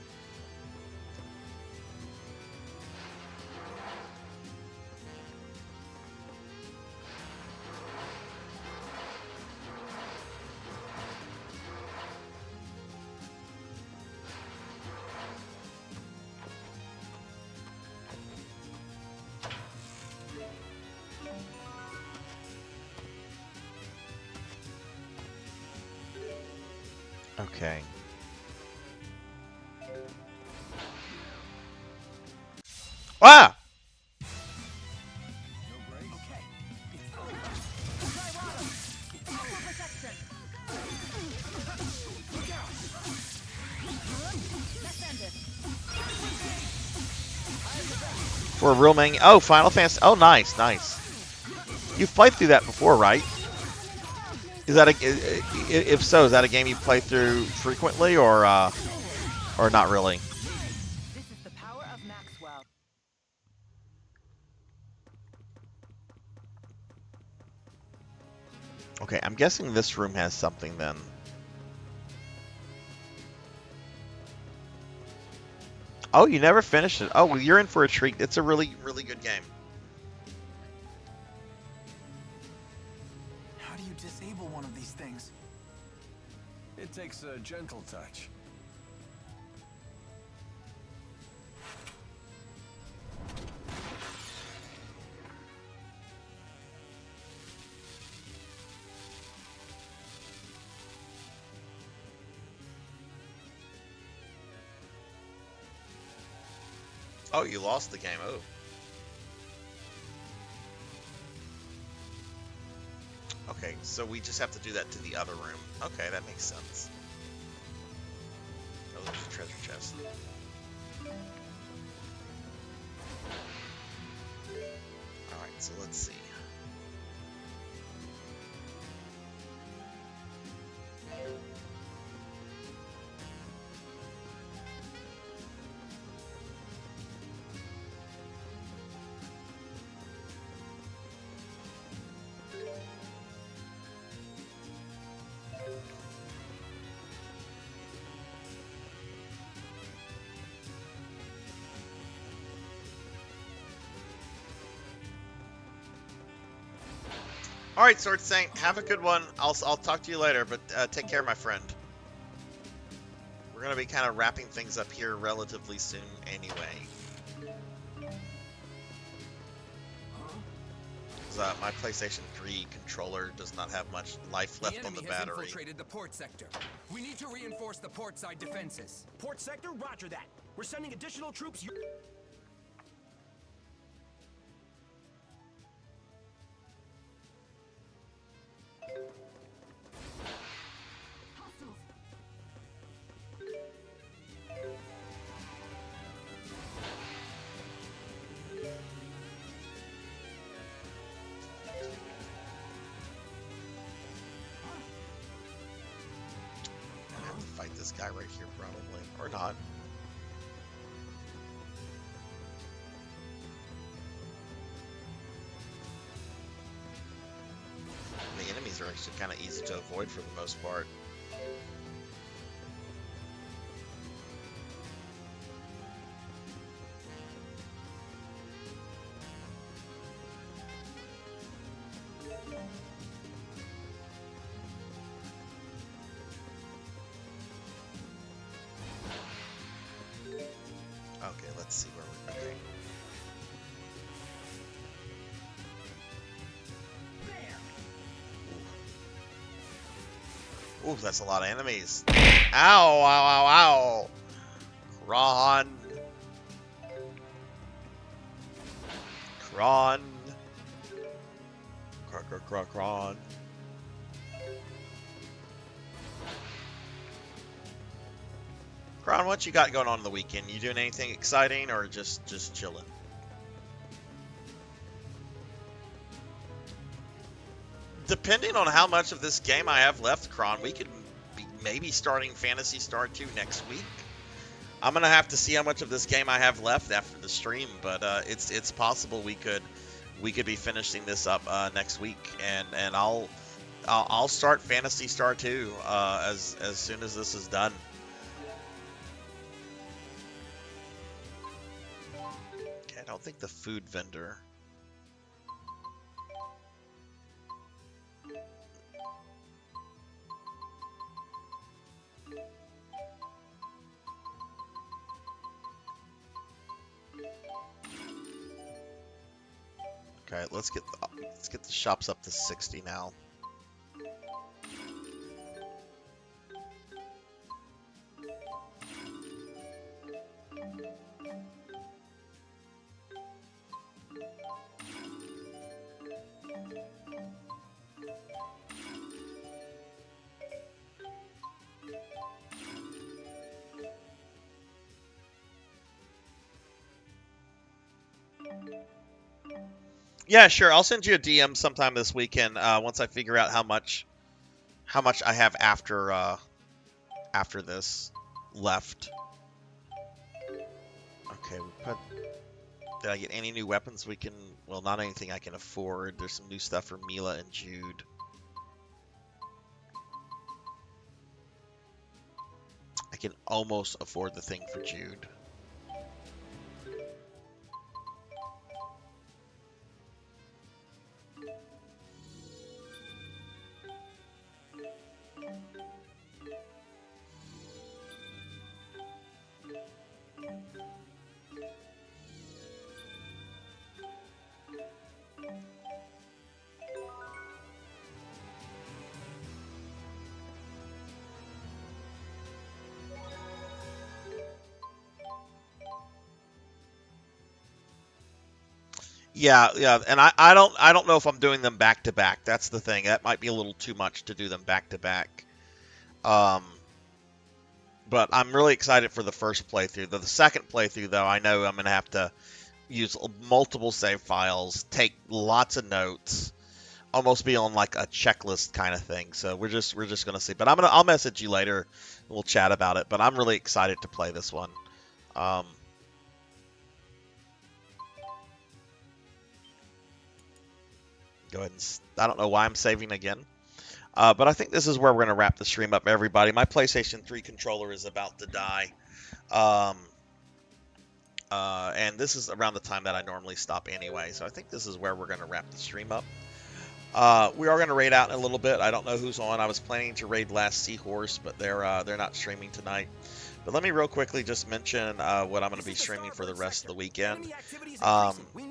Okay. Ah! For a real man. Oh, Final Fantasy. Oh, nice, nice. You've played through that before, right? Is that if so, is that a game you play through frequently, or not really? This is the power of Maxwell. Okay, I'm guessing this room has something then. Oh, you never finished it. Oh, well, you're in for a treat. It's a really, really good game. How do you disable one of these things? It takes a gentle touch. Oh, you lost the game. Oh. Okay, so we just have to do that to the other room. Okay, that makes sense. Oh, there's a treasure chest. Alright, so let's see. All right, Sword Saint, have a good one. I'll talk to you later, but take care, my friend. We're gonna be kind of wrapping things up here relatively soon, anyway. My PlayStation 3 controller does not have much life left on the battery. Has infiltrated the port sector. We need to reinforce the port side defenses. Port sector, roger that. We're sending additional troops. Fight this guy right here, probably, or not. The enemies are actually kind of easy to avoid for the most part. Okay, let's see where we're going. Ooh, that's a lot of enemies. Ow, ow, ow, ow. Ron. Kron. Kron. Kron, what you got going on in the weekend? You doing anything exciting or just chilling? Depending on how much of this game I have left, Kron, we could be maybe starting Phantasy Star 2 next week. I'm gonna have to see how much of this game I have left after the stream, but it's possible we could be finishing this up next week, and I'll start Phantasy Star 2 as soon as this is done. Okay, I don't think the food vendor. Okay, let's get the shops up to 60 now. Yeah, sure. I'll send you a DM sometime this weekend once I figure out how much I have after this left. Okay, did I get any new weapons we can? Well, not anything I can afford. There's some new stuff for Mila and Jude. I can almost afford the thing for Jude. Yeah, and I don't know if I'm doing them back to back. That's the thing. That might be a little too much to do them back to back. But I'm really excited for the first playthrough. The second playthrough, though, I know I'm gonna have to use multiple save files, take lots of notes, almost be on like a checklist kind of thing. So we're just gonna see. But I'll message you later. We'll chat about it. But I'm really excited to play this one. Go ahead and, I don't know why I'm saving again. But I think this is where we're going to wrap the stream up, everybody. My PlayStation 3 controller is about to die. And this is around the time that I normally stop anyway. So I think this is where we're going to wrap the stream up. We are going to raid out in a little bit. I don't know who's on. I was planning to raid Last Seahorse, but they're not streaming tonight. But let me real quickly just mention what I'm going to be streaming for the rest of the weekend.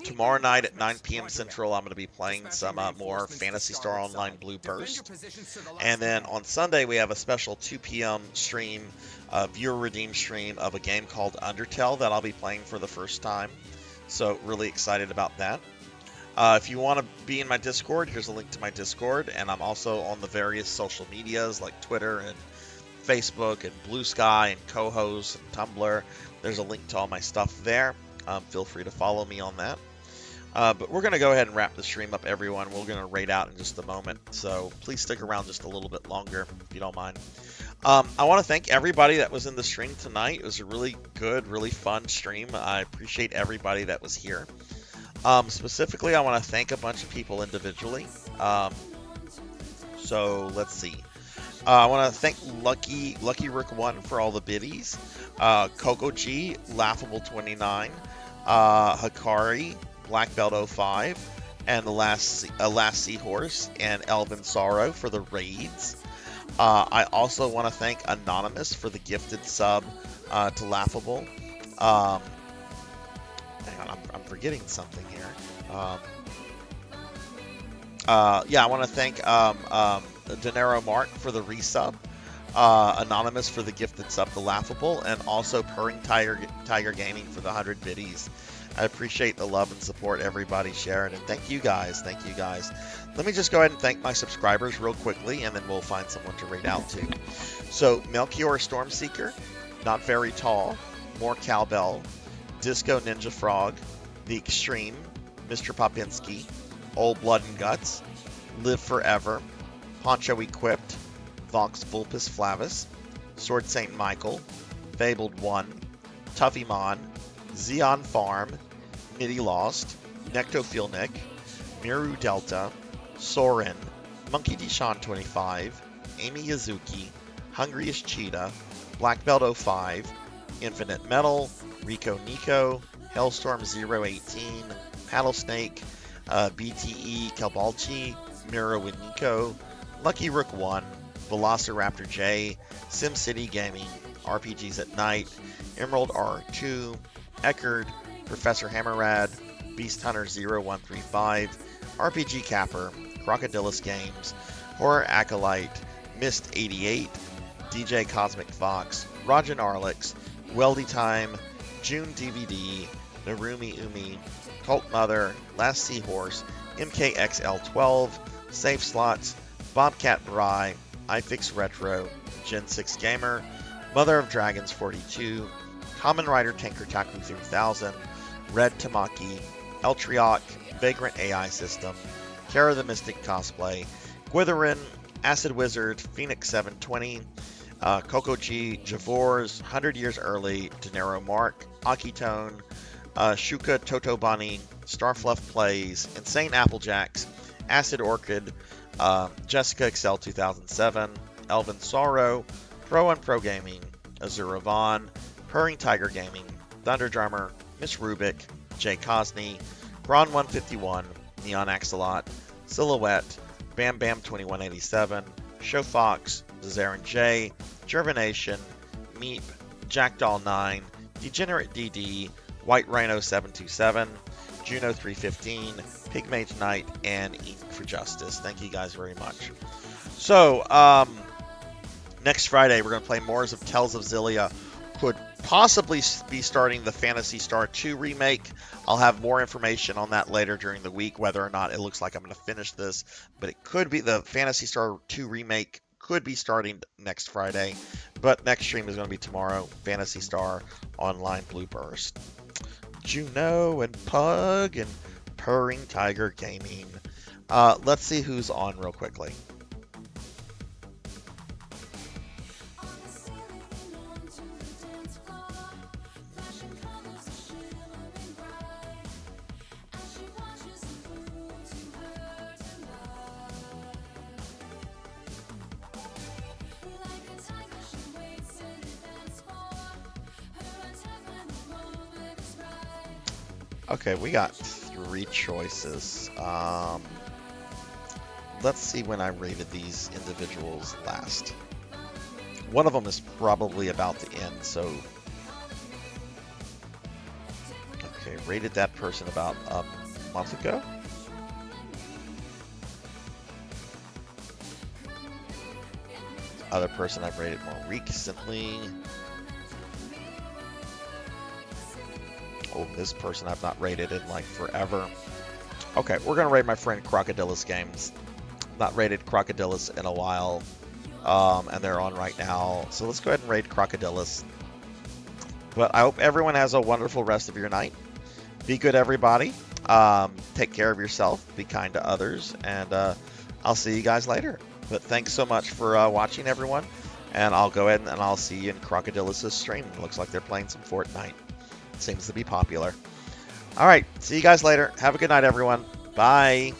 Tomorrow night at 9 p.m. Central, I'm going to be playing some more Phantasy Star Online Blue Burst. And then on Sunday, we have a special 2 p.m. stream, viewer redeem stream of a game called Undertale that I'll be playing for the first time. So really excited about that. If you want to be in my Discord, here's a link to my Discord. And I'm also on the various social medias like Twitter and Facebook and Blue Sky and Cohost and Tumblr. There's a link to all my stuff there. Feel free to follow me on that. But we're going to go ahead and wrap the stream up, everyone. We're going to raid out in just a moment. So please stick around just a little bit longer, if you don't mind. I want to thank everybody that was in the stream tonight. It was a really good, really fun stream. I appreciate everybody that was here. Specifically, I want to thank a bunch of people individually. So let's see. I want to thank Lucky Rick 1 for all the biddies, Coco G, Laughable 29, Hikari, Black Belt 05, and the Last Seahorse, and Elvin Sorrow for the raids. I also want to thank Anonymous for the gifted sub to Laughable. Hang on, I'm forgetting something here. Yeah, I want to thank Denero Mark for the resub, Anonymous for the gifted sub to Laughable, and also Purring Tiger Gaming for the 100 biddies. I appreciate the love and support everybody sharing, and thank you guys. Thank you guys. Let me just go ahead and thank my subscribers real quickly, and then we'll find someone to raid out to. So, Melchior Stormseeker, Not Very Tall, More Cowbell, Disco Ninja Frog, The Extreme, Mr. Popinski, Old Blood and Guts, Live Forever, Poncho Equipped, Vox Vulpus Flavus, Sword Saint Michael, Fabled 1, Tuffymon, Xeon Farm, Nitty Lost, Nectofilnick, Miru Delta, Soren, Monkey Deshawn 25, Amy Yazuki, Hungriest Cheetah, Black Belt 05, Infinite Metal, Rico Nico, Hellstorm 018, Paddlesnake, BTE Kalbalchi, Miro Nico, Lucky Rook 1, Velociraptor J, SimCity Gaming, RPGs at Night, Emerald R2, Eckerd, Professor Hammerrad, Beast Hunter 0135, RPG Capper, Crocodilus Games, Horror Acolyte, Mist 88, DJ Cosmic Fox, Rajan Arlix, Weldy Time, June DVD, Narumi Umi, Cult Mother, Last Seahorse, MKXL12, Safe Slots, Bobcat Bry, iFix Retro, Gen 6 Gamer, Mother of Dragons 42, Kamen Rider Tanker Taku 3000, Red Tamaki, Eltriok, Vagrant AI System, Kara the Mystic Cosplay, Gwytherin, Acid Wizard, Phoenix 720, Coco G, Javors, 100 Years Early, Denero Mark, Akitone, Shuka Totobani, Starfluff Plays, Insane Applejacks, Acid Orchid, Jessica Excel 2007, Elvin Sorrow, Pro and Pro Gaming, Azura Vaughn, Purring Tiger Gaming, Thunder Drummer, Miss Rubik, Jay Cosney, Gron 151, Neon Axolot, Silhouette, Bam Bam 2187, Show Fox, Zazarin J, Germination, Meep, Jackdoll 9, Degenerate DD, White Rhino 727, Juno 315, Pigmage Knight, and Eat for Justice. Thank you guys very much. So, next Friday we're going to play more of Tales of Xillia. Could possibly be starting the Phantasy Star 2 remake. I'll have more information on that later during the week, whether or not it looks like I'm going to finish this. But it could be the Phantasy Star 2 remake could be starting next Friday. But next stream is going to be tomorrow. Phantasy Star Online Blue Burst. Juno and Pug and Purring Tiger Gaming. Let's see who's on real quickly. Okay, we got 3 choices. Let's see when I rated these individuals last. One of them is probably about to end, so... Okay, rated that person about a month ago? Other person I've rated more recently. Oh, this person I've not rated in like forever. Okay, we're going to rate my friend Crocodilus Games. Not rated Crocodilus in a while, and they're on right now. So let's go ahead and rate Crocodilus. But I hope everyone has a wonderful rest of your night. Be good, everybody. Take care of yourself. Be kind to others. And I'll see you guys later. But thanks so much for watching, everyone. And I'll go ahead and I'll see you in Crocodilus' stream. It looks like they're playing some Fortnite. Seems to be popular. All right. See you guys later. Have a good night, everyone. Bye.